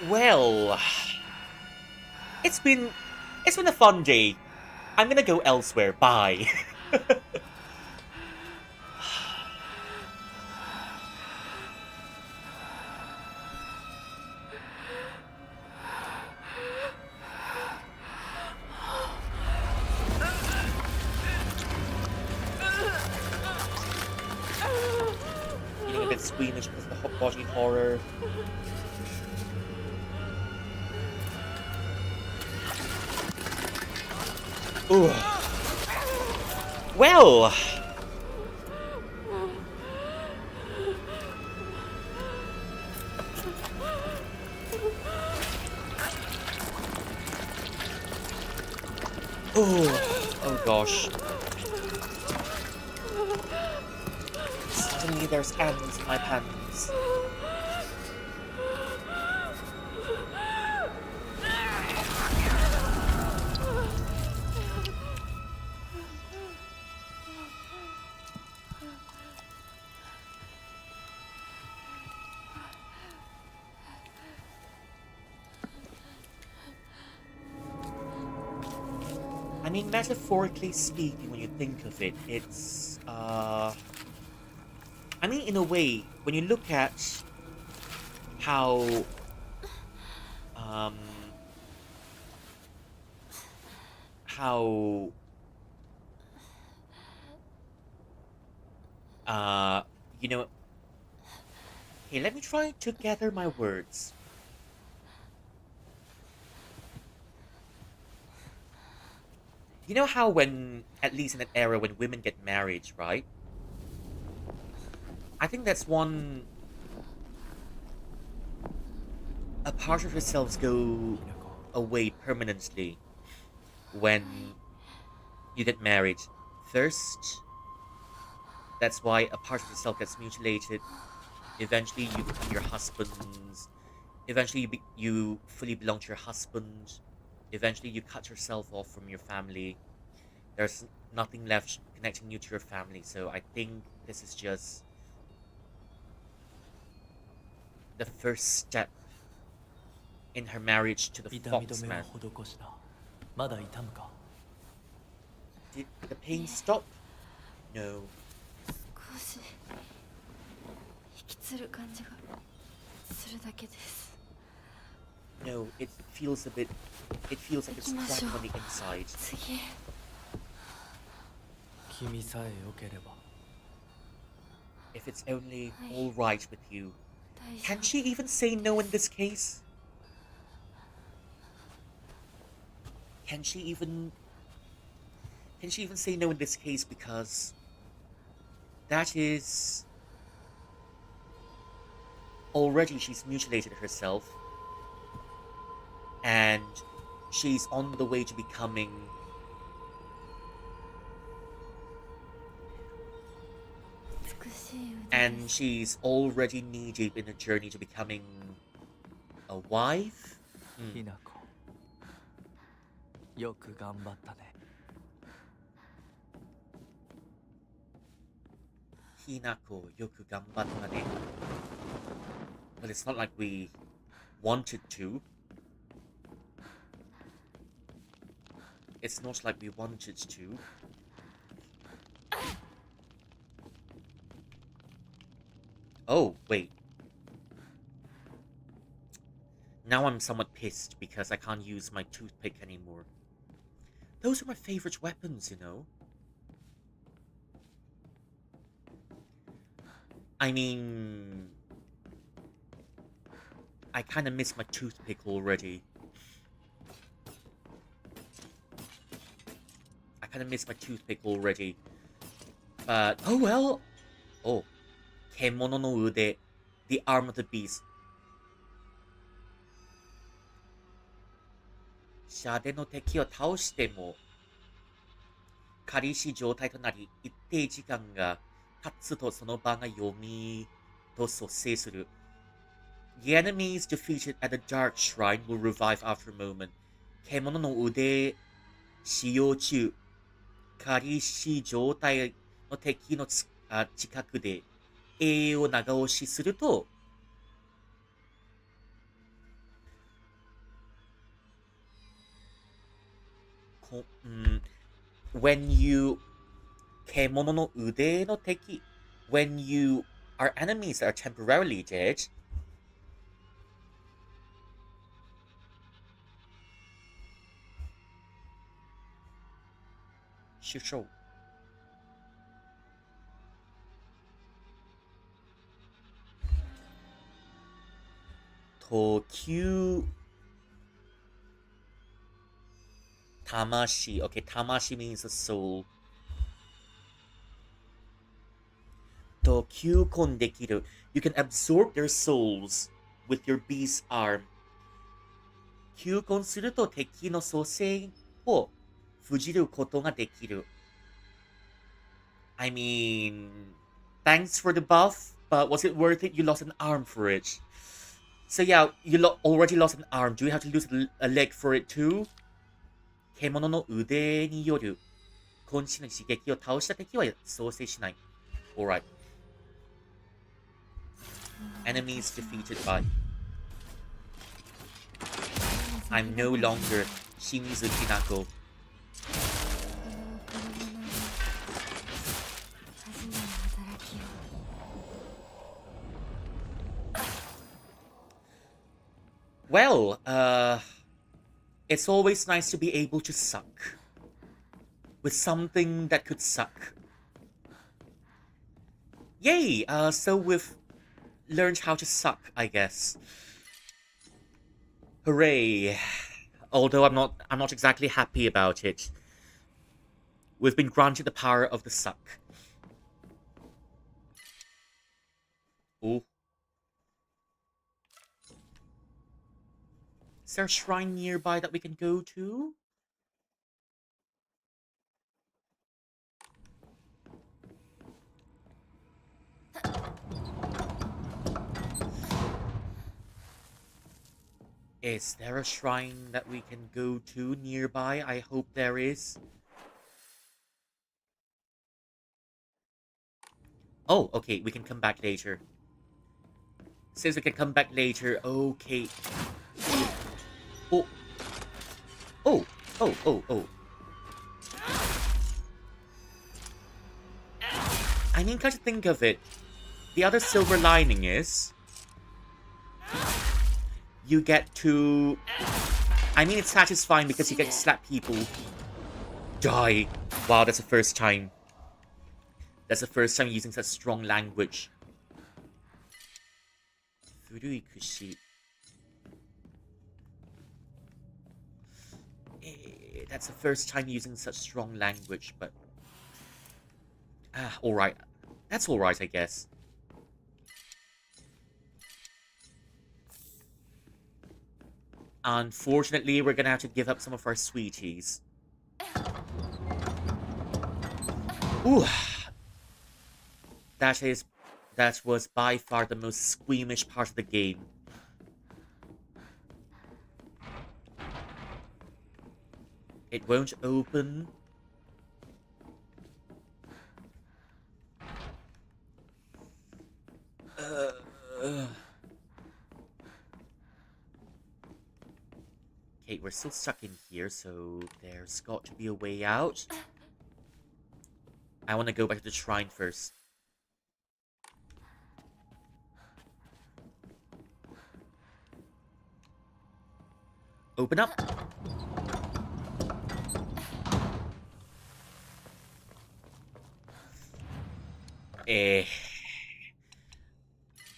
Well, it's been a fun day. I'm gonna go elsewhere. Bye. Feeling a bit squeamish because of the body horror. Ooh. Well. Oh gosh. Suddenly there's ants in my pants. I mean, metaphorically speaking, when you think of it, it's, I mean, in a way, when you look at how, how, you know, hey, let me try to gather my words. You know how when, at least in an era when women get married, right? I think that's a part of yourselves go away permanently when you get married. First, that's why a part of yourself gets mutilated. Eventually, you become your husband's. Eventually, you fully belong to your husband. Eventually, you cut yourself off from your family. There's nothing left connecting you to your family. So I think this is just the first step in her marriage to the 痛み止め foxman. を施した。まだ痛むか？ Did the pain stop? No. 少し引きつる感じがするだけです。 No, it feels like it's cracked on the inside. 次。君さえ良ければ。 If it's only all right with you. 大丈 Can 夫。 she even say no in this case? Can she even say no in this case, because that is already she's mutilated herself and she's on the way to becoming and she's already knee deep in a journey to becoming a wife? ひなこ。よく頑張ったね。 Hinako, yoku ganbatta ne. But it's not like we wanted to. It's not like we wanted to. Oh, wait. Now I'm somewhat pissed because I can't use my toothpick anymore. Those are my favorite weapons, you know? I mean... I kinda miss my toothpick already. But, oh well! Oh. Kemono no ude. The arm of the beast. 射での敵を倒しても仮死状態となり一定時間が経つとその場が読みと蘇生する。The enemies defeated at the Dark Shrine will revive after a moment. 獣の腕使用中仮死状態の敵の近くで栄養を長押しするとwhen you 獣の腕の敵 when you our enemies are temporarily dead, sure. Tokyu Tamashi. Okay, Tamashi means the soul. Tokyukon dekiru. You can absorb their souls with your beast arm. Kyukon すると敵の蘇生を封じることができる。I mean, thanks for the buff, but was it worth it? You lost an arm for it. So yeah, you already lost an arm. Do you have to lose a leg for it too? 獣の腕による根治の刺激を倒した敵は創生しない。Alright. Enemies defeated by. I'm no longer Shimizu Hinako. Well, it's always nice to be able to suck. With something that could suck. Yay! So we've learned how to suck, I guess. Hooray. Although I'm not exactly happy about it. We've been granted the power of the suck. Ooh. Is there a shrine nearby that we can go to? Is there a shrine that we can go to nearby? I hope there is. Oh, okay, we can come back later. Says we can come back later. Okay. Oh. Oh. Oh, oh, oh. I mean, come to think of it, the other silver lining is you get to... I mean, it's satisfying because you get to slap people. Die. Wow, that's the first time. That's the first time using such strong language. Furui kushi. That's the first time using such strong language, but... alright. That's alright, I guess. Unfortunately, we're gonna have to give up some of our sweeties. Ooh. That was by far the most squeamish part of the game. It won't open. Okay, we're still stuck in here, so there's got to be a way out. I want to go back to the shrine first. Open up.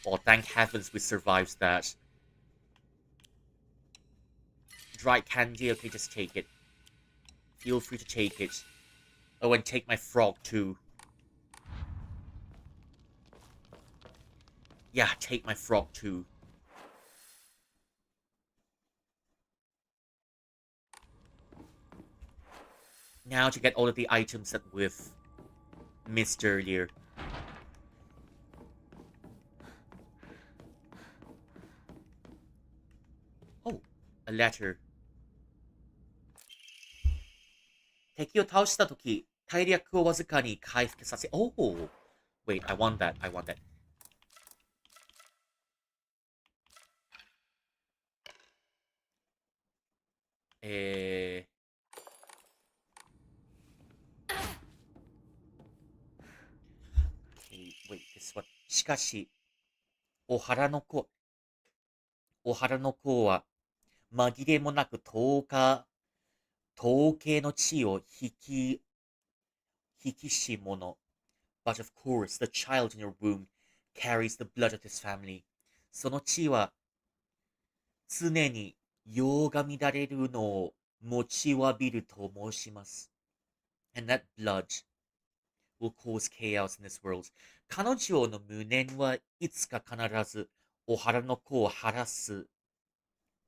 Oh, thank heavens we survived that. Dry candy, okay, just take it. Feel free to take it. Oh, and take my frog too. Yeah, take my frog too. Now to get all of the items that we've missed earlier. Oh, a letter. 敵を倒したとき、体力をわずかに回復させ... Oh! Wait, I want that. I want that. Okay, wait, this one. しかし、お腹の子は、紛れもなく統計の地を引きし者。But of course, the child in your womb carries the blood of this family. その地は常に世が乱れるのを待ちわびると申します。And that blood will cause chaos in this world. 彼女の無念はいつか必ずお腹の子を晴らす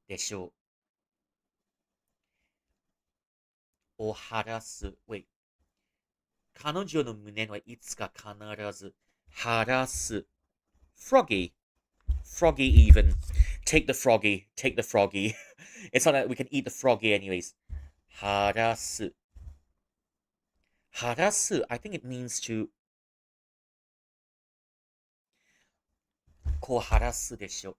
でしょう。を晴らす。Wait. 彼女の無念はいつか必ず晴らす。Froggy. Froggy even. Take the froggy. Take the froggy. It's not that we can eat the froggy anyways. 晴らす。晴らす. I think it means to... こう晴らすでしょ。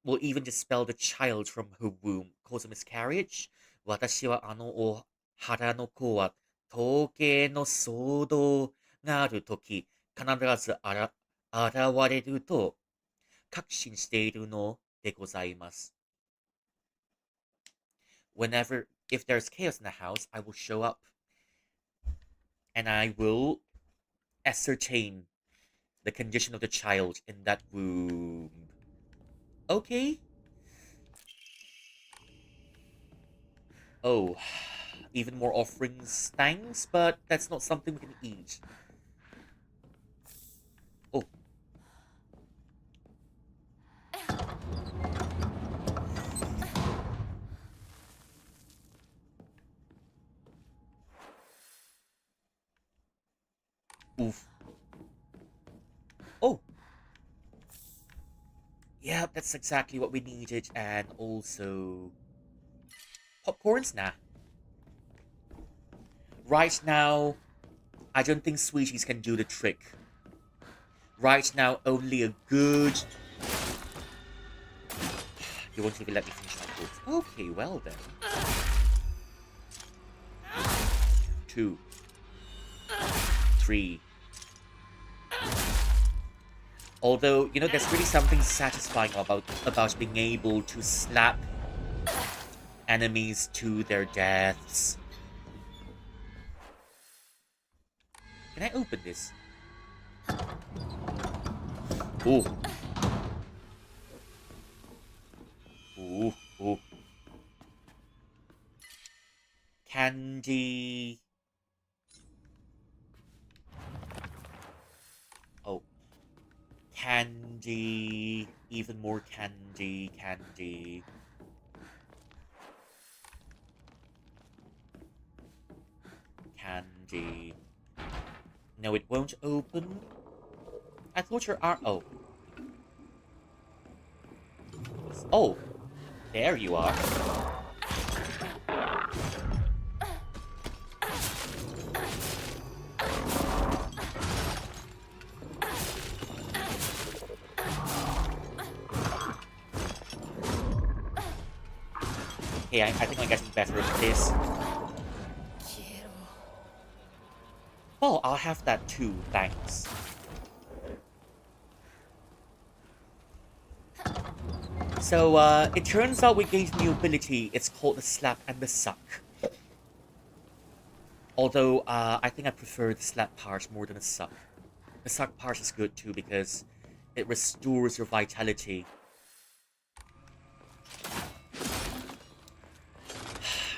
Will even dispel the child from her womb. Cause a miscarriage. 私はお腹の子は統計の騒動があるとき、必ず現れると確信しているのでございます。Whenever, if there's chaos in the house, I will show up. And I will ascertain the condition of the child in that womb. Okay. Oh, even more offerings, thanks, but that's not something we can eat. Oh. Oof. Oh. Yeah, that's exactly what we needed, and also... popcorns? Nah. Right now, I don't think sweeties can do the trick. Right now, only a good You won't even let me finish my quotes. Okay, well then. 2, 3. Although, you know, there's really something satisfying about being able to slap enemies to their deaths. Can I open this? Ooh. Ooh, ooh. Candy. Oh. Candy. Even more candy. Candy. Candy. No, it won't open. I thought your arm. Oh. Oh. There you are. Okay, I think I'm getting better at this. Oh, I'll have that too, thanks. So, it turns out we gained a new ability. It's called the Slap and the Suck. Although, I think I prefer the Slap part more than the Suck. The Suck part is good too because it restores your vitality.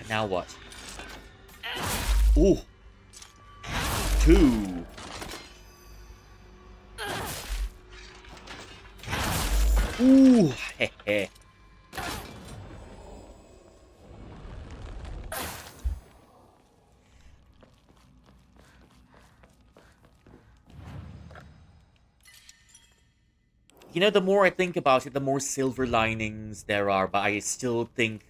Now what? Ooh! 2! Ooh! Hehe. You know, the more I think about it, the more silver linings there are, but I still think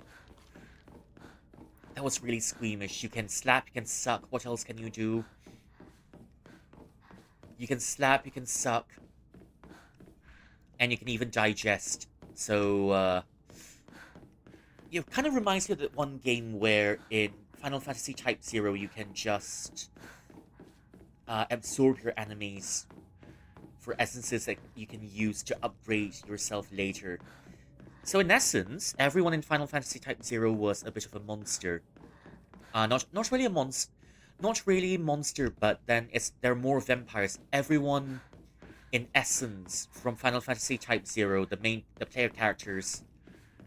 that was really squeamish. You can slap, you can suck. What else can you do? You can slap, you can suck. And you can even digest. So, it kind of reminds me of that one game where in Final Fantasy Type 0 you can just absorb your enemies for essences that you can use to upgrade yourself later. So in essence, everyone in Final Fantasy Type 0 was a bit of a monster. Not really a monster, not really a monster, but then they're more vampires. Everyone in essence from Final Fantasy Type 0, the player characters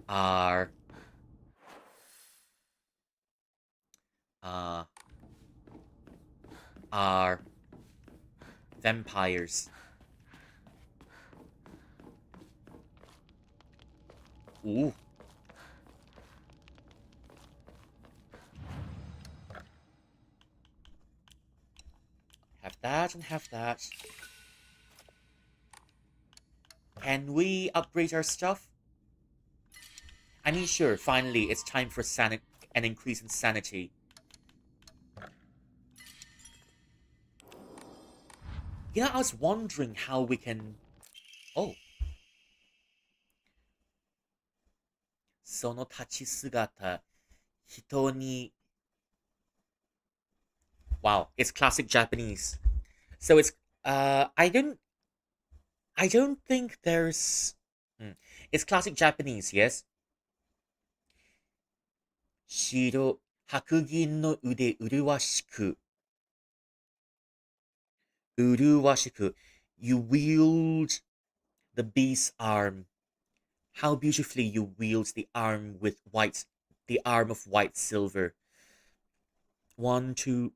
are uh are vampires. Ooh. Have that and have that. Can we upgrade our stuff? I mean, sure, finally, it's time for an increase in sanity. You know, I was wondering how we can... Oh. その立ち姿、人に... Wow, it's classic Japanese. So it's... I don't think there's... It's classic Japanese, yes? 白銀の腕麗しく Uruwashiku. You wield the beast's arm. How beautifully you wield the arm of white silver. 1, 2,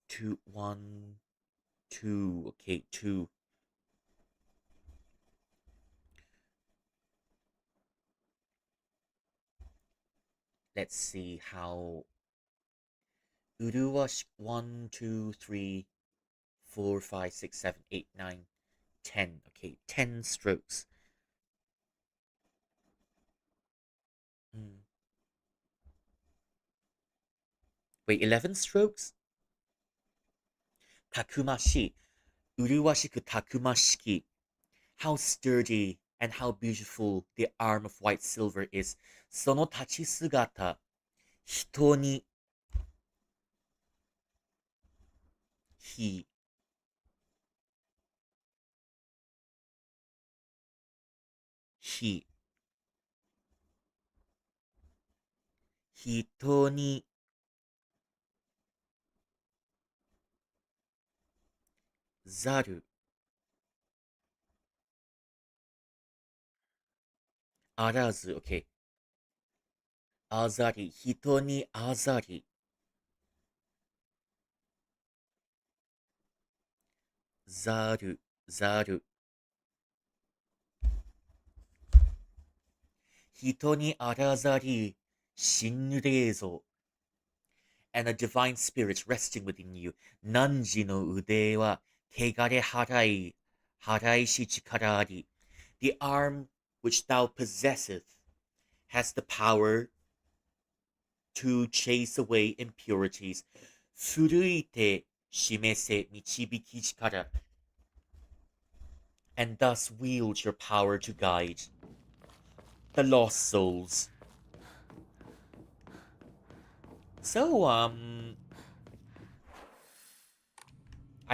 2, 1, 2. Okay, 2. Let's see how. Uruwash 1, 2, 3, 4, 5, 6, 7, 8, 9, 10. Okay, 10 strokes. Hmm. Wait, 11 strokes? Takumashi. Uruwashiku takumashiki. how sturdy and how beautiful the arm of white silver is. その立ち姿、人に、ひ、ひ、人に、ざる、あらず、OK。あざり、人にあざり、ざる、ざる。人にあらざり、心霊像。And a divine spirit resting within you. 汝の腕は、汚れ払い、払いし力あり。The arm which thou possesseth has the power to chase away impurities. 奮いて示せ導き力。And thus wield your power to guide the lost souls. So, I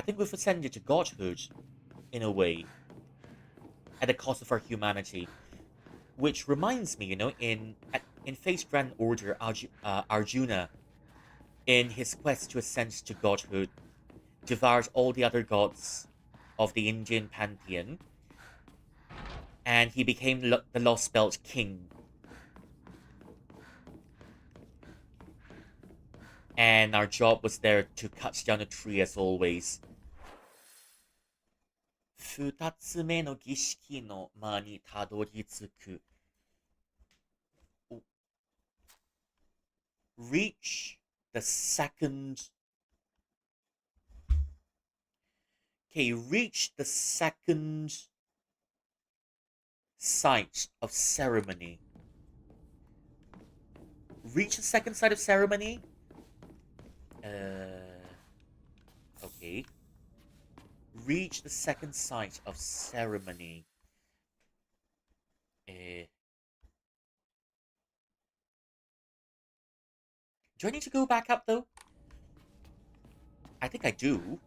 think we've ascended to godhood, in a way, at the cost of our humanity. Which reminds me, in Fate's Grand Order, Arjuna, in his quest to ascend to godhood, devoured all the other gods of the Indian pantheon, and he became the Lost Belt King. And our job was there to cut down a tree as always. 二つ目の儀式の間にたどり着く。Reach the second. Okay, reach the second site of ceremony. Reach the second site of ceremony? Okay. Reach the second site of ceremony. Do I need to go back up, though? I think I do.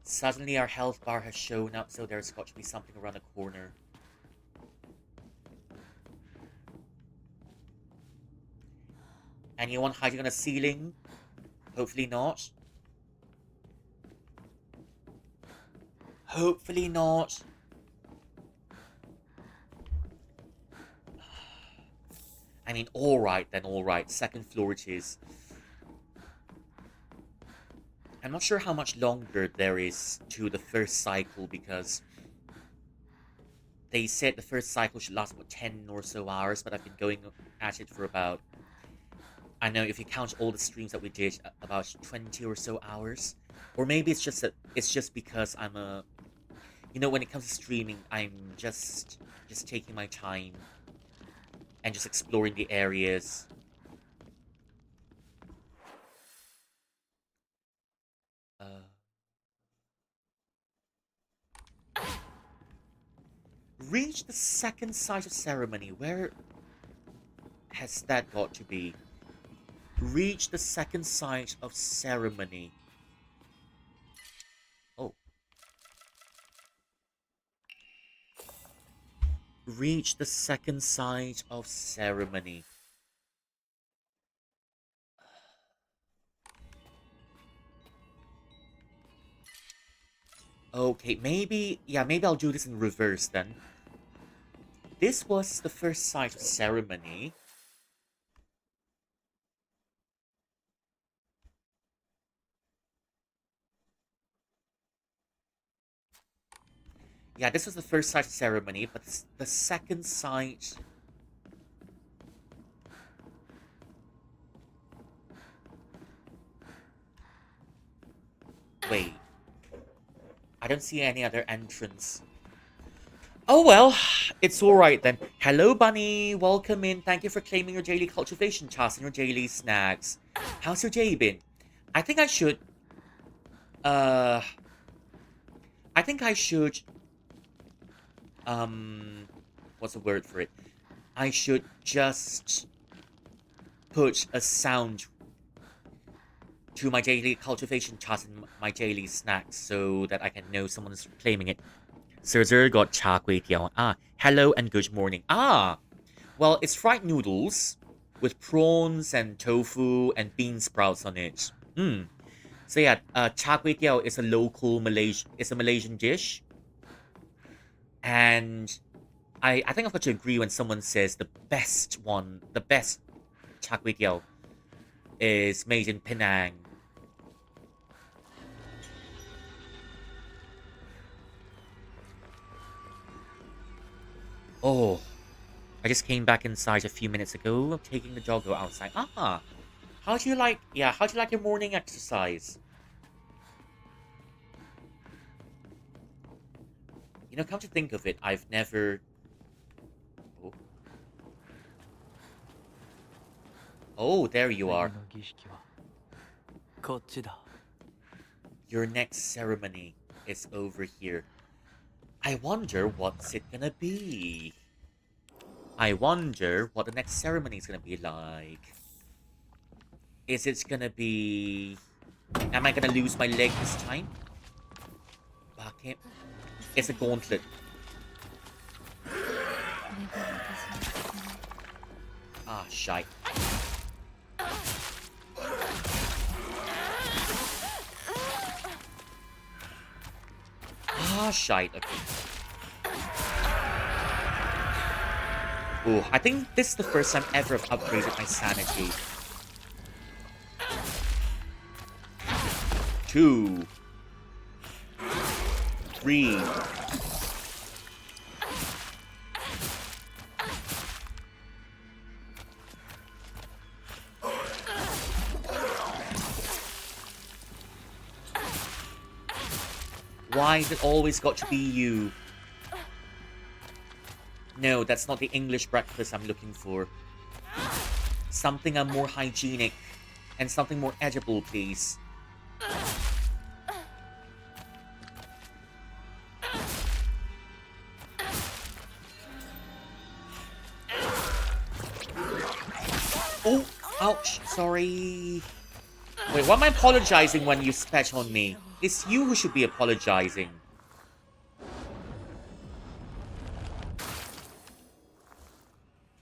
Suddenly our health bar has shown up, so there's got to be something around the corner. Anyone hiding on a ceiling? Hopefully not. Hopefully not. I mean, alright then, alright. Second floor it is. I'm not sure how much longer there is to the first cycle because they said the first cycle should last about 10 or so hours, but I've been going at it for about, I know if you count all the streams that we did, about 20 or so hours. Or maybe it's just because I'm a, when it comes to streaming, I'm just taking my time and just exploring the areas. Reach the second site of ceremony. Where has that got to be? Reach the second site of ceremony. Oh. Reach the second site of ceremony. Okay, maybe I'll do this in reverse then. This was the first site of ceremony. Yeah, this was the first site of ceremony, but the second site... Wait. I don't see any other entrance. Oh well, it's alright then. Hello, Bunny. Welcome in. Thank you for claiming your daily cultivation task and your daily snacks. How's your day been? I think I should Uh, I think I should, what's the word for it? I should just put a sound to my daily cultivation task and my daily snacks so that I can know someone's claiming it. Sir got cha kway teow. Ah, hello and good morning. Ah, well, it's fried noodles with prawns and tofu and bean sprouts on it. Hmm. So yeah, cha kway teow is a local Malaysian dish, and I think I've got to agree when someone says the best cha kway teow is made in Penang. Oh, I just came back inside a few minutes ago, taking the doggo outside. Ah, how do you like your morning exercise? You know, come to think of it, I've never... Oh, oh there you 次 are. の儀式はこっちだ。 Your next ceremony is over here. I wonder what's it gonna be. I wonder what the next ceremony is gonna be like. Is it gonna be... Am I gonna lose my leg this time? Bucket. It's a gauntlet. これが私の務め。 Ah, shite. Ah, shite. Okay. Ooh, I think this is the first time ever I've upgraded my sanity. 2, 3. Why has it always got to be you? No, that's not the English breakfast I'm looking for. Something more hygienic and something more edible, please. Oh, ouch, sorry. Wait, why am I apologizing when you spat on me? It's you who should be apologizing.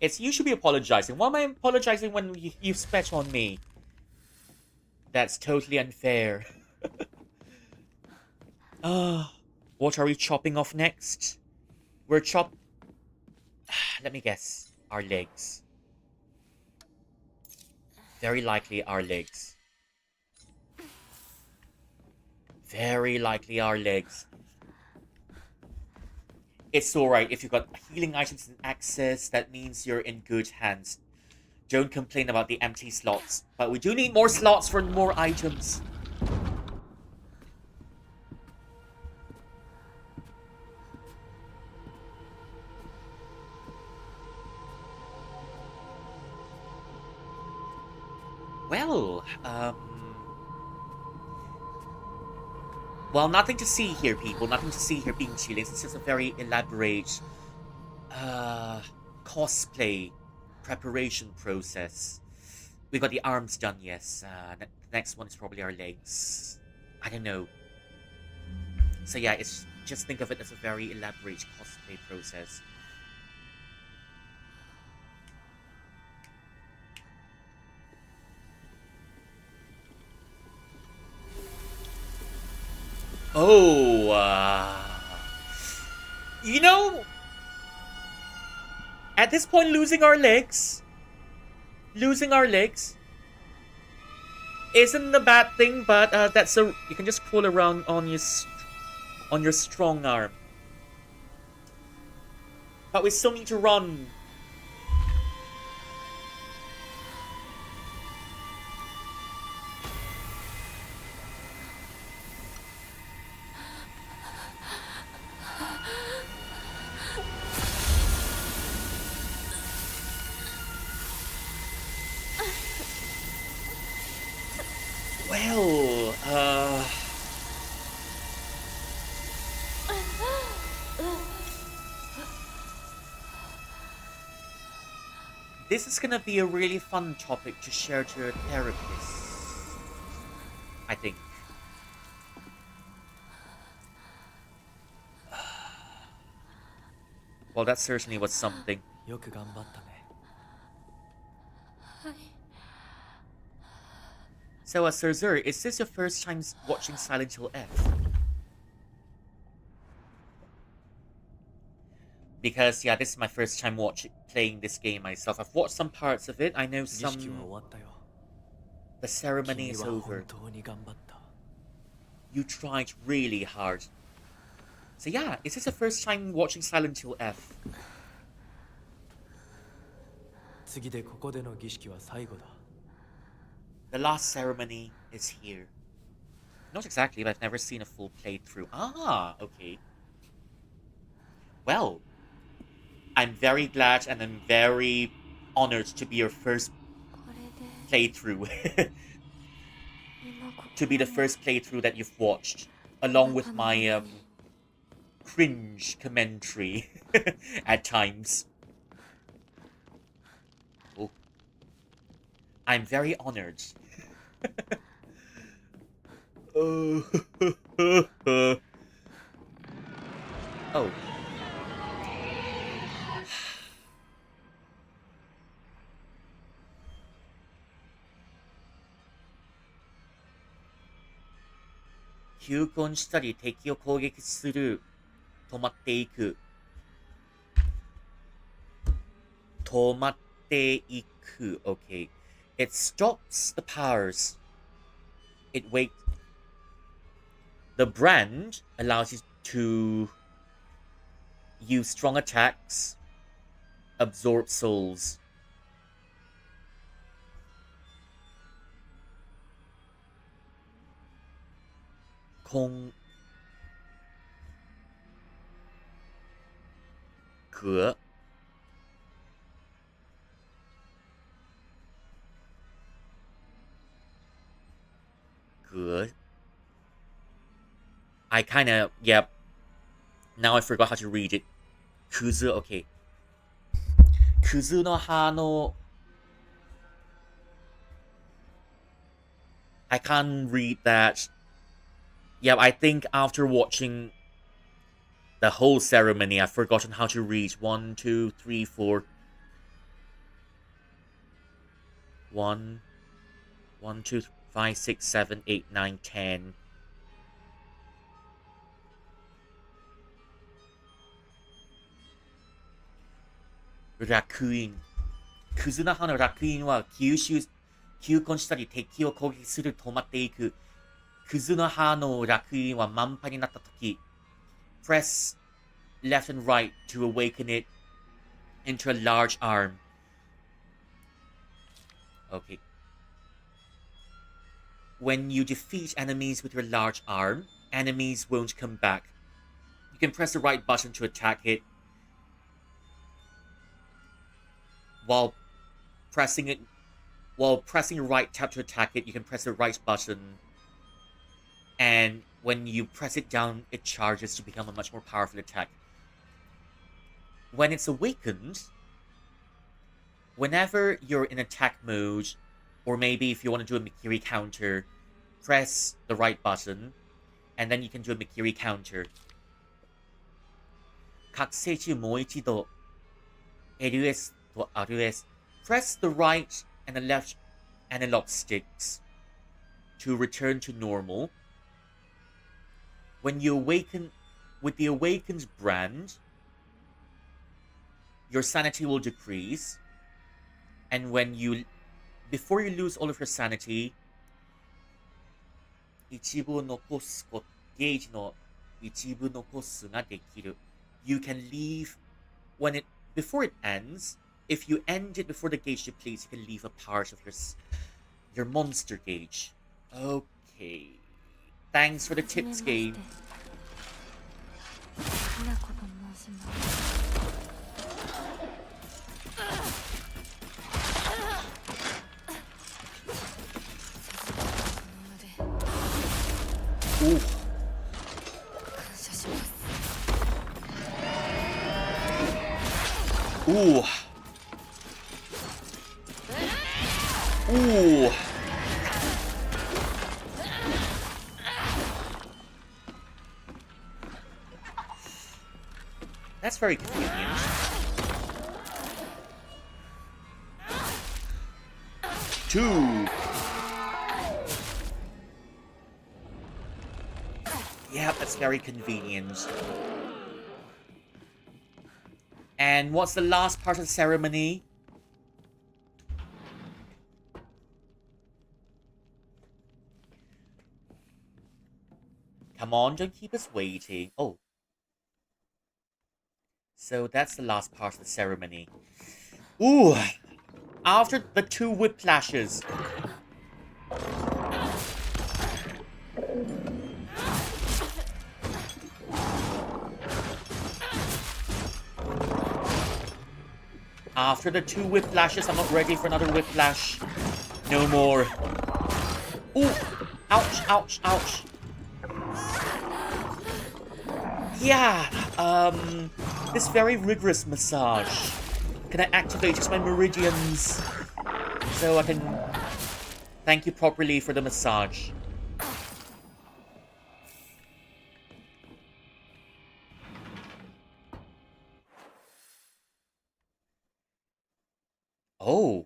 It's you should be apologizing. Why am I apologizing when you spat on me? That's totally unfair. What are we chopping off next? We're let me guess. Our legs. Very likely our legs. Very likely our legs. It's alright, if you've got healing items and access, that means you're in good hands. Don't complain about the empty slots. But we do need more slots for more items. Well, well, nothing to see here, people. Nothing to see here being cheerleaders. It's just a very elaborate, cosplay preparation process. We got the arms done, yes. The next one is probably our legs. I don't know. So yeah, it's just think of it as a very elaborate cosplay process. Oh, you know, at this point, losing our legs isn't a bad thing, but you can just crawl around on your strong arm. But we still need to run. Well, This is gonna be a really fun topic to share to your therapist, I think. Well, that certainly was something. よく頑張ったね。はい。 So, Sir Zur, is this your first time watching Silent Hill F? Because, yeah, this is my first time playing this game myself. I've watched some parts of it. I know 儀式は some... 終わったよ。 The ceremony 君 is は over. 本当に頑張った。 You tried really hard. So yeah, is this the first time watching Silent Hill F? 次でここでの儀式は最後だ。 The last ceremony is here. Not exactly, but I've never seen a full playthrough. Ah, okay. Well, I'm very glad and I'm very honored to be your first これで playthrough. 今ここ To be the first playthrough that you've watched. Along with my cringe commentary at times. Oh. I'm very honored. Oh. Oh. Kyukon したり敵を攻撃する。止まっていく。止まっていく。Okay. It stops the powers. It waits. The brand allows you to use strong attacks, absorb souls. Kong. 格 Good. I kinda, yep. Now I forgot how to read it. Kuzu, okay. Kuzu no ha no... I can't read that. Yep, I think after watching the whole ceremony, I've forgotten how to read 1, 2, 3, 4. 1, 2, 5, 6, 7, 8, 9, 10. Rakuin. クズナハの楽印は吸根したり敵を攻撃すると止まっていく。クズナハの楽印は満杯になったとき、press left and right to awaken it into a large arm. Okay. When you defeat enemies with your large arm, enemies won't come back. You can press the right button to attack it. While pressing right tap to attack it, you can press the right button. And when you press it down, it charges to become a much more powerful attack. When it's awakened, whenever you're in attack mode, or maybe if you want to do a Mikiri counter, press the right button, and then you can do a Mikiri counter. 覚醒中もう一度 LS と RS. Press the right and the left analog sticks to return to normal. When you awaken with the awakened brand, your sanity will decrease. And before you lose all of your sanity, 一部残すこと、ゲージの一部残すができる。You can leave before it ends. If you end it before the gauge depletes, you can leave a part of your monster gauge. Okay. Thanks for the tips, game. きなこと申します。 Ooh. 感謝します。 Ooh. Ooh. That's very convenient. Two. Yeah, that's very convenient. And what's the last part of the ceremony? Come on, don't keep us waiting. Oh. So that's the last part of the ceremony. Ooh. After the 2 whiplashes. After the 2 whiplashes, I'm not ready for another whiplash. No more. Ooh. Ouch, ouch, ouch. Yeah, this very rigorous massage. Can I activate just my meridians so I can thank you properly for the massage? Oh.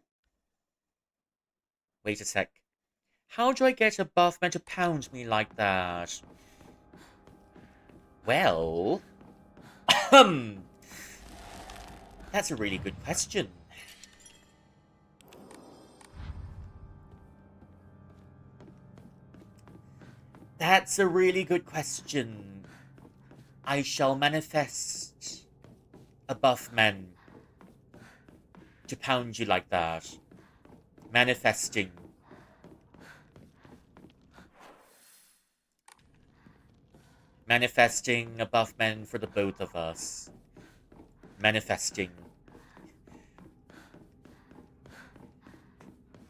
Wait a sec. How do I get a buff man to pound me like that? Well... That's a really good question. That's a really good question. I shall manifest a buff man to pound you like that. Manifesting. Manifesting a buff man for the both of us. Manifesting.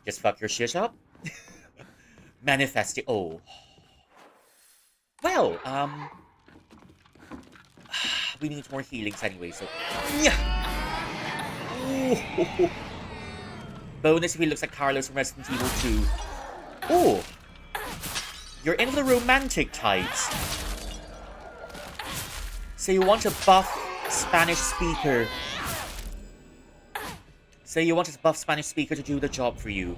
Just fuck your shit up? Manifesting. Oh. Well, we need more healings anyway, so... Ooh. Bonus if he looks like Carlos from Resident Evil 2. Oh! You're into the romantic types. So you want a buff Spanish speaker. So you want a buff Spanish speaker to do the job for you.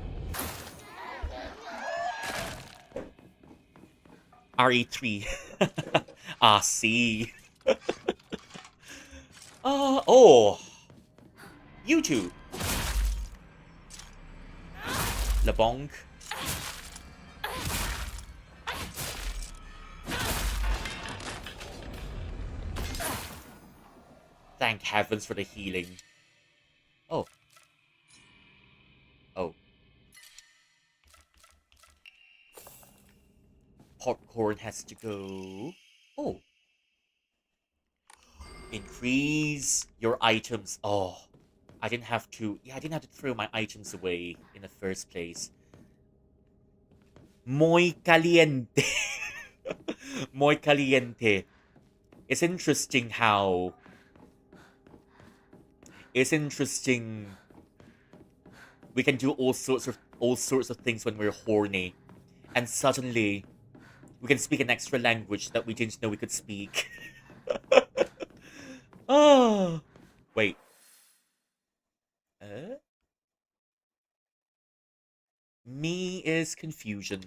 RE3. Ah, see. Oh. You two. LeBonk. Thank heavens for the healing. Oh. Oh. Popcorn has to go. Oh. Increase your items. Oh. I didn't have to... Yeah, I didn't have to throw my items away in the first place. Muy caliente. Muy caliente. It's interesting how... It's interesting... We can do all sorts of things when we're horny. And suddenly... We can speak an extra language that we didn't know we could speak. Oh... Wait. Me is confusion.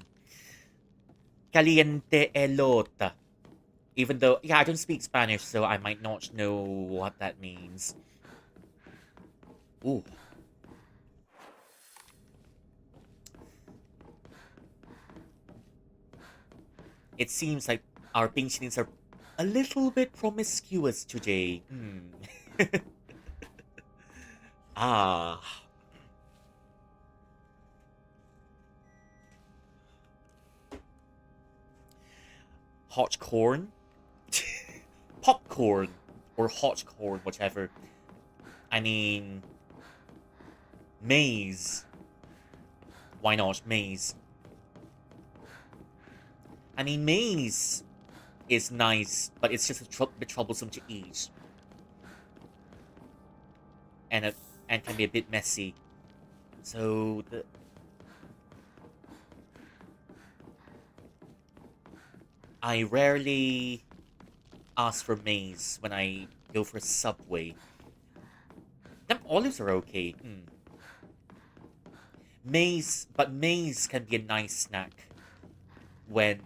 Caliente elota. Even though, yeah, I don't speak Spanish, so I might not know what that means. Ooh. It seems like our paintings are a little bit promiscuous today. Ah. Hot corn? Popcorn. Or hot corn, whatever. I mean... Maize. Why not maize? I mean, maize is nice, but it's just a bit troublesome to eat. And can be a bit messy. So, I rarely ask for maze when I go for Subway. Them olives are okay. Maze can be a nice snack when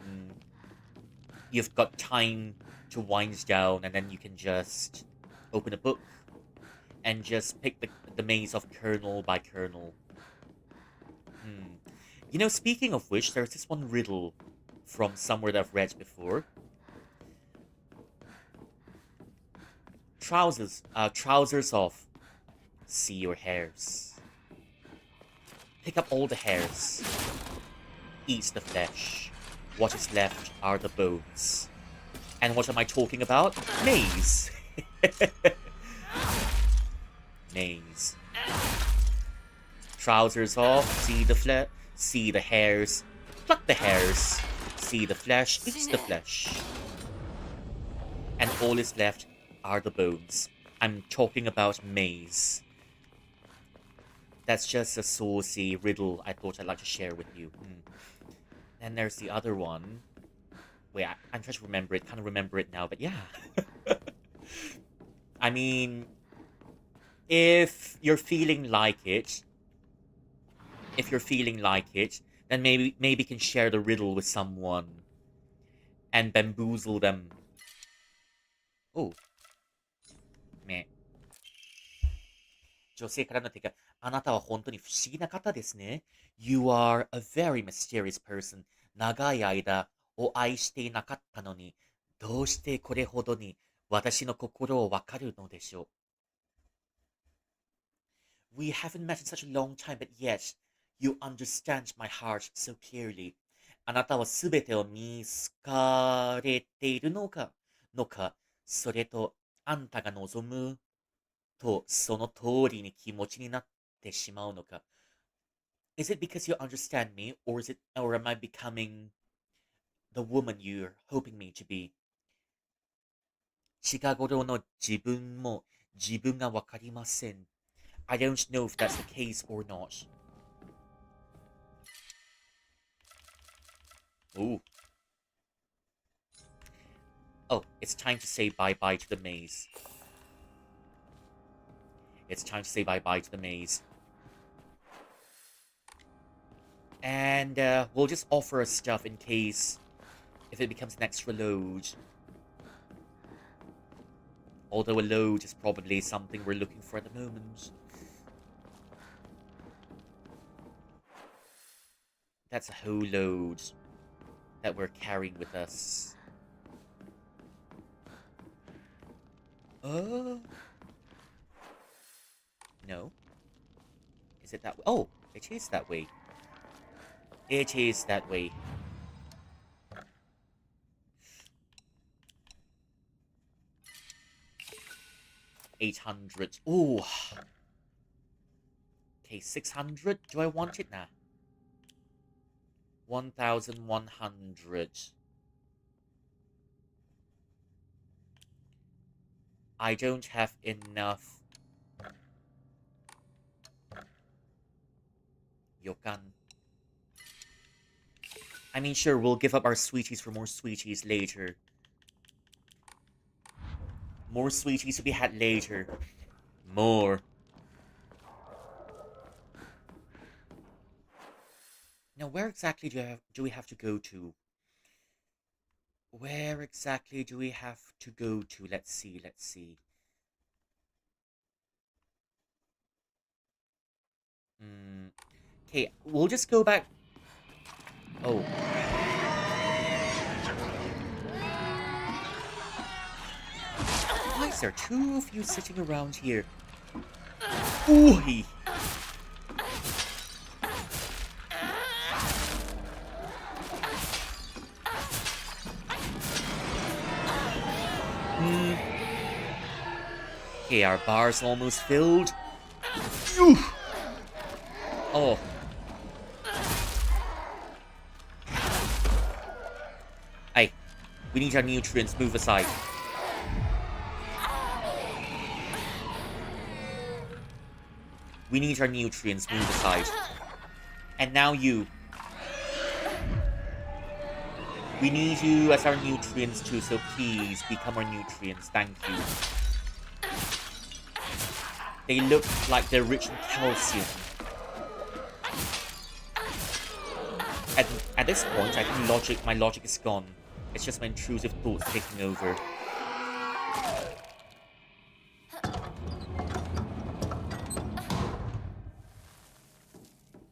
you've got time to wind down and then you can just open a book and just pick the maze off kernel by kernel. You know, speaking of which, there's this one riddle from somewhere that I've read before. Trousers off. See your hairs. Pick up all the hairs. Eat the flesh. What is left are the bones. And what am I talking about? Maze. Maze. Trousers off. See the hairs. Pluck the hairs. See the flesh. Eat the flesh. And all is left are the bones. I'm talking about maze. That's just a saucy riddle I thought I'd like to share with you. Then there's the other one. Wait, I'm trying to remember it. Kind of remember it now, but yeah. I mean, if you're feeling like it, then maybe you can share the riddle with someone and bamboozle them. Oh. Meh. 女性からの手が、あなたは本当に不思議な方ですね。You are a very mysterious person. 長い間お会いしていなかったのに、どうしてこれほどに私の心をわかるのでしょう。We haven't met in such a long time, but yet you understand my heart so clearly. あなたはすべてを見透かれているのか、それとあんたが望むとその通りに気持ちになってしまうのか。Is it because you understand me, or am I becoming the woman you're hoping me to be? 近頃の自分も自分がわかりません。I don't know if that's the case or not. Ooh. Oh, it's time to say bye-bye to the maze. It's time to say bye-bye to the maze. And we'll just offer us stuff in case if it becomes an extra load. Although a load is probably something we're looking for at the moment. That's a whole load that we're carrying with us. No. Is it that way? Oh, it is that way. It is that way. $800. Ooh. Okay, 600. Do I want it now? 1,100. I don't have enough. Yokan. I mean, sure, we'll give up our sweeties for more sweeties later. More sweeties to be had later. More. Now, where exactly do we have to go to? Where exactly do we have to go to? Let's see. Okay, we'll just go back. Oh. Why is there two of you sitting around here? Ooh. Okay, our bar's almost filled. Oh. Hey, we need our nutrients. Move aside. We need our nutrients. Move aside. And now you. We need you as our nutrients too, so please become our nutrients. Thank you. They look like they're rich in calcium. At this point, I think my logic is gone. It's just my intrusive thoughts taking over.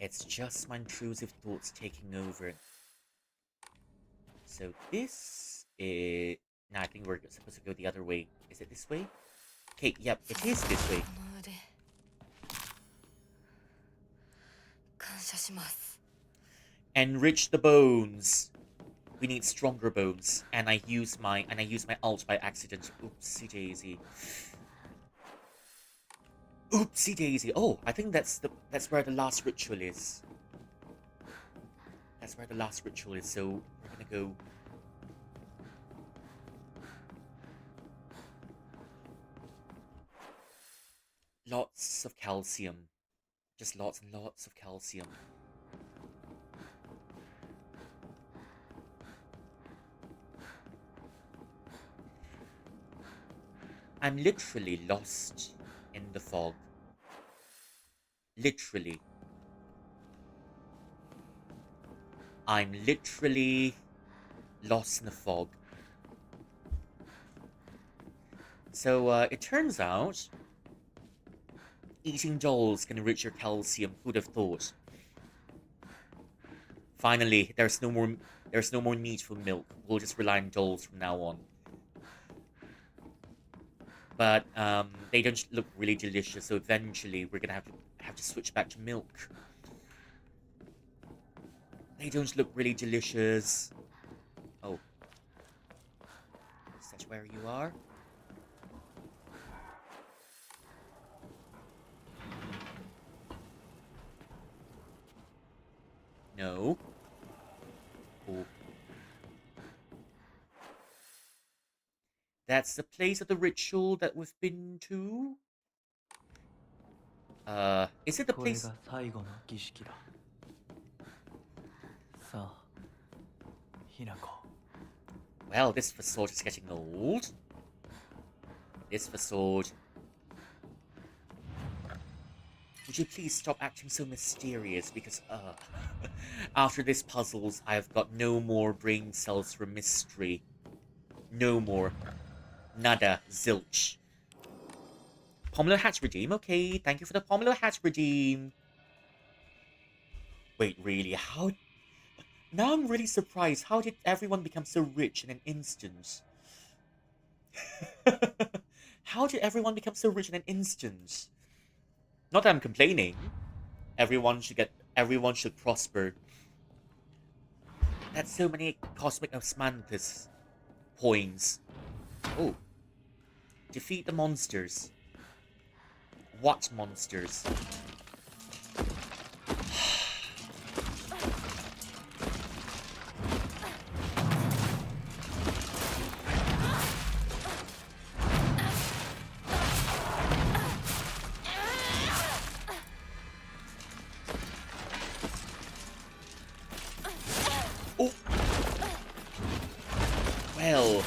It's just my intrusive thoughts taking over. So this is... Nah, I think we're supposed to go the other way. Is it this way? Okay, yep, it is this way. 感謝します。 Enrich the bones. We need stronger bones. And I use my ult by accident. Oopsie daisy. Oopsie daisy. Oh, I think that's where the last ritual is. That's where the last ritual is, so we're gonna go. Lots of calcium. Just lots and lots of calcium. I'm literally lost in the fog. Literally. I'm literally lost in the fog. So, it turns out eating dolls can enrich your calcium. Who'd have thought? Finally, there's no more need for milk. We'll just rely on dolls from now on. But they don't look really delicious, so eventually we're gonna have to switch back to milk. They don't look really delicious. Oh. Is that where you are? No. Oh. That's the place of the ritual that we've been to? Is it the これ place? が最後の儀式だ。さあ、ひなこ。 Well, this facade is getting old. This facade. Would you please stop acting so mysterious? Because, after this puzzles, I've got no more brain cells for mystery. No more. Nada. Zilch. Pomelo Hatch redeem? Okay, thank you for the Pomelo Hatch redeem. Wait, really? How... Now I'm really surprised. How did everyone become so rich in an instant? How did everyone become so rich in an instant? Not that I'm complaining. Everyone should prosper. That's so many cosmic osmanthus points. Oh. Defeat the monsters. What monsters? Oh. Well.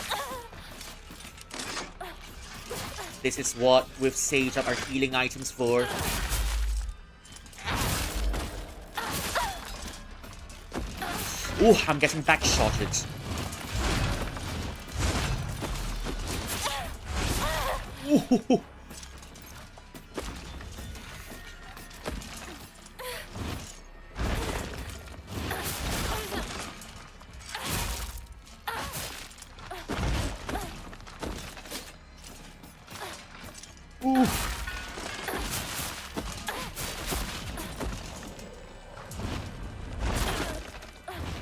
This is what we've saved up our healing items for. Ooh, I'm getting backshotted. Ooh. Ooh.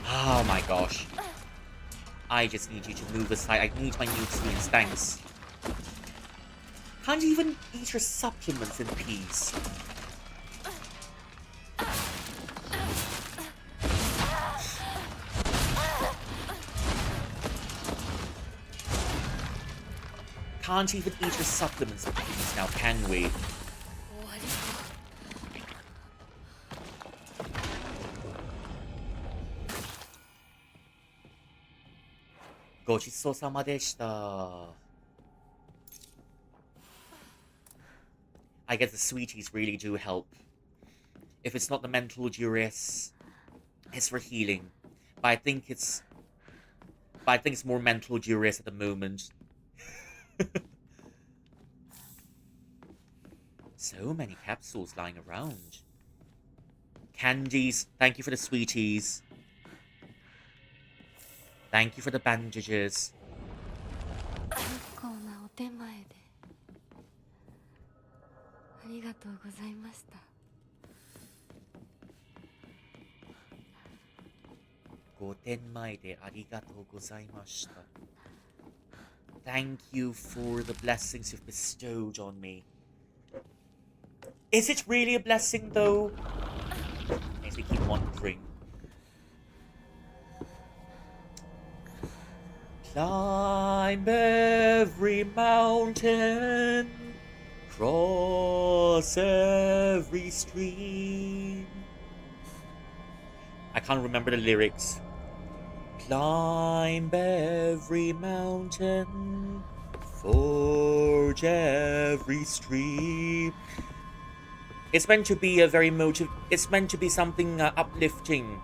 Oh my gosh. I just need you to move aside. I need my nutrients, thanks. Can't you even eat your supplements in peace? Can't even eat your supplements in peace now, can we? ごちそうさまでした. I guess the sweeties really do help. If it's not the mental duress, it's for healing. But I think it's more mental duress at the moment. So many capsules lying around. Candies, thank you for the sweeties. Thank you for the bandages. 結構なお手前でありがとうございました。ご天前でありがとうございました. Thank you for the blessings you've bestowed on me. Is it really a blessing, though? Makes me keep wondering. Climb every mountain, cross every stream. I can't remember the lyrics. Climb every mountain, forge every stream. It's meant to be a very it's meant to be something uplifting.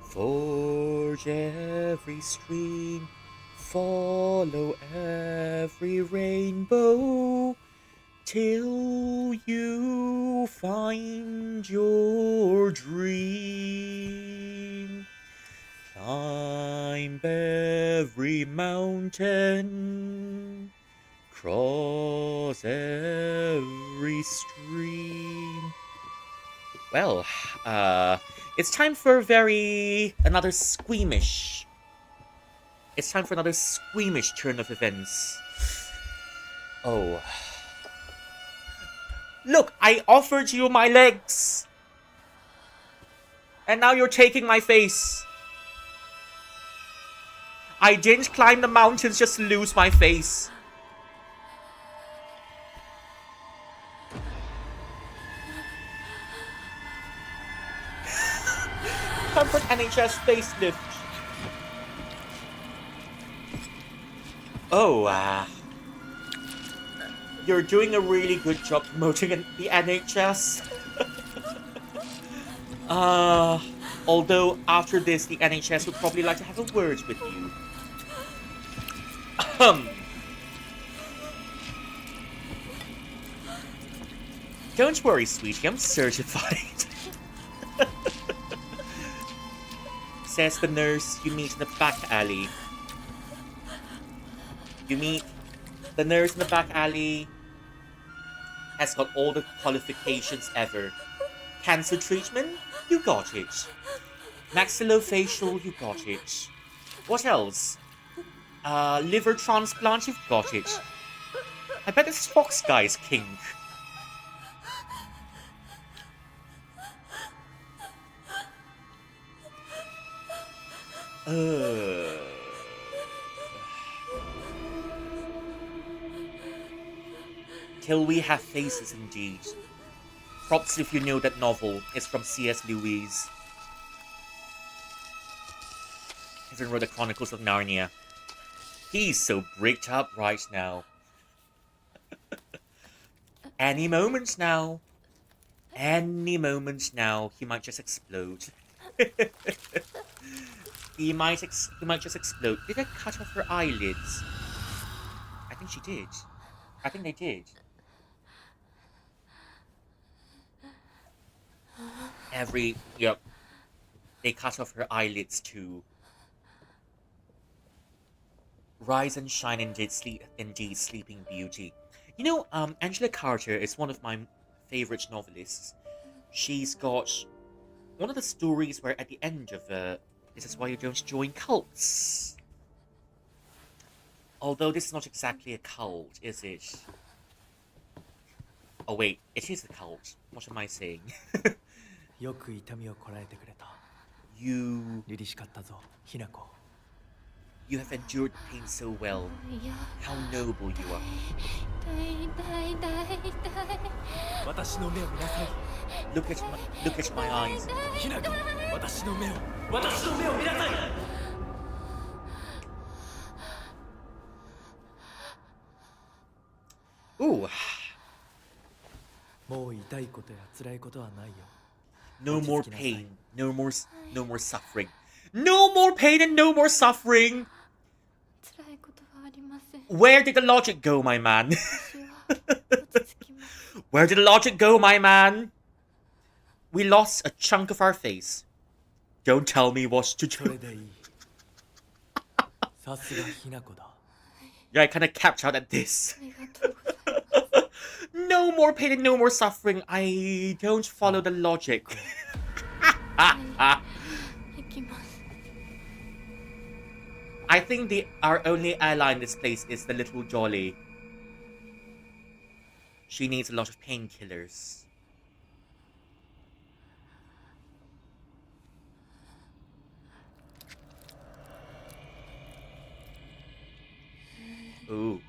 Forge every stream, follow every rainbow, till you find your dream. Climb every mountain, cross every stream. Well, it's time for another squeamish. It's time for another squeamish turn of events. Oh. Look, I offered you my legs. And now you're taking my face. I didn't climb the mountains just to lose my face. Comfort NHS facelift. Oh, you're doing a really good job promoting the NHS. Although after this, the NHS would probably like to have a word with you. Don't worry, sweetie, I'm certified. Says the nurse you meet in the back alley. You meet the nurse in the back alley. Has got all the qualifications ever. Cancer treatment? You got it. Maxillofacial? You got it. What else? Liver transplant? You've got it. I bet this Fox guy's kink. Till we have faces, indeed. Props if you know that novel. It's from C.S. Lewis. He wrote the Chronicles of Narnia. He's so bricked up right now. Any moment now. Any moment now, he might just explode. He might just explode. Did I cut off her eyelids? I think she did. I think they did. Yep. They cut off her eyelids too. Rise and shine indeed, Sleeping Beauty. You know, Angela Carter is one of my favorite novelists. She's got one of the stories where at the end of this is why you don't join cults. Although this is not exactly a cult, is it? Oh wait, it is a cult. What am I saying? よく痛みをこらえてくれた。 You 凛々しかったぞ、ひな子。 have endured pain so well. How noble you are. 私の目を見なさい。 Look at my eyes. ひな子。私の目を見なさい。 Ooh. もう痛いことや辛いことはないよ。 No more pain. No more suffering. No more pain and no more suffering. 辛いことはありません。 Where did the logic go, my man? 私は落ち着きます。 Where did the logic go, my man? We lost a chunk of our face. Don't tell me what to それ do. でいい。さすがひな子だ。 Yeah, I kind of capped out at this. ありがとうございます。 No more pain and no more suffering. I don't follow the logic. 行きます。 I think our only ally in this place is the little Jolly. She needs a lot of painkillers. Ooh.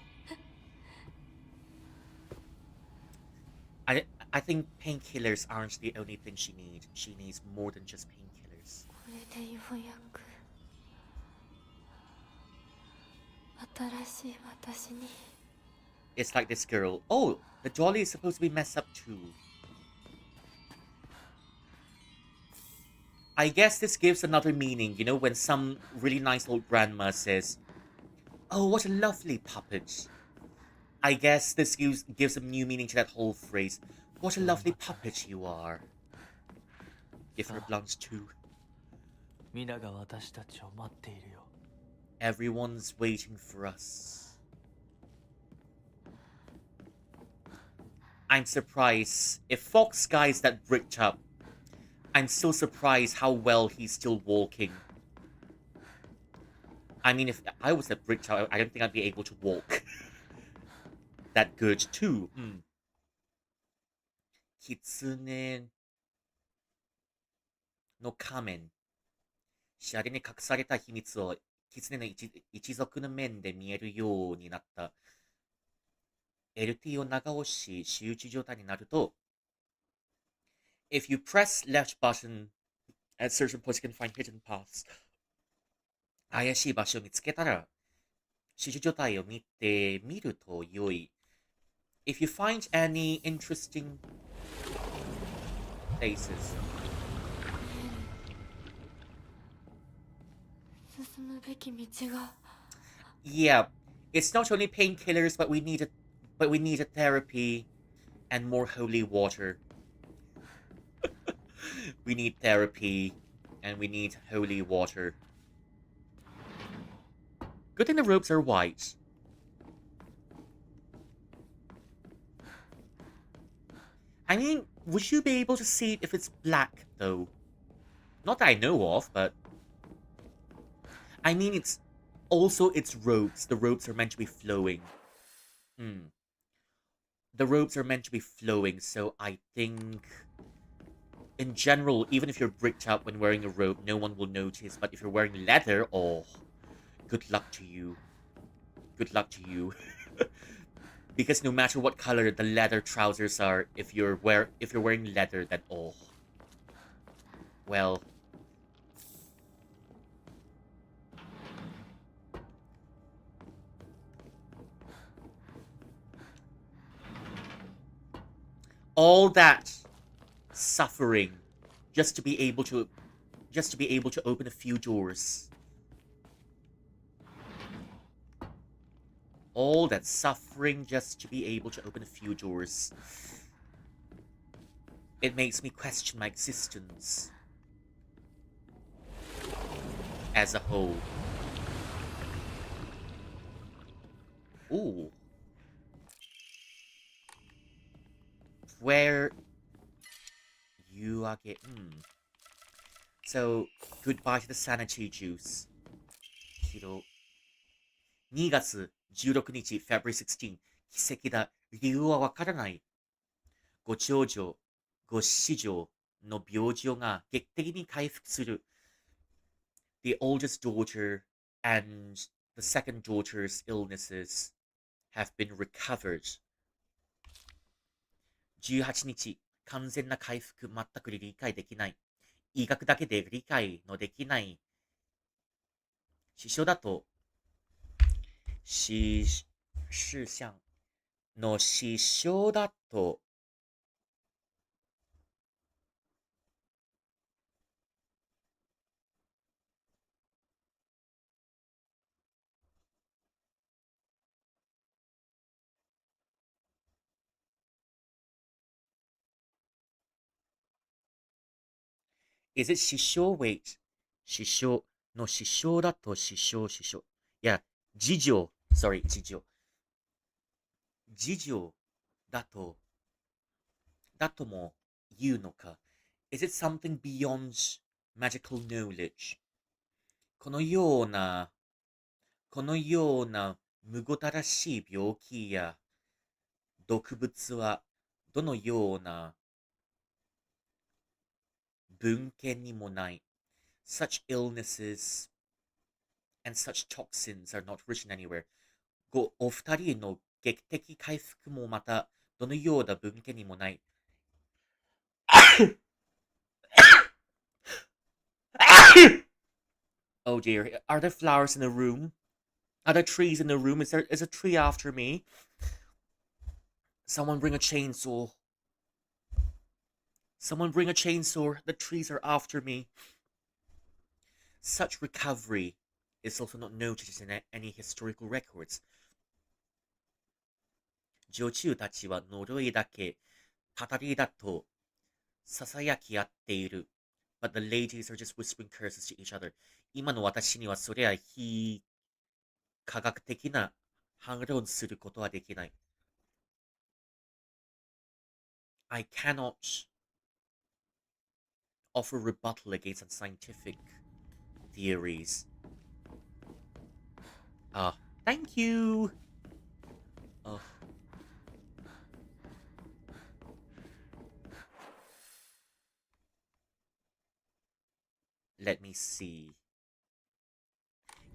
I think painkillers aren't the only thing she needs. She needs more than just painkillers. これでようやく新しい私に。 It's like this girl. Oh, the Jolly is supposed to be messed up too. I guess this gives another meaning, you know, when some really nice old grandma says, "Oh, what a lovely puppet." I guess this gives a new meaning to that whole phrase. What a lovely puppet you are. Give her blunts too. 皆が私たちを待っているよ。 Everyone's waiting for us. I'm surprised. If Fox guy's that bricked up, I'm still surprised how well he's still walking. I mean, if I was that bricked up, I don't think I'd be able to walk that good too. Kitsune no Kamen. シャレに隠された秘密を狐の一族の面で見えるようになった。LT を長押し、仕打ち状態になると、If you press left button at certain points, you can find hidden paths. 怪しい場所を見つけたら、仕打ち状態を見てみると良い。If you find any interesting places. 進むべき道が。 Yeah, it's not only painkillers, but we need a therapy and more holy water. We need therapy and we need holy water. Good thing the ropes are white. I mean, would you be able to see if it's black, though? Not that I know of, but... I mean, it's ropes. The ropes are meant to be flowing. The ropes are meant to be flowing, so I think... In general, even if you're bricked up when wearing a robe, no one will notice. But if you're wearing leather, oh... Good luck to you. Good luck to you. Because no matter what color the leather trousers are, if you're wearing leather, then oh... Well... All that suffering just to be able to open a few doors. All that suffering just to be able to open a few doors. It makes me question my existence as a whole. Ooh. Where you are getting... So, goodbye to the sanity juice. 2月16日 February 16奇跡だ。理由はわからない。ご長女、ご子女の病状が劇的に回復する。The oldest daughter and the second daughter's illnesses have been recovered. 18日、完全な回復全く理解できない。医学だけで理解のできない師匠だと、し、事項の師匠だと、is it 師匠 wait 師匠の師匠だと師匠いや次女 sorry 次女だとも言うのか is it something beyond magical knowledge このようなこのようなむごたらしい病気や毒物はどのような文献にもない such illnesses and such toxins are not written anywhere お二人の劇的回復もまたどのような文献にもない。Oh dear, are there flowers in the room? Are there trees in the room? Is a tree after me? Someone bring a chainsaw. Someone bring a chainsaw. The trees are after me. Such recovery is also not noticed in any historical records. 女中たちは呪いだけ、たたりだと囁き合っている。But the ladies are just whispering curses to each other. 今の私にはそれは非科学的な反論することはできない。I cannot offer rebuttal against unscientific theories. Thank you. Oh. Let me see.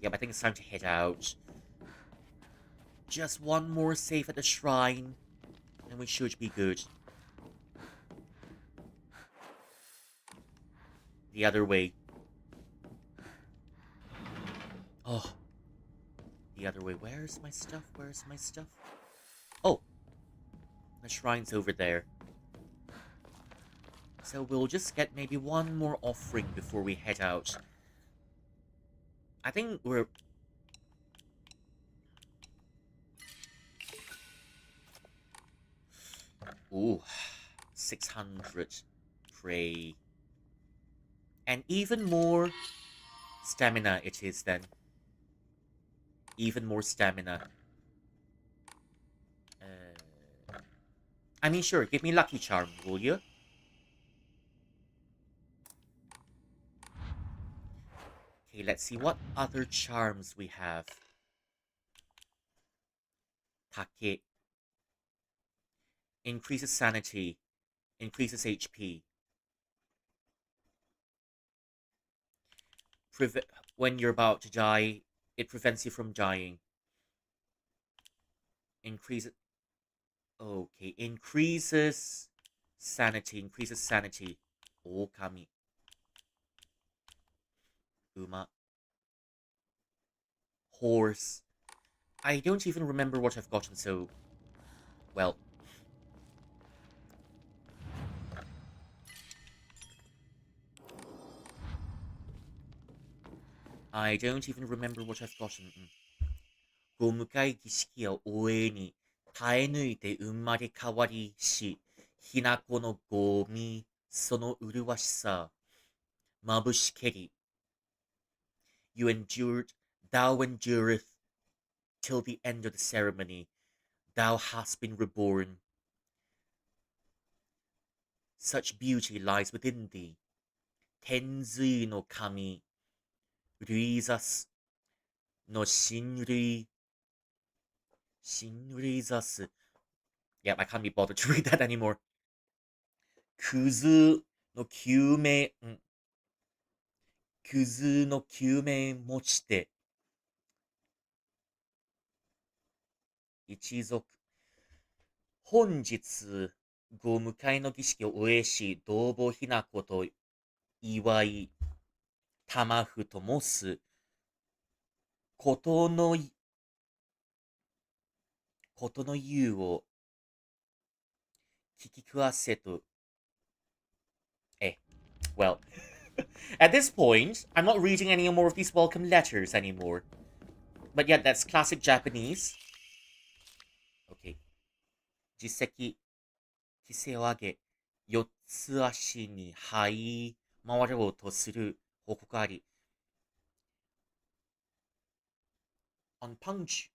Yep, I think it's time to head out. Just one more save at the shrine, and we should be good. The other way. Oh. The other way. Where's my stuff? Where's my stuff? Oh. The shrine's over there. So we'll just get maybe one more offering before we head out. I think we're... Ooh. 600. Pray. And even more stamina it is then. Even more stamina. I mean, sure, give me Lucky Charm, will you? Okay, let's see what other charms we have. Take. Increases sanity. Increases HP. When you're about to die, it prevents you from dying. Increases... Okay, increases sanity. Increases sanity. Okami. Uma. Horse. I don't even remember what I've gotten, so... Well. I don't even remember what I've gotten. ご迎え儀式を終えに、耐え抜いて生まれ変わりし、ひなこのごみ、その麗しさ、眩しけり。You endured, thou endureth till the end of the ceremony. Thou hast been reborn. Such beauty lies within thee. 天髄の神、ルイザスの神類、神類ザス。Yep, I can't be bothered to read that anymore. クズの救命、クズの救命持ちて、一族。本日、ご迎えの儀式を終えし、同母ひなこと祝い、たまふともす、ことの、ことの言うを聞き食わせと、well, at this point, I'm not reading any more of these welcome letters anymore. But yeah, that's classic Japanese. Okay. 実績、規制を上げ、四つ足に這い回ろうとする報告あり。On punch.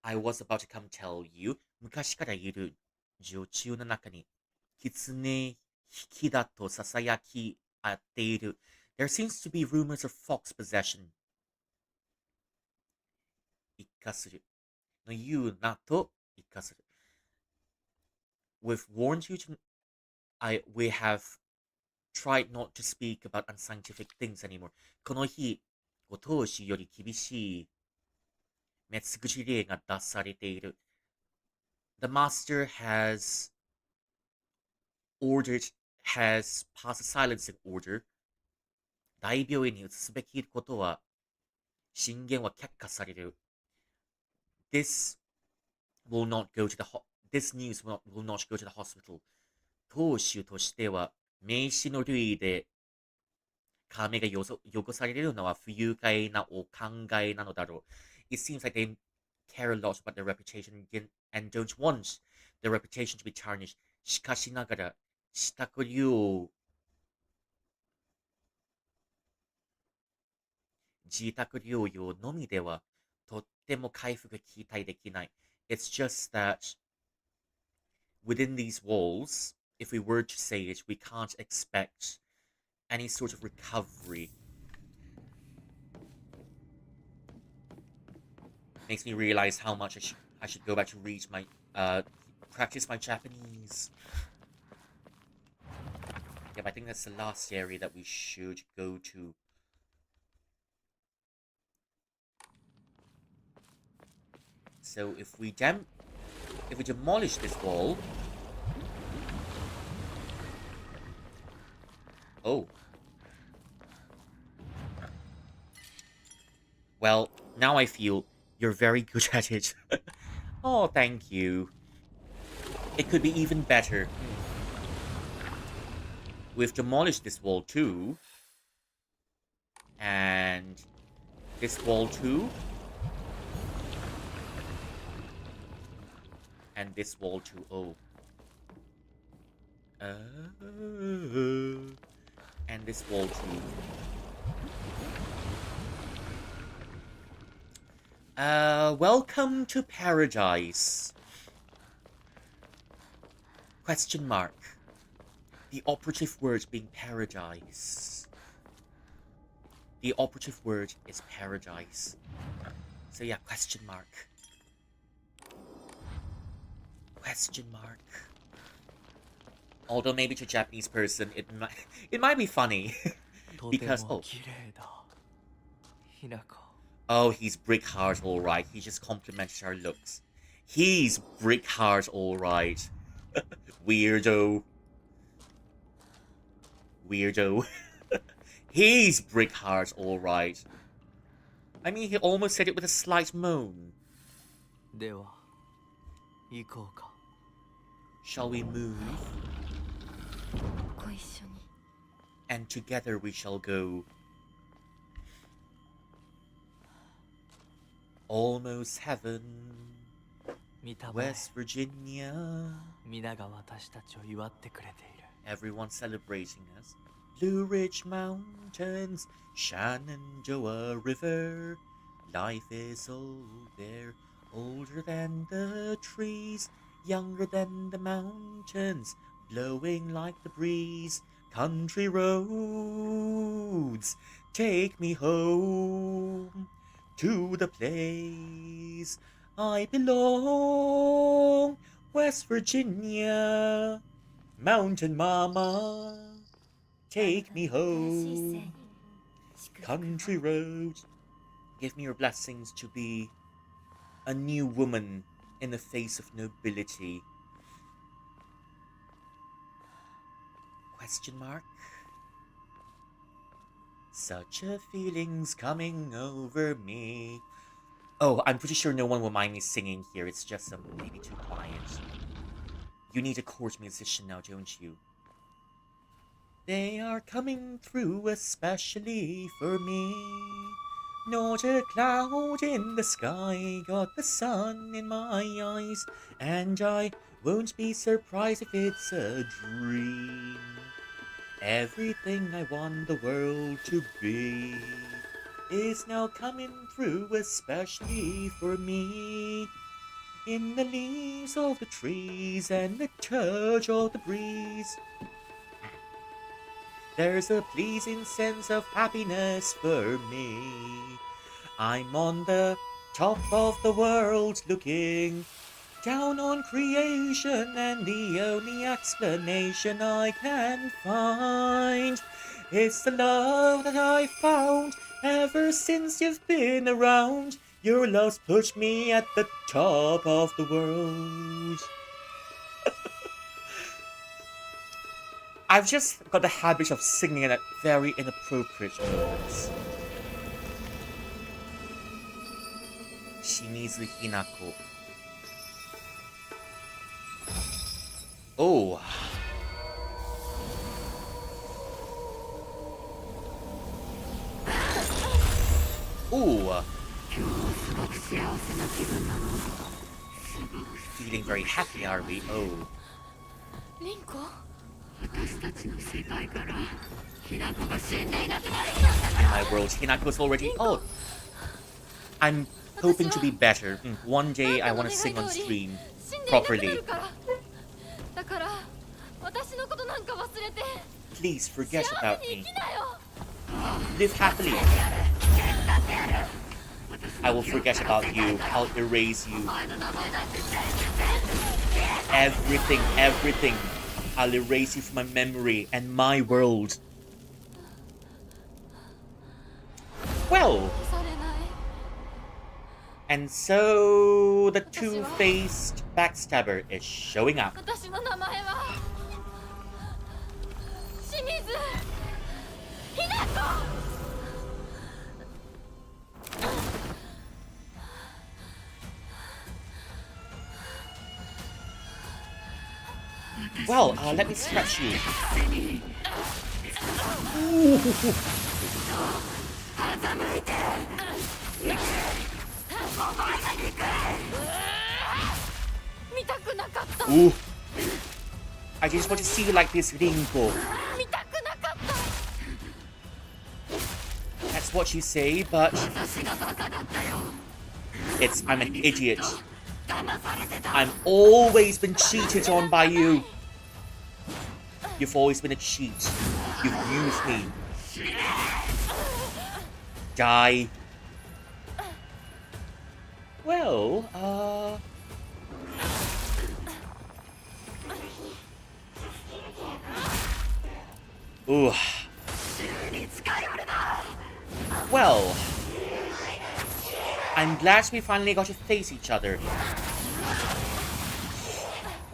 I was about to come tell you. 昔からいる女中の中に、狐引きだと囁き合っている。There seems to be rumors of fox possession. 一過する。の言うなと一過する。We've warned you to... we have tried not to speak about unscientific things anymore. この日、ご当主より厳しい滅口令が出されている。The master has passed a silencing order. 大病院に移すべきことは、進言は却下される。This news will not go to the hospital. 当主としては、名刺の類で、髪が汚されるのは不愉快なお考えなのだろう。It seems like they care a lot about their reputation and don't want their reputation to be tarnished. しかしながら、自宅療養のみでは、とっても回復が期待できない。It's just that within these walls, if we were to say it, we can't expect any sort of recovery. Makes me realize how much I should go back to read my practice my Japanese. Yep, I think that's the last area that we should go to. So if we demolish this wall. Oh. Well, now I feel you're very good at it. Oh, thank you. It could be even better. We've demolished this wall too. And this wall too. And this wall too. Oh. And this wall too. Welcome to paradise. Question mark. The operative word being paradise. The operative word is paradise. So yeah, question mark. Question mark. Although maybe to a Japanese person, it might be funny. Because, oh, he's brick hard, alright. He just complimented our looks. He's brick hard, alright. Weirdo. He's brick hard, alright. I mean, he almost said it with a slight moan. Shall we move? And together we shall go. Almost heaven. West Virginia. Everyone celebrating us. Blue Ridge Mountains, Shenandoah River. Life is old there, older than the trees, younger than the mountains, blowing like the breeze. Country roads, take me home to the place I belong. West Virginia, Mountain Mama, take me home. Country roads, give me your blessings to be a new woman in the face of nobility. Question mark? Such a feeling's coming over me. Oh, I'm pretty sure no one will mind me singing here. It's just maybe too quiet. You need a court musician now, don't you? They are coming through especially for me. Not a cloud in the sky, got the sun in my eyes, and I won't be surprised if it's a dream. Everything I want the world to be is now coming through especially for me. In the leaves of the trees and the touch of the breeze, there's a pleasing sense of happiness for me. I'm on the top of the world looking down on creation, and the only explanation I can find is the love that I found ever since you've been around. Your love's pushed me at the top of the world. I've just got the habit of singing at very inappropriate moments. Shimizu Hinako. Oh. Ooh. Feeling very happy, are we? Oh. Rinko? In my world, Hinako's already... Oh! I'm hoping to be better. One day I want to sing on stream properly. Please forget about me. Live happily. I will forget about you. I'll erase you. Everything, everything. I'll erase you from my memory and my world. Well. And so the two-faced backstabber is showing up. Well, let me scratch you. Ooh. I just want to see you like this, Rinko. That's what you say, but I'm an idiot. I'm always been cheated on by you. You've always been a cheat. You've used me. Die. Well, Ooh. Well, I'm glad we finally got to face each other.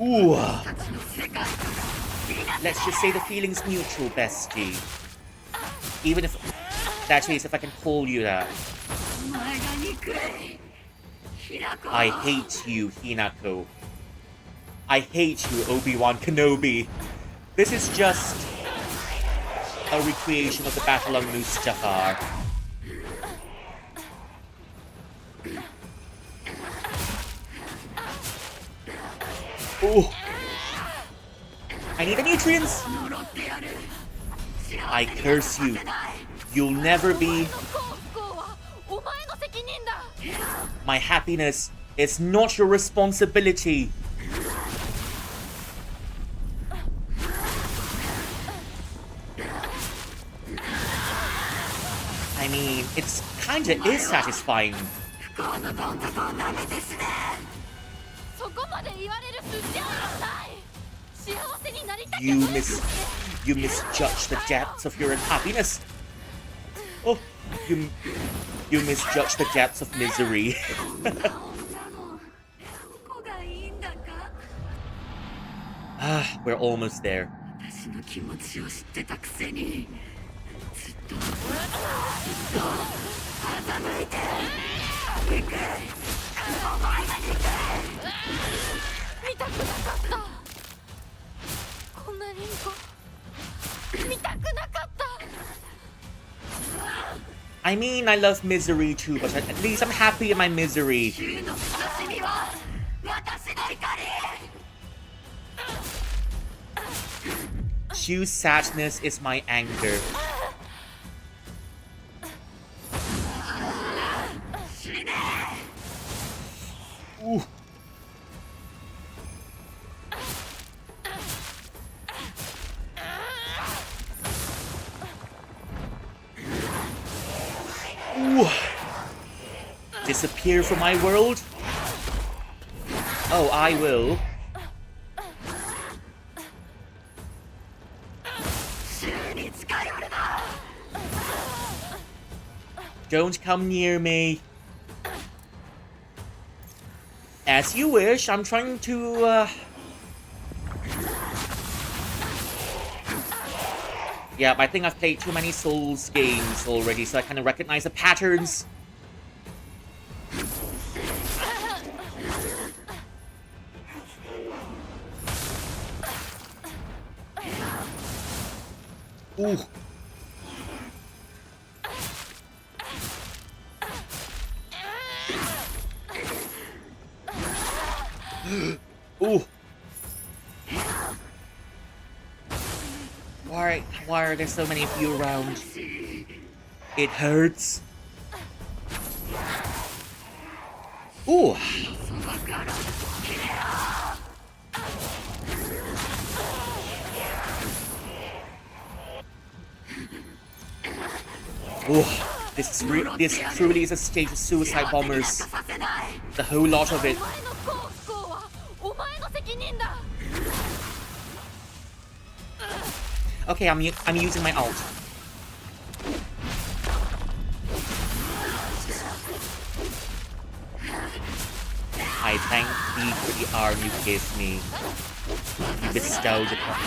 Ooh. Let's just say the feeling's mutual, bestie. Even if that is, if I can call you that. I hate you, Hinako. I hate you, Obi-Wan Kenobi. This is just a recreation of the battle on Mustafar. Ooh. I need the nutrients! I curse you. You'll never be... My happiness is not your responsibility. I mean, it's kinda is satisfying. You misjudge the depths of your unhappiness. Oh, you misjudge the depths of misery. We're almost there. 見たくなかったこんなリンコ見たくなかった I mean, I love misery too, but at least I'm happy in my misery. Shu's sadness is my anger. Ooh. Ooh. Disappear from my world? Oh, I will. Don't come near me. As you wish, I'm trying to, Yeah, I think I've played too many Souls games already, so I kind of recognize the patterns. Ooh. Ooh. Why are there so many of you around? It hurts. Ooh. Ooh. This truly is a stage of suicide bombers. The whole lot of it. Okay, I'm using my ult. I thank thee for the arm you gave me. You bestowed upon me.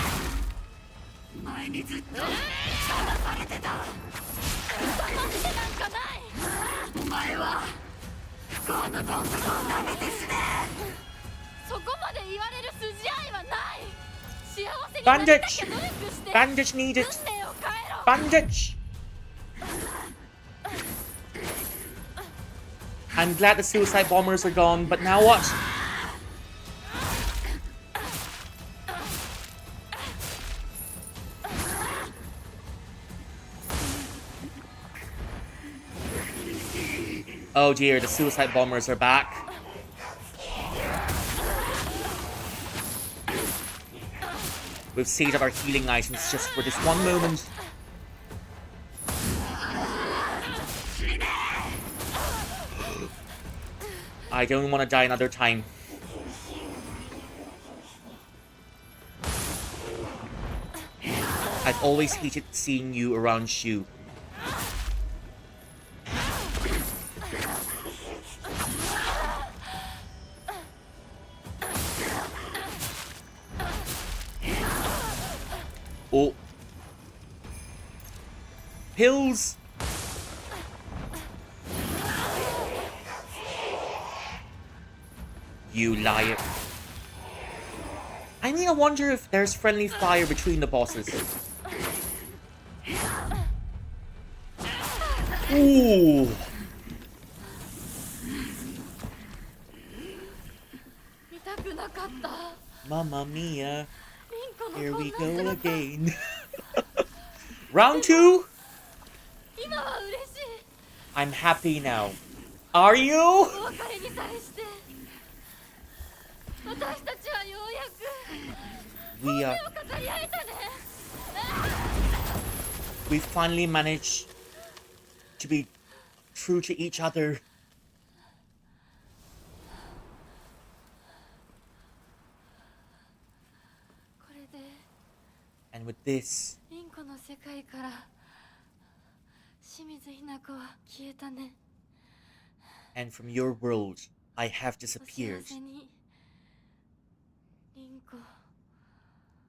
Bandage! Bandage needed! Bandage! I'm glad the suicide bombers are gone, but now what? Oh dear, the suicide bombers are back. We've saved up our healing items just for this one moment. I don't want to die another time. I've always hated seeing you around Shu. Oh. Pills! You liar. I mean, I wonder if there's friendly fire between the bosses. Ooh. Mamma mia. Here we go again. Round 2? I'm happy now. Are you? We finally managed to be true to each other. And with this, and from your world, I have disappeared.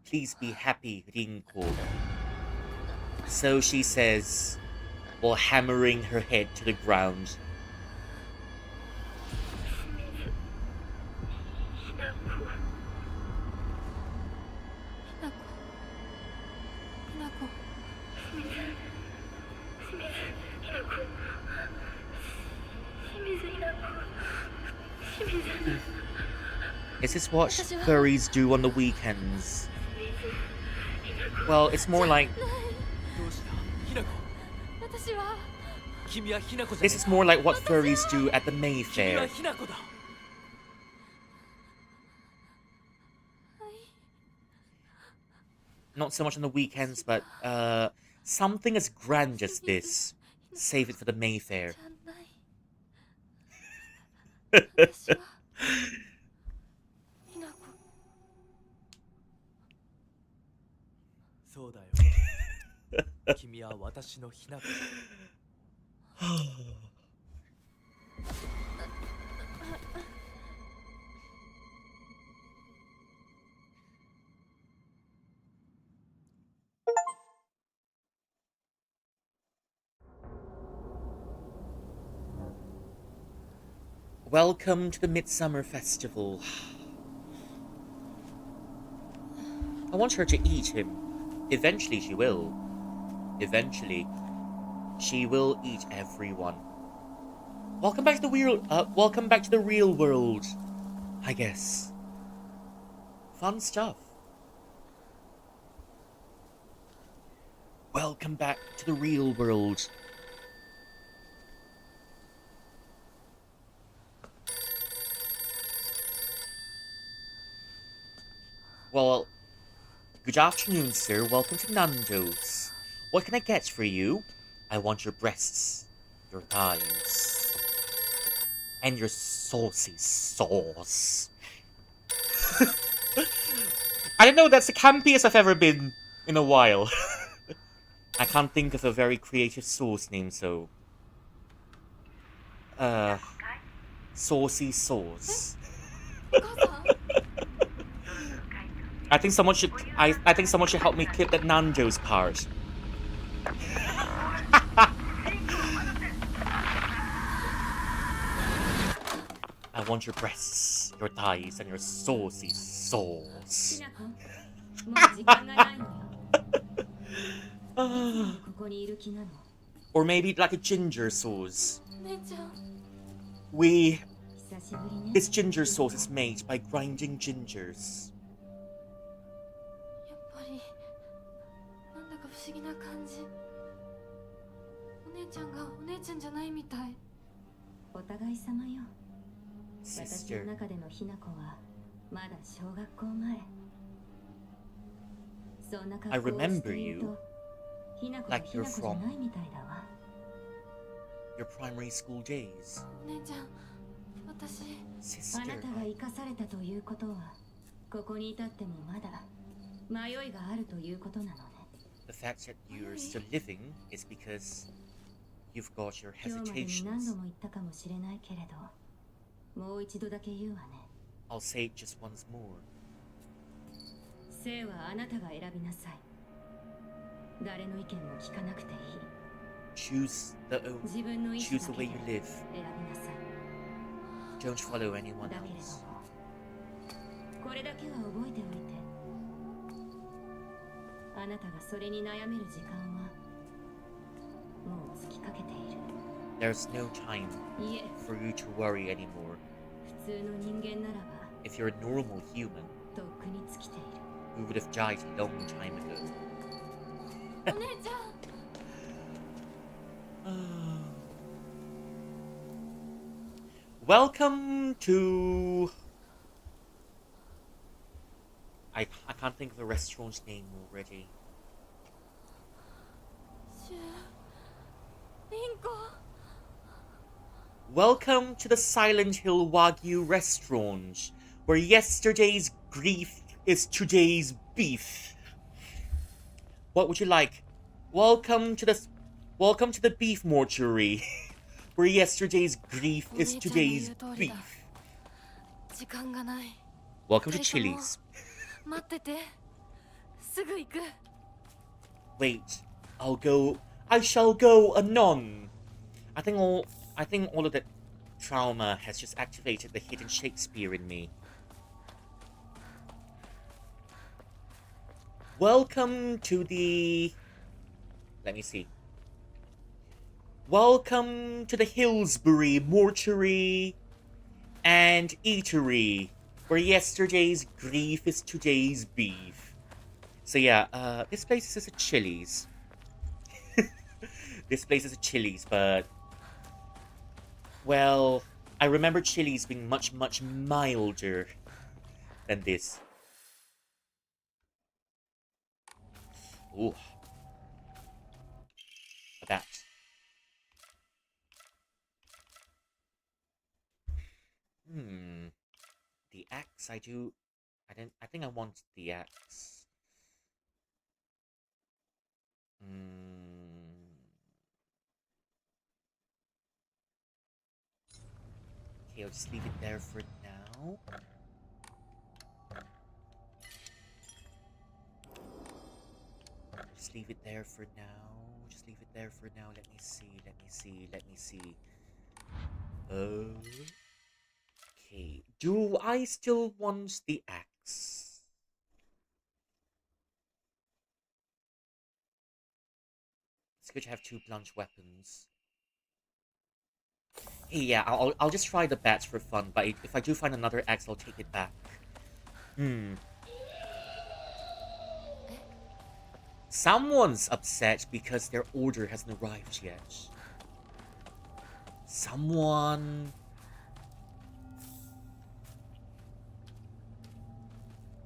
Please be happy, Rinko. So she says, while hammering her head to the ground. Is this what furries do on the weekends? Well, it's more like... どうしたひなこ私は君はひなこじゃ This is more like what furries do at the Mayfair. ひなこだ Not so much on the weekends, but something as grand as this. Save it for the Mayfair. じゃない私はひなこそうだよ君は私のひなこだ Welcome to the Midsummer Festival. I want her to eat him. Eventually she will. Eventually, she will eat everyone. Welcome back to the real world. I guess. Fun stuff. Welcome back to the real world. Well, good afternoon, sir. Welcome to Nando's. What can I get for you? I want your breasts, your thighs, and your saucy sauce. I don't know, that's the campiest I've ever been in a while. I can't think of a very creative sauce name, so... Saucy sauce. お母さん I think someone should I think someone should help me clip that Nando's part. I want your breasts, your thighs, and your saucy sauce. きなこもう時間がないのよ ここにいる気なの Or maybe like a ginger sauce. お姉ちゃん We 久しぶりね this ginger sauce is made by grinding gingers. やっぱりなんだか不思議な感じお姉ちゃんがお姉ちゃんじゃないみたいお互い様よ私の Sister. 中でのひな子はまだ小学校前そんな I 格好を remember している you とひな子は like ひな you're 子じゃ from ないみたいだわ your primary school days. お姉ちゃん私あな Sister. たが生かされたということはここに至ってもまだ迷いがあるということなのね The fact that you're still living is because you've got your 今日までに何 hesitations. 度も言ったかもしれないけれどもう一度だけ言うわね I'll say it just once more. 生はあなたが選びなさい誰の意見も聞かなくていい Choose the 自分の意思 choose だ the け way で you 選 live. びなさい Don't follow anyone だけれど else. もこれだけは覚えておいてあなたがそれに悩める時間はもう尽きかけている There's no time いえ for you to worry anymore. 普通の人間ならば If you're a normal human, とっくに尽きている we would have died a long time ago. お姉ちゃん Welcome to... I can't think of the restaurant's name already. シュリンコ Welcome to the Silent Hill Wagyu restaurant, where yesterday's grief is today's beef. What would you like? Welcome to the beef mortuary, where yesterday's grief is today's beef. 時間がない Welcome to Chili's. 待っててすぐ行く。 Wait, I shall go anon. I think all of the trauma has just activated the hidden Shakespeare in me. Welcome to the... Let me see. Welcome to the Hillsbury Mortuary and Eatery, where yesterday's grief is today's beef. So yeah, this place is a Chili's. This place is a Chili's, but... Well, I remember Chili's being much, much milder than this. Ooh. A bat. Hmm. The axe, I do... I think I want the axe. Hmm. Okay, I'll just leave it there for now. Just leave it there for now. Just leave it there for now. Let me see. Let me see. Let me see. Okay. Do I still want the axe? It's good to have two blunt weapons. Hey, yeah, I'll just try the bats for fun, but if I do find another axe, I'll take it back. Hmm. Someone's upset because their order hasn't arrived yet. Someone...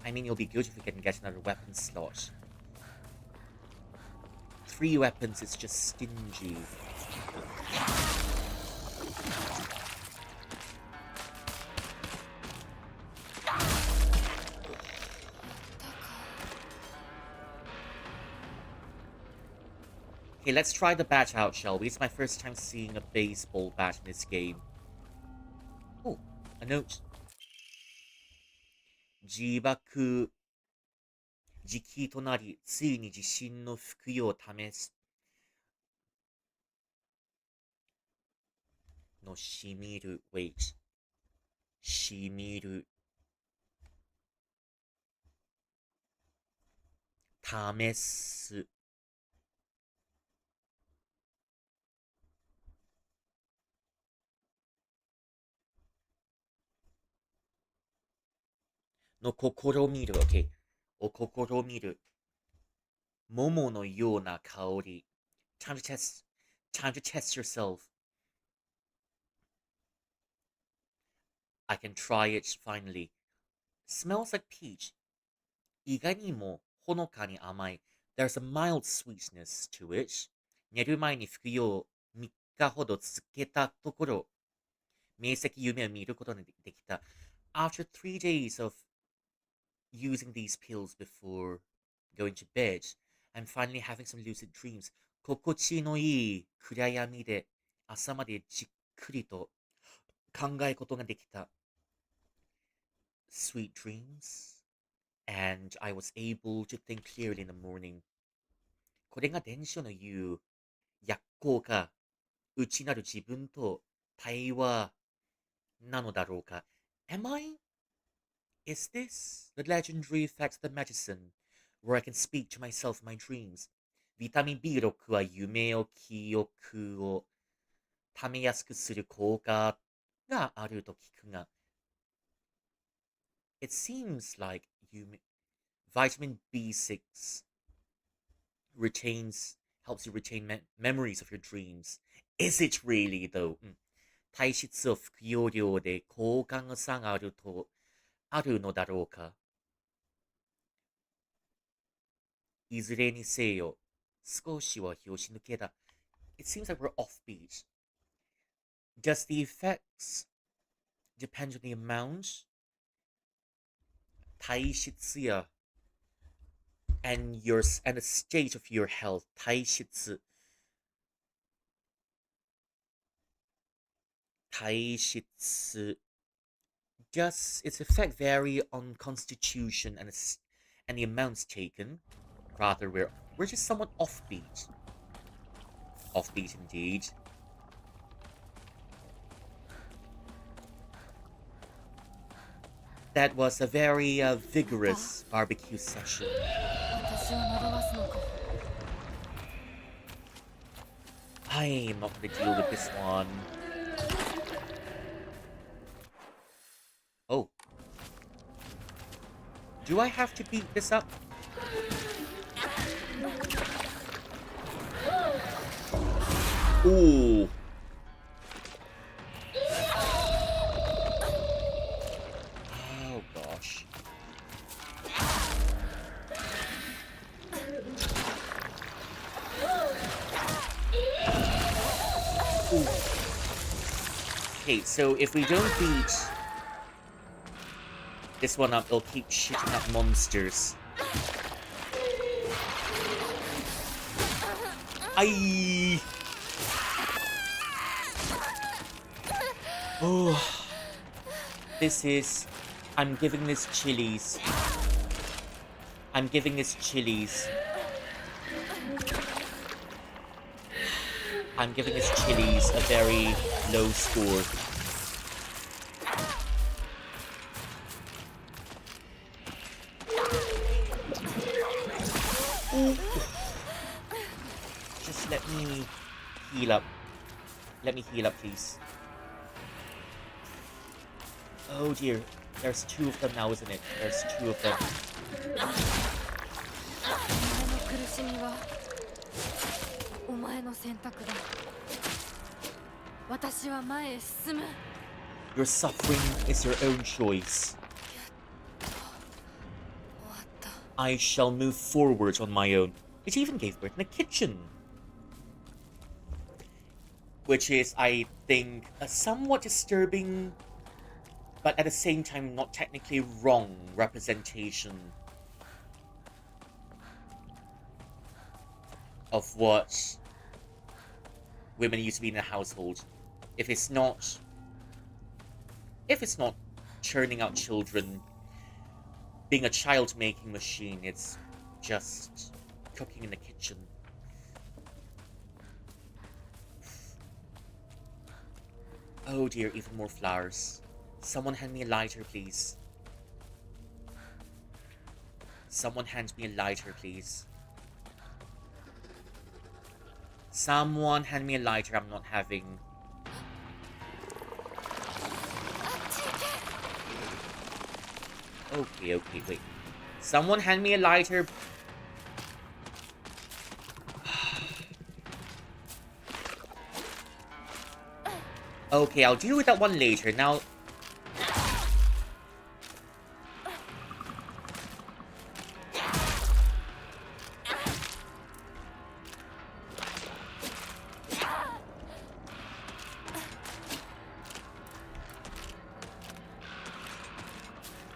I mean, it'll be good if we can get another weapon slot. 3 weapons is just stingy. Okay, let's try the bat out, shall we? It's my first time seeing a baseball bat in this game. Oh, a note. 自爆、時期となり、ついに自信の服用を試すのしみる。Wait. しみる。試す。の試みる。Okay. お試みる。桃のような香り。Time to test. Time to test yourself. I can try it finally. Smells like peach. 意外にもほのかに甘い。There's a mild sweetness to it. 寝る前に服用3日ほど続けたところ、明晰夢を見ることができた。After 3 days of using these pills before going to bed, I'm finally having some lucid dreams. 心地のいい暗闇で朝までじっくりと考えることができた。Sweet dreams. And I was able to think clearly in the morning. これが伝承の言う薬効か、内なる自分と対話なのだろうか。Is this the legendary effect of the medicine, where I can speak to myself in my dreams? ビタミン B6 は夢を記憶をためやすくする効果があると聞くが、It seems like vitamin B6 helps you retain memories of your dreams. Is it really though? 体質を服用量で効果が差があるのだろうか。いずれにせよ、少しは拍子抜けだ。It seems like we're offbeat. Does the effects depend on the amount? 体質や and the state of your health. 体質 Does its effect vary on constitution and the amounts taken. Rather, we're just somewhat offbeat. Offbeat indeed. That was a very vigorous barbecue session. 私を惑わすのか I am not gonna deal with this one. Oh. Do I have to beat this up? Ooh. Oh gosh. Ooh. Okay, so if we don't beat this one up, it'll keep shitting up monsters. Aye. Oh. This is... I'm giving this chilies. I'm giving this chilies. I'm giving this chilies a very low score. Ooh. Just let me heal up. Let me heal up, please. Oh dear. There's two of them now, isn't it? There's two of them. お前の苦しみはお前の選択だ私は前へ進む Your suffering is your own choice. 終わった I shall move forward on my own. It even gave birth in a kitchen. Which is, I think, a somewhat disturbing, but at the same time not technically wrong representation of what women used to be in a household. If it's not churning out children, being a child-making machine, it's just cooking in the kitchen. Oh dear, even more flowers. Someone hand me a lighter, please. Someone hand me a lighter, please. Someone hand me a lighter, I'm not having... Okay, wait. Someone hand me a lighter. Okay, I'll deal with that one later. Now...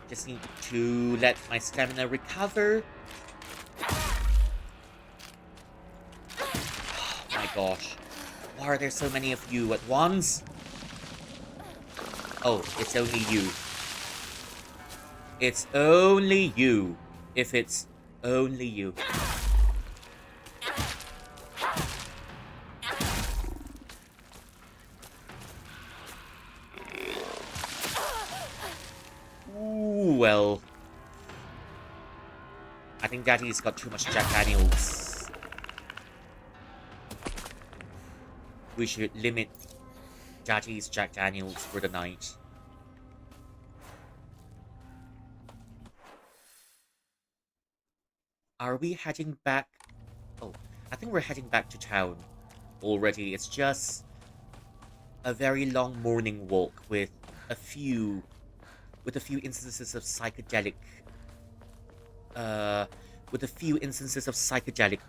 Just need to let my stamina recover. Oh my gosh. Why are there so many of you at once? Oh, it's only you. It's only you. If it's only you. Ooh, well. I think Daddy's got too much Jack Daniels. We should limit Daddy's Jack Daniels for the night. Are we heading back? Oh, I think we're heading back to town already. It's just a very long morning walk with a few instances of psychedelic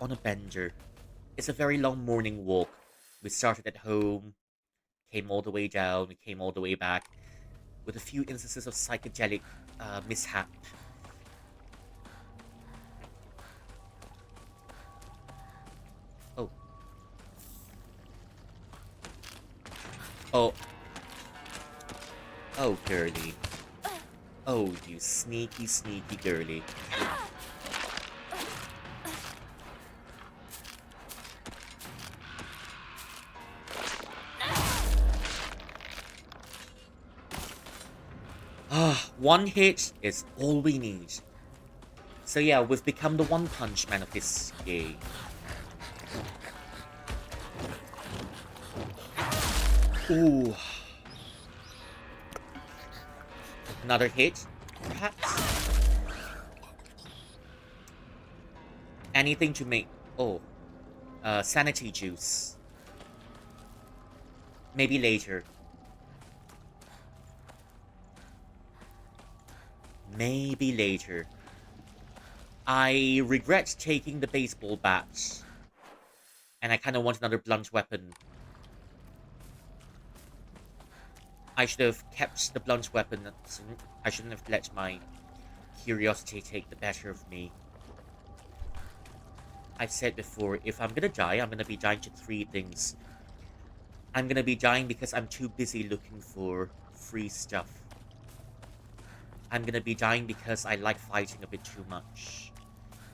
on a bender. It's a very long morning walk. We started at home, came all the way down, we came all the way back, with a few instances of psychedelic mishap. Oh. Oh. Oh, girly. Oh, you sneaky, sneaky girly. One hit is all we need. So yeah, we've become the One Punch Man of this game. Ooh. Another hit, perhaps? Anything to make... Oh. Sanity juice. Maybe later. Maybe later. I regret taking the baseball bat. And I kind of want another blunt weapon. I should have kept the blunt weapon. I shouldn't have let my curiosity take the better of me. I've said before, if I'm gonna die, I'm gonna be dying to 3 things. I'm gonna be dying because I'm too busy looking for free stuff. I'm gonna be dying because I like fighting a bit too much.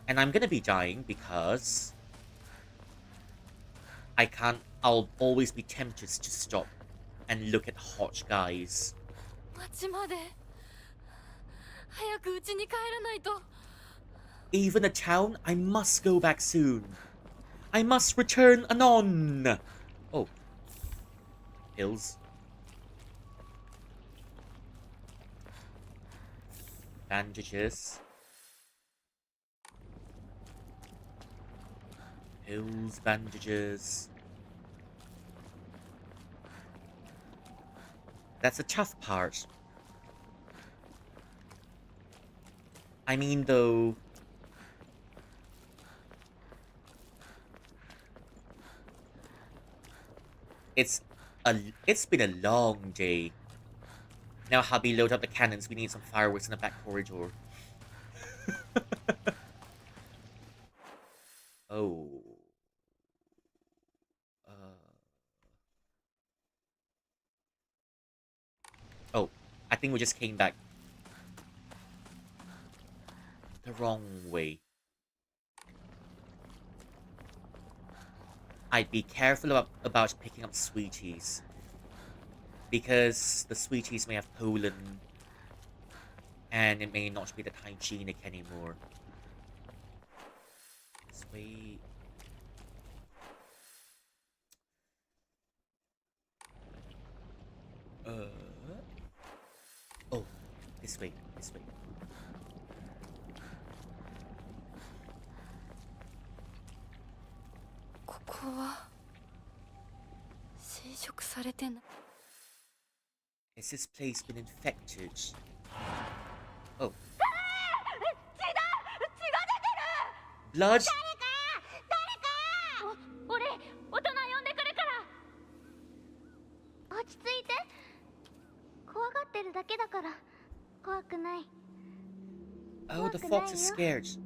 And I'm gonna be dying because I'll always be tempted to stop and look at hot guys. 町まで早く家に帰らないと。 Even a town? I must go back soon. I must return anon. Oh. Pills. Bandages. Pills, bandages. That's the tough part. I mean, though... It's been a long day. Now, hubby, load up the cannons. We need some fireworks in the back corridor. Oh. Oh, I think we just came back the wrong way. I'd be careful about picking up sweeties. Because the sweeties may have pollen. And it may not be that hygienic anymore. This way... Oh, this way, this way. Has this place been infected? Oh. Blood? 俺大人呼んでくるから落ち着いて怖がってるだけだから怖くない Oh, the fox is scared.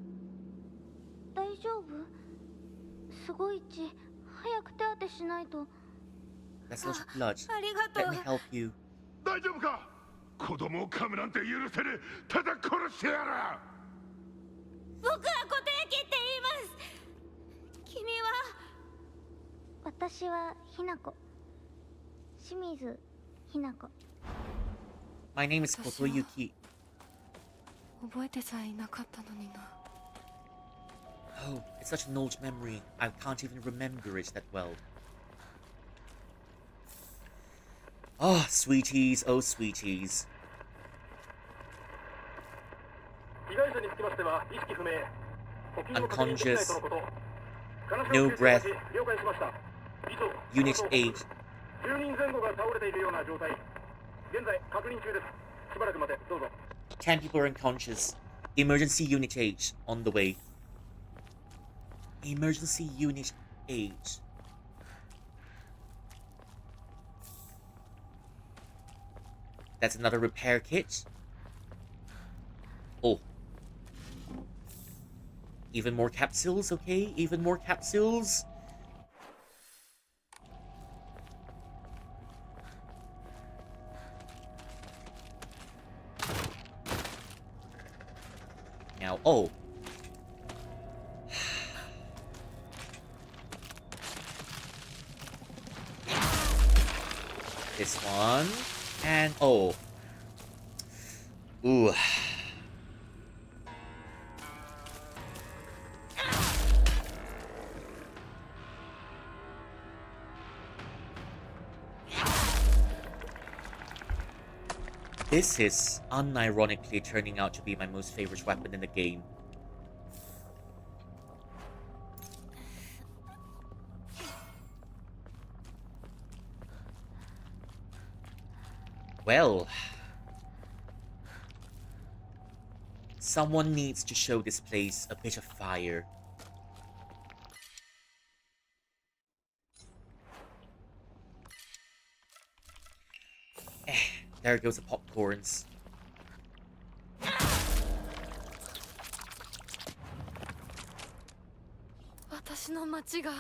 大丈夫すごい血早く手当てしないと That's a lot of blood. ありがと Let me help you. 大丈夫か子供を噛むなんて許せねえただ殺してやら僕は固定機って言います君は私はひなこ清水ひなこ My name is Kotoyuki. 覚えてさえいなかったのにな Oh, it's such an old memory. I can't even remember it that well. Oh, sweeties, oh, sweeties. Unconscious. No breath. Unit 8. 10 people are unconscious. Emergency Unit 8 on the way. Emergency Unit 8. That's another repair kit. Oh. Even more capsules, okay? Even more capsules. Now, oh. This one. And, oh. Ooh. This is unironically turning out to be my most favorite weapon in the game. Well, someone needs to show this place a bit of fire. There goes the popcorns. 私の町が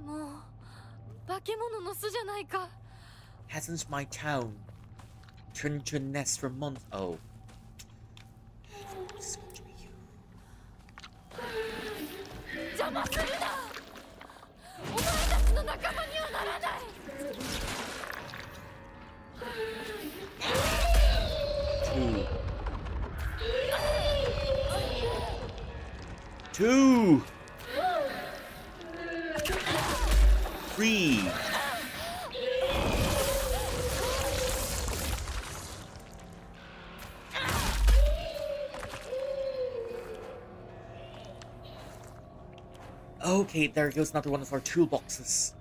もう化け物の巣じゃないか。 Hasn't my town turned into a nest for months? Oh. This is going to be you. 邪魔するな。お前たちの仲間にはならない。 Two. 3. Okay, there goes another one of our toolboxes.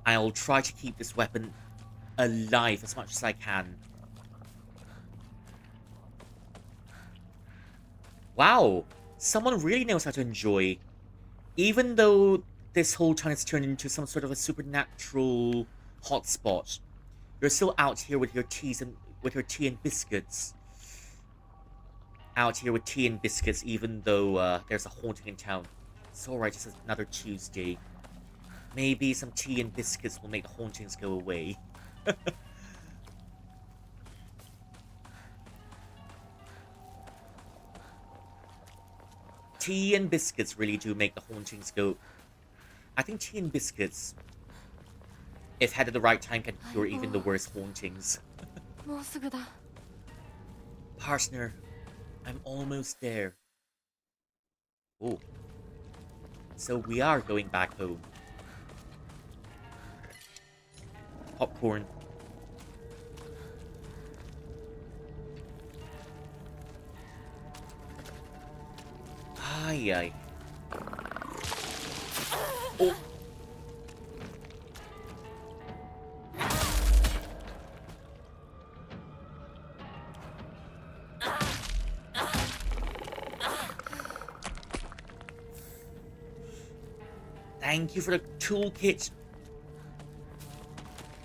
I'll try to keep this weapon alive as much as I can. Wow, someone really knows how to enjoy. Even though this whole town has turned into some sort of a supernatural hotspot, you're still out here with your tea and biscuits. Out here with tea and biscuits, even though there's a haunting in town. It's alright, it's another Tuesday. Maybe some tea and biscuits will make the hauntings go away. Tea and biscuits really do make the hauntings go. I think tea and biscuits, if had at the right time, can cure even the worst hauntings. Partner, I'm almost there. Oh. So we are going back home. Popcorn. Ay, ay. Oh. Thank you for the toolkit.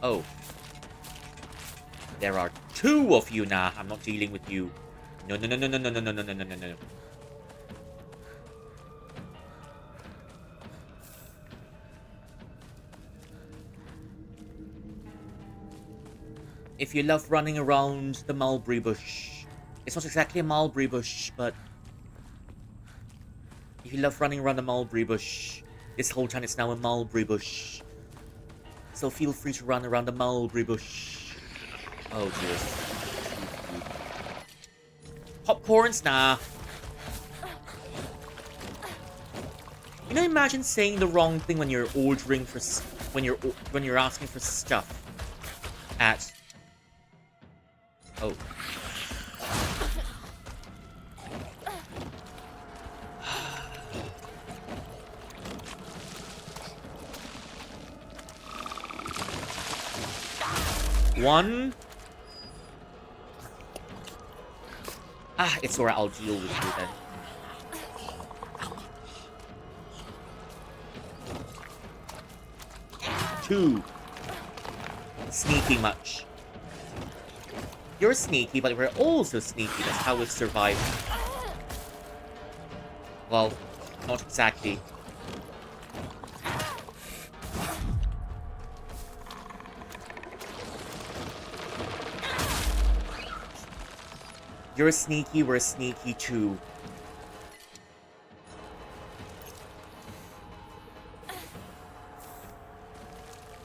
Oh. There are two of you now. I'm not dealing with you. No, no, no, no, no, no, no, no, no, no, no, no, no. If you love running around the mulberry bush, it's not exactly a mulberry bush, but if you love running around the mulberry bush, this whole town is now a mulberry bush. So feel free to run around the mulberry bush. Oh dear. Popcorns, nah. You know, imagine saying the wrong thing when you're ordering for when you're asking for stuff at. Oh. One. Ah, it's alright, I'll deal with you then. Two. Sneaky much. You're sneaky, but we're also sneaky. That's how we've survived. Well, not exactly. You're sneaky, we're sneaky too.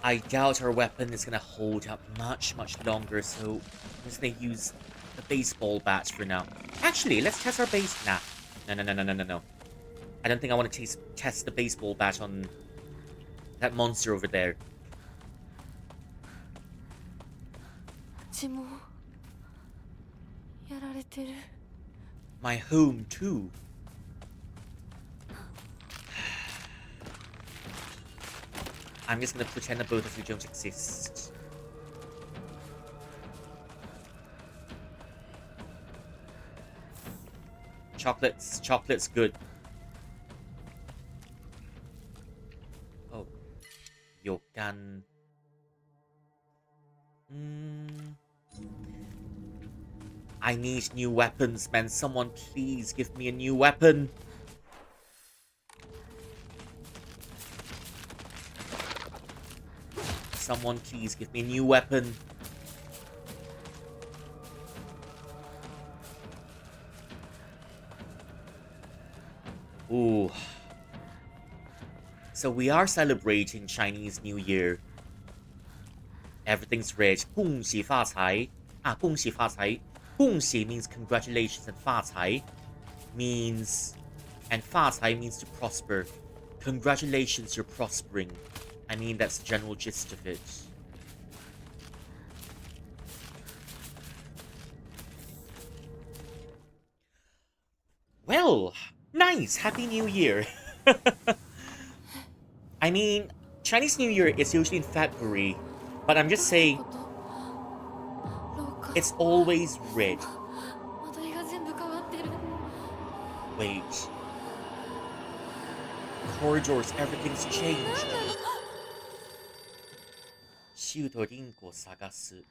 I doubt our weapon is gonna hold up much longer, so I'm just gonna use the baseball bat for now. Actually, let's test our base. Nah. No. I don't think I want to test the baseball bat on that monster over there. 血もやられてる。 My home, too. I'm just gonna pretend that both of you don't exist. Chocolate's good. Oh. Yokan. I need new weapons, man. Someone please give me a new weapon. Someone please give me a new weapon. Ooh. So we are celebrating Chinese New Year. Everything's red. 恭喜发财. Ah, 恭喜发财. 恭喜 means congratulations, and 发财 means... And 发财 means to prosper. Congratulations, you're prospering. I mean, that's the general gist of it. Well, nice! Happy New Year! I mean, Chinese New Year is usually in February, but I'm just saying, it's always red. Wait. Corridors, everything's changed. シュートリンコ探す.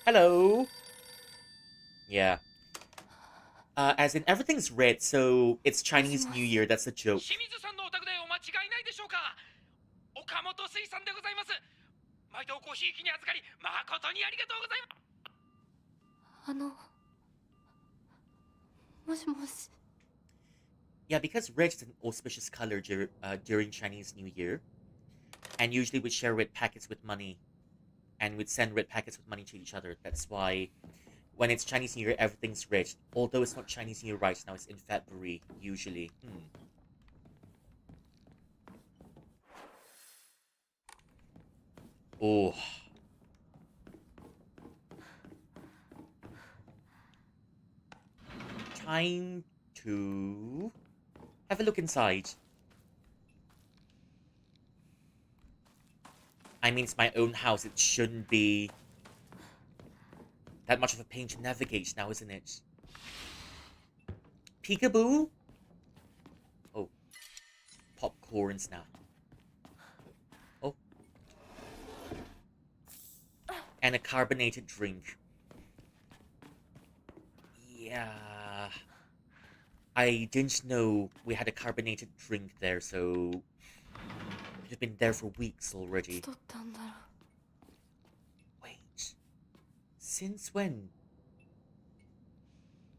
Hello! Yeah. As in, everything's red, so it's Chinese New Year, that's a joke. 清水さんのお宅でお間違いないでしょうか。岡本水産でございます。毎度ごひいきに預かり誠にありがとうございます。もしもし。 Yeah, because red is an auspicious color during Chinese New Year, and usually we share red packets with money, and we'd send red packets with money to each other. That's why when it's Chinese New Year, everything's red. Although it's not Chinese New Year right now, it's in February, usually. Oh. Time to have a look inside. I mean, it's my own house. It shouldn't be that much of a pain to navigate now, isn't it? Peekaboo? Oh. Popcorns now. Oh. And a carbonated drink. Yeah. I didn't know we had a carbonated drink there, so... It had been there for weeks already. Wait. Since when?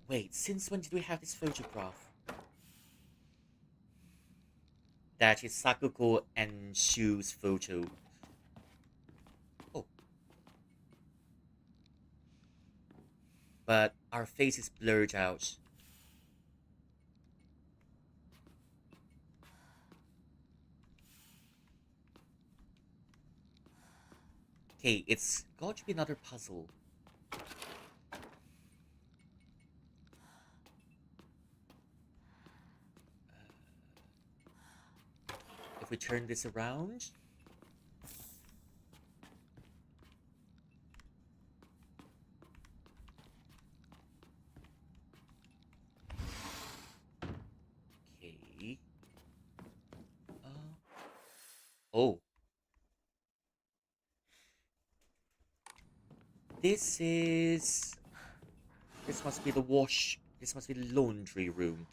Wait, since when did we have this photograph? That is Sakuko and Shu's photo. Oh. But our face is blurred out. Okay, it's got to be another puzzle. If we turn this around... Okay... Oh. This must be the this must be the laundry room.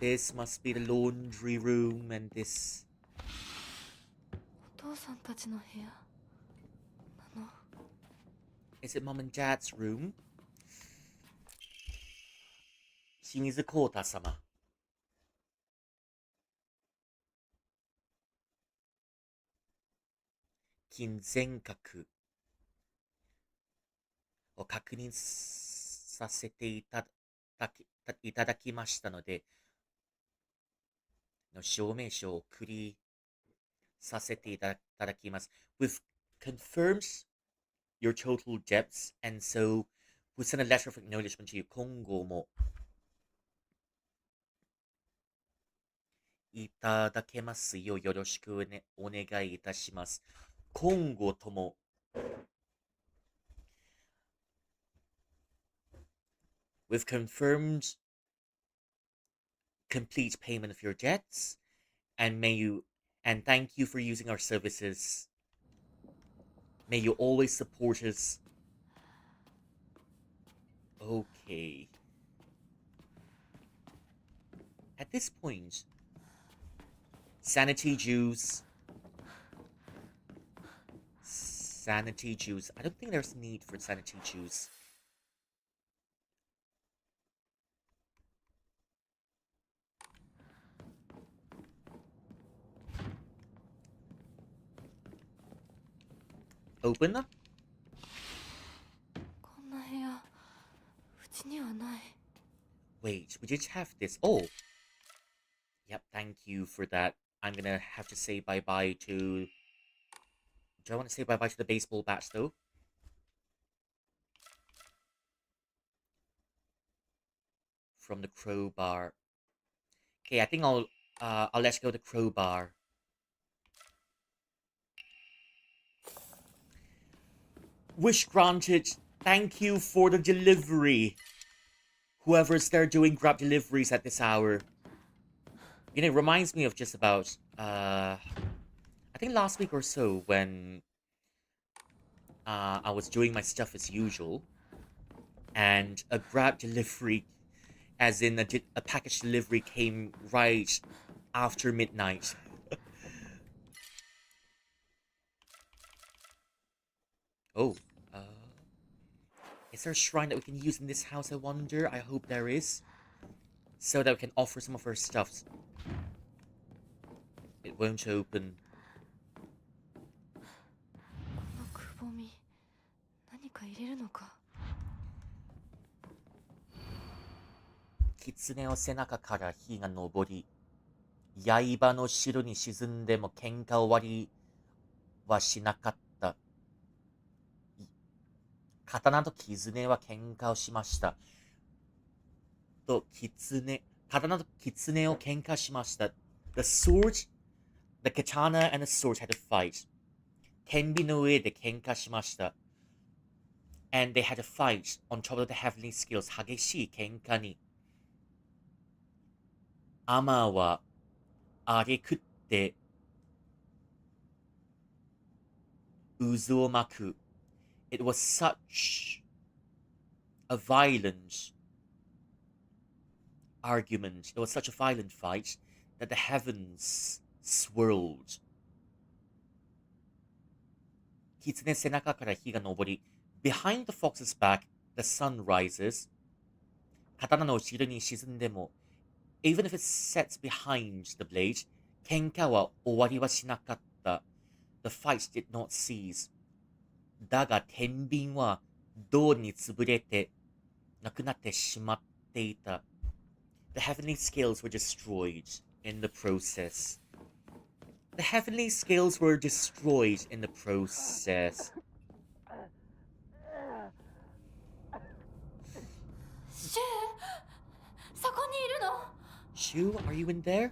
This must be the laundry room, and this... Is it Mom and Dad's room? Shimizu Kota-sama. 金全額を確認させていただきましたので、の証明書を送りさせていただきます。We've confirmed your total debts, and so we send a letter of acknowledgement to you. 今後もいただけますようよろしくお願いいたします。今後ともWe've confirmed complete payment of your debts, and thank you for using our services. May you always support us. Okay. At this point, sanity juice. Sanity juice. I don't think there's need for sanity juice. Open? こんな部屋うちにはない。 Wait, we did have this. Oh. Yep, thank you for that. I'm gonna have to say bye-bye to... Do I want to say bye-bye to the baseball bats, though? From the crowbar. Okay, I think I'll let go the crowbar. Wish granted. Thank you for the delivery. Whoever's there doing Grab deliveries at this hour. You know, it reminds me of just about, I think last week or so when I was doing my stuff as usual. And a Grab delivery, as in a package delivery, came right after midnight. Oh, is there a shrine that we can use in this house, I wonder? I hope there is. So that we can offer some of our stuff. It won't open. このくぼみ何か入れるのか。狐の背中から火が昇り、刃の汁に沈んでも喧嘩終わりはしなかった。刀と狐は喧嘩をしました。刀と狐を喧嘩しました。The sword, the katana and the sword had a fight. 天秤の上で喧嘩しました。And they had a fight on top of the heavenly scales. 激しい喧嘩に。アマはあげくって渦を巻く。It was such a violent argument. It was such a violent fight that the heavens swirled. 狐背中から火が昇り、Behind the fox's back, the sun rises. 刀の後ろに沈んでも、Even if it sets behind the blade, 喧嘩は終わりはしなかった。The fight did not cease. だが天秤は銅に潰れてなくなってしまっていた。The heavenly scales were destroyed in the process. The heavenly scales were destroyed in the process. シュウ、そこにいるの？ Shu, are you in there?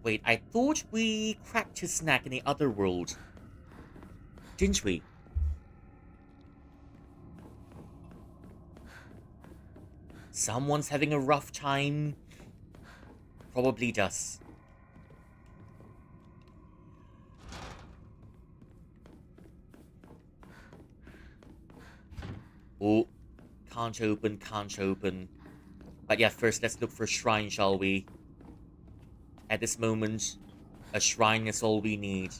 Wait, I thought we cracked his snack in the other world. Didn't we? Someone's having a rough time. Probably does. Oh, can't open, can't open. But yeah, first let's look for a shrine, shall we? At this moment, a shrine is all we need.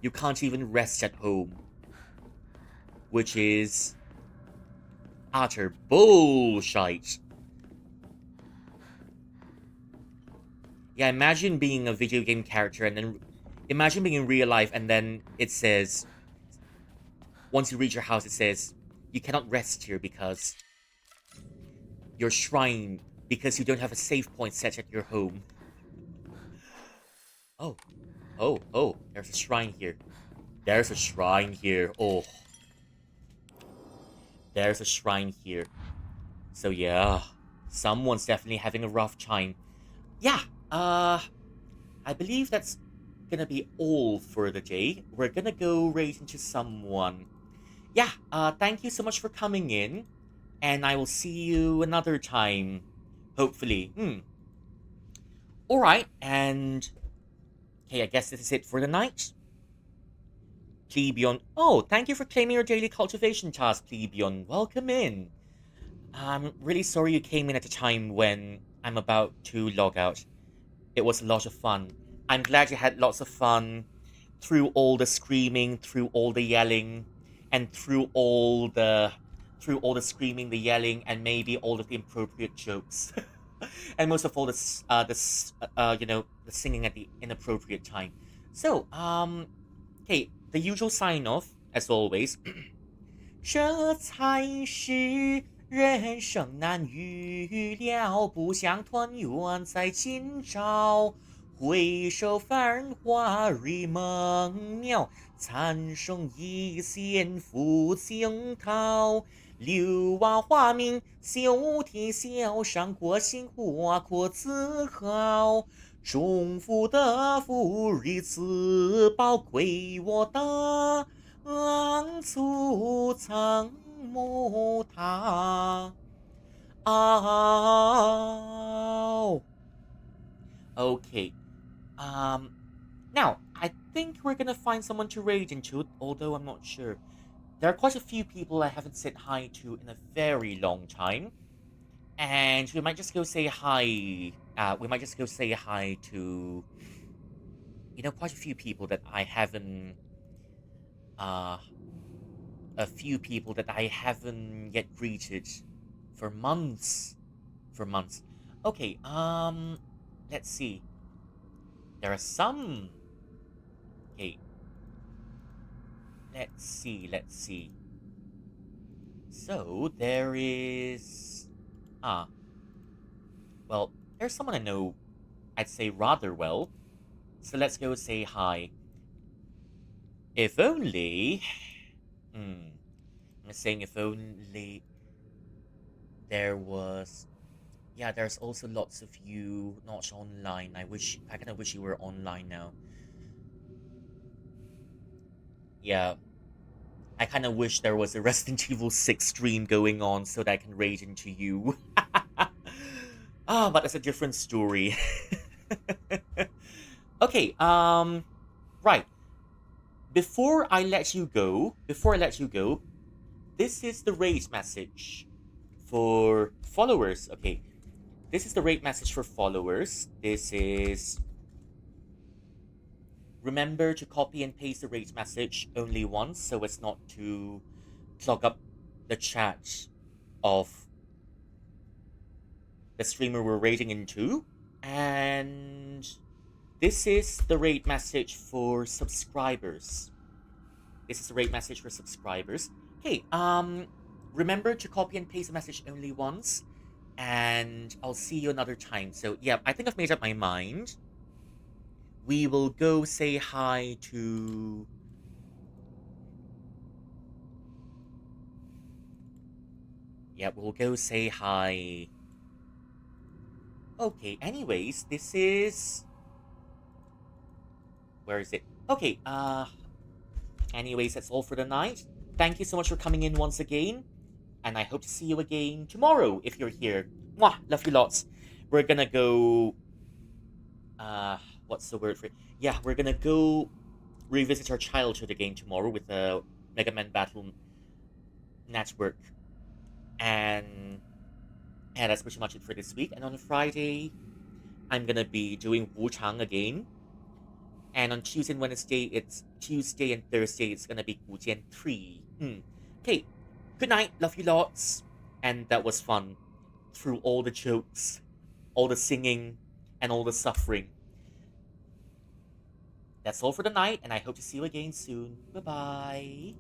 You can't even rest at home. Which is utter bullshit. Yeah, imagine being a video game character and then Imagine being in real life and then it says, once you reach your house, it says, you cannot rest here because your shrine, because you don't have a save point set at your home. Oh, oh, there's a shrine here. There's a shrine here. Oh, there's a shrine here. So yeah, someone's definitely having a rough time. Yeah, I believe that's gonna be all for the day. We're gonna go right into someone. Yeah, thank you so much for coming in, and I will see you another time, hopefully. Alright, and okay, I guess this is it for the night. Plebion. Oh, thank you for claiming your daily cultivation task, Plebion. Welcome in. I'm really sorry you came in at a time when I'm about to log out. It was a lot of fun. I'm glad you had lots of fun through all the screaming, through all the yelling, and through all the screaming, the yelling, and maybe all of the inappropriate jokes, and most of all the singing at the inappropriate time. So, okay, the usual sign off as always. 这才是人生难预料，不想团圆在今朝。回首繁华如梦鸟，残生一线付惊涛。柳暗花明休啼笑，伤过心花可自豪。重复的福日子宝贵我的。粗藏木塔。Ow. Okay. Now, I think we're gonna find someone to raid into, although I'm not sure. There are quite a few people I haven't said hi to in a very long time. And we might just go say hi. We might just go say hi to, quite a few people that I haven't uh a few people that I haven't yet greeted for months. For months. Okay, let's see. There are some. Okay. Let's see. So there is well, there's someone I know I'd say rather well. So let's go say hi. If only I'm saying if only there was. Yeah, there's also lots of you not online. I kind of wish you were online now. Yeah, I kind of wish there was a Resident Evil 6 stream going on so that I can rage into you. But that's a different story. Okay, right. Before I let you go, this is the raid message for followers. Okay, this is the raid message for followers. This is. Remember to copy and paste the raid message only once so as not to clog up the chat of the streamer we're raiding into. And this is the raid message for subscribers. Okay, remember to copy and paste the message only once, and I'll see you another time. So yeah, I think I've made up my mind. We will go say hi to. Yeah, we'll go say hi. Okay, anyways, this is. Where is it? Okay, anyways, that's all for the night. Thank you so much for coming in once again. And I hope to see you again tomorrow if you're here. Mwah! Love you lots. We're gonna go. What's the word for it? Yeah, we're gonna go revisit our childhood again tomorrow with the Mega Man Battle Network. And yeah, that's pretty much it for this week. And on Friday, I'm gonna be doing Wu Chang again. And on Tuesday and Wednesday, it's Tuesday and Thursday, it's gonna be Wu Jian 3. Okay, good night, love you lots. And that was fun. Through all the jokes, all the singing, and all the suffering. that's all for tonight, and I hope to see you again soon. Bye bye.